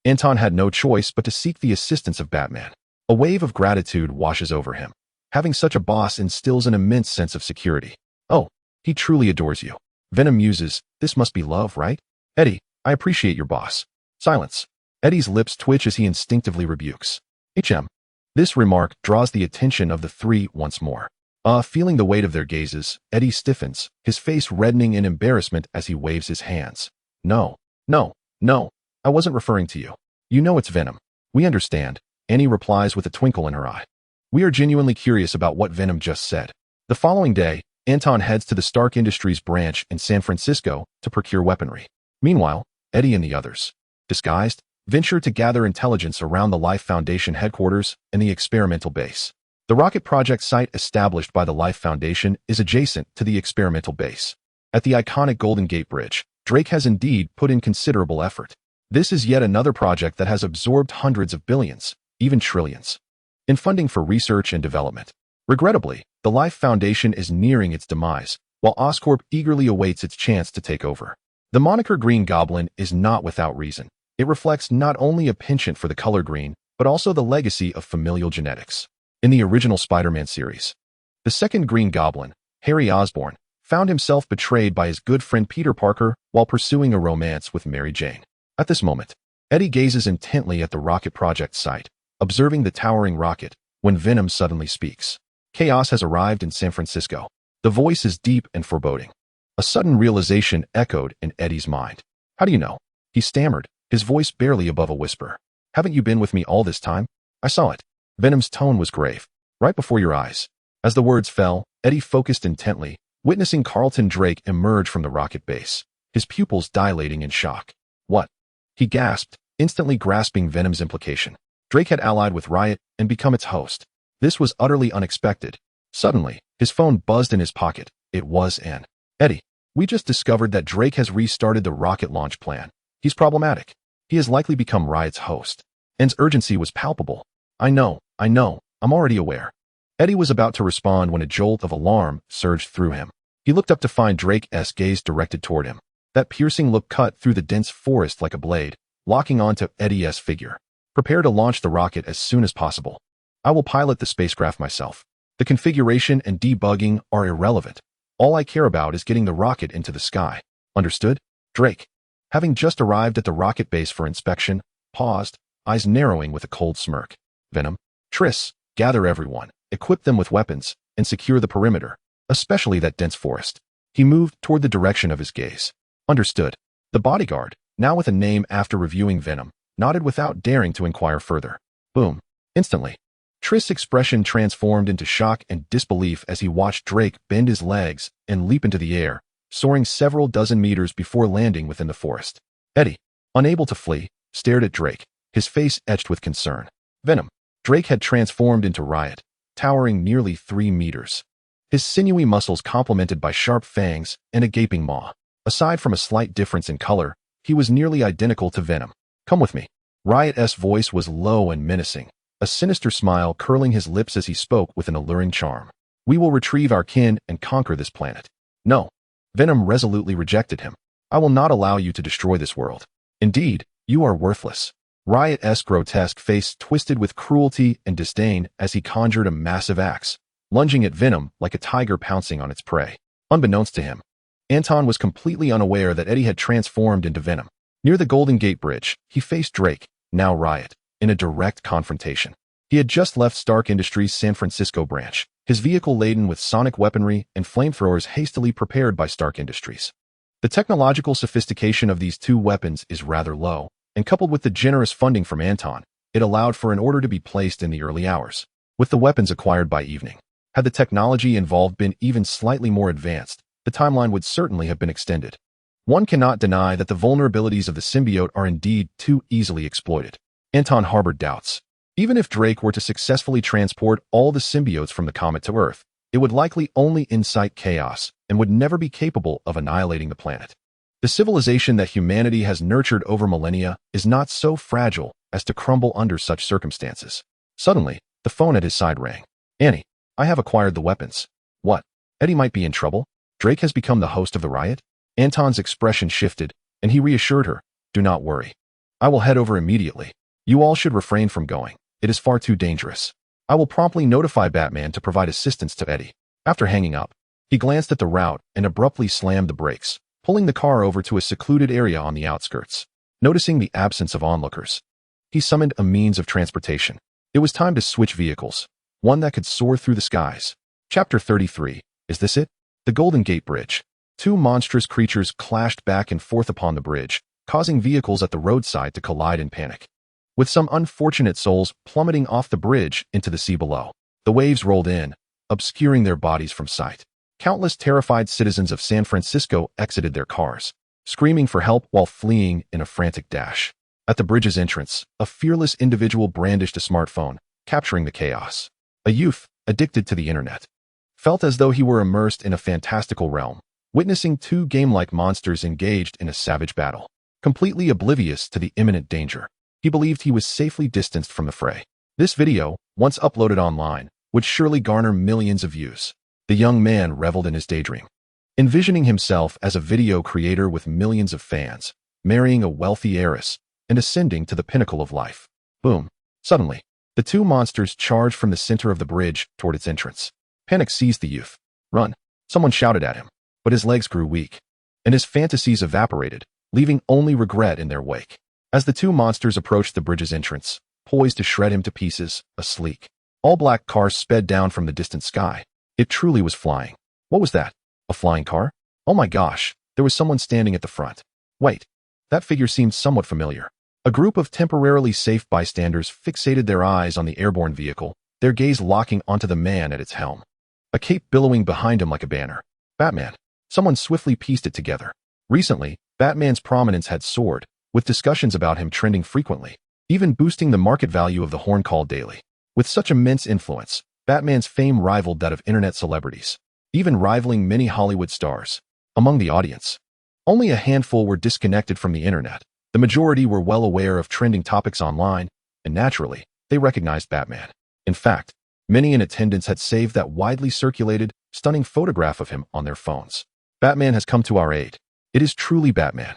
Anton had no choice but to seek the assistance of Batman. A wave of gratitude washes over him. Having such a boss instills an immense sense of security. Oh, he truly adores you. Venom muses, this must be love, right? Eddie, I appreciate your boss. Silence. Eddie's lips twitch as he instinctively rebukes. This remark draws the attention of the three once more. Feeling the weight of their gazes, Eddie stiffens, his face reddening in embarrassment as he waves his hands. No, I wasn't referring to you. You know it's Venom. We understand, Annie replies with a twinkle in her eye. We are genuinely curious about what Venom just said. The following day, Anton heads to the Stark Industries branch in San Francisco to procure weaponry. Meanwhile, Eddie and the others, disguised, venture to gather intelligence around the Life Foundation headquarters and the experimental base. The rocket project site established by the Life Foundation is adjacent to the experimental base. At the iconic Golden Gate Bridge, Drake has indeed put in considerable effort. This is yet another project that has absorbed hundreds of billions, even trillions, in funding for research and development. Regrettably, the Life Foundation is nearing its demise, while Oscorp eagerly awaits its chance to take over. The moniker Green Goblin is not without reason. It reflects not only a penchant for the color green, but also the legacy of familial genetics. In the original Spider-Man series, the second Green Goblin, Harry Osborn, found himself betrayed by his good friend Peter Parker while pursuing a romance with Mary Jane. At this moment, Eddie gazes intently at the rocket project site, observing the towering rocket, when Venom suddenly speaks. Chaos has arrived in San Francisco. The voice is deep and foreboding. A sudden realization echoed in Eddie's mind. How do you know? He stammered, his voice barely above a whisper. Haven't you been with me all this time? I saw it. Venom's tone was grave. Right before your eyes. As the words fell, Eddie focused intently, witnessing Carlton Drake emerge from the rocket base, his pupils dilating in shock. What? He gasped, instantly grasping Venom's implication. Drake had allied with Riot and become its host. This was utterly unexpected. Suddenly, his phone buzzed in his pocket. It was N. Eddie, we just discovered that Drake has restarted the rocket launch plan. He's problematic. He has likely become Riot's host. N's urgency was palpable. I know, I'm already aware. Eddie was about to respond when a jolt of alarm surged through him. He looked up to find Drake's gaze directed toward him. That piercing look cut through the dense forest like a blade, locking onto Eddie's figure. Prepare to launch the rocket as soon as possible. I will pilot the spacecraft myself. The configuration and debugging are irrelevant. All I care about is getting the rocket into the sky. Understood? Drake, having just arrived at the rocket base for inspection, paused, eyes narrowing with a cold smirk. Venom, Triss, gather everyone, equip them with weapons, and secure the perimeter, especially that dense forest. He moved toward the direction of his gaze. Understood. The bodyguard, now with a name after reviewing Venom, nodded without daring to inquire further. Boom. Instantly, Triss' expression transformed into shock and disbelief as he watched Drake bend his legs and leap into the air, soaring several dozen meters before landing within the forest. Eddie, unable to flee, stared at Drake, his face etched with concern. Venom. Drake had transformed into Riot, towering nearly 3 meters. His sinewy muscles complemented by sharp fangs and a gaping maw. Aside from a slight difference in color, he was nearly identical to Venom. Come with me. Riot's voice was low and menacing, a sinister smile curling his lips as he spoke with an alluring charm. We will retrieve our kin and conquer this planet. No. Venom resolutely rejected him. I will not allow you to destroy this world. Indeed, you are worthless. Riot's grotesque face twisted with cruelty and disdain as he conjured a massive axe, lunging at Venom like a tiger pouncing on its prey. Unbeknownst to him, Anton was completely unaware that Eddie had transformed into Venom. Near the Golden Gate Bridge, he faced Drake, now Riot, in a direct confrontation. He had just left Stark Industries' San Francisco branch, his vehicle laden with sonic weaponry and flamethrowers hastily prepared by Stark Industries. The technological sophistication of these two weapons is rather low, and coupled with the generous funding from Anton, it allowed for an order to be placed in the early hours, with the weapons acquired by evening. Had the technology involved been even slightly more advanced, the timeline would certainly have been extended. One cannot deny that the vulnerabilities of the symbiote are indeed too easily exploited. Anton harbored doubts. Even if Drake were to successfully transport all the symbiotes from the comet to Earth, it would likely only incite chaos and would never be capable of annihilating the planet. The civilization that humanity has nurtured over millennia is not so fragile as to crumble under such circumstances. Suddenly, the phone at his side rang. Annie, I have acquired the weapons. What? Eddie might be in trouble? Drake has become the host of the riot? Anton's expression shifted, and he reassured her, do not worry. I will head over immediately. You all should refrain from going. It is far too dangerous. I will promptly notify Batman to provide assistance to Eddie. After hanging up, he glanced at the route and abruptly slammed the brakes, pulling the car over to a secluded area on the outskirts. Noticing the absence of onlookers, he summoned a means of transportation. It was time to switch vehicles, one that could soar through the skies. Chapter 33. Is this it? The Golden Gate Bridge. Two monstrous creatures clashed back and forth upon the bridge, causing vehicles at the roadside to collide in panic. With some unfortunate souls plummeting off the bridge into the sea below. The waves rolled in, obscuring their bodies from sight. Countless terrified citizens of San Francisco exited their cars, screaming for help while fleeing in a frantic dash. At the bridge's entrance, a fearless individual brandished a smartphone, capturing the chaos. A youth, addicted to the internet, felt as though he were immersed in a fantastical realm, witnessing two game-like monsters engaged in a savage battle. Completely oblivious to the imminent danger, he believed he was safely distanced from the fray. This video, once uploaded online, would surely garner millions of views. The young man reveled in his daydream, envisioning himself as a video creator with millions of fans, marrying a wealthy heiress, and ascending to the pinnacle of life. Boom. Suddenly, the two monsters charged from the center of the bridge toward its entrance. Panic seized the youth. Run! Someone shouted at him, but his legs grew weak, and his fantasies evaporated, leaving only regret in their wake. As the two monsters approached the bridge's entrance, poised to shred him to pieces, a sleek, all-black car sped down from the distant sky. It truly was flying. What was that? A flying car? Oh my gosh, there was someone standing at the front. Wait, that figure seemed somewhat familiar. A group of temporarily safe bystanders fixated their eyes on the airborne vehicle, their gaze locking onto the man at its helm. A cape billowing behind him like a banner. Batman. Someone swiftly pieced it together. Recently, Batman's prominence had soared, with discussions about him trending frequently, even boosting the market value of the horn call daily. With such immense influence, Batman's fame rivaled that of internet celebrities, even rivaling many Hollywood stars. Among the audience, only a handful were disconnected from the internet. The majority were well aware of trending topics online, and naturally, they recognized Batman. In fact, many in attendance had saved that widely circulated, stunning photograph of him on their phones. Batman has come to our aid. It is truly Batman.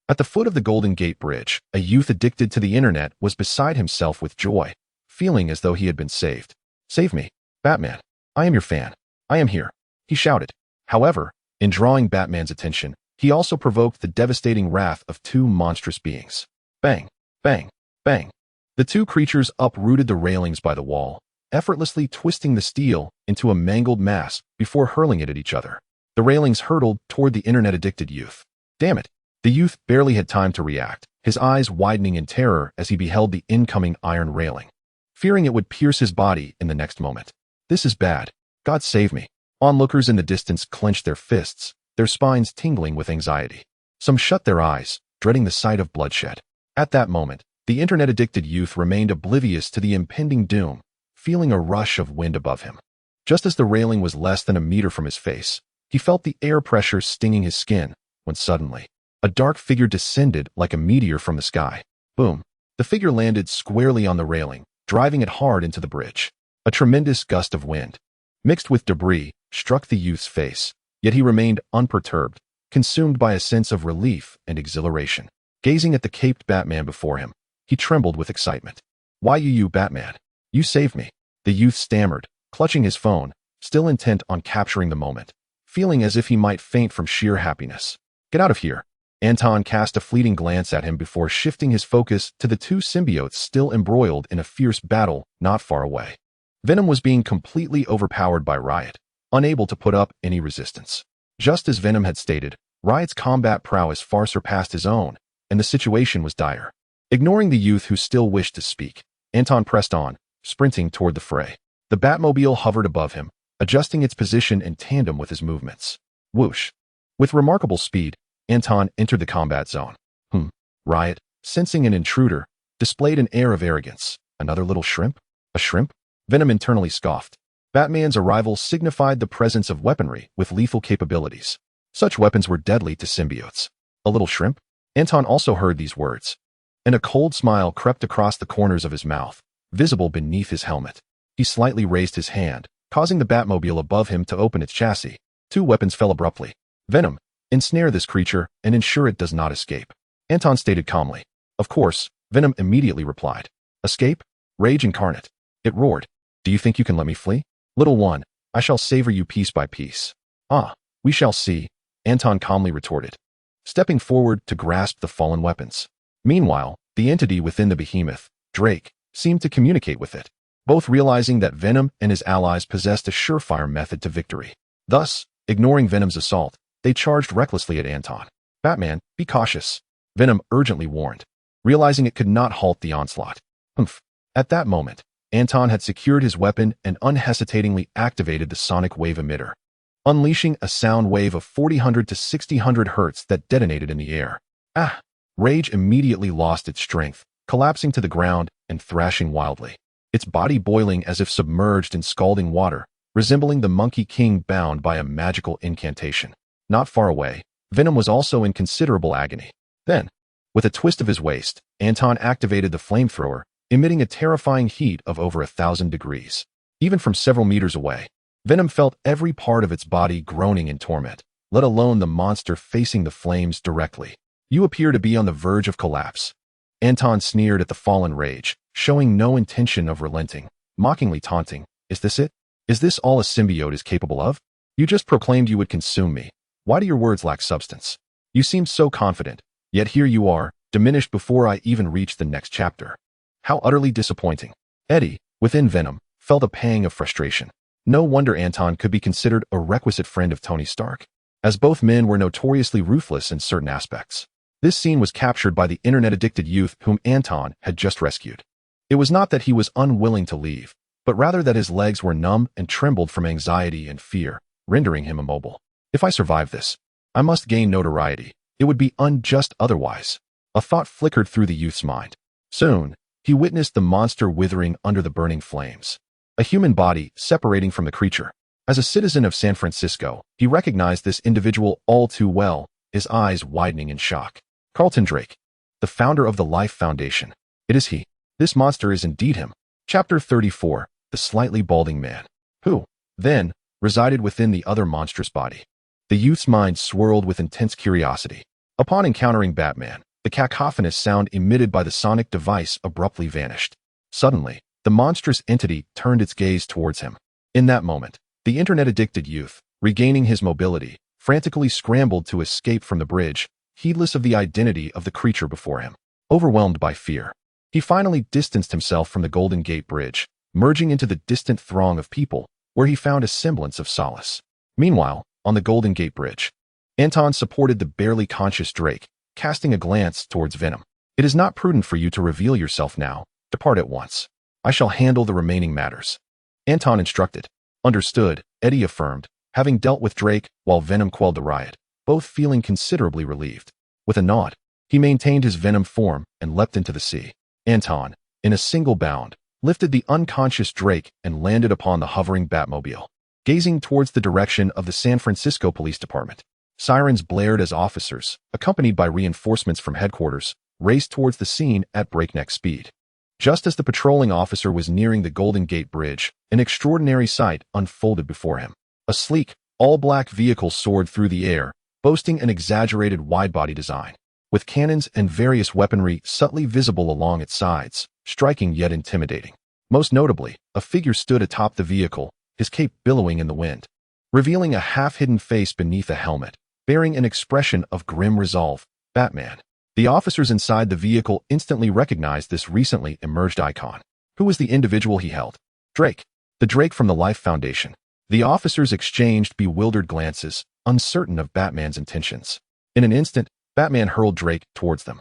At the foot of the Golden Gate Bridge, a youth addicted to the internet was beside himself with joy, feeling as though he had been saved. Save me, Batman. I am your fan. I am here, he shouted. However, in drawing Batman's attention, he also provoked the devastating wrath of two monstrous beings. Bang, bang, bang. The two creatures uprooted the railings by the wall, effortlessly twisting the steel into a mangled mass before hurling it at each other. The railings hurtled toward the internet-addicted youth. Damn it! The youth barely had time to react, his eyes widening in terror as he beheld the incoming iron railing, fearing it would pierce his body in the next moment. This is bad. God save me. Onlookers in the distance clenched their fists, their spines tingling with anxiety. Some shut their eyes, dreading the sight of bloodshed. At that moment, the internet-addicted youth remained oblivious to the impending doom, feeling a rush of wind above him. Just as the railing was less than a meter from his face, he felt the air pressure stinging his skin, when suddenly, a dark figure descended like a meteor from the sky. Boom. The figure landed squarely on the railing, driving it hard into the bridge. A tremendous gust of wind, mixed with debris, struck the youth's face, yet he remained unperturbed, consumed by a sense of relief and exhilaration. Gazing at the caped Batman before him, he trembled with excitement. Why you, Batman? You saved me, the youth stammered, clutching his phone, still intent on capturing the moment, feeling as if he might faint from sheer happiness. Get out of here. Anton cast a fleeting glance at him before shifting his focus to the two symbiotes still embroiled in a fierce battle not far away. Venom was being completely overpowered by Riot, unable to put up any resistance. Just as Venom had stated, Riot's combat prowess far surpassed his own, and the situation was dire. Ignoring the youth who still wished to speak, Anton pressed on, sprinting toward the fray. The Batmobile hovered above him, adjusting its position in tandem with his movements. Whoosh. With remarkable speed, Anton entered the combat zone. Riot, sensing an intruder, displayed an air of arrogance. Another little shrimp? A shrimp? Venom internally scoffed. Batman's arrival signified the presence of weaponry with lethal capabilities. Such weapons were deadly to symbiotes. A little shrimp? Anton also heard these words, and a cold smile crept across the corners of his mouth, visible beneath his helmet. He slightly raised his hand, causing the Batmobile above him to open its chassis. Two weapons fell abruptly. Venom, ensnare this creature and ensure it does not escape, Anton stated calmly. Of course, Venom immediately replied. Escape? Rage incarnate. It roared. Do you think you can let me flee? Little one, I shall savor you piece by piece. Ah, we shall see, Anton calmly retorted, stepping forward to grasp the fallen weapons. Meanwhile, the entity within the behemoth, Drake, seemed to communicate with it, both realizing that Venom and his allies possessed a surefire method to victory. Thus, ignoring Venom's assault, they charged recklessly at Anton. Batman, be cautious, Venom urgently warned, realizing it could not halt the onslaught. Humph. At that moment, Anton had secured his weapon and unhesitatingly activated the sonic wave emitter, unleashing a sound wave of 4000 to 6000 hertz that detonated in the air. Ah! Rage immediately lost its strength, collapsing to the ground and thrashing wildly, its body boiling as if submerged in scalding water, resembling the Monkey King bound by a magical incantation. Not far away, Venom was also in considerable agony. Then, with a twist of his waist, Anton activated the flamethrower, emitting a terrifying heat of over 1000 degrees. Even from several meters away, Venom felt every part of its body groaning in torment, let alone the monster facing the flames directly. You appear to be on the verge of collapse. Anton sneered at the fallen Rage, showing no intention of relenting, mockingly taunting. Is this it? Is this all a symbiote is capable of? You just proclaimed you would consume me. Why do your words lack substance? You seemed so confident, yet here you are, diminished before I even reach the next chapter. How utterly disappointing. Eddie, within Venom, felt a pang of frustration. No wonder Anton could be considered a requisite friend of Tony Stark, as both men were notoriously ruthless in certain aspects. This scene was captured by the internet-addicted youth whom Anton had just rescued. It was not that he was unwilling to leave, but rather that his legs were numb and trembled from anxiety and fear, rendering him immobile. If I survive this, I must gain notoriety. It would be unjust otherwise. A thought flickered through the youth's mind. Soon, he witnessed the monster withering under the burning flames, a human body separating from the creature. As a citizen of San Francisco, he recognized this individual all too well, his eyes widening in shock. Carlton Drake, the founder of the Life Foundation. It is he. This monster is indeed him. Chapter 34, The Slightly Balding Man. Who, then, resided within the other monstrous body? The youth's mind swirled with intense curiosity. Upon encountering Batman, the cacophonous sound emitted by the sonic device abruptly vanished. Suddenly, the monstrous entity turned its gaze towards him. In that moment, the internet-addicted youth, regaining his mobility, frantically scrambled to escape from the bridge, heedless of the identity of the creature before him. Overwhelmed by fear, he finally distanced himself from the Golden Gate Bridge, merging into the distant throng of people, where he found a semblance of solace. Meanwhile, on the Golden Gate Bridge, Anton supported the barely conscious Drake, casting a glance towards Venom. It is not prudent for you to reveal yourself now. Depart at once. I shall handle the remaining matters, Anton instructed. Understood, Eddie affirmed, having dealt with Drake while Venom quelled the riot, both feeling considerably relieved. With a nod, he maintained his Venom form and leapt into the sea. Anton, in a single bound, lifted the unconscious Drake and landed upon the hovering Batmobile. Gazing towards the direction of the San Francisco Police Department, sirens blared as officers, accompanied by reinforcements from headquarters, raced towards the scene at breakneck speed. Just as the patrolling officer was nearing the Golden Gate Bridge, an extraordinary sight unfolded before him. A sleek, all-black vehicle soared through the air, boasting an exaggerated wide-body design, with cannons and various weaponry subtly visible along its sides, striking yet intimidating. Most notably, a figure stood atop the vehicle, his cape billowing in the wind, revealing a half-hidden face beneath a helmet, bearing an expression of grim resolve. Batman. The officers inside the vehicle instantly recognized this recently emerged icon. Who was the individual he held? Drake. The Drake from the Life Foundation. The officers exchanged bewildered glances, uncertain of Batman's intentions. In an instant, Batman hurled Drake towards them.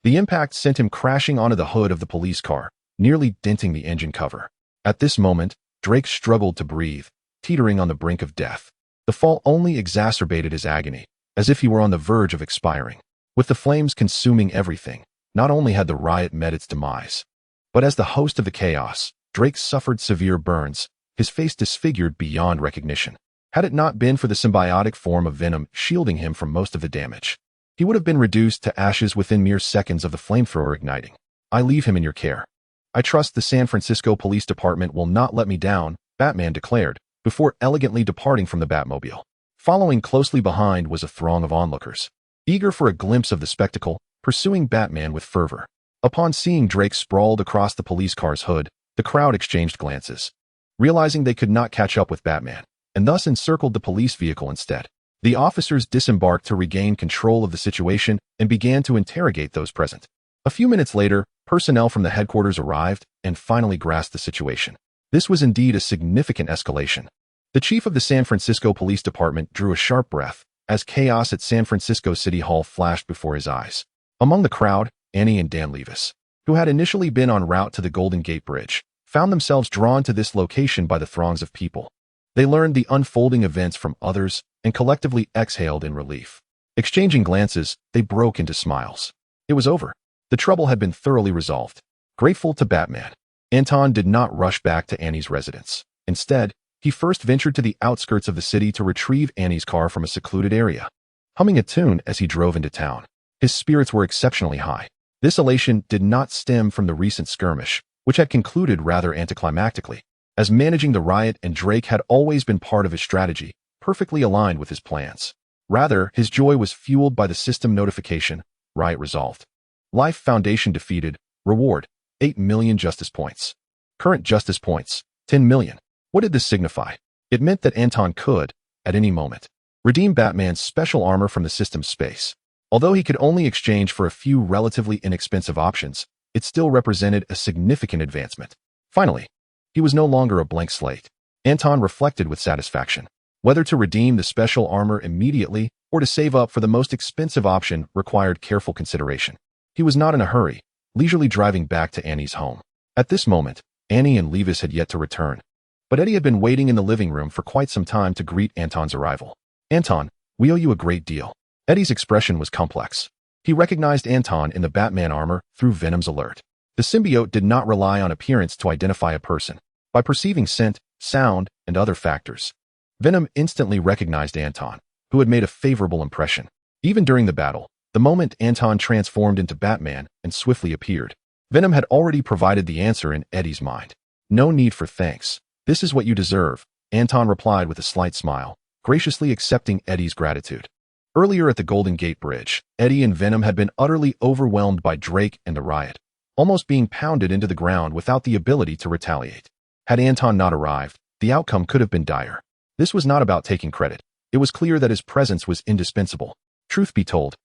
The impact sent him crashing onto the hood of the police car, nearly denting the engine cover. At this moment, Drake struggled to breathe, teetering on the brink of death. The fall only exacerbated his agony, as if he were on the verge of expiring. With the flames consuming everything, not only had the riot met its demise, but as the host of the chaos, Drake suffered severe burns, his face disfigured beyond recognition. Had it not been for the symbiotic form of Venom shielding him from most of the damage, He would have been reduced to ashes within mere seconds of the flamethrower igniting. I leave him in your care. I trust the San Francisco Police Department will not let me down, Batman declared, before elegantly departing from the Batmobile. Following closely behind was a throng of onlookers, eager for a glimpse of the spectacle, pursuing Batman with fervor. Upon seeing Drake sprawled across the police car's hood, the crowd exchanged glances. Realizing they could not catch up with Batman, and thus encircled the police vehicle instead, the officers disembarked to regain control of the situation and began to interrogate those present. A few minutes later, personnel from the headquarters arrived and finally grasped the situation. This was indeed a significant escalation. The chief of the San Francisco Police Department drew a sharp breath as chaos at San Francisco City Hall flashed before his eyes. Among the crowd, Annie and Dan Levis, who had initially been en route to the Golden Gate Bridge, found themselves drawn to this location by the throngs of people. They learned the unfolding events from others and collectively exhaled in relief. Exchanging glances, they broke into smiles. It was over. The trouble had been thoroughly resolved. Grateful to Batman, Anton did not rush back to Annie's residence. Instead, he first ventured to the outskirts of the city to retrieve Annie's car from a secluded area. Humming a tune as he drove into town, his spirits were exceptionally high. This elation did not stem from the recent skirmish, which had concluded rather anticlimactically, as managing the riot and Drake had always been part of his strategy, perfectly aligned with his plans. Rather, his joy was fueled by the system notification, riot resolved. Life Foundation defeated, reward, 8 million justice points. Current justice points, 10 million. What did this signify? It meant that Anton could, at any moment, redeem Batman's special armor from the system's space. Although he could only exchange for a few relatively inexpensive options, it still represented a significant advancement. Finally, he was no longer a blank slate. Anton reflected with satisfaction. Whether to redeem the special armor immediately or to save up for the most expensive option required careful consideration. He was not in a hurry, leisurely driving back to Annie's home. At this moment, Annie and Levis had yet to return, but Eddie had been waiting in the living room for quite some time to greet Anton's arrival. Anton, we owe you a great deal. Eddie's expression was complex. He recognized Anton in the Batman armor through Venom's alert. The symbiote did not rely on appearance to identify a person. By perceiving scent, sound, and other factors, Venom instantly recognized Anton, who had made a favorable impression. Even during the battle, the moment Anton transformed into Batman and swiftly appeared, Venom had already provided the answer in Eddie's mind. No need for thanks. This is what you deserve, Anton replied with a slight smile, graciously accepting Eddie's gratitude. Earlier at the Golden Gate Bridge, Eddie and Venom had been utterly overwhelmed by Drake and the riot, almost being pounded into the ground without the ability to retaliate. Had Anton not arrived, the outcome could have been dire. This was not about taking credit. It was clear that his presence was indispensable. Truth be told,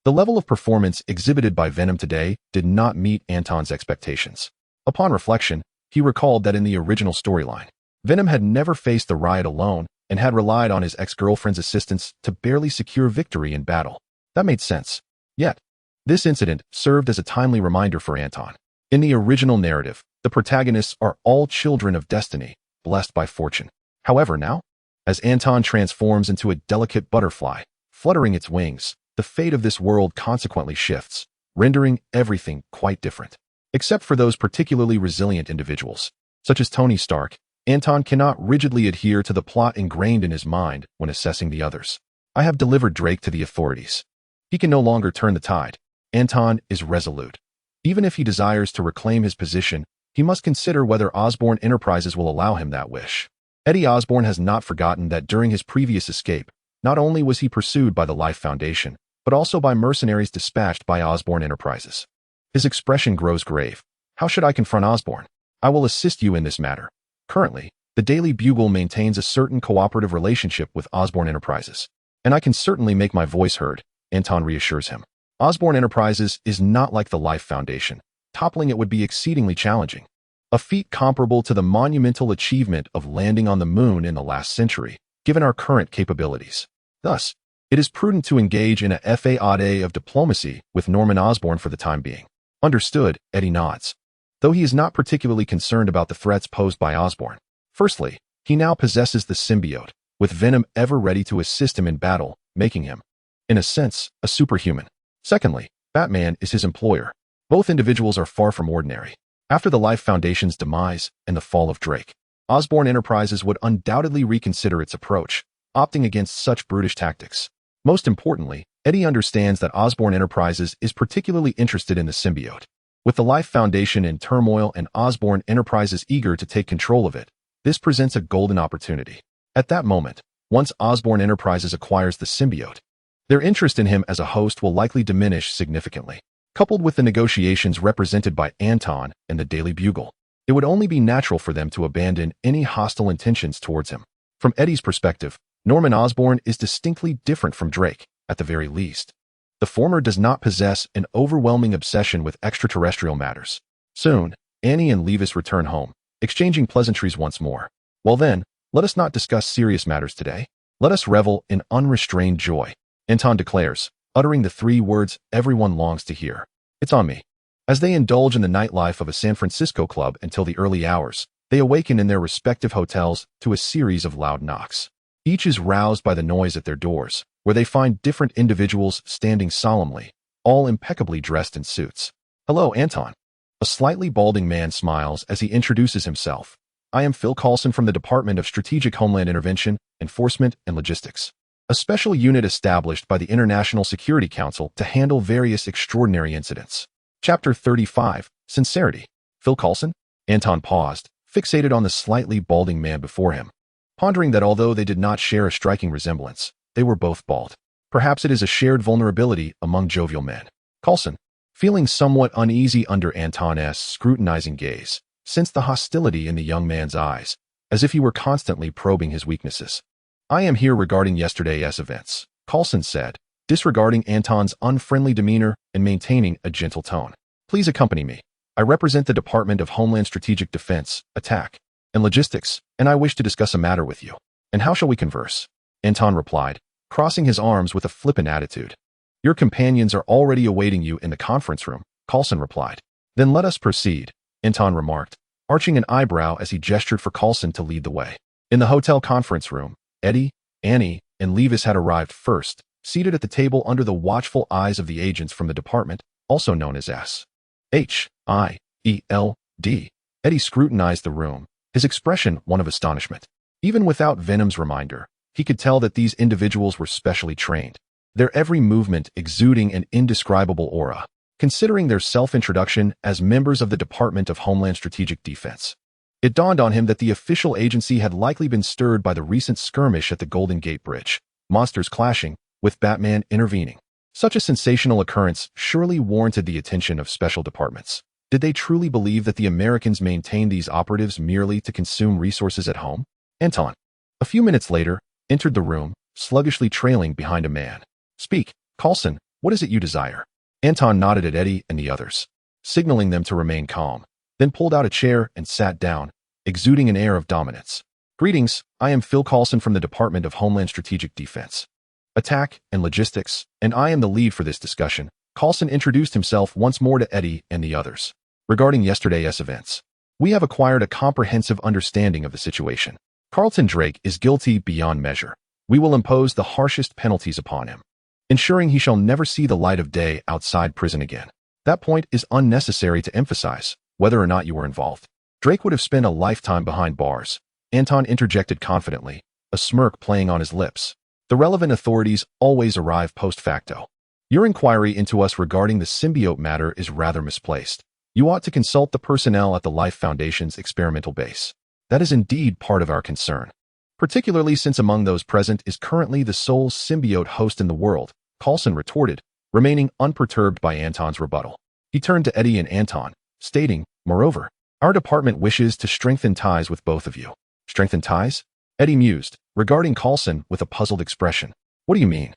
the level of performance exhibited by Venom today did not meet Anton's expectations. Upon reflection, he recalled that in the original storyline, Venom had never faced the riot alone and had relied on his ex-girlfriend's assistance to barely secure victory in battle. That made sense. Yet, this incident served as a timely reminder for Anton. In the original narrative, the protagonists are all children of destiny, blessed by fortune. However, now, as Anton transforms into a delicate butterfly, fluttering its wings, the fate of this world consequently shifts, rendering everything quite different. Except for those particularly resilient individuals, such as Tony Stark, Anton cannot rigidly adhere to the plot ingrained in his mind when assessing the others. I have delivered Drake to the authorities. He can no longer turn the tide. Anton is resolute. Even if he desires to reclaim his position, he must consider whether Osborn Enterprises will allow him that wish. Eddie Osborn has not forgotten that during his previous escape, not only was he pursued by the Life Foundation, but also by mercenaries dispatched by Osborn Enterprises. His expression grows grave. How should I confront Osborn? I will assist you in this matter. Currently, the Daily Bugle maintains a certain cooperative relationship with Osborn Enterprises, and I can certainly make my voice heard, Anton reassures him. Osborn Enterprises is not like the Life Foundation. Toppling it would be exceedingly challenging. A feat comparable to the monumental achievement of landing on the moon in the last century, given our current capabilities. Thus, it is prudent to engage in a fade of diplomacy with Norman Osborn for the time being. Understood, Eddie nods. Though he is not particularly concerned about the threats posed by Osborn. Firstly, he now possesses the symbiote, with Venom ever ready to assist him in battle, making him, in a sense, a superhuman. Secondly, Batman is his employer. Both individuals are far from ordinary. After the Life Foundation's demise and the fall of Drake, Osborn Enterprises would undoubtedly reconsider its approach, opting against such brutish tactics. Most importantly, Eddie understands that Osborne Enterprises is particularly interested in the symbiote. With the Life Foundation in turmoil and Osborne Enterprises eager to take control of it, this presents a golden opportunity. At that moment, once Osborne Enterprises acquires the symbiote, their interest in him as a host will likely diminish significantly. Coupled with the negotiations represented by Anton and the Daily Bugle, it would only be natural for them to abandon any hostile intentions towards him. From Eddie's perspective, Norman Osborn is distinctly different from Drake, at the very least. The former does not possess an overwhelming obsession with extraterrestrial matters. Soon, Annie and Levis return home, exchanging pleasantries once more. Well then, let us not discuss serious matters today. Let us revel in unrestrained joy, Anton declares, uttering the three words everyone longs to hear. It's on me. As they indulge in the nightlife of a San Francisco club until the early hours, they awaken in their respective hotels to a series of loud knocks. Each is roused by the noise at their doors, where they find different individuals standing solemnly, all impeccably dressed in suits. Hello, Anton. A slightly balding man smiles as he introduces himself. I am Phil Coulson from the Department of Strategic Homeland Intervention, Enforcement, and Logistics, a special unit established by the International Security Council to handle various extraordinary incidents. Chapter 35, Sincerity. Phil Coulson? Anton paused, fixated on the slightly balding man before him, pondering that although they did not share a striking resemblance, they were both bald. Perhaps it is a shared vulnerability among jovial men. Coulson, feeling somewhat uneasy under Anton's scrutinizing gaze, sensed the hostility in the young man's eyes, as if he were constantly probing his weaknesses. I am here regarding yesterday's events, Coulson said, disregarding Anton's unfriendly demeanor and maintaining a gentle tone. Please accompany me. I represent the Department of Homeland Strategic Defense, Attack, and Logistics, and I wish to discuss a matter with you. And how shall we converse? Anton replied, crossing his arms with a flippant attitude. Your companions are already awaiting you in the conference room, Coulson replied. Then let us proceed, Anton remarked, arching an eyebrow as he gestured for Coulson to lead the way. In the hotel conference room, Eddie, Annie, and Levis had arrived first, seated at the table under the watchful eyes of the agents from the department, also known as SHIELD. Eddie scrutinized the room, his expression one of astonishment. Even without Venom's reminder, he could tell that these individuals were specially trained, their every movement exuding an indescribable aura, considering their self-introduction as members of the Department of Homeland Strategic Defense. It dawned on him that the official agency had likely been stirred by the recent skirmish at the Golden Gate Bridge, monsters clashing, with Batman intervening. Such a sensational occurrence surely warranted the attention of special departments. Did they truly believe that the Americans maintained these operatives merely to consume resources at home? Anton, a few minutes later, entered the room, sluggishly trailing behind a man. Speak, Coulson, what is it you desire? Anton nodded at Eddie and the others, signaling them to remain calm, then pulled out a chair and sat down, exuding an air of dominance. Greetings, I am Phil Coulson from the Department of Homeland Strategic Defense, Attack, and Logistics, and I am the lead for this discussion. Coulson introduced himself once more to Eddie and the others. Regarding yesterday's events, we have acquired a comprehensive understanding of the situation. Carlton Drake is guilty beyond measure. We will impose the harshest penalties upon him, ensuring he shall never see the light of day outside prison again. That point is unnecessary to emphasize, whether or not you were involved. Drake would have spent a lifetime behind bars, Anton interjected confidently, a smirk playing on his lips. The relevant authorities always arrive post facto. Your inquiry into us regarding the symbiote matter is rather misplaced. You ought to consult the personnel at the Life Foundation's experimental base. That is indeed part of our concern, particularly since among those present is currently the sole symbiote host in the world, Coulson retorted, remaining unperturbed by Anton's rebuttal. He turned to Eddie and Anton, stating, moreover, our department wishes to strengthen ties with both of you. Strengthen ties? Eddie mused, regarding Coulson with a puzzled expression. What do you mean?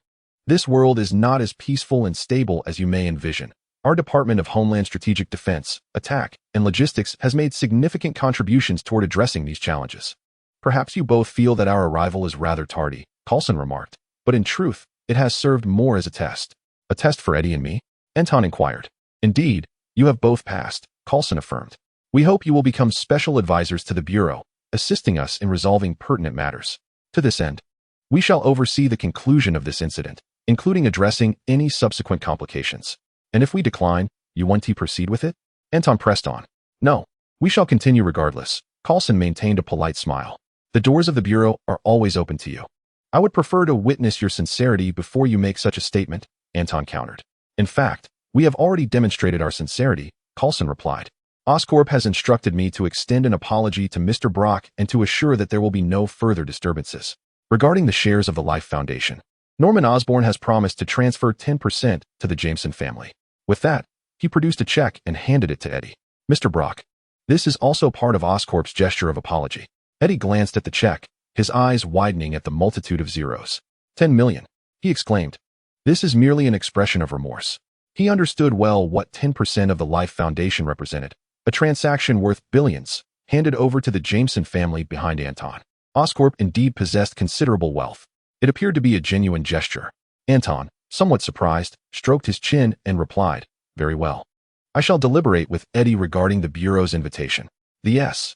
This world is not as peaceful and stable as you may envision. Our Department of Homeland Strategic Defense, Attack, and Logistics has made significant contributions toward addressing these challenges. Perhaps you both feel that our arrival is rather tardy, Coulson remarked, but in truth, it has served more as a test. A test for Eddie and me? Anton inquired. Indeed, you have both passed, Coulson affirmed. We hope you will become special advisors to the Bureau, assisting us in resolving pertinent matters. To this end, we shall oversee the conclusion of this incident, including addressing any subsequent complications. And if we decline, you want to proceed with it? Anton pressed on. No, we shall continue regardless. Coulson maintained a polite smile. The doors of the Bureau are always open to you. I would prefer to witness your sincerity before you make such a statement, Anton countered. In fact, we have already demonstrated our sincerity, Coulson replied. Oscorp has instructed me to extend an apology to Mr. Brock and to assure that there will be no further disturbances. Regarding the shares of the Life Foundation, Norman Osborn has promised to transfer 10% to the Jameson family. With that, he produced a check and handed it to Eddie. Mr. Brock, this is also part of Oscorp's gesture of apology. Eddie glanced at the check, his eyes widening at the multitude of zeros. 10 million, he exclaimed. This is merely an expression of remorse. He understood well what 10% of the Life Foundation represented, a transaction worth billions, handed over to the Jameson family behind Anton. Oscorp indeed possessed considerable wealth. It appeared to be a genuine gesture. Anton, somewhat surprised, stroked his chin and replied, very well. I shall deliberate with Eddie regarding the Bureau's invitation. The S-H-I-E-L-D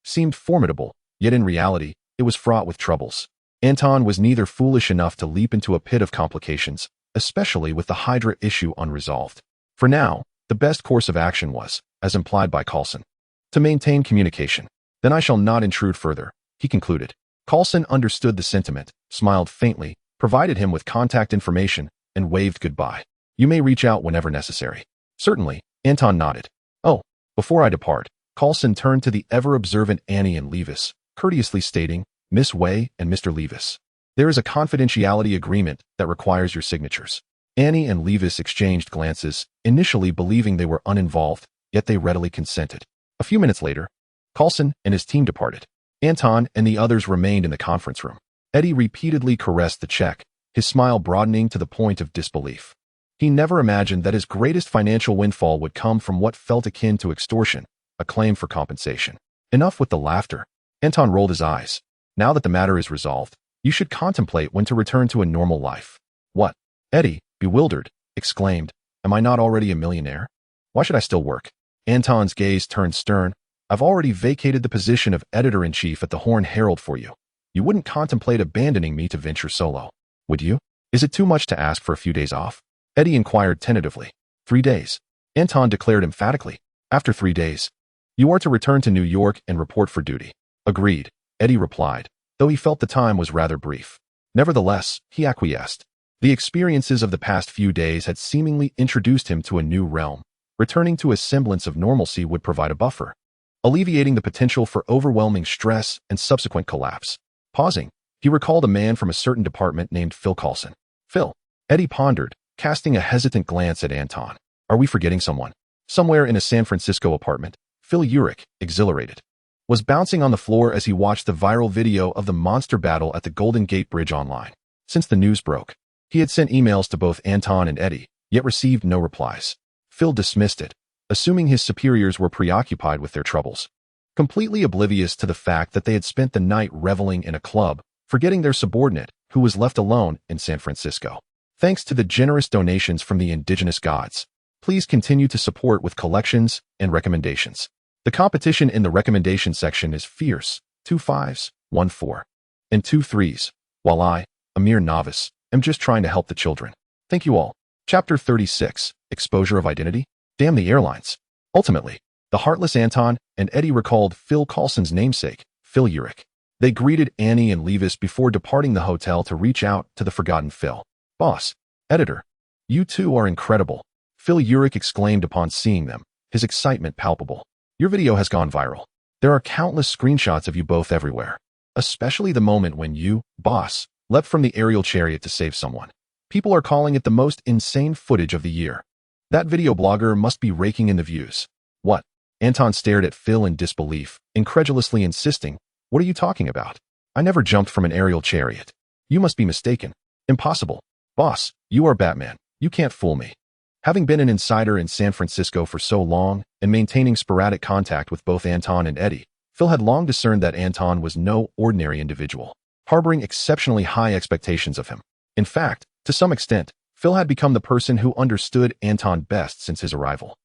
seemed formidable, yet in reality, it was fraught with troubles. Anton was neither foolish enough to leap into a pit of complications, especially with the Hydra issue unresolved. For now, the best course of action was, as implied by Coulson, to maintain communication. Then I shall not intrude further, he concluded. Coulson understood the sentiment, smiled faintly, provided him with contact information, and waved goodbye. You may reach out whenever necessary. Certainly, Anton nodded. Oh, before I depart, Coulson turned to the ever-observant Annie and Levis, courteously stating, Miss Way and Mr. Levis, there is a confidentiality agreement that requires your signatures. Annie and Levis exchanged glances, initially believing they were uninvolved, yet they readily consented. A few minutes later, Coulson and his team departed. Anton and the others remained in the conference room. Eddie repeatedly caressed the check, his smile broadening to the point of disbelief. He never imagined that his greatest financial windfall would come from what felt akin to extortion, a claim for compensation. Enough with the laughter. Anton rolled his eyes. Now that the matter is resolved, you should contemplate when to return to a normal life. What? Eddie, bewildered, exclaimed, Am I not already a millionaire? Why should I still work? Anton's gaze turned stern. I've already vacated the position of editor-in-chief at the Horn Herald for you. You wouldn't contemplate abandoning me to venture solo, would you? Is it too much to ask for a few days off? Eddie inquired tentatively. 3 days. Anton declared emphatically. After 3 days, you are to return to New York and report for duty. Agreed, Eddie replied, though he felt the time was rather brief. Nevertheless, he acquiesced. The experiences of the past few days had seemingly introduced him to a new realm. Returning to a semblance of normalcy would provide a buffer, alleviating the potential for overwhelming stress and subsequent collapse. Pausing, he recalled a man from a certain department named Phil Coulson. Phil, Eddie pondered, casting a hesitant glance at Anton. Are we forgetting someone? Somewhere in a San Francisco apartment, Phil Urich, exhilarated, was bouncing on the floor as he watched the viral video of the monster battle at the Golden Gate Bridge online. Since the news broke, he had sent emails to both Anton and Eddie, yet received no replies. Phil dismissed it, assuming his superiors were preoccupied with their troubles, completely oblivious to the fact that they had spent the night reveling in a club, forgetting their subordinate, who was left alone in San Francisco. Thanks to the generous donations from the indigenous gods, please continue to support with collections and recommendations. The competition in the recommendation section is fierce, 2 5s, 1 4, and 2 3s, while I, a mere novice, am just trying to help the children. Thank you all. Chapter 36, Exposure of Identity? Damn the airlines. Ultimately, the heartless Anton and Eddie recalled Phil Coulson's namesake, Phil Urich. They greeted Annie and Levis before departing the hotel to reach out to the forgotten Phil. Boss, editor, you two are incredible, Phil Urich exclaimed upon seeing them, his excitement palpable. Your video has gone viral. There are countless screenshots of you both everywhere, especially the moment when you, boss, leapt from the aerial chariot to save someone. People are calling it the most insane footage of the year. That video blogger must be raking in the views. What? Anton stared at Phil in disbelief, incredulously insisting, What are you talking about? I never jumped from an aerial chariot. You must be mistaken. Impossible. Boss, you are Batman. You can't fool me. Having been an insider in San Francisco for so long and maintaining sporadic contact with both Anton and Eddie, Phil had long discerned that Anton was no ordinary individual, harboring exceptionally high expectations of him. In fact, to some extent, Phil had become the person who understood Anton best since his arrival.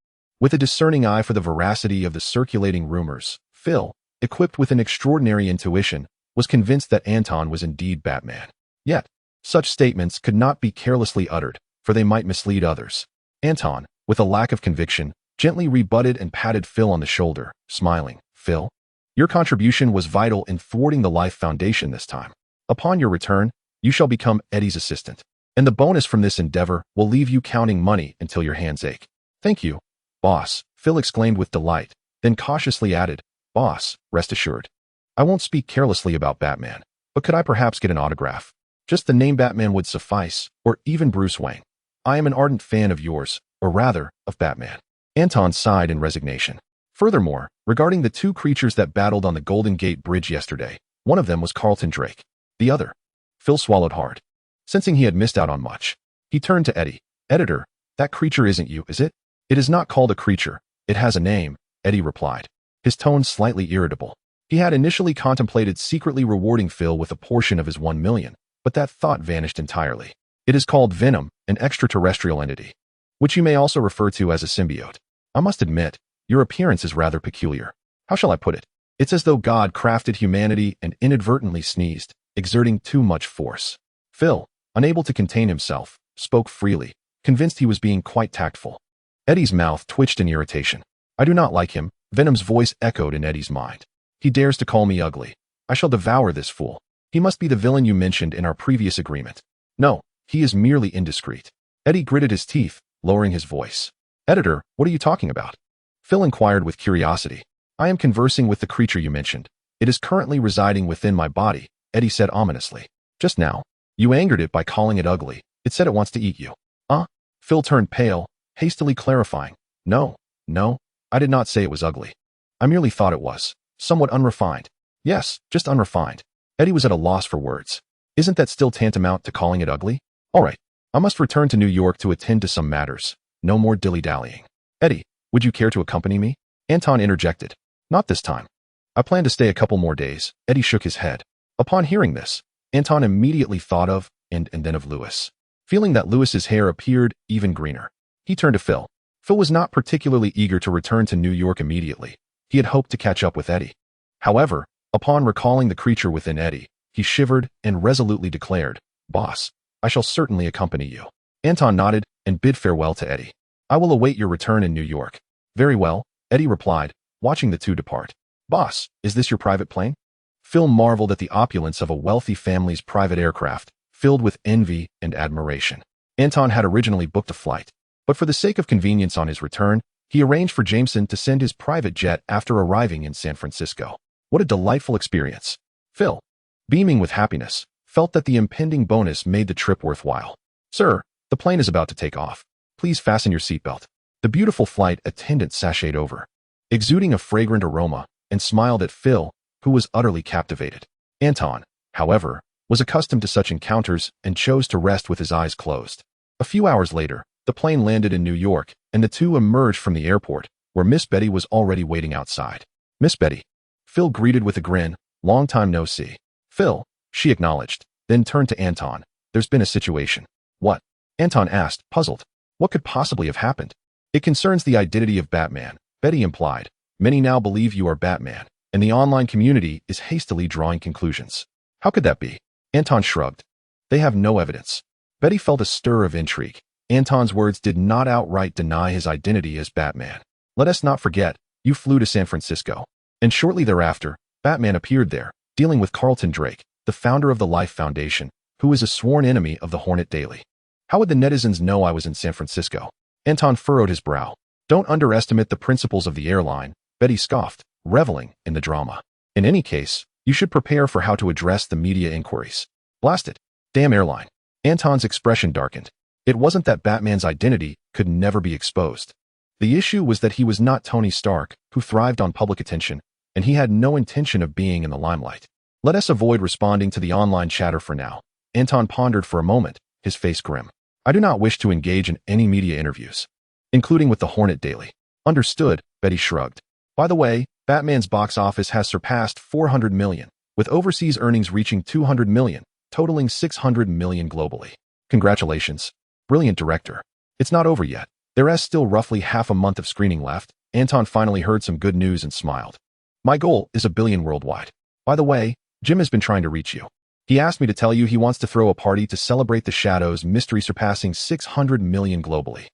With a discerning eye for the veracity of the circulating rumors, Phil, equipped with an extraordinary intuition, was convinced that Anton was indeed Batman. Yet, such statements could not be carelessly uttered, for they might mislead others. Anton, with a lack of conviction, gently rebutted and patted Phil on the shoulder, smiling. Phil, your contribution was vital in thwarting the Life Foundation this time. Upon your return, You shall become Eddie's assistant. And the bonus from this endeavor will leave you counting money until your hands ache. Thank you, boss, Phil exclaimed with delight, then cautiously added, boss, rest assured. I won't speak carelessly about Batman, but could I perhaps get an autograph? Just the name Batman would suffice, or even Bruce Wayne. I am an ardent fan of yours, or rather, of Batman. Anton sighed in resignation. Furthermore, regarding the two creatures that battled on the Golden Gate Bridge yesterday, one of them was Carlton Drake. The other. Phil swallowed hard. Sensing he had missed out on much, he turned to Eddie. Editor, that creature isn't you, is it? It is not called a creature. It has a name, Eddie replied, his tone slightly irritable. He had initially contemplated secretly rewarding Phil with a portion of his 1 million, but that thought vanished entirely. It is called Venom, an extraterrestrial entity, which you may also refer to as a symbiote. I must admit, your appearance is rather peculiar. How shall I put it? It's as though God crafted humanity and inadvertently sneezed, exerting too much force. Phil, unable to contain himself, spoke freely, convinced he was being quite tactful. Eddie's mouth twitched in irritation. I do not like him, Venom's voice echoed in Eddie's mind. He dares to call me ugly. I shall devour this fool. He must be the villain you mentioned in our previous agreement. No, he is merely indiscreet. Eddie gritted his teeth, lowering his voice. Editor, what are you talking about? Phil inquired with curiosity. I am conversing with the creature you mentioned. It is currently residing within my body, Eddie said ominously. Just now, you angered it by calling it ugly. It said it wants to eat you. Phil turned pale, hastily clarifying. No, I did not say it was ugly. I merely thought it was. Somewhat unrefined. Yes, just unrefined. Eddie was at a loss for words. Isn't that still tantamount to calling it ugly? All right, I must return to New York to attend to some matters. No more dilly-dallying. Eddie, would you care to accompany me? Anton interjected. Not this time. I plan to stay a couple more days. Eddie shook his head. Upon hearing this, Anton immediately thought of, and then of Louis. Feeling that Louis's hair appeared even greener, he turned to Phil. Phil was not particularly eager to return to New York immediately. He had hoped to catch up with Eddie. However, upon recalling the creature within Eddie, he shivered and resolutely declared, Boss, I shall certainly accompany you. Anton nodded and bid farewell to Eddie. I will await your return in New York. Very well, Eddie replied, watching the two depart. Boss, is this your private plane? Phil marveled at the opulence of a wealthy family's private aircraft, filled with envy and admiration. Anton had originally booked a flight, but for the sake of convenience on his return, he arranged for Jameson to send his private jet after arriving in San Francisco. What a delightful experience. Phil, beaming with happiness, felt that the impending bonus made the trip worthwhile. Sir, the plane is about to take off. Please fasten your seatbelt. The beautiful flight attendant sashayed over, exuding a fragrant aroma, and smiled at Phil, who was utterly captivated. Anton, however, was accustomed to such encounters and chose to rest with his eyes closed. A few hours later, the plane landed in New York, and the two emerged from the airport, where Miss Betty was already waiting outside. Miss Betty, Phil greeted with a grin. Long time no see. Phil, she acknowledged, then turned to Anton. There's been a situation. What? Anton asked, puzzled. What could possibly have happened? It concerns the identity of Batman, Betty implied. Many now believe you are Batman, and the online community is hastily drawing conclusions. How could that be? Anton shrugged. They have no evidence. Betty felt a stir of intrigue. Anton's words did not outright deny his identity as Batman. Let us not forget, you flew to San Francisco. And shortly thereafter, Batman appeared there, dealing with Carlton Drake, the founder of the Life Foundation, who is a sworn enemy of the Hornet Daily. How would the netizens know I was in San Francisco? Anton furrowed his brow. Don't underestimate the principles of the airline, Betty scoffed, reveling in the drama. In any case, you should prepare for how to address the media inquiries. Blast it. Damn airline. Anton's expression darkened. It wasn't that Batman's identity could never be exposed. The issue was that he was not Tony Stark, who thrived on public attention, and he had no intention of being in the limelight. Let us avoid responding to the online chatter for now. Anton pondered for a moment, his face grim. I do not wish to engage in any media interviews, including with the Hornet Daily. Understood, Betty shrugged. By the way, Batman's box office has surpassed 400 million, with overseas earnings reaching 200 million, totaling 600 million globally. Congratulations. Brilliant director. It's not over yet. There is still roughly half a month of screening left. Anton finally heard some good news and smiled. My goal is 1 billion worldwide. By the way, Jim has been trying to reach you. He asked me to tell you he wants to throw a party to celebrate the Shadow's mystery surpassing 600 million globally.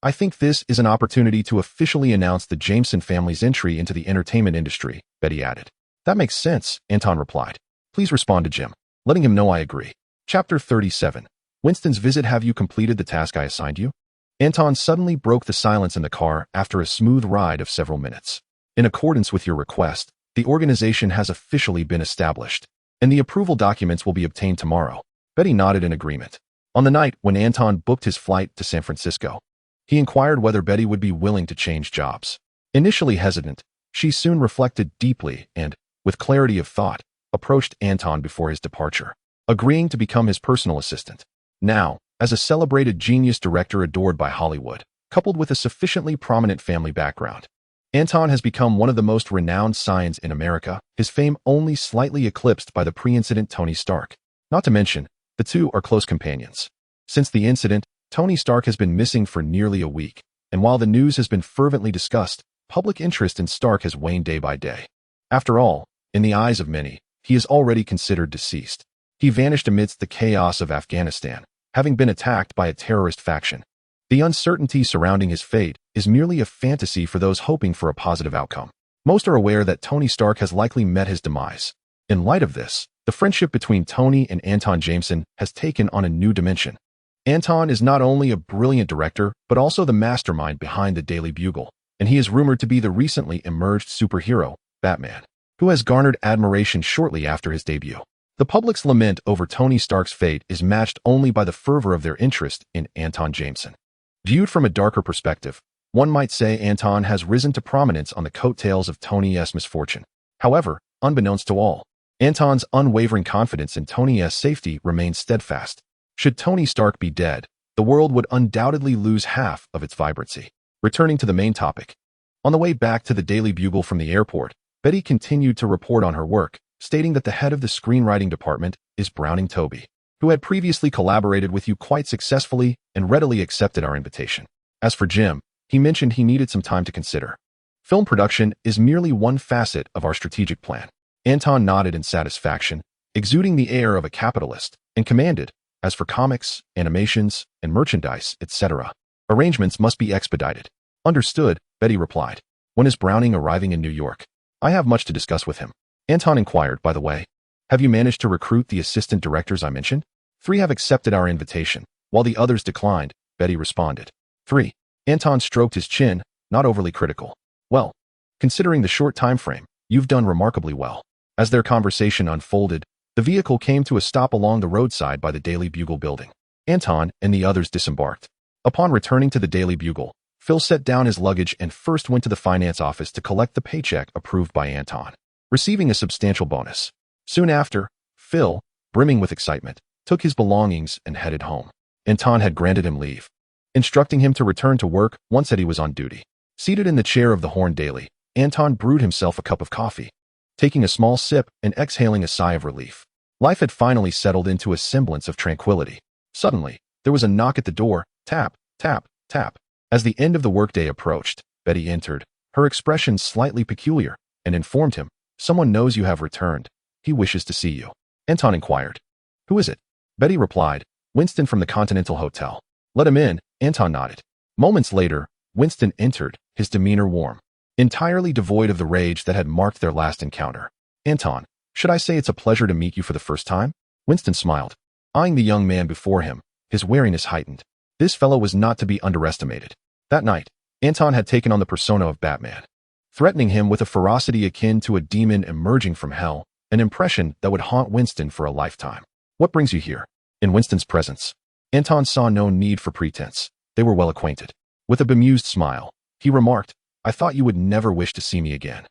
I think this is an opportunity to officially announce the Jameson family's entry into the entertainment industry, Betty added. That makes sense, Anton replied. Please respond to Jim, letting him know I agree. Chapter 37. Winston's visit. Have you completed the task I assigned you? Anton suddenly broke the silence in the car after a smooth ride of several minutes. In accordance with your request, the organization has officially been established, and the approval documents will be obtained tomorrow. Betty nodded in agreement. On the night when Anton booked his flight to San Francisco, he inquired whether Betty would be willing to change jobs. Initially hesitant, she soon reflected deeply and, with clarity of thought, approached Anton before his departure, agreeing to become his personal assistant. Now, as a celebrated genius director adored by Hollywood, coupled with a sufficiently prominent family background, Anton has become one of the most renowned scions in America, his fame only slightly eclipsed by the pre-incident Tony Stark. Not to mention, the two are close companions. Since the incident, Tony Stark has been missing for nearly a week, and while the news has been fervently discussed, public interest in Stark has waned day by day. After all, in the eyes of many, he is already considered deceased. He vanished amidst the chaos of Afghanistan, having been attacked by a terrorist faction. The uncertainty surrounding his fate is merely a fantasy for those hoping for a positive outcome. Most are aware that Tony Stark has likely met his demise. In light of this, the friendship between Tony and Anton Jameson has taken on a new dimension. Anton is not only a brilliant director, but also the mastermind behind the Daily Bugle, and he is rumored to be the recently emerged superhero, Batman, who has garnered admiration shortly after his debut. The public's lament over Tony Stark's fate is matched only by the fervor of their interest in Anton Jameson. Viewed from a darker perspective, one might say Anton has risen to prominence on the coattails of Tony's misfortune. However, unbeknownst to all, Anton's unwavering confidence in Tony's safety remains steadfast. Should Tony Stark be dead, the world would undoubtedly lose half of its vibrancy. Returning to the main topic. On the way back to the Daily Bugle from the airport, Betty continued to report on her work, stating that the head of the screenwriting department is Browning Toby, who had previously collaborated with you quite successfully and readily accepted our invitation. As for Jim, he mentioned he needed some time to consider. Film production is merely one facet of our strategic plan. Anton nodded in satisfaction, exuding the air of a capitalist, and commanded, as for comics, animations, and merchandise, etc., arrangements must be expedited. Understood, Betty replied. When is Browning arriving in New York? I have much to discuss with him. Anton inquired, by the way. Have you managed to recruit the assistant directors I mentioned? 3 have accepted our invitation, while the others declined, Betty responded. 3. Anton stroked his chin, not overly critical. Well, considering the short time frame, you've done remarkably well. As their conversation unfolded, the vehicle came to a stop along the roadside by the Daily Bugle building. Anton and the others disembarked. Upon returning to the Daily Bugle, Phil set down his luggage and first went to the finance office to collect the paycheck approved by Anton, receiving a substantial bonus. Soon after, Phil, brimming with excitement, took his belongings and headed home. Anton had granted him leave, instructing him to return to work once that he was on duty. Seated in the chair of the Horn Daily, Anton brewed himself a cup of coffee, taking a small sip and exhaling a sigh of relief. Life had finally settled into a semblance of tranquility. Suddenly, there was a knock at the door, tap, tap, tap. As the end of the workday approached, Betty entered, her expression slightly peculiar, and informed him, "Someone knows you have returned. He wishes to see you." Anton inquired, "Who is it?" Betty replied, "Winston from the Continental Hotel." "Let him in," Anton nodded. Moments later, Winston entered, his demeanor warm, entirely devoid of the rage that had marked their last encounter. "Anton, should I say it's a pleasure to meet you for the first time?" Winston smiled, eyeing the young man before him, his wariness heightened. This fellow was not to be underestimated. That night, Anton had taken on the persona of Batman, threatening him with a ferocity akin to a demon emerging from hell, an impression that would haunt Winston for a lifetime. "What brings you here?" In Winston's presence, Anton saw no need for pretense. They were well acquainted. With a bemused smile, he remarked, "I thought you would never wish to see me again."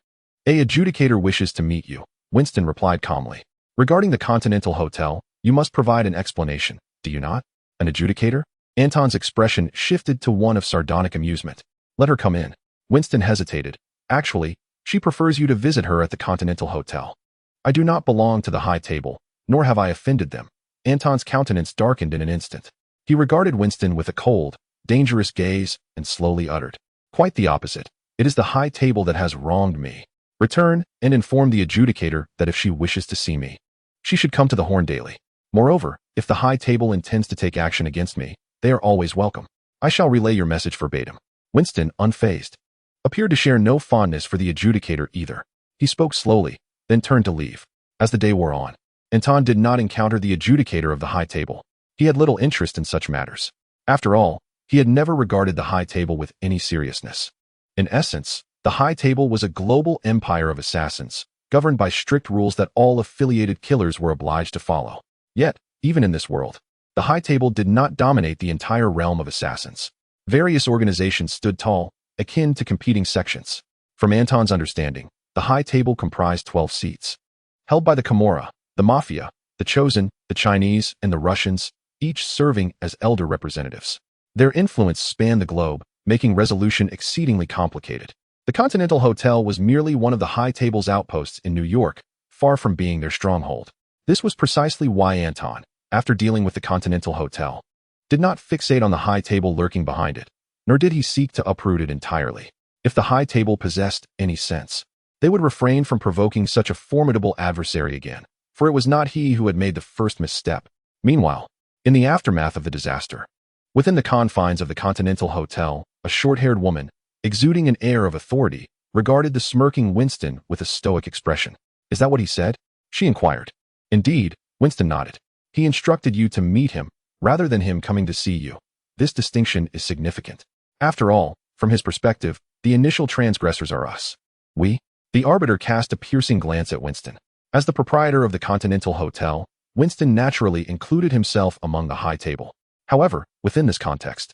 "A adjudicator wishes to meet you," Winston replied calmly. "Regarding the Continental Hotel, you must provide an explanation, do you not?" "An adjudicator?" Anton's expression shifted to one of sardonic amusement. "Let her come in." Winston hesitated. "Actually, she prefers you to visit her at the Continental Hotel." "I do not belong to the high table, nor have I offended them." Anton's countenance darkened in an instant. He regarded Winston with a cold, dangerous gaze and slowly uttered, "Quite the opposite. It is the high table that has wronged me. Return and inform the adjudicator that if she wishes to see me, she should come to the Horn Daily. Moreover, if the high table intends to take action against me, they are always welcome. I shall relay your message verbatim." Winston, unfazed, appeared to share no fondness for the adjudicator either. He spoke slowly, then turned to leave. As the day wore on, Anton did not encounter the adjudicator of the high table. He had little interest in such matters. After all, he had never regarded the high table with any seriousness. In essence, the high table was a global empire of assassins, governed by strict rules that all affiliated killers were obliged to follow. Yet, even in this world, the high table did not dominate the entire realm of assassins. Various organizations stood tall, akin to competing sections. From Anton's understanding, the high table comprised 12 seats, held by the Camorra, the Mafia, the Chosen, the Chinese, and the Russians, each serving as elder representatives. Their influence spanned the globe, making resolution exceedingly complicated. The Continental Hotel was merely one of the high table's outposts in New York, far from being their stronghold. This was precisely why Anton, after dealing with the Continental Hotel, did not fixate on the high table lurking behind it, nor did he seek to uproot it entirely. If the high table possessed any sense, they would refrain from provoking such a formidable adversary again, for it was not he who had made the first misstep. Meanwhile, in the aftermath of the disaster, within the confines of the Continental Hotel, a short-haired woman, exuding an air of authority, regarded the smirking Winston with a stoic expression. "Is that what he said?" she inquired. "Indeed," Winston nodded. "He instructed you to meet him, rather than him coming to see you. This distinction is significant. After all, from his perspective, the initial transgressors are us. We?" The arbiter cast a piercing glance at Winston. As the proprietor of the Continental Hotel, Winston naturally included himself among the high table. However, within this context,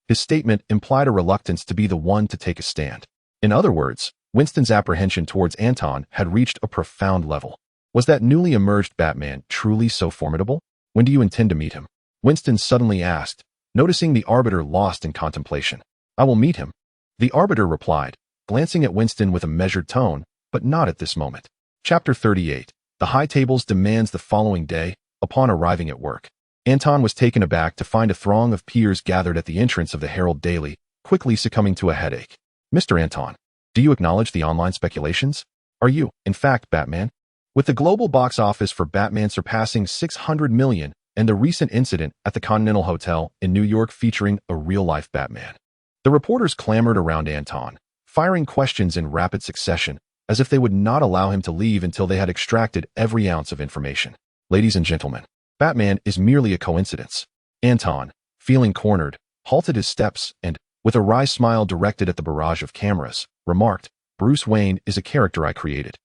his statement implied a reluctance to be the one to take a stand. In other words, Winston's apprehension towards Anton had reached a profound level. Was that newly emerged Batman truly so formidable? "When do you intend to meet him?" Winston suddenly asked, noticing the arbiter lost in contemplation. "I will meet him," the arbiter replied, glancing at Winston with a measured tone, but not at this moment. Chapter 38. The High Table's demands. The following day, upon arriving at work, Anton was taken aback to find a throng of peers gathered at the entrance of the Herald Daily, quickly succumbing to a headache. "Mr. Anton, do you acknowledge the online speculations? Are you, in fact, Batman?" With the global box office for Batman surpassing 600 million and the recent incident at the Continental Hotel in New York featuring a real-life Batman, the reporters clamored around Anton, firing questions in rapid succession, as if they would not allow him to leave until they had extracted every ounce of information. "Ladies and gentlemen, Batman is merely a coincidence." Anton, feeling cornered, halted his steps and, with a wry smile directed at the barrage of cameras, remarked, "Bruce Wayne is a character I created.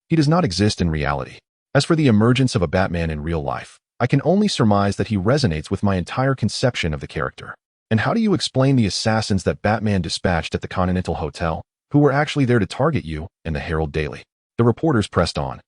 He does not exist in reality. As for the emergence of a Batman in real life, I can only surmise that he resonates with my entire conception of the character." "And how do you explain the assassins that Batman dispatched at the Continental Hotel, who were actually there to target you and the Herald Daily?" The reporters pressed on,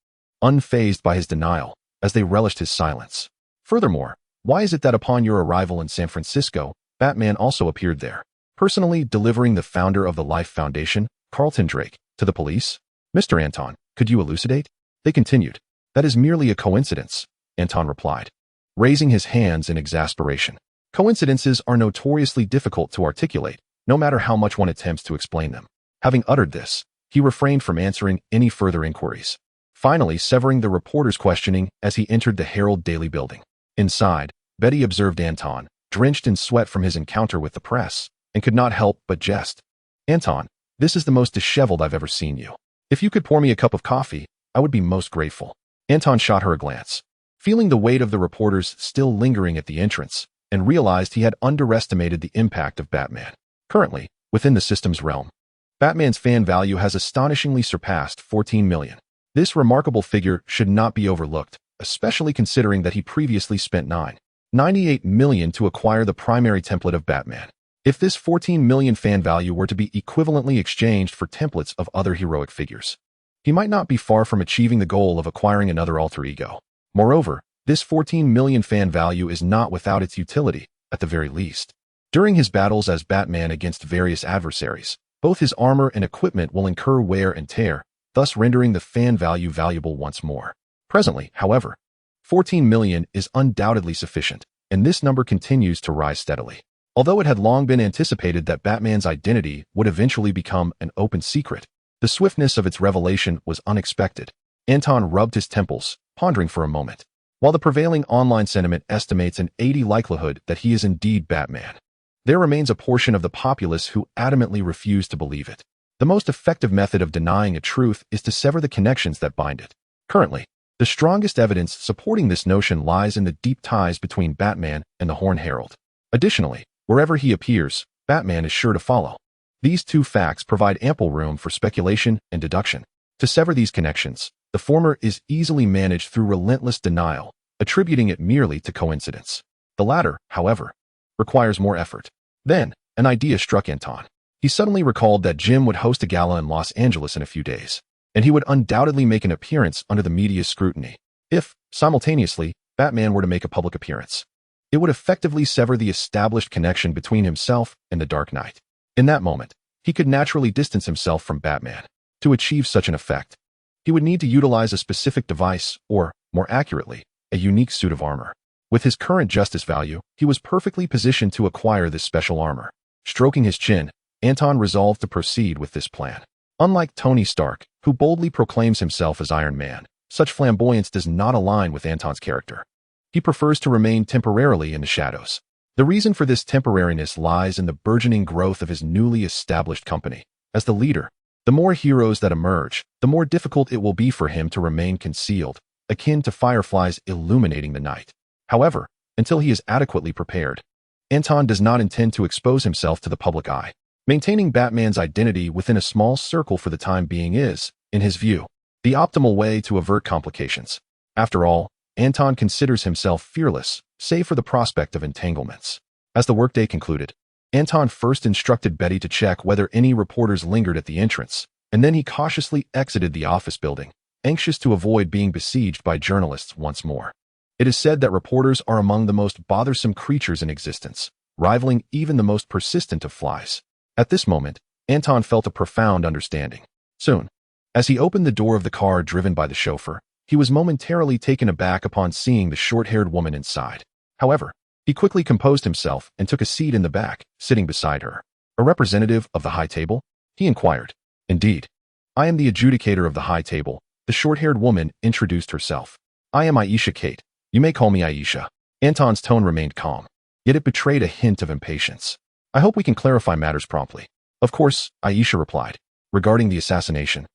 unfazed by his denial, as they relished his silence. "Furthermore, why is it that upon your arrival in San Francisco, Batman also appeared there, personally delivering the founder of the Life Foundation, Carlton Drake, to the police? Mr. Anton, could you elucidate?" They continued. "That is merely a coincidence," Anton replied, raising his hands in exasperation. Coincidences are notoriously difficult to articulate, no matter how much one attempts to explain them. Having uttered this, he refrained from answering any further inquiries, finally severing the reporter's questioning as he entered the Herald Daily building. Inside, Betty observed Anton, drenched in sweat from his encounter with the press, and could not help but jest. "Anton, this is the most disheveled I've ever seen you. If you could pour me a cup of coffee, I would be most grateful." Anton shot her a glance, feeling the weight of the reporters still lingering at the entrance, and realized he had underestimated the impact of Batman. Currently, within the system's realm, Batman's fan value has astonishingly surpassed 14 million. This remarkable figure should not be overlooked, especially considering that he previously spent $9.98 million to acquire the primary template of Batman. If this 14 million fan value were to be equivalently exchanged for templates of other heroic figures, he might not be far from achieving the goal of acquiring another alter ego. Moreover, this 14 million fan value is not without its utility, at the very least. During his battles as Batman against various adversaries, both his armor and equipment will incur wear and tear, thus rendering the fan value valuable once more. Presently, however, 14 million is undoubtedly sufficient, and this number continues to rise steadily. Although it had long been anticipated that Batman's identity would eventually become an open secret, the swiftness of its revelation was unexpected. Anton rubbed his temples, pondering for a moment. While the prevailing online sentiment estimates an 80% likelihood that he is indeed Batman, there remains a portion of the populace who adamantly refuse to believe it. The most effective method of denying a truth is to sever the connections that bind it. Currently, The strongest evidence supporting this notion lies in the deep ties between Batman and the Horned Herald. Additionally, wherever he appears, Batman is sure to follow. These two facts provide ample room for speculation and deduction. To sever these connections, the former is easily managed through relentless denial, attributing it merely to coincidence. The latter, however, requires more effort. Then, an idea struck Anton. He suddenly recalled that Jim would host a gala in Los Angeles in a few days, and he would undoubtedly make an appearance under the media's scrutiny. If, simultaneously, Batman were to make a public appearance, it would effectively sever the established connection between himself and the Dark Knight. In that moment, he could naturally distance himself from Batman. To achieve such an effect, he would need to utilize a specific device or, more accurately, a unique suit of armor. With his current justice value, he was perfectly positioned to acquire this special armor. Stroking his chin, Anton resolved to proceed with this plan. Unlike Tony Stark, who boldly proclaims himself as Iron Man, such flamboyance does not align with Anton's character. He prefers to remain temporarily in the shadows. The reason for this temporariness lies in the burgeoning growth of his newly established company. As the leader, the more heroes that emerge, the more difficult it will be for him to remain concealed, akin to fireflies illuminating the night. However, until he is adequately prepared, Anton does not intend to expose himself to the public eye. Maintaining Batman's identity within a small circle for the time being is, in his view, the optimal way to avert complications. After all, Anton considers himself fearless, save for the prospect of entanglements. As the workday concluded, Anton first instructed Betty to check whether any reporters lingered at the entrance, and then he cautiously exited the office building, anxious to avoid being besieged by journalists once more. It is said that reporters are among the most bothersome creatures in existence, rivaling even the most persistent of flies. At this moment, Anton felt a profound understanding. Soon, as he opened the door of the car driven by the chauffeur, he was momentarily taken aback upon seeing the short-haired woman inside. However, he quickly composed himself and took a seat in the back, sitting beside her. "A representative of the High Table?" he inquired. "Indeed. I am the adjudicator of the High Table," the short-haired woman introduced herself. "I am Aisha Kate. You may call me Aisha." Anton's tone remained calm, yet it betrayed a hint of impatience. "I hope we can clarify matters promptly." "Of course," Aisha replied. "Regarding the assassination,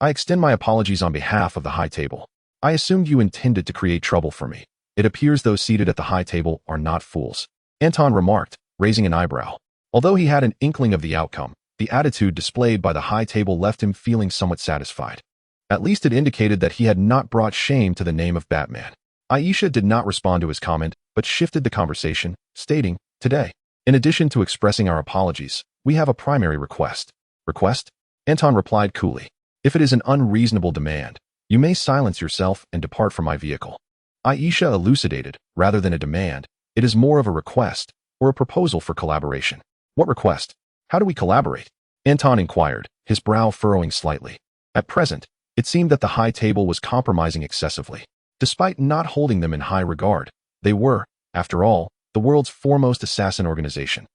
I extend my apologies on behalf of the High Table. I assumed you intended to create trouble for me. It appears those seated at the High Table are not fools," Anton remarked, raising an eyebrow. Although he had an inkling of the outcome, the attitude displayed by the High Table left him feeling somewhat satisfied. At least it indicated that he had not brought shame to the name of Batman. Aisha did not respond to his comment, but shifted the conversation, stating, "Today, in addition to expressing our apologies, we have a primary request." "Request?" Anton replied coolly. "If it is an unreasonable demand, you may silence yourself and depart from my vehicle." Aisha elucidated, rather than a demand, it is more of a request, or a proposal for collaboration. "What request? How do we collaborate?" Anton inquired, his brow furrowing slightly. At present, it seemed that the High Table was compromising excessively. Despite not holding them in high regard, they were, after all, the world's foremost assassin organization,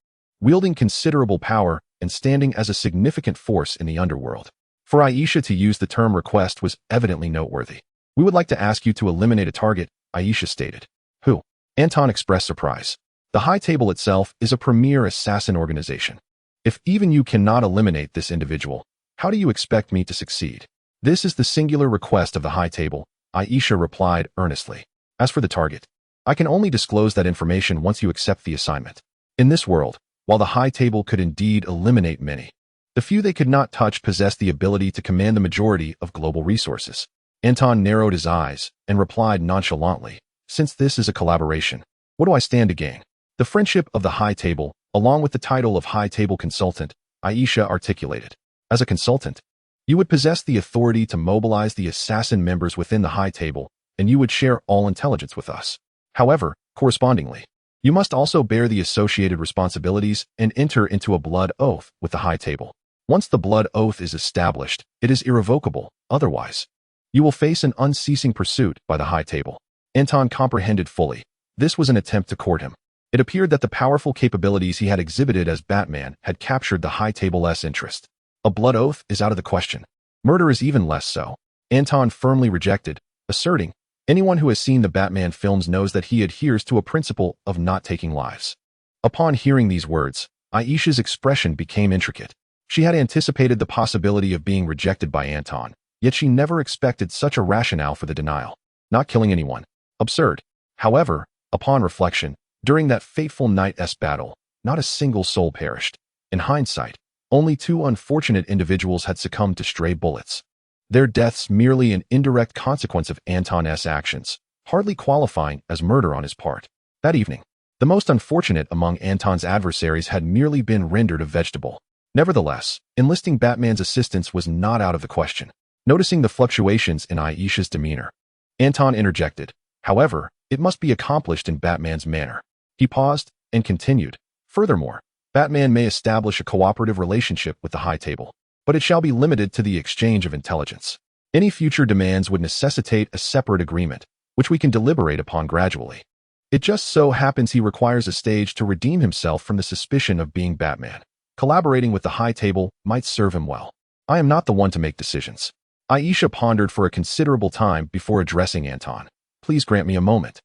wielding considerable power and standing as a significant force in the underworld. For Aisha to use the term request was evidently noteworthy. "We would like to ask you to eliminate a target," Aisha stated. "Who?" Anton expressed surprise. "The High Table itself is a premier assassin organization. If even you cannot eliminate this individual, how do you expect me to succeed?" "This is the singular request of the High Table," Aisha replied earnestly. "As for the target, I can only disclose that information once you accept the assignment. In this world, while the High Table could indeed eliminate many, the few they could not touch possess the ability to command the majority of global resources." Anton narrowed his eyes and replied nonchalantly, "Since this is a collaboration, what do I stand to gain?" "The friendship of the High Table, along with the title of High Table Consultant," Aisha articulated. "As a consultant, you would possess the authority to mobilize the assassin members within the High Table, and you would share all intelligence with us. However, correspondingly, you must also bear the associated responsibilities and enter into a blood oath with the High Table. Once the blood oath is established, it is irrevocable. Otherwise, you will face an unceasing pursuit by the High Table." Anton comprehended fully. This was an attempt to court him. It appeared that the powerful capabilities he had exhibited as Batman had captured the High Table's interest. A blood oath is out of the question. Murder is even less so. Anton firmly rejected, asserting, "Anyone who has seen the Batman films knows that he adheres to a principle of not taking lives." Upon hearing these words, Aisha's expression became intricate. She had anticipated the possibility of being rejected by Anton, yet she never expected such a rationale for the denial. not killing anyone. Absurd. However, upon reflection, during that fateful Night-S battle, not a single soul perished. In hindsight, only 2 unfortunate individuals had succumbed to stray bullets. Their deaths merely an indirect consequence of Anton's actions, hardly qualifying as murder on his part. That evening, the most unfortunate among Anton's adversaries had merely been rendered a vegetable. Nevertheless, enlisting Batman's assistance was not out of the question. Noticing the fluctuations in Aisha's demeanor, Anton interjected, "However, it must be accomplished in Batman's manner." He paused and continued, "Furthermore, Batman may establish a cooperative relationship with the High Table, but it shall be limited to the exchange of intelligence. Any future demands would necessitate a separate agreement, which we can deliberate upon gradually. It just so happens he requires a stage to redeem himself from the suspicion of being Batman. Collaborating with the High Table might serve him well. I am not the one to make decisions." Aisha pondered for a considerable time before addressing Anton. "Please grant me a moment."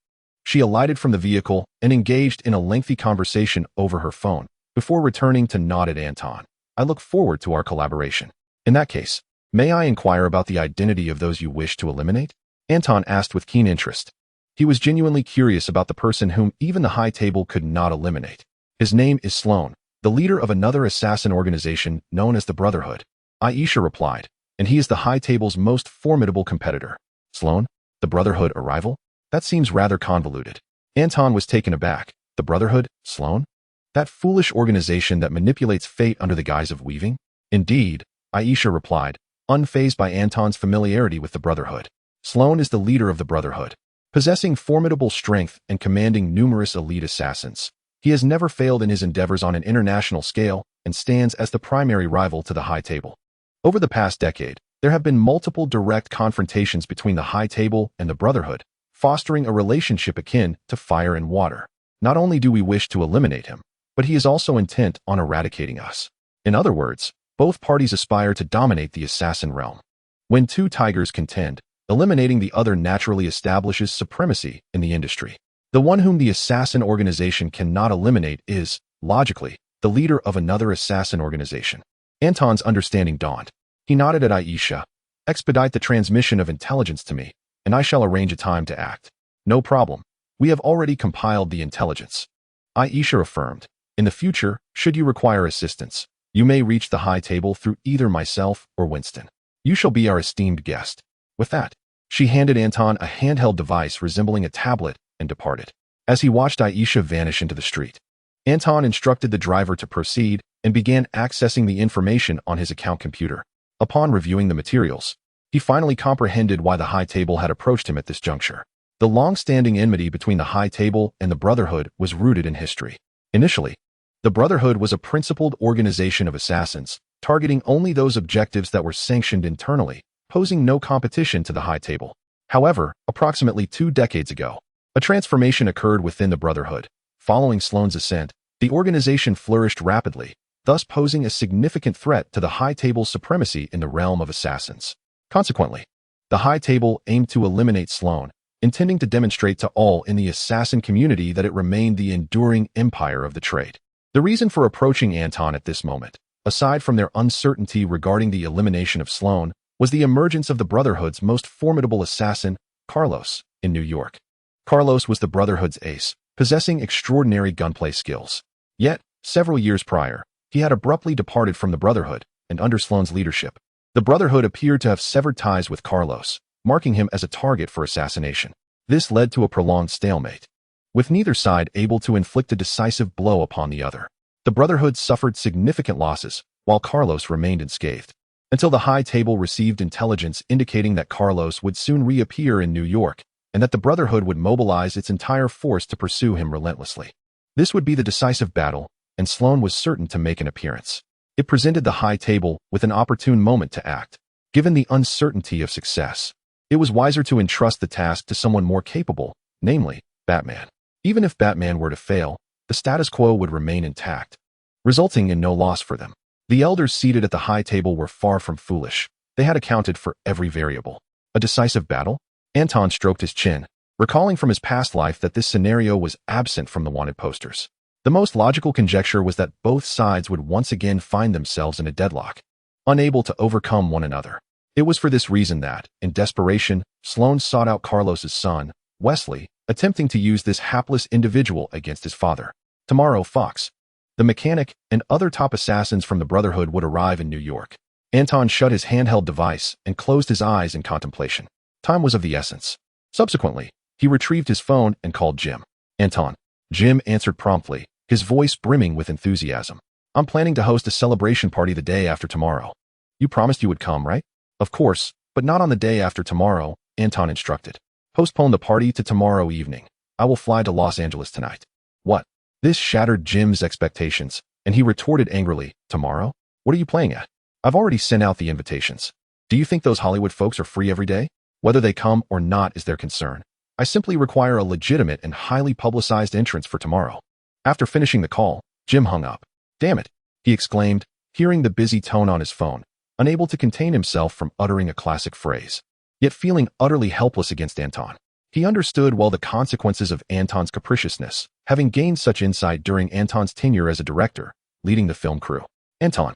She alighted from the vehicle and engaged in a lengthy conversation over her phone before returning to nod at Anton. "I look forward to our collaboration. In that case, may I inquire about the identity of those you wish to eliminate?" Anton asked with keen interest. He was genuinely curious about the person whom even the High Table could not eliminate. "His name is Sloan, the leader of another assassin organization known as the Brotherhood," Aisha replied, "and he is the High Table's most formidable competitor." "Sloan? The Brotherhood a rival? That seems rather convoluted." Anton was taken aback. "The Brotherhood? Sloan? That foolish organization that manipulates fate under the guise of weaving?" "Indeed," Aisha replied, unfazed by Anton's familiarity with the Brotherhood. "Sloan is the leader of the Brotherhood. Possessing formidable strength and commanding numerous elite assassins, he has never failed in his endeavors on an international scale and stands as the primary rival to the High Table. Over the past decade, there have been multiple direct confrontations between the High Table and the Brotherhood, fostering a relationship akin to fire and water. Not only do we wish to eliminate him, but he is also intent on eradicating us. In other words, both parties aspire to dominate the assassin realm. When 2 tigers contend, eliminating the other naturally establishes supremacy in the industry. The one whom the assassin organization cannot eliminate is, logically, the leader of another assassin organization." Anton's understanding dawned. He nodded at Aisha. "Expedite the transmission of intelligence to me, and I shall arrange a time to act." "No problem. We have already compiled the intelligence," Aisha affirmed. "In the future, should you require assistance, you may reach the High Table through either myself or Winston. You shall be our esteemed guest." With that, she handed Anton a handheld device resembling a tablet and departed. As he watched Aisha vanish into the street, Anton instructed the driver to proceed and began accessing the information on his account computer. Upon reviewing the materials, he finally comprehended why the High Table had approached him at this juncture. The long-standing enmity between the High Table and the Brotherhood was rooted in history. Initially, the Brotherhood was a principled organization of assassins, targeting only those objectives that were sanctioned internally, posing no competition to the High Table. However, approximately 2 decades ago, a transformation occurred within the Brotherhood. Following Sloan's ascent, the organization flourished rapidly, thus posing a significant threat to the High Table's supremacy in the realm of assassins. Consequently, the High Table aimed to eliminate Sloan, intending to demonstrate to all in the assassin community that it remained the enduring empire of the trade. The reason for approaching Anton at this moment, aside from their uncertainty regarding the elimination of Sloan, was the emergence of the Brotherhood's most formidable assassin, Carlos, in New York. Carlos was the Brotherhood's ace, possessing extraordinary gunplay skills. Yet, several years prior, he had abruptly departed from the Brotherhood, and under Sloan's leadership, the Brotherhood appeared to have severed ties with Carlos, marking him as a target for assassination. This led to a prolonged stalemate, with neither side able to inflict a decisive blow upon the other. The Brotherhood suffered significant losses, while Carlos remained unscathed, until the High Table received intelligence indicating that Carlos would soon reappear in New York, and that the Brotherhood would mobilize its entire force to pursue him relentlessly. This would be the decisive battle, and Sloan was certain to make an appearance. It presented the High Table with an opportune moment to act. Given the uncertainty of success, it was wiser to entrust the task to someone more capable, namely, Batman. Even if Batman were to fail, the status quo would remain intact, resulting in no loss for them. The elders seated at the High Table were far from foolish. They had accounted for every variable. A decisive battle? Anton stroked his chin, recalling from his past life that this scenario was absent from the wanted posters. The most logical conjecture was that both sides would once again find themselves in a deadlock, unable to overcome one another. It was for this reason that, in desperation, Sloan sought out Carlos's son, Wesley, attempting to use this hapless individual against his father. Tomorrow, Fox, the mechanic, and other top assassins from the Brotherhood would arrive in New York. Anton shut his handheld device and closed his eyes in contemplation. Time was of the essence. Subsequently, he retrieved his phone and called Jim. Anton. Jim answered promptly, his voice brimming with enthusiasm. I'm planning to host a celebration party the day after tomorrow. You promised you would come, right? Of course, but not on the day after tomorrow, Anton instructed. Postpone the party to tomorrow evening. I will fly to Los Angeles tonight. What? This shattered Jim's expectations, and he retorted angrily, tomorrow? What are you playing at? I've already sent out the invitations. Do you think those Hollywood folks are free every day? Whether they come or not is their concern. I simply require a legitimate and highly publicized entrance for tomorrow. After finishing the call, Jim hung up. Damn it, he exclaimed, hearing the busy tone on his phone, unable to contain himself from uttering a classic phrase. Yet feeling utterly helpless against Anton. He understood well the consequences of Anton's capriciousness, having gained such insight during Anton's tenure as a director, leading the film crew. Anton,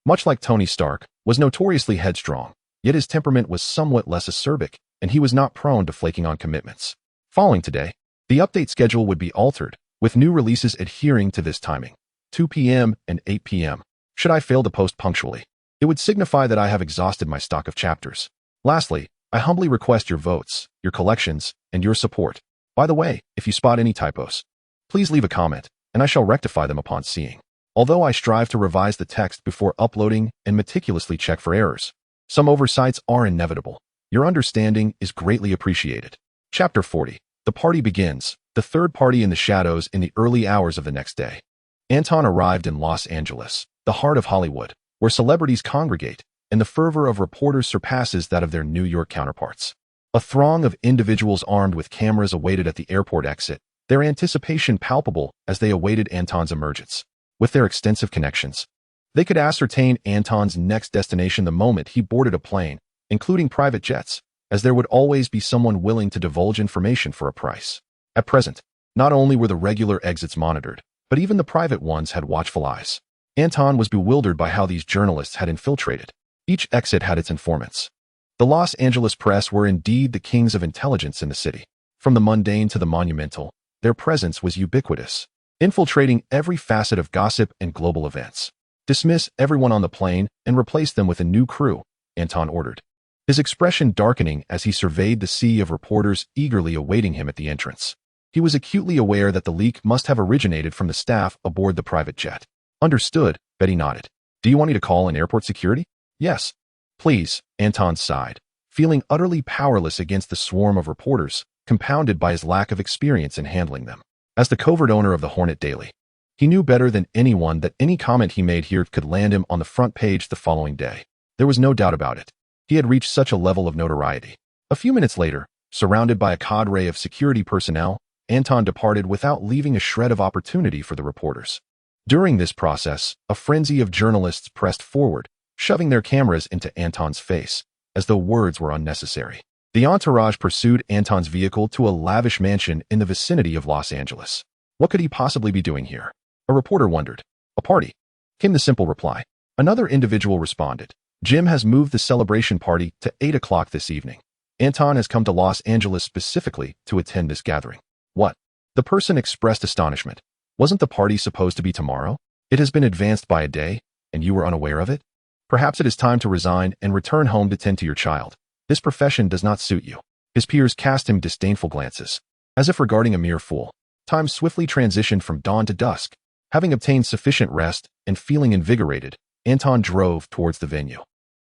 much like Tony Stark, was notoriously headstrong, yet his temperament was somewhat less acerbic, and he was not prone to flaking on commitments. Following today, the update schedule would be altered, with new releases adhering to this timing, 2 p.m. and 8 p.m. Should I fail to post punctually, it would signify that I have exhausted my stock of chapters. Lastly, I humbly request your votes, your collections, and your support. By the way, if you spot any typos, please leave a comment, and I shall rectify them upon seeing. Although I strive to revise the text before uploading and meticulously check for errors, some oversights are inevitable. Your understanding is greatly appreciated. Chapter 40. The party begins, the third party in the shadows in the early hours of the next day. Anton arrived in Los Angeles, the heart of Hollywood, where celebrities congregate, and the fervor of reporters surpasses that of their New York counterparts. A throng of individuals armed with cameras awaited at the airport exit, their anticipation palpable as they awaited Anton's emergence. With their extensive connections, they could ascertain Anton's next destination the moment he boarded a plane, including private jets, as there would always be someone willing to divulge information for a price. At present, not only were the regular exits monitored, but even the private ones had watchful eyes. Anton was bewildered by how these journalists had infiltrated. Each exit had its informants. The Los Angeles press were indeed the kings of intelligence in the city. From the mundane to the monumental, their presence was ubiquitous, infiltrating every facet of gossip and global events. Dismiss everyone on the plane and replace them with a new crew, Anton ordered, his expression darkening as he surveyed the sea of reporters eagerly awaiting him at the entrance. He was acutely aware that the leak must have originated from the staff aboard the private jet. Understood, Betty nodded. Do you want me to call in airport security? Yes. Please, Anton sighed, feeling utterly powerless against the swarm of reporters, compounded by his lack of experience in handling them. As the covert owner of the Hornet Daily, he knew better than anyone that any comment he made here could land him on the front page the following day. There was no doubt about it. He had reached such a level of notoriety. A few minutes later, surrounded by a cadre of security personnel, Anton departed without leaving a shred of opportunity for the reporters. During this process, a frenzy of journalists pressed forward, shoving their cameras into Anton's face, as though words were unnecessary. The entourage pursued Anton's vehicle to a lavish mansion in the vicinity of Los Angeles. What could he possibly be doing here? A reporter wondered. A party, came the simple reply. Another individual responded. Jim has moved the celebration party to 8 o'clock this evening. Anton has come to Los Angeles specifically to attend this gathering. What? The person expressed astonishment. Wasn't the party supposed to be tomorrow? It has been advanced by a day, and you were unaware of it? Perhaps it is time to resign and return home to tend to your child. This profession does not suit you. His peers cast him disdainful glances, as if regarding a mere fool. Time swiftly transitioned from dawn to dusk. Having obtained sufficient rest and feeling invigorated, Anton drove towards the venue.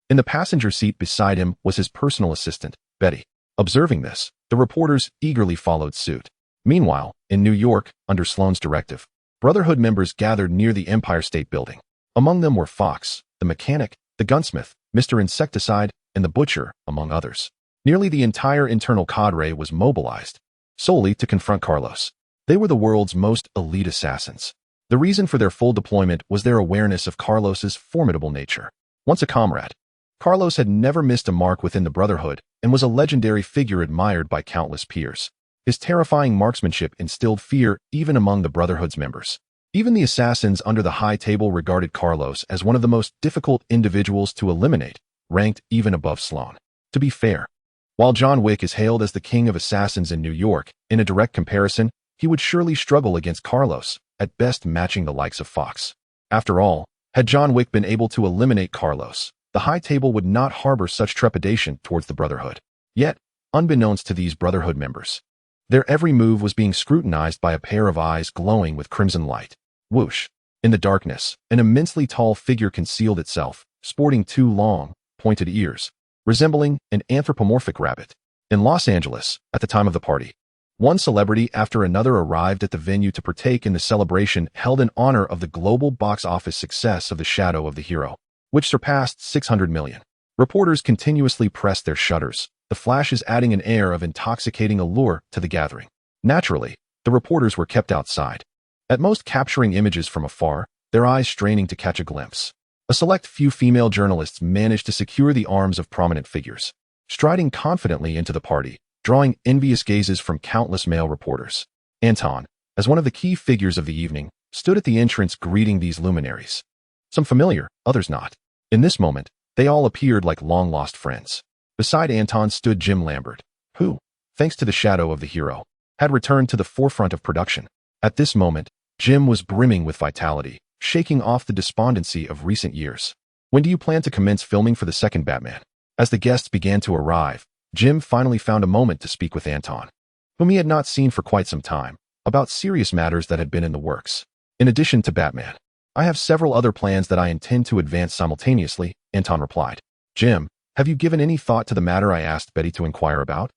In the passenger seat beside him was his personal assistant, Betty. Observing this, the reporters eagerly followed suit. Meanwhile, in New York, under Sloan's directive, Brotherhood members gathered near the Empire State Building. Among them were Fox, the mechanic, the gunsmith, Mr. Insecticide, and the butcher, among others. Nearly the entire internal cadre was mobilized, solely to confront Carlos. They were the world's most elite assassins. The reason for their full deployment was their awareness of Carlos's formidable nature. Once a comrade, Carlos had never missed a mark within the Brotherhood and was a legendary figure admired by countless peers. His terrifying marksmanship instilled fear even among the Brotherhood's members. Even the assassins under the high table regarded Carlos as one of the most difficult individuals to eliminate, ranked even above Sloan. To be fair, while John Wick is hailed as the king of assassins in New York, in a direct comparison, he would surely struggle against Carlos, at best matching the likes of Fox. After all, had John Wick been able to eliminate Carlos, the High Table would not harbor such trepidation towards the Brotherhood. Yet, unbeknownst to these Brotherhood members, their every move was being scrutinized by a pair of eyes glowing with crimson light. Whoosh! In the darkness, an immensely tall figure concealed itself, sporting two long, pointed ears, resembling an anthropomorphic rabbit. In Los Angeles, at the time of the party, one celebrity after another arrived at the venue to partake in the celebration held in honor of the global box office success of The Shadow of the Hero, which surpassed 600 million. Reporters continuously pressed their shutters, the flashes adding an air of intoxicating allure to the gathering. Naturally, the reporters were kept outside, at most capturing images from afar, their eyes straining to catch a glimpse. A select few female journalists managed to secure the arms of prominent figures, striding confidently into the party, drawing envious gazes from countless male reporters. Anton, as one of the key figures of the evening, stood at the entrance greeting these luminaries. Some familiar, others not. In this moment, they all appeared like long-lost friends. Beside Anton stood Jim Lambert, who, thanks to The Shadow of the Hero, had returned to the forefront of production. At this moment, Jim was brimming with vitality, shaking off the despondency of recent years. When do you plan to commence filming for the second Batman? As the guests began to arrive, Jim finally found a moment to speak with Anton, whom he had not seen for quite some time, about serious matters that had been in the works. In addition to Batman, I have several other plans that I intend to advance simultaneously, Anton replied. Jim, have you given any thought to the matter I asked Betty to inquire about?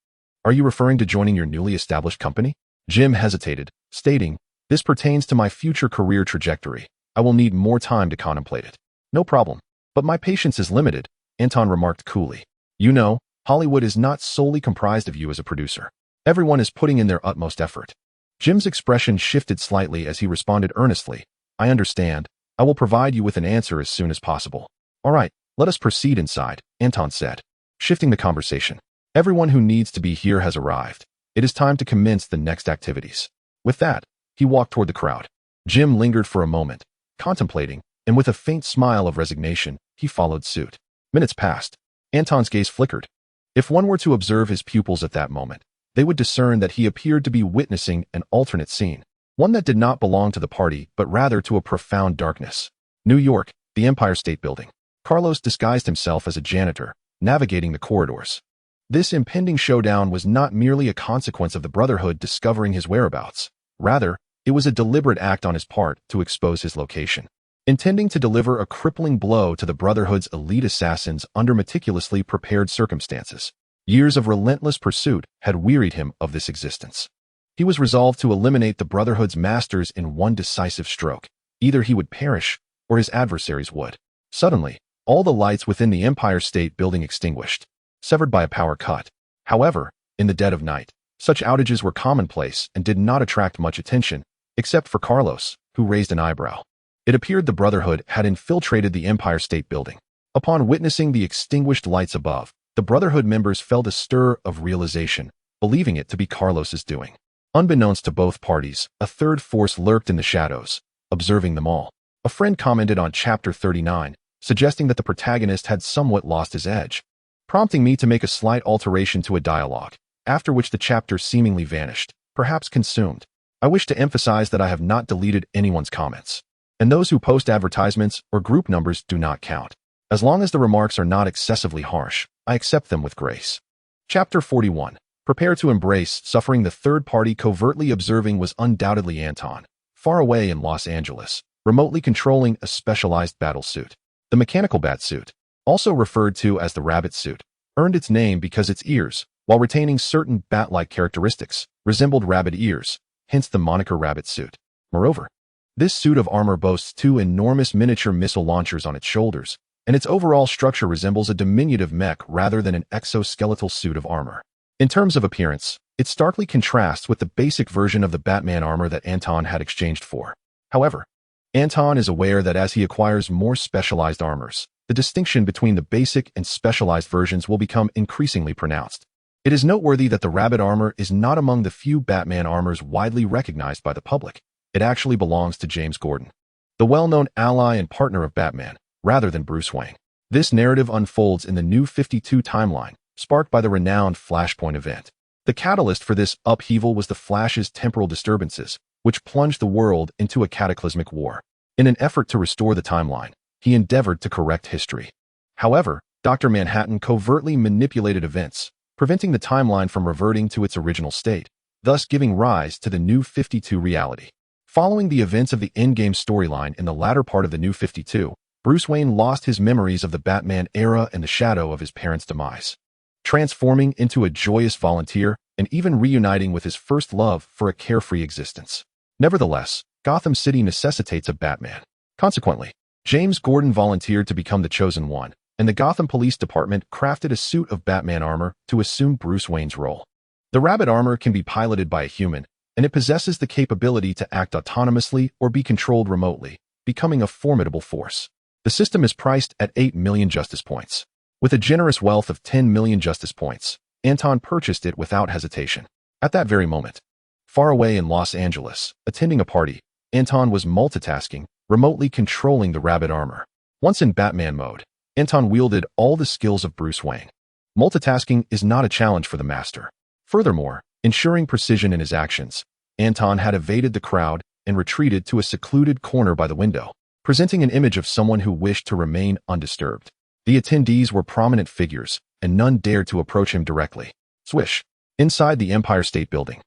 Are you referring to joining your newly established company? Jim hesitated, stating, this pertains to my future career trajectory. I will need more time to contemplate it. No problem. But my patience is limited, Anton remarked coolly. You know, Hollywood is not solely comprised of you as a producer. Everyone is putting in their utmost effort. Jim's expression shifted slightly as he responded earnestly. I understand. I will provide you with an answer as soon as possible. All right, let us proceed inside, Anton said, shifting the conversation. Everyone who needs to be here has arrived. It is time to commence the next activities. With that, he walked toward the crowd. Jim lingered for a moment, contemplating, and with a faint smile of resignation, he followed suit. Minutes passed. Anton's gaze flickered. If one were to observe his pupils at that moment, they would discern that he appeared to be witnessing an alternate scene, one that did not belong to the party but rather to a profound darkness. New York, the Empire State Building. Carlos disguised himself as a janitor, navigating the corridors. This impending showdown was not merely a consequence of the Brotherhood discovering his whereabouts. Rather, it was a deliberate act on his part to expose his location, intending to deliver a crippling blow to the Brotherhood's elite assassins under meticulously prepared circumstances. Years of relentless pursuit had wearied him of this existence. He was resolved to eliminate the Brotherhood's masters in one decisive stroke. Either he would perish, or his adversaries would. Suddenly, all the lights within the Empire State Building extinguished, severed by a power cut. However, in the dead of night, such outages were commonplace and did not attract much attention, except for Carlos, who raised an eyebrow. It appeared the Brotherhood had infiltrated the Empire State Building. Upon witnessing the extinguished lights above, the Brotherhood members felt a stir of realization, believing it to be Carlos's doing. Unbeknownst to both parties, a third force lurked in the shadows, observing them all. A friend commented on Chapter 39, suggesting that the protagonist had somewhat lost his edge, prompting me to make a slight alteration to a dialogue, after which the chapter seemingly vanished, perhaps consumed. I wish to emphasize that I have not deleted anyone's comments, and those who post advertisements or group numbers do not count. As long as the remarks are not excessively harsh, I accept them with grace. Chapter 41. Prepare to embrace suffering. The third party covertly observing was undoubtedly Anton, far away in Los Angeles, remotely controlling a specialized battle suit. The mechanical bat suit, also referred to as the rabbit suit, earned its name because its ears, while retaining certain bat-like characteristics, resembled rabbit ears, hence the moniker rabbit suit. Moreover, this suit of armor boasts two enormous miniature missile launchers on its shoulders, and its overall structure resembles a diminutive mech rather than an exoskeletal suit of armor. In terms of appearance, it starkly contrasts with the basic version of the Batman armor that Anton had exchanged for. However, Anton is aware that as he acquires more specialized armors, the distinction between the basic and specialized versions will become increasingly pronounced. It is noteworthy that the rabbit armor is not among the few Batman armors widely recognized by the public. It actually belongs to James Gordon, the well-known ally and partner of Batman, rather than Bruce Wayne. This narrative unfolds in the New 52 timeline, sparked by the renowned Flashpoint event. The catalyst for this upheaval was the Flash's temporal disturbances, which plunged the world into a cataclysmic war. In an effort to restore the timeline, he endeavored to correct history. However, Dr. Manhattan covertly manipulated events, preventing the timeline from reverting to its original state, thus giving rise to the New 52 reality. Following the events of the Endgame storyline in the latter part of the New 52, Bruce Wayne lost his memories of the Batman era and the shadow of his parents' demise, transforming into a joyous volunteer and even reuniting with his first love for a carefree existence. Nevertheless, Gotham City necessitates a Batman. Consequently, James Gordon volunteered to become the Chosen One, and the Gotham Police Department crafted a suit of Batman armor to assume Bruce Wayne's role. The Rabbit armor can be piloted by a human, and it possesses the capability to act autonomously or be controlled remotely, becoming a formidable force. The system is priced at 8 million justice points. With a generous wealth of 10 million justice points, Anton purchased it without hesitation. At that very moment, far away in Los Angeles, attending a party, Anton was multitasking, remotely controlling the Rabbit armor. Once in Batman mode, Anton wielded all the skills of Bruce Wayne. Multitasking is not a challenge for the master. Furthermore, ensuring precision in his actions, Anton had evaded the crowd and retreated to a secluded corner by the window, presenting an image of someone who wished to remain undisturbed. The attendees were prominent figures, and none dared to approach him directly. Swish! Inside the Empire State Building,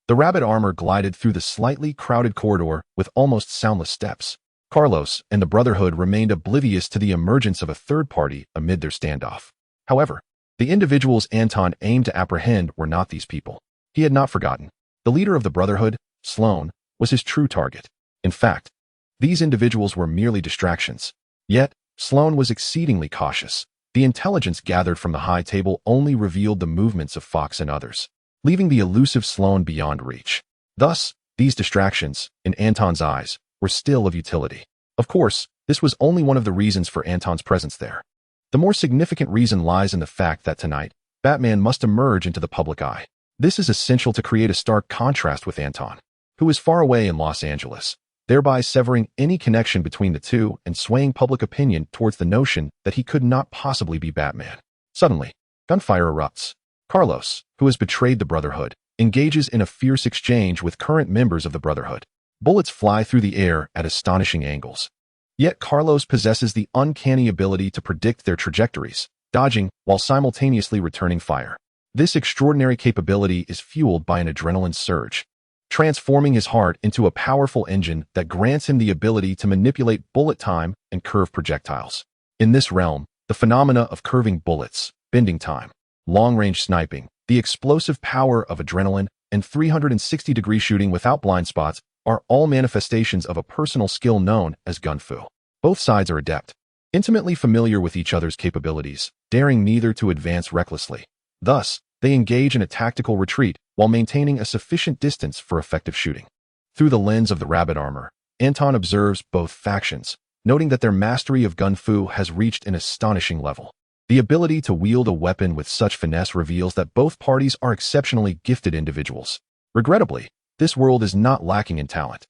the Rabbit armor glided through the slightly crowded corridor with almost soundless steps. Carlos and the Brotherhood remained oblivious to the emergence of a third party amid their standoff. However, the individuals Anton aimed to apprehend were not these people. He had not forgotten. The leader of the Brotherhood, Sloane, was his true target. In fact, these individuals were merely distractions. Yet, Sloane was exceedingly cautious. The intelligence gathered from the high table only revealed the movements of Fox and others, leaving the elusive Sloane beyond reach. Thus, these distractions, in Anton's eyes, were still of utility. Of course, this was only one of the reasons for Anton's presence there. The more significant reason lies in the fact that tonight, Batman must emerge into the public eye. This is essential to create a stark contrast with Anton, who is far away in Los Angeles, thereby severing any connection between the two and swaying public opinion towards the notion that he could not possibly be Batman. Suddenly, gunfire erupts. Carlos, who has betrayed the Brotherhood, engages in a fierce exchange with current members of the Brotherhood. Bullets fly through the air at astonishing angles. Yet Carlos possesses the uncanny ability to predict their trajectories, dodging while simultaneously returning fire. This extraordinary capability is fueled by an adrenaline surge, transforming his heart into a powerful engine that grants him the ability to manipulate bullet time and curve projectiles. In this realm, the phenomena of curving bullets, bending time, long-range sniping, the explosive power of adrenaline, and 360-degree shooting without blind spots are all manifestations of a personal skill known as gunfu. Both sides are adept, intimately familiar with each other's capabilities, daring neither to advance recklessly. Thus, they engage in a tactical retreat while maintaining a sufficient distance for effective shooting. Through the lens of the Rabbit armor, Anton observes both factions, noting that their mastery of gunfu has reached an astonishing level. The ability to wield a weapon with such finesse reveals that both parties are exceptionally gifted individuals. Regrettably, this world is not lacking in talent,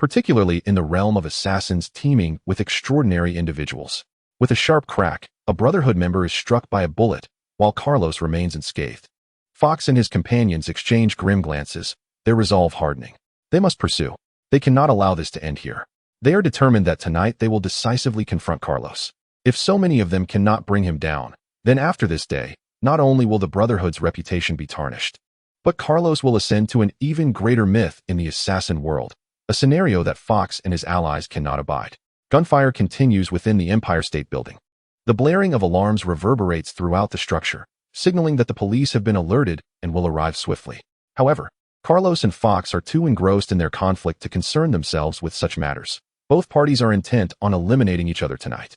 particularly in the realm of assassins teeming with extraordinary individuals. With a sharp crack, a Brotherhood member is struck by a bullet, while Carlos remains unscathed. Fox and his companions exchange grim glances, their resolve hardening. They must pursue. They cannot allow this to end here. They are determined that tonight they will decisively confront Carlos. If so many of them cannot bring him down, then after this day, not only will the Brotherhood's reputation be tarnished, but Carlos will ascend to an even greater myth in the assassin world, a scenario that Fox and his allies cannot abide. Gunfire continues within the Empire State Building. The blaring of alarms reverberates throughout the structure, signaling that the police have been alerted and will arrive swiftly. However, Carlos and Fox are too engrossed in their conflict to concern themselves with such matters. Both parties are intent on eliminating each other tonight.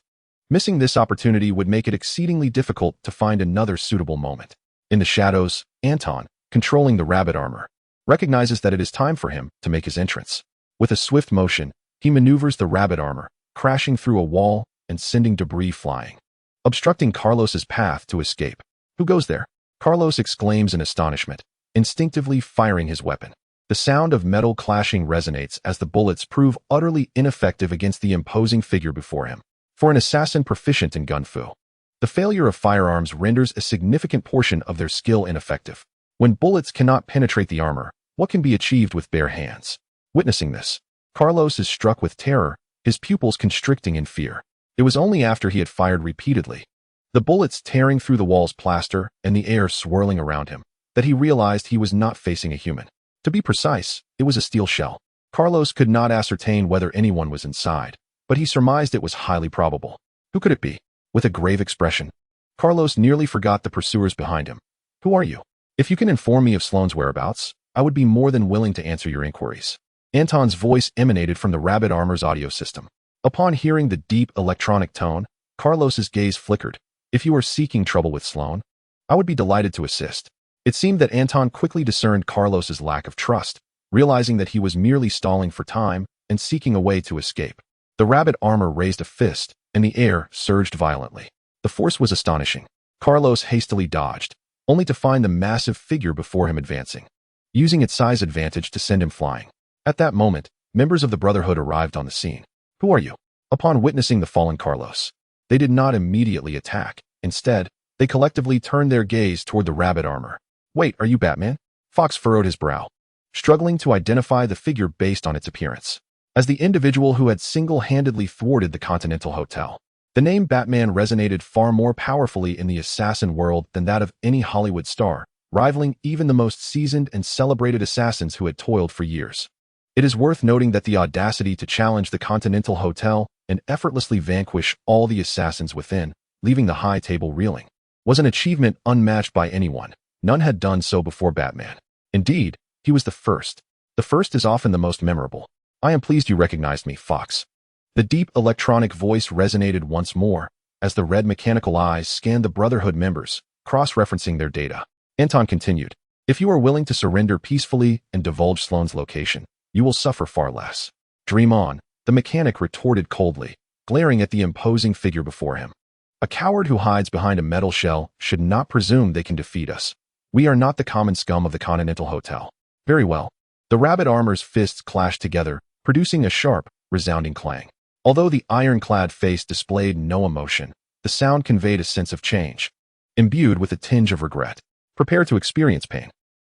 Missing this opportunity would make it exceedingly difficult to find another suitable moment. In the shadows, Anton, controlling the Rabbit armor, recognizes that it is time for him to make his entrance. With a swift motion, he maneuvers the Rabbit armor, crashing through a wall and sending debris flying, obstructing Carlos's path to escape. "Who goes there?" Carlos exclaims in astonishment, instinctively firing his weapon. The sound of metal clashing resonates as the bullets prove utterly ineffective against the imposing figure before him. For an assassin proficient in gunfu, The failure of firearms renders a significant portion of their skill ineffective. When bullets cannot penetrate the armor, what can be achieved with bare hands? Witnessing this, Carlos is struck with terror, his pupils constricting in fear. It was only after he had fired repeatedly, the bullets tearing through the wall's plaster and the air swirling around him, that he realized he was not facing a human. To be precise, it was a steel shell. Carlos could not ascertain whether anyone was inside, but he surmised it was highly probable. Who could it be? With a grave expression, Carlos nearly forgot the pursuers behind him. Who are you? If you can inform me of Sloane's whereabouts, I would be more than willing to answer your inquiries. Anton's voice emanated from the rabbit armor's audio system. Upon hearing the deep electronic tone, Carlos's gaze flickered. If you are seeking trouble with Sloane, I would be delighted to assist. It seemed that Anton quickly discerned Carlos's lack of trust, realizing that he was merely stalling for time and seeking a way to escape. The rabbit armor raised a fist, and the air surged violently. The force was astonishing. Carlos hastily dodged, only to find the massive figure before him advancing, using its size advantage to send him flying. At that moment, members of the Brotherhood arrived on the scene. Who are you? Upon witnessing the fallen Carlos, they did not immediately attack. Instead, they collectively turned their gaze toward the rabbit armor. Wait, are you Batman? Fox furrowed his brow, struggling to identify the figure based on its appearance. As the individual who had single-handedly thwarted the Continental Hotel, the name Batman resonated far more powerfully in the assassin world than that of any Hollywood star, rivaling even the most seasoned and celebrated assassins who had toiled for years. It is worth noting that the audacity to challenge the Continental Hotel and effortlessly vanquish all the assassins within, leaving the high table reeling, was an achievement unmatched by anyone. None had done so before Batman. Indeed, he was the first. The first is often the most memorable. I am pleased you recognized me, Fox. The deep electronic voice resonated once more, as the red mechanical eyes scanned the Brotherhood members, cross-referencing their data. Anton continued, if you are willing to surrender peacefully and divulge Sloane's location, you will suffer far less. Dream on, the mechanic retorted coldly, glaring at the imposing figure before him. A coward who hides behind a metal shell should not presume they can defeat us. We are not the common scum of the Continental Hotel. Very well. The rabbit armor's fists clashed together, producing a sharp, resounding clang. Although the ironclad face displayed no emotion, the sound conveyed a sense of change, imbued with a tinge of regret. Prepare to experience pain.